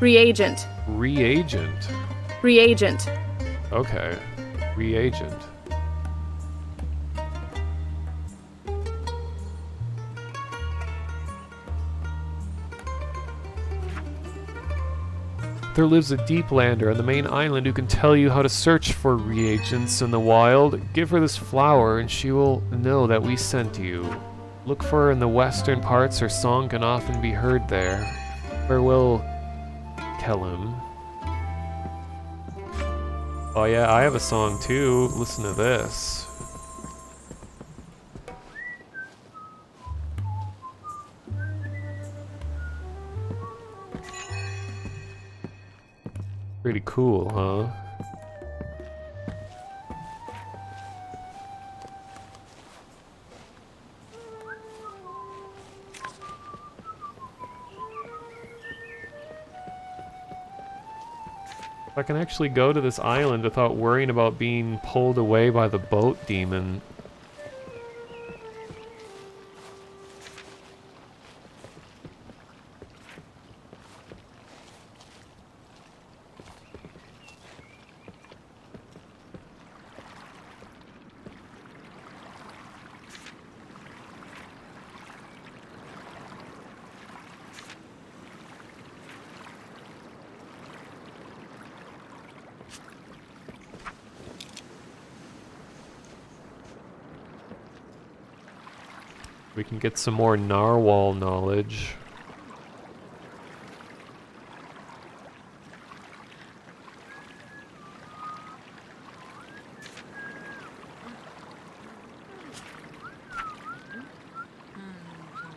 Reagent. Reagent. Reagent. Okay. Reagent. There lives a deeplander on the main island who can tell you how to search for reagents in the wild. Give her this flower and she will know that we sent you. Look for her in the western parts, her song can often be heard there. Farewell, Kelim. Oh yeah, I have a song too. Listen to this. Pretty cool, huh? If I can actually go to this island without worrying about being pulled away by the boat demon. We can get some more narwhal knowledge.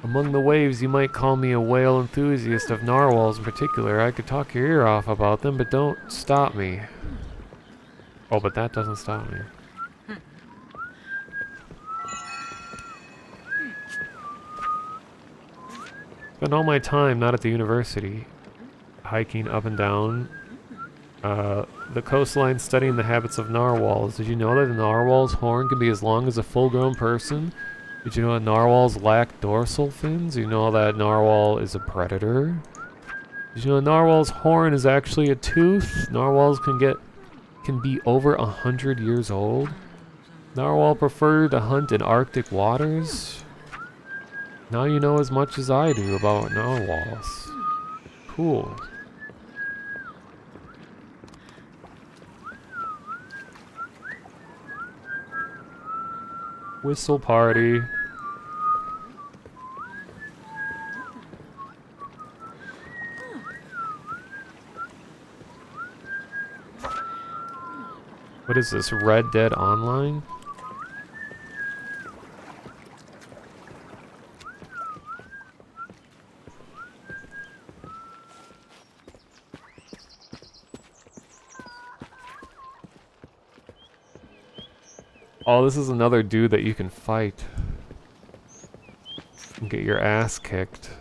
Among the waves, you might call me a whale enthusiast of narwhals in particular. I could talk your ear off about them, but don't stop me. Oh, but that doesn't stop me. Spend all my time not at the university, hiking up and down the coastline studying the habits of narwhals. Did you know that a narwhal's horn can be as long as a full-grown person? Did you know that narwhals lack dorsal fins? You know that narwhal is a predator? Did you know a narwhal's horn is actually a tooth? Narwhals can be over 100 years old. Narwhal prefer to hunt in Arctic waters. Now you know as much as I do about narwhals. Cool. Whistle party. What is this, Red Dead Online? Oh, this is another dude that you can fight. And get your ass kicked.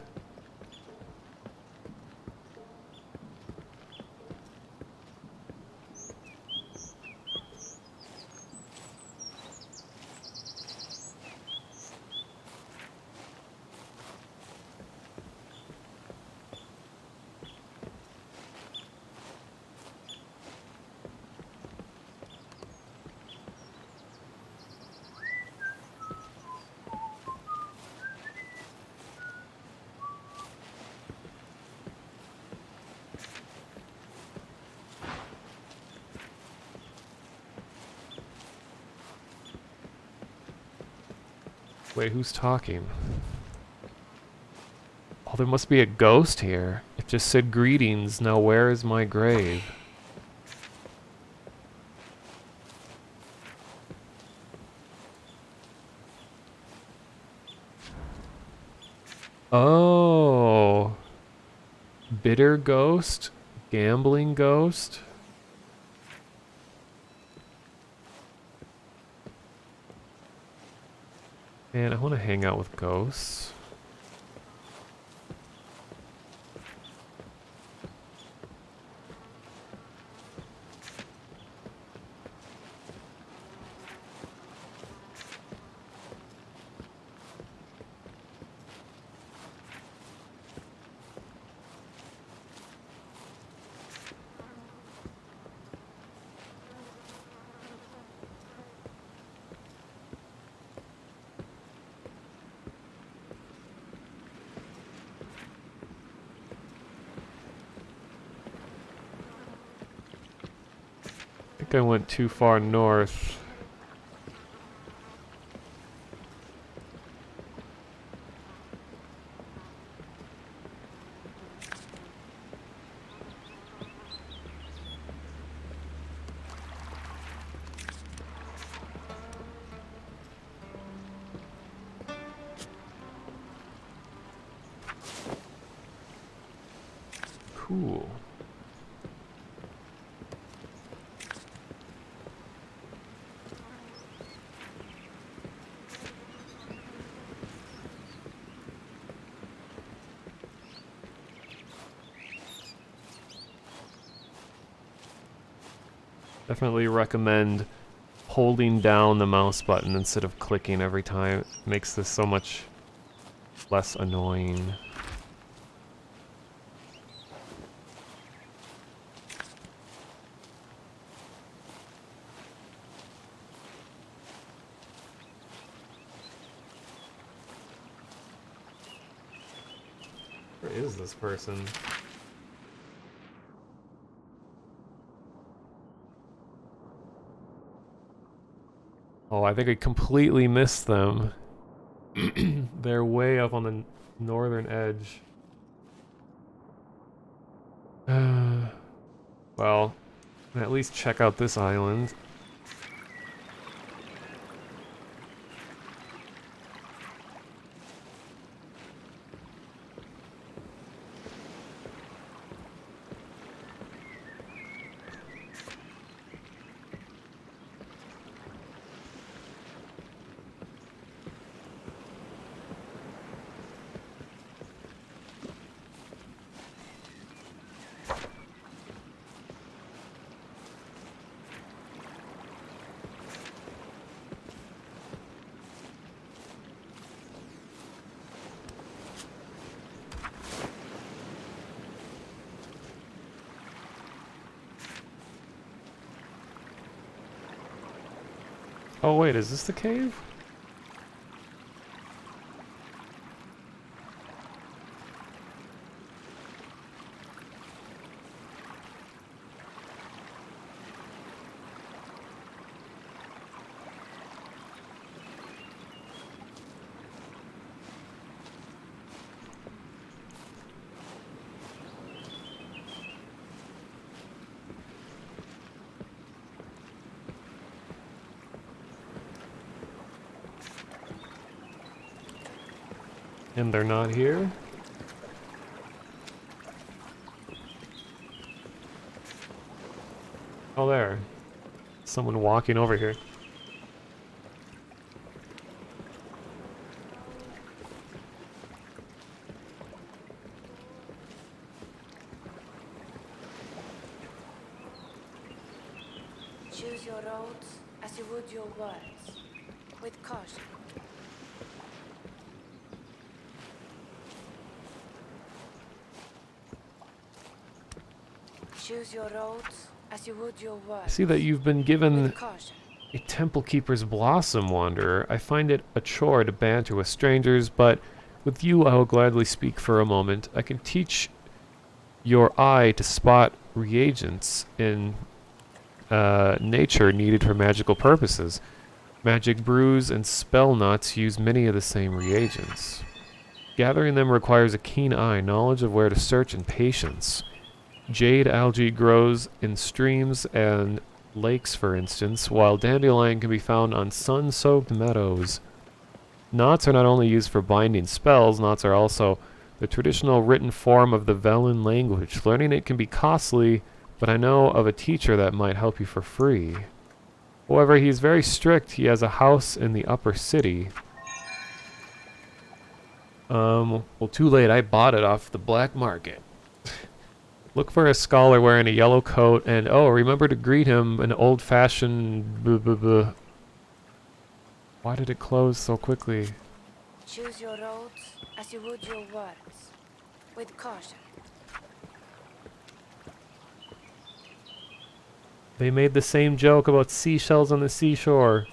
Wait, who's talking? Oh, there must be a ghost here. It just said greetings, now where is my grave? Oh. Bitter ghost? Gambling ghost? Man, I want to hang out with ghosts. I think I went too far north. Cool. Definitely recommend holding down the mouse button instead of clicking every time. It makes this so much less annoying. Where is this person? Oh, I think I completely missed them. They're way up on the northern edge. Well, at least check out this island. Oh wait, is this the cave? And they're not here? Oh, there. Someone walking over here. Choose your roads as you would your words, with caution. Choose your roads as you would your I words. see that you've been given With caution. a Temple Keeper's Blossom, Wanderer. I find it a chore to banter with strangers, but with you I will gladly speak for a moment. I can teach your eye to spot reagents in nature needed for magical purposes. Magic brews and spell nuts use many of the same reagents. Gathering them requires a keen eye, knowledge of where to search, and patience. Jade algae grows in streams and lakes, for instance, while dandelion can be found on sun-soaked meadows. Knots are not only used for binding spells, knots are also the traditional written form of the Velen language. Learning it can be costly, but I know of a teacher that might help you for free. However, he is very strict. He has a house in the upper city. Well, too late. I bought it off the black market. Look for a scholar wearing a yellow coat, and oh, remember to greet him an old-fashioned Why did it close so quickly? Choose your roads as you would your words, with caution. They made the same joke about seashells on the seashore.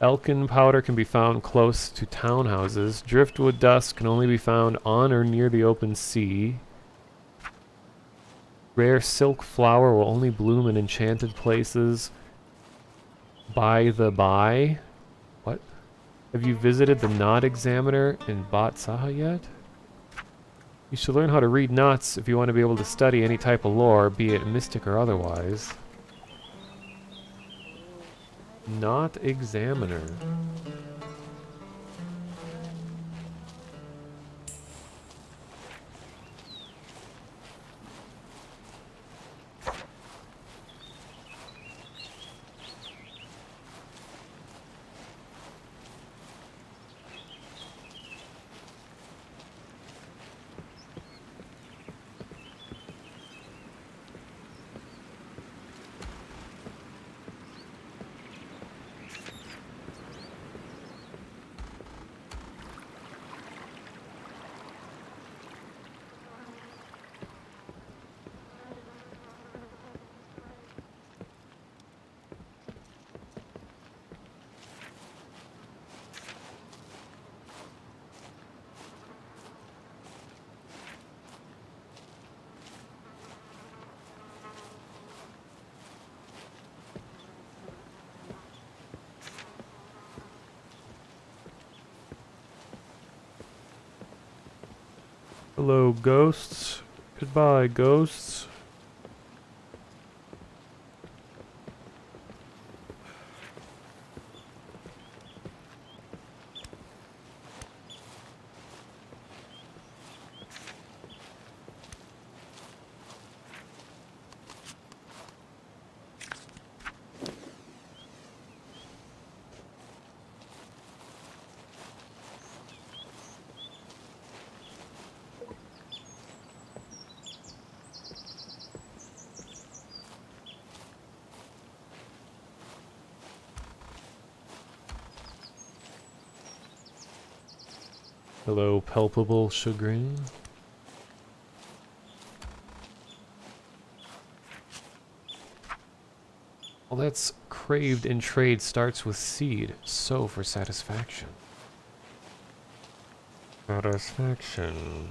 Elkin powder can be found close to townhouses. Driftwood dust can only be found on or near the open sea. Rare silk flower will only bloom in enchanted places. By the by? What? Have you visited the Knot Examiner in Bat Saha yet? You should learn how to read knots if you want to be able to study any type of lore, be it mystic or otherwise. Knot Examiner. Hello, ghosts. Goodbye, ghosts. Hello, palpable chagrin. Well, that's craved in trade starts with seed. So for satisfaction. Satisfaction.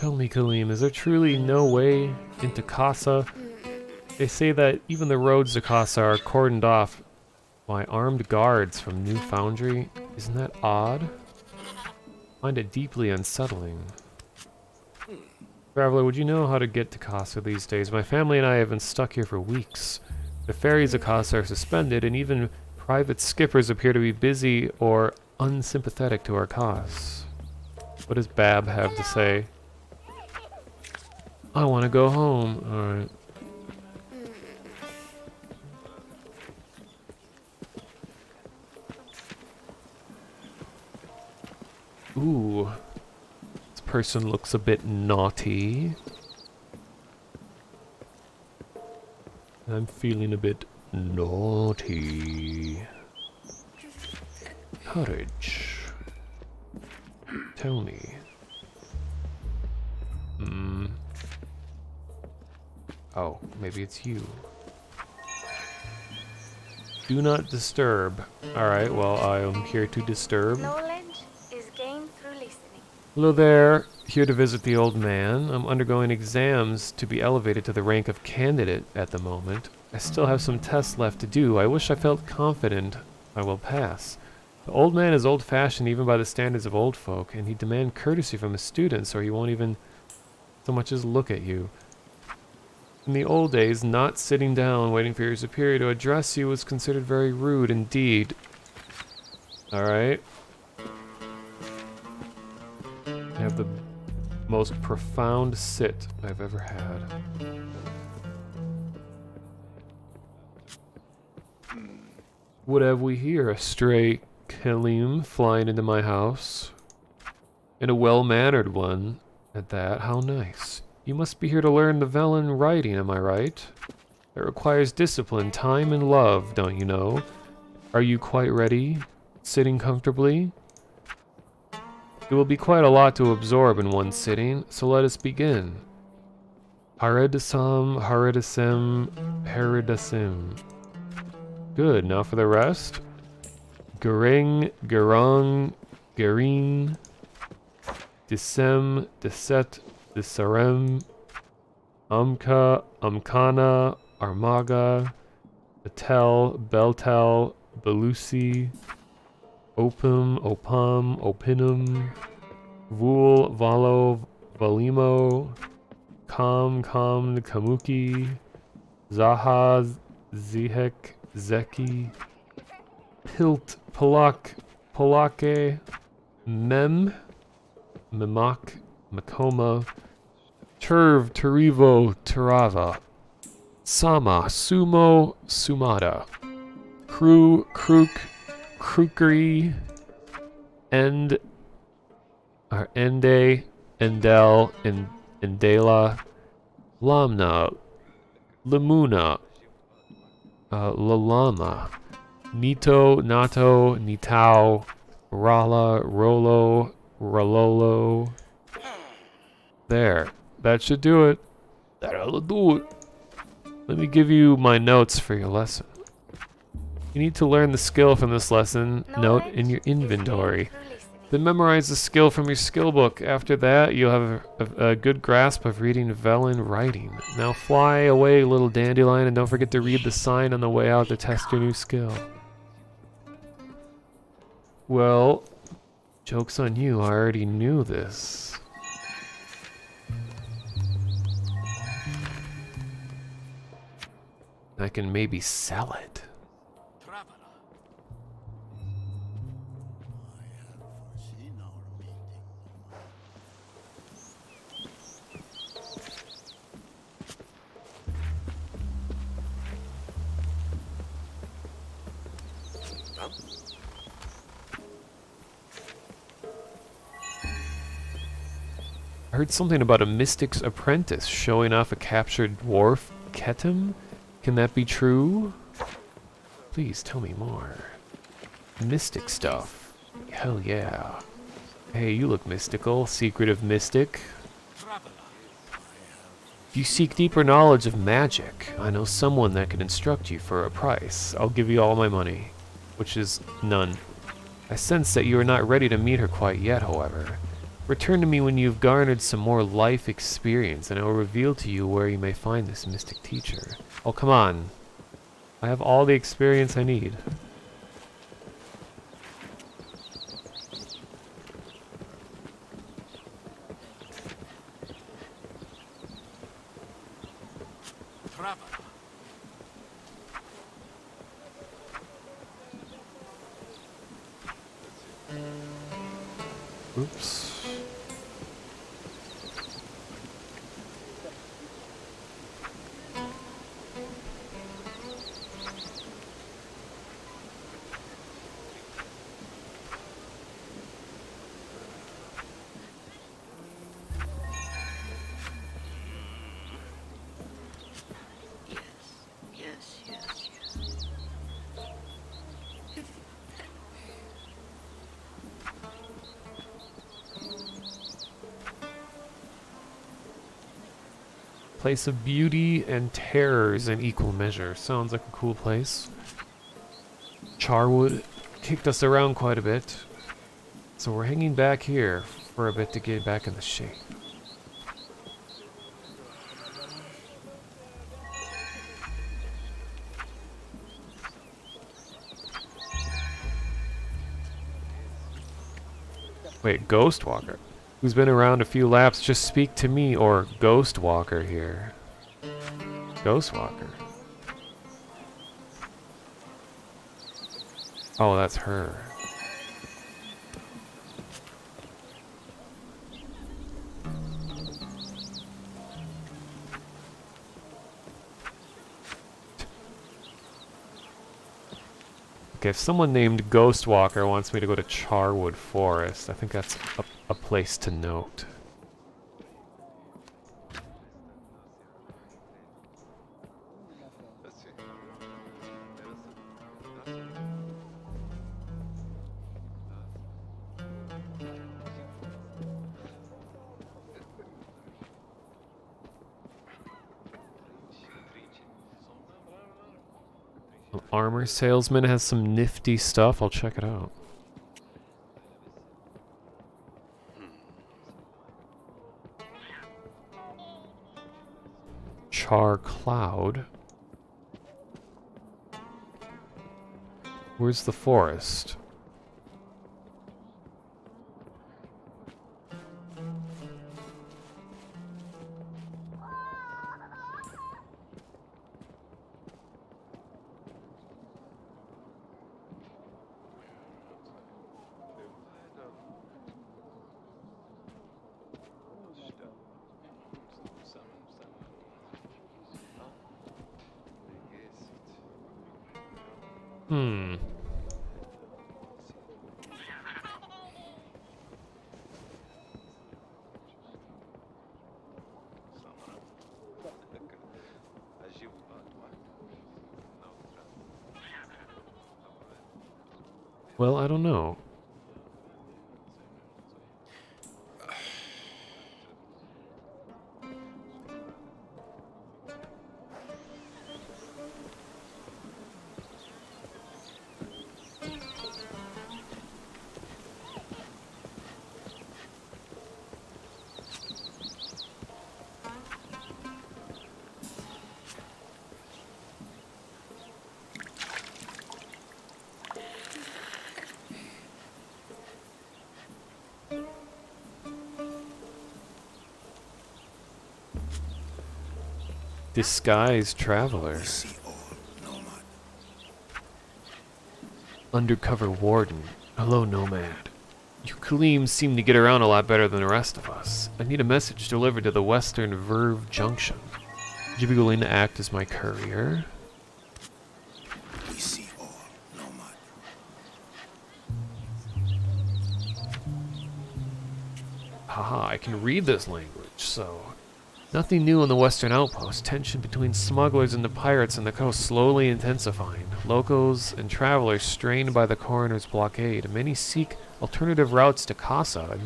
Tell me, Kaleem, is there truly no way into Casa? They say that even the roads to Casa are cordoned off by armed guards from New Foundry. Isn't that odd? I find it deeply unsettling. Traveler, would you know how to get to Casa these days? My family and I have been stuck here for weeks. The ferries of Casa are suspended, and even private skippers appear to be busy or unsympathetic to our cause. What does Bab have to say? I want to go home. Alright. Ooh. This person looks a bit naughty. I'm feeling a bit naughty. Courage. Tell me. Oh, maybe it's you. Do not disturb. Alright, well, I am here to disturb. Knowledge is gained through listening. Hello there. Here to visit the old man. I'm undergoing exams to be elevated to the rank of candidate at the moment. I still have some tests left to do. I wish I felt confident I will pass. The old man is old-fashioned even by the standards of old folk, and he demands courtesy from his students or he won't even so much as look at you. In the old days, not sitting down waiting for your superior to address you was considered very rude indeed. Alright. I have the most profound sit I've ever had. What have we here? A stray Kaleem flying into my house. And a well-mannered one at that. How nice. You must be here to learn the Velen writing, am I right? It requires discipline, time, and love, don't you know? Are you quite ready? Sitting comfortably? It will be quite a lot to absorb in one sitting, so let us begin. Haredasam, Haredasem, Haredasim. Good, now for the rest. Garing, Garung, Garin, Disem, Deset, Disarem, Umka, Umkana, Armaga, Betel, Beltel, Belusi, Opum, Opum, Opinum, Vul, Valo, Valimo, Kam, Kamuki, Zahaz, Zihek, Zeki, Pilt, Palak, Palake, Mem, Memak, Makoma, Turv, Turivo, Turava, Sama, Sumo, Sumada, Kru, Kruk, Krukri, Ende, Endel, Endela, Lamna, Lamuna, Lalama, Nito, Nato, Nitao, Rala, Rolo, Ralolo. There. That should do it. That'll do it. Let me give you my notes for your lesson. You need to learn the skill from this lesson note in your inventory. Then memorize the skill from your skill book. After that, you'll have a good grasp of reading Velen writing. Now fly away, little dandelion, and don't forget to read the sign on the way out to test your new skill. Well, joke's on you, I already knew this. I can maybe sell it. I heard something about a mystic's apprentice showing off a captured dwarf, Ketem? Can that be true? Please tell me more. Mystic stuff. Hell yeah. Hey, you look mystical, secretive mystic. If you seek deeper knowledge of magic, I know someone that can instruct you for a price. I'll give you all my money, which is none. I sense that you are not ready to meet her quite yet, however. Return to me when you've garnered some more life experience, and I will reveal to you where you may find this mystic teacher. Oh, come on. I have all the experience I need. Oops. Place of beauty and terrors in equal measure. Sounds like a cool place. Charwood kicked us around quite a bit, so we're hanging back here for a bit to get back in the shape. Wait, Ghostwalker? Who's been around a few laps, just speak to me, or Ghostwalker here. Ghostwalker. Oh, that's her. Okay, if someone named Ghostwalker wants me to go to Charwood Forest, I think that's a place to note. Armor salesman has some nifty stuff. I'll check it out. Char Cloud. Where's the forest? Well, I don't know. Disguised traveler. Undercover warden. Hello, nomad. You Kaleem seem to get around a lot better than the rest of us. I need a message delivered to the Western Verve Junction. Would you be willing to act as my courier? We see all, nomad. Haha, I can read this language, so... Nothing new on the western outpost. Tension between smugglers and the pirates on the coast slowly intensifying. Locals and travelers strained by the coroner's blockade. Many seek alternative routes to Casa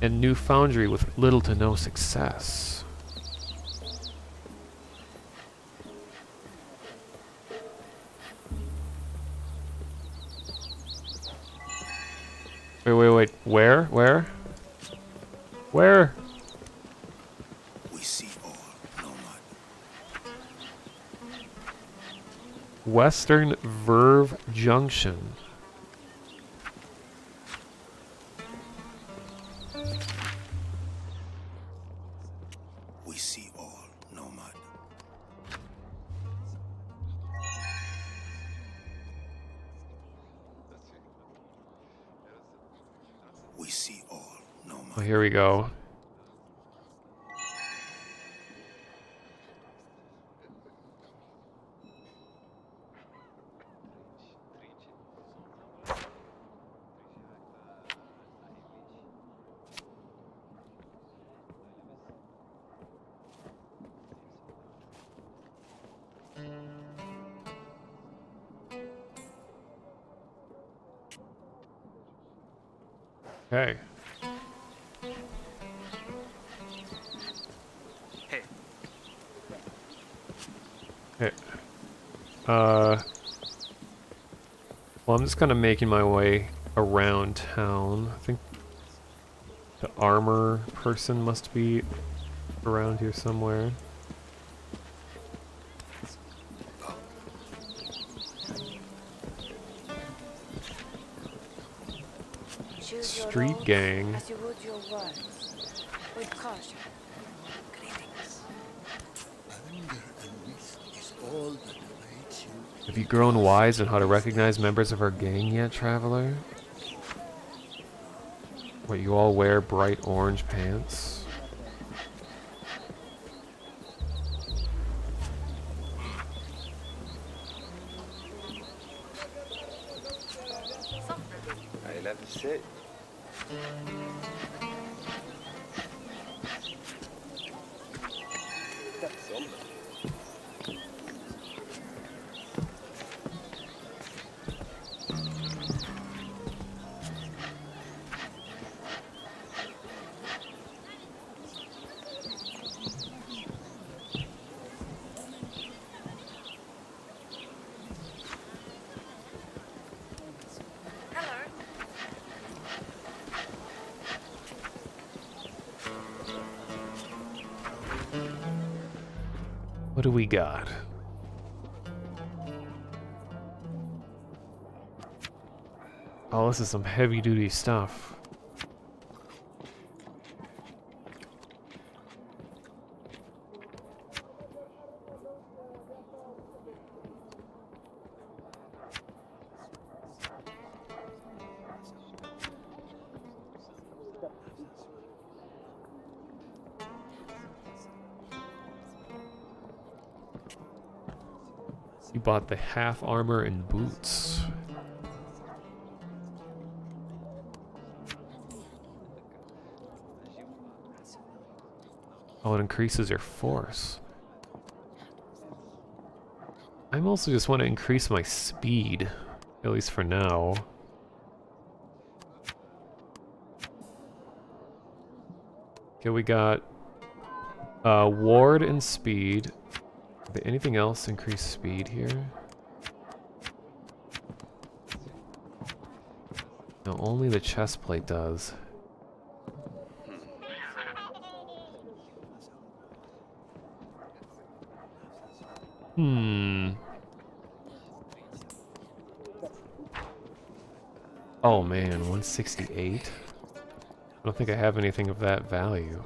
and New Foundry with little to no success. Wait. Where? Where? We see all, nomad. Western Verve Junction. We see all, nomad. We see all, nomad. Oh, here we go. Okay. Hey. Okay. Well, I'm just kind of making my way around town. I think the armor person must be around here somewhere. Choose your Street roads gang. as you would your words, with caution. Greetings. Anger and mist is all that awaits you. Have you grown wise in how to recognize members of our gang yet, traveler? What, you all wear bright orange pants? I'll have to say. What do we got? Oh, this is some heavy-duty stuff. You bought the half armor and boots. Oh, it increases your force. I mostly just want to increase my speed, at least for now. Okay, we got ward and speed. Did anything else increase speed here? No, only the chest plate does. Oh man, 168? I don't think I have anything of that value.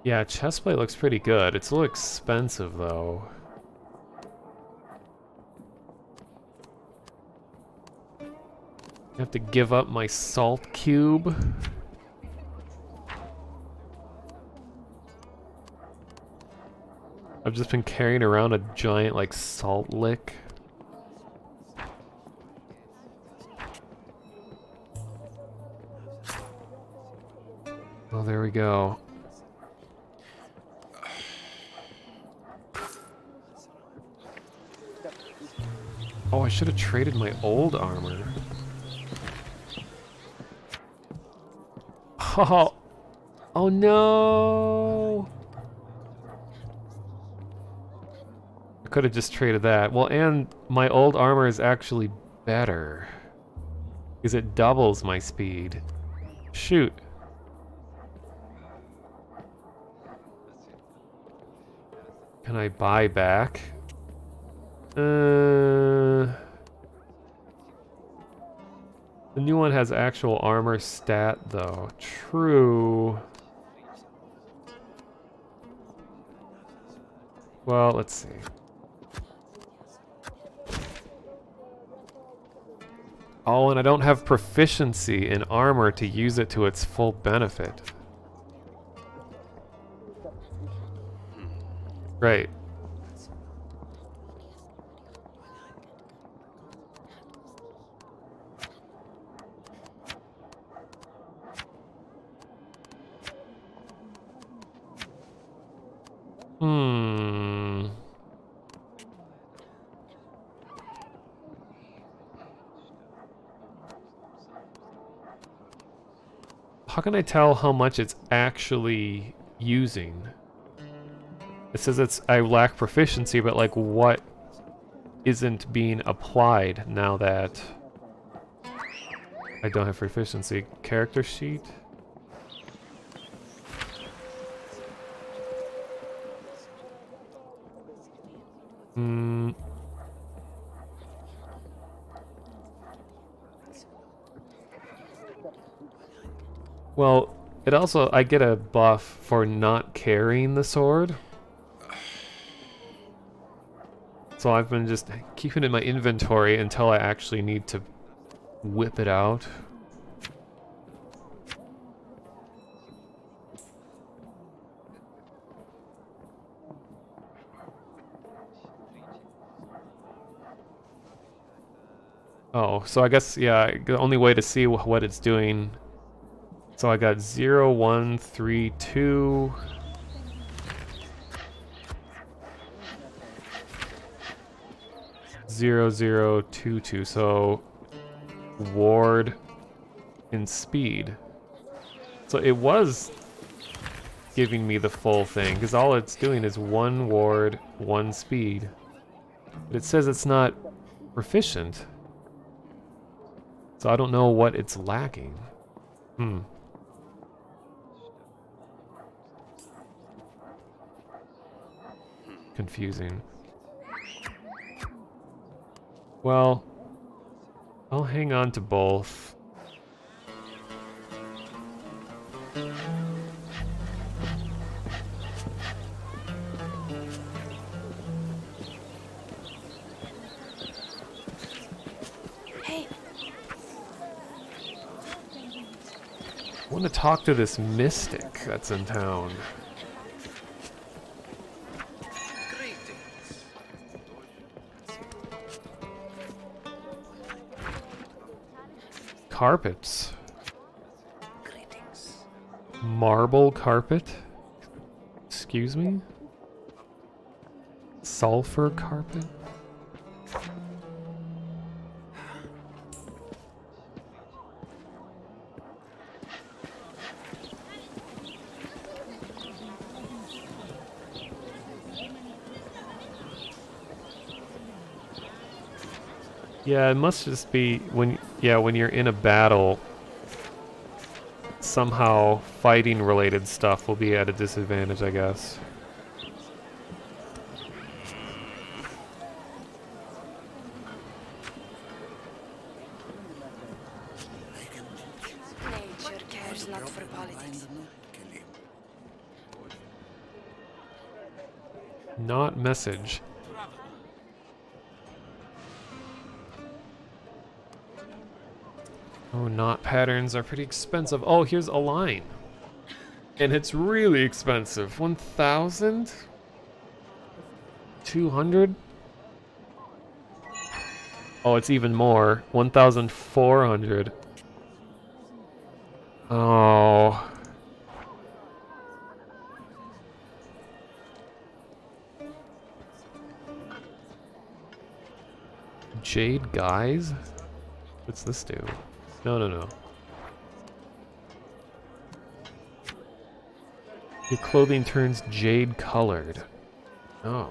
Yeah, chestplate looks pretty good. It's a little expensive though. I have to give up my salt cube. I've just been carrying around a giant like salt lick. Oh, there we go. Oh, I should have traded my old armor. Oh, oh no! could have just traded that. Well, and my old armor is actually better. Because it doubles my speed. Shoot. Can I buy back? The new one has actual armor stat, though. True. Well, let's see. Oh, and I don't have proficiency in armor to use it to its full benefit. Right. Hmm. How can I tell how much it's actually using? It says I lack proficiency, but like what isn't being applied now that I don't have proficiency? Character sheet? Hmm. Well, it also, I get a buff for not carrying the sword. So I've been just keeping it in my inventory until I actually need to whip it out. Oh, so I guess, yeah, the only way to see what it's doing. So I got 0, 1, 3, 2. Zero, zero, two, two. So ward and speed. So it was giving me the full thing, because all it's doing is 1 ward, 1 speed. But it says it's not proficient. So I don't know what it's lacking. Confusing. Well, I'll hang on to both. Hey. I want to talk to this mystic that's in town. Greetings. Carpets. Greetings. Marble carpet? Excuse me? Sulfur carpet? Yeah, it must just be when you're in a battle, somehow fighting related stuff will be at a disadvantage, I guess. Nature cares not for politics. Not message. Oh, knot patterns are pretty expensive. Oh, here's a line. And it's really expensive. 1,000? 200? Oh, it's even more. 1,400. Oh. Jade guys? What's this do? No, no, no. Your clothing turns jade colored. Oh.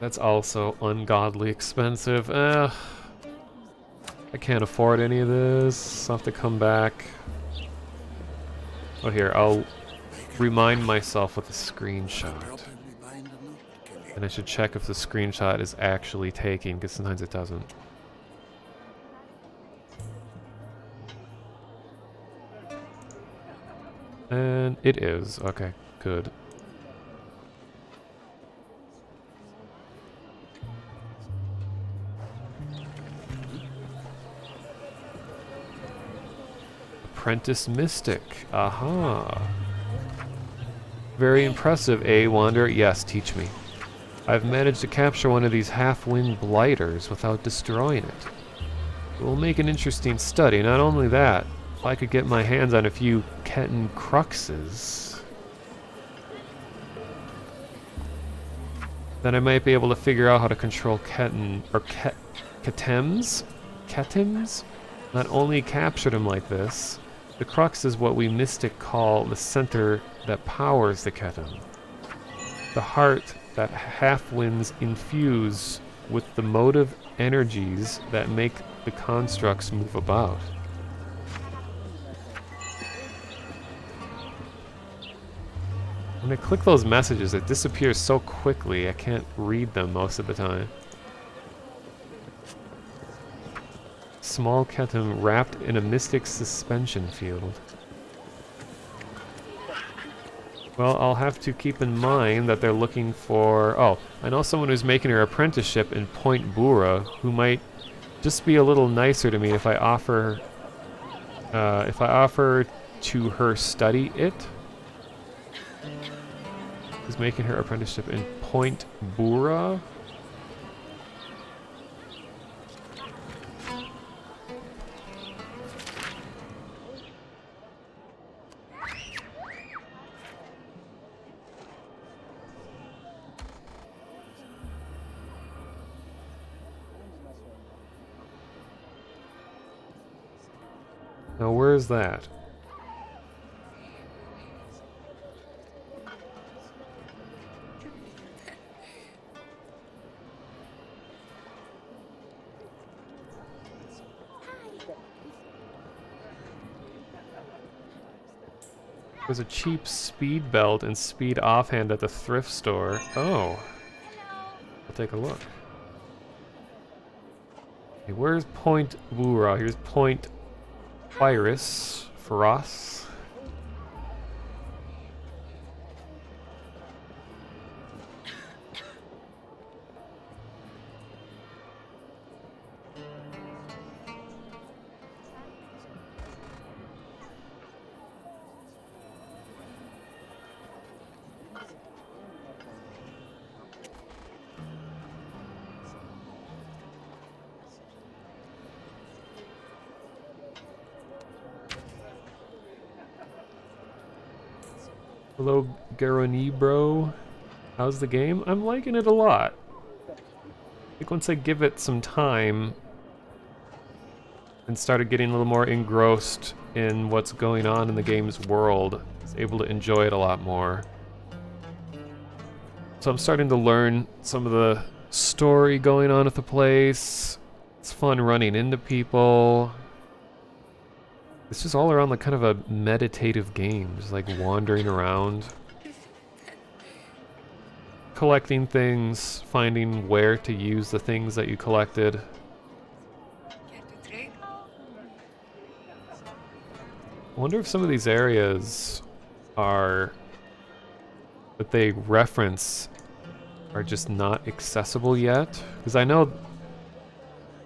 That's also ungodly expensive. I can't afford any of this. I'll have to come back. Oh, here, I'll remind myself with a screenshot. And I should check if the screenshot is actually taking, because sometimes it doesn't. And it is. Okay, good. Apprentice Mystic. Aha. Very impressive, eh, Wanderer? Yes, teach me. I've managed to capture one of these half-wind blighters without destroying it. It will make an interesting study. Not only that, if I could get my hands on a few Ketan cruxes, then I might be able to figure out how to control Ketan, or Ketems? Ketems? Not only captured him like this, the crux is what we mystic call the center that powers the Ketan. The heart that half-winds infuse with the motive energies that make the constructs move about. When I click those messages, it disappears so quickly I can't read them most of the time. Small Ketum wrapped in a mystic suspension field. Well, I'll have to keep in mind that they're looking for... Oh, I know someone who's making her apprenticeship in Point Bura who might just be a little nicer to me if I offer... to her study it. Who's making her apprenticeship in Point Bura? Now, where's that? There's a cheap speed belt and speed offhand at the thrift store. Oh. I'll take a look. Okay, where's Point Bura? Here's Point Feroz. Hello, Garoni bro. How's the game? I'm liking it a lot. I think once I give it some time and started getting a little more engrossed in what's going on in the game's world, I was able to enjoy it a lot more. So I'm starting to learn some of the story going on at the place. It's fun running into people. It's just all around like kind of a meditative game, just like wandering around, collecting things, finding where to use the things that you collected. I wonder if some of these areas are that they reference are just not accessible yet, because I know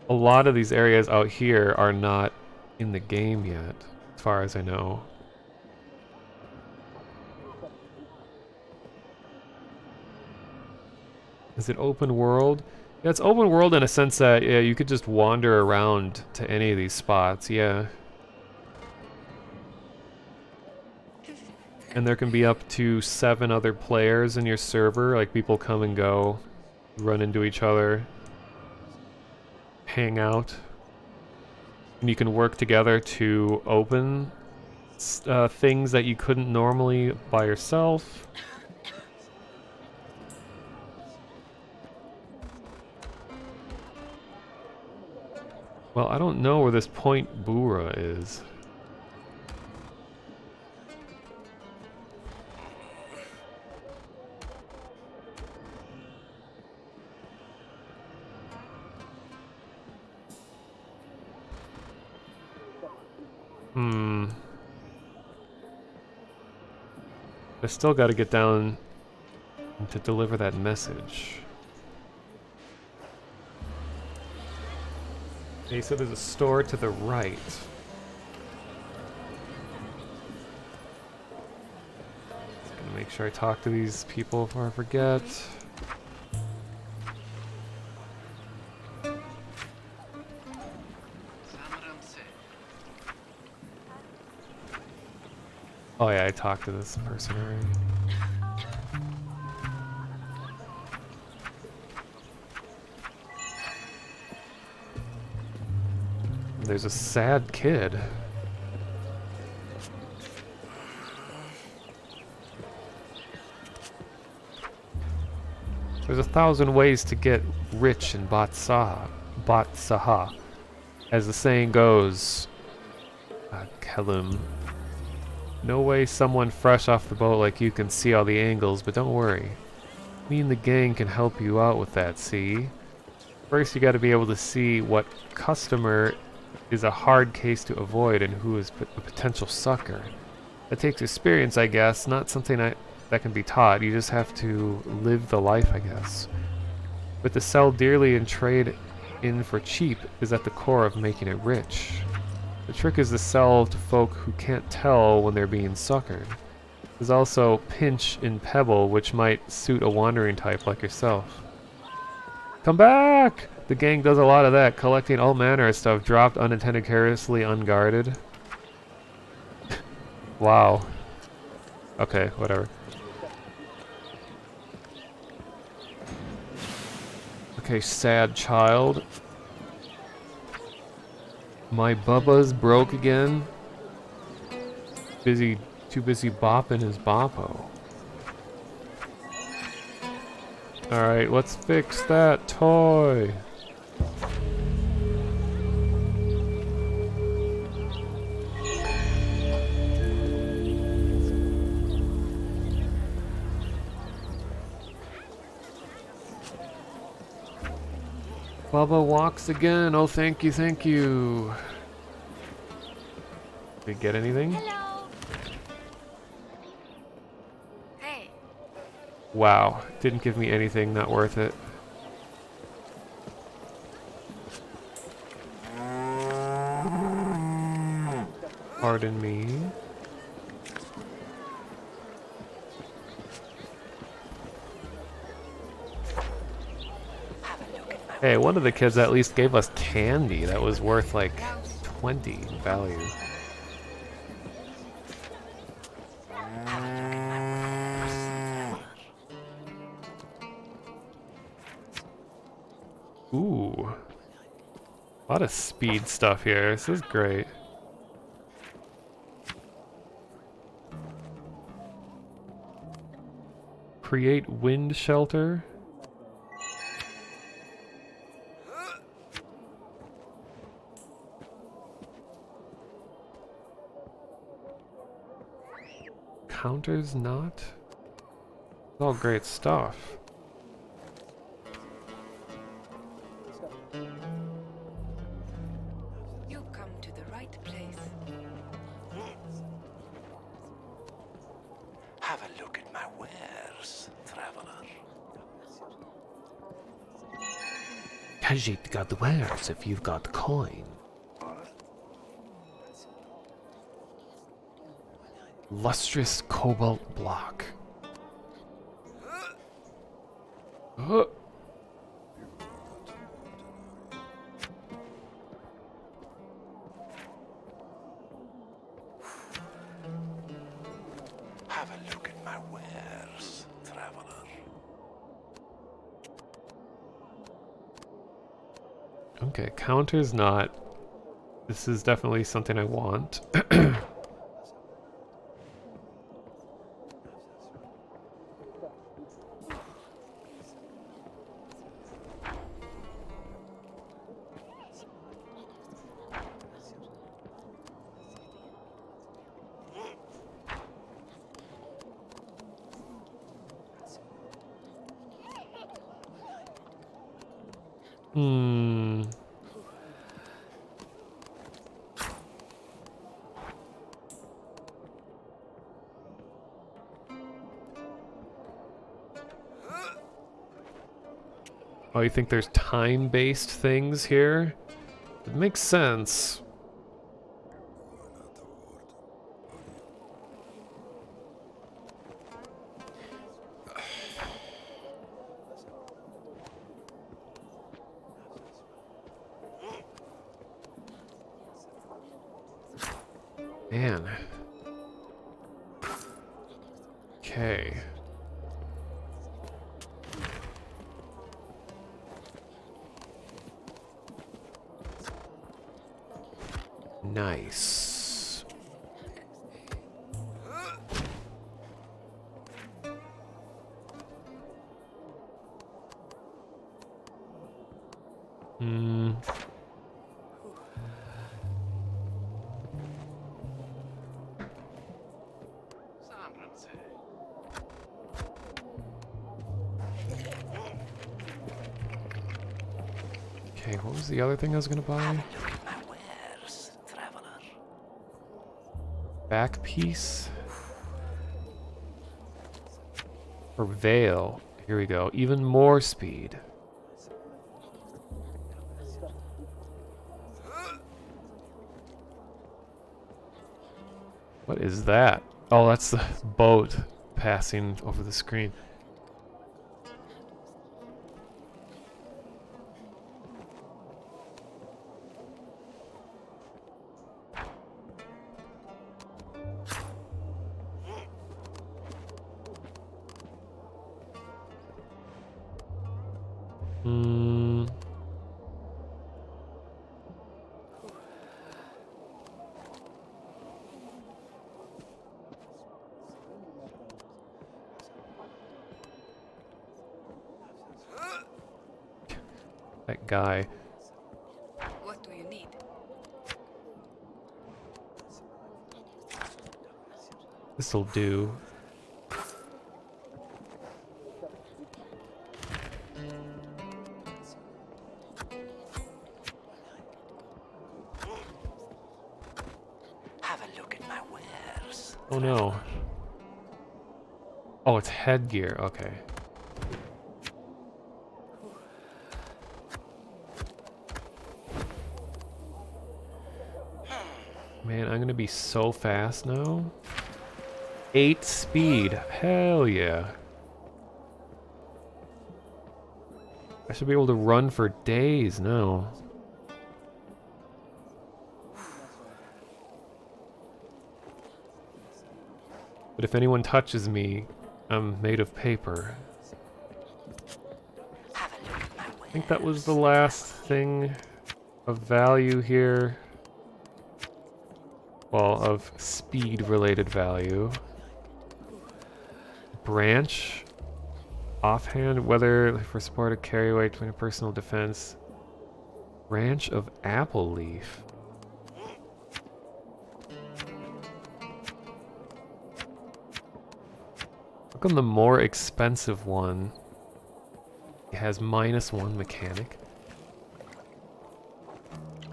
a lot of these areas out here are not in the game yet, as far as I know. Is it open world? Yeah, it's open world in a sense that, yeah, you could just wander around to any of these spots, yeah. And there can be up to 7 other players in your server, like people come and go, run into each other, hang out. And you can work together to open things that you couldn't normally by yourself. Well, I don't know where this Point Bura is. I still gotta get down to deliver that message. Okay, so there's a store to the right. Just gonna make sure I talk to these people before I forget. Oh yeah, I talked to this person already. There's a sad kid. There's 1,000 ways to get rich in Batsaha. As the saying goes, Kelim. No way someone fresh off the boat like you can see all the angles, but don't worry. Me and the gang can help you out with that, see? First you gotta be able to see what customer is a hard case to avoid and who is a potential sucker. That takes experience, I guess, not something that can be taught. You just have to live the life, I guess. But to sell dearly and trade in for cheap is at the core of making it rich. The trick is to sell to folk who can't tell when they're being suckered. There's also pinch and pebble, which might suit a wandering type like yourself. Come back! The gang does a lot of that, collecting all manner of stuff dropped unattended, carelessly, unguarded. Wow. Okay, whatever. Okay, sad child. My Bubba's broke again. Too busy bopping his boppo. Alright, let's fix that toy. Bubba walks again. Oh, thank you, thank you. Did we get anything? Hello. Hey. Wow, didn't give me anything, not worth it. Pardon me. Hey, one of the kids at least gave us candy that was worth like 20 in value. Ooh. A lot of speed stuff here. This is great. Create wind shelter. Counters not? It's all great stuff. You come to the right place. Have a look at my wares, traveler. Kajit got the wares if you've got the coin. Lustrous cobalt block. Have a look at my wares, traveler. Okay, counters not. This is definitely something I want. Hmm. Oh, you think there's time-based things here? It makes sense. Man. Okay. Nice. Hmm. Okay, what was the other thing I was gonna buy? Look at my wares, traveler. Back piece? Or veil. Here we go. Even more speed. What is that? Oh, that's the boat passing over the screen. Hmm. That guy. What do you need? This'll do. Have a look at my wares. Oh no. Oh, it's headgear. Okay. Man, I'm gonna be so fast now. 8 speed. Hell yeah. I should be able to run for days now. But if anyone touches me, I'm made of paper. Have a look at my wares. I think that was the last thing of value here. Well, of speed-related value. Branch. Offhand, whether for support or carry weight between a personal defense. Branch of apple leaf. How come the more expensive one has -1 mechanic?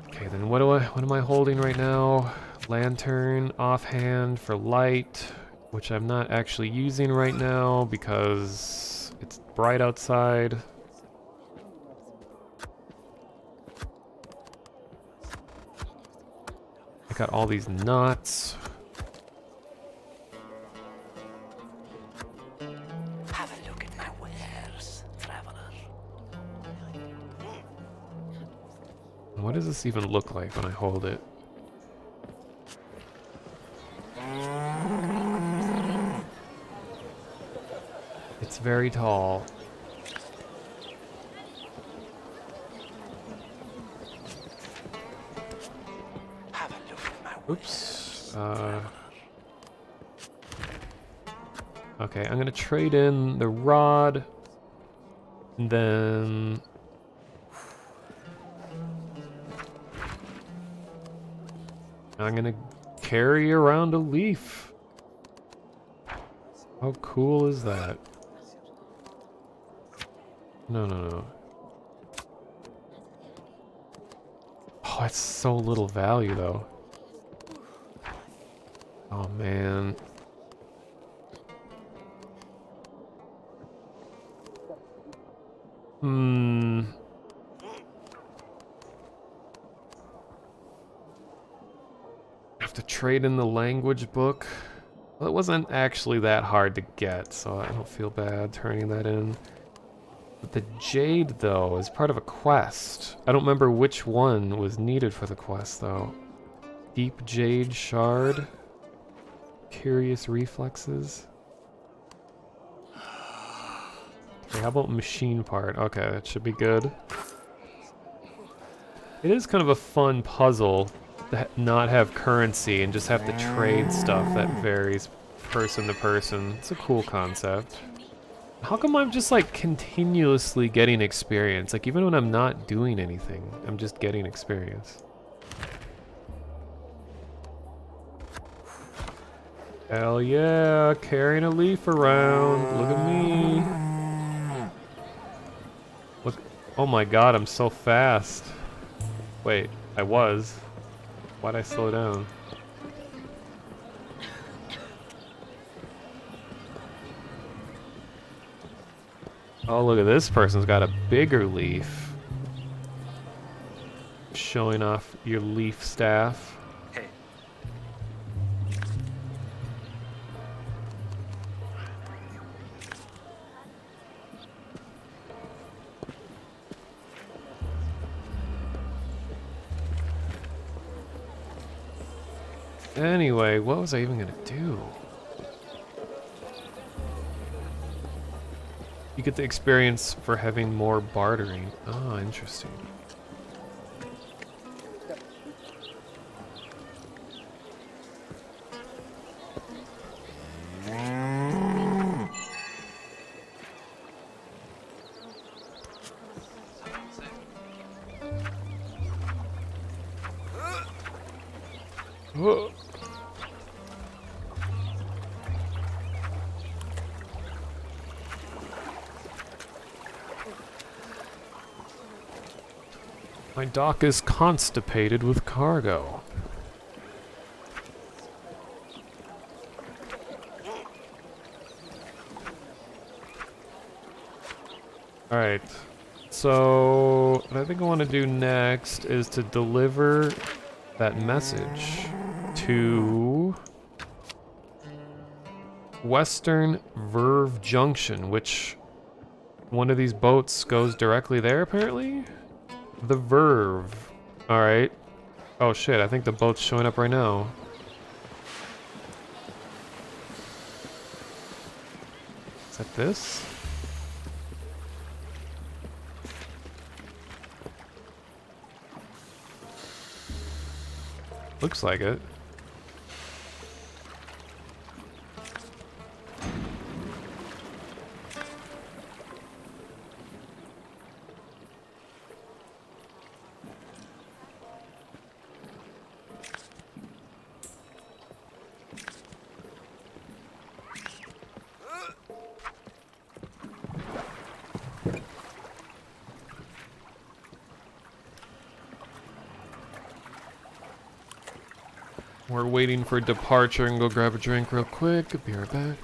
Okay, then what am I holding right now? Lantern, offhand for light, which I'm not actually using right now because it's bright outside. I got all these knots. Have a look at my wares, traveler. What does this even look like when I hold it? It's very tall. Have a look at my wares. Oops. Okay, I'm gonna trade in the rod, and then I'm gonna carry around a leaf. How cool is that? No, no, no. Oh, it's so little value though. Oh man. Have to trade in the language book. Well, it wasn't actually that hard to get, so I don't feel bad turning that in. But the jade, though, is part of a quest. I don't remember which one was needed for the quest, though. Deep jade shard. Curious reflexes. Okay, how about machine part? Okay, that should be good. It is kind of a fun puzzle to not have currency and just have to trade stuff that varies person to person. It's a cool concept. How come I'm just like continuously getting experience? Like even when I'm not doing anything, I'm just getting experience. Hell yeah, carrying a leaf around. Look at me. Look, oh my god, I'm so fast. Wait, I was. Why'd I slow down? Oh, look at this person's got a bigger leaf. Showing off your leaf staff. Hey. Anyway, what was I even gonna do? You get the experience for having more bartering. Oh, interesting. Whoa. My dock is constipated with cargo. Alright, so what I think I want to do next is to deliver that message to Western Verve Junction, which one of these boats goes directly there apparently? The Verve. Alright. Oh shit, I think the boat's showing up right now. Is that this? Looks like it. We're waiting for departure and go grab a drink real quick. Be right back.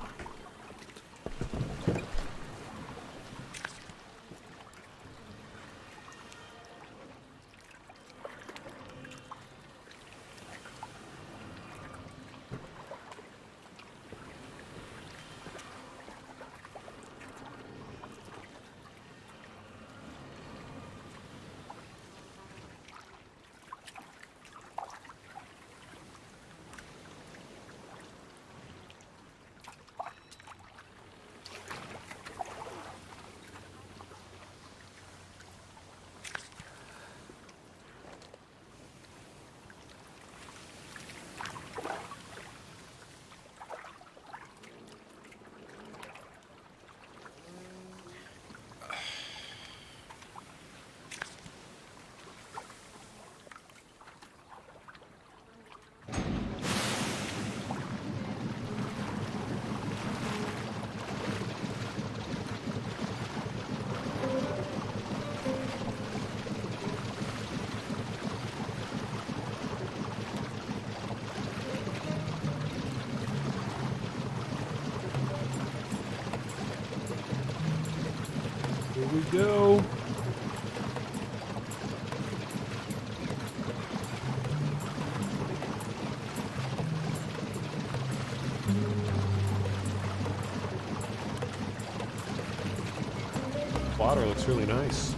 we go. Water looks really nice.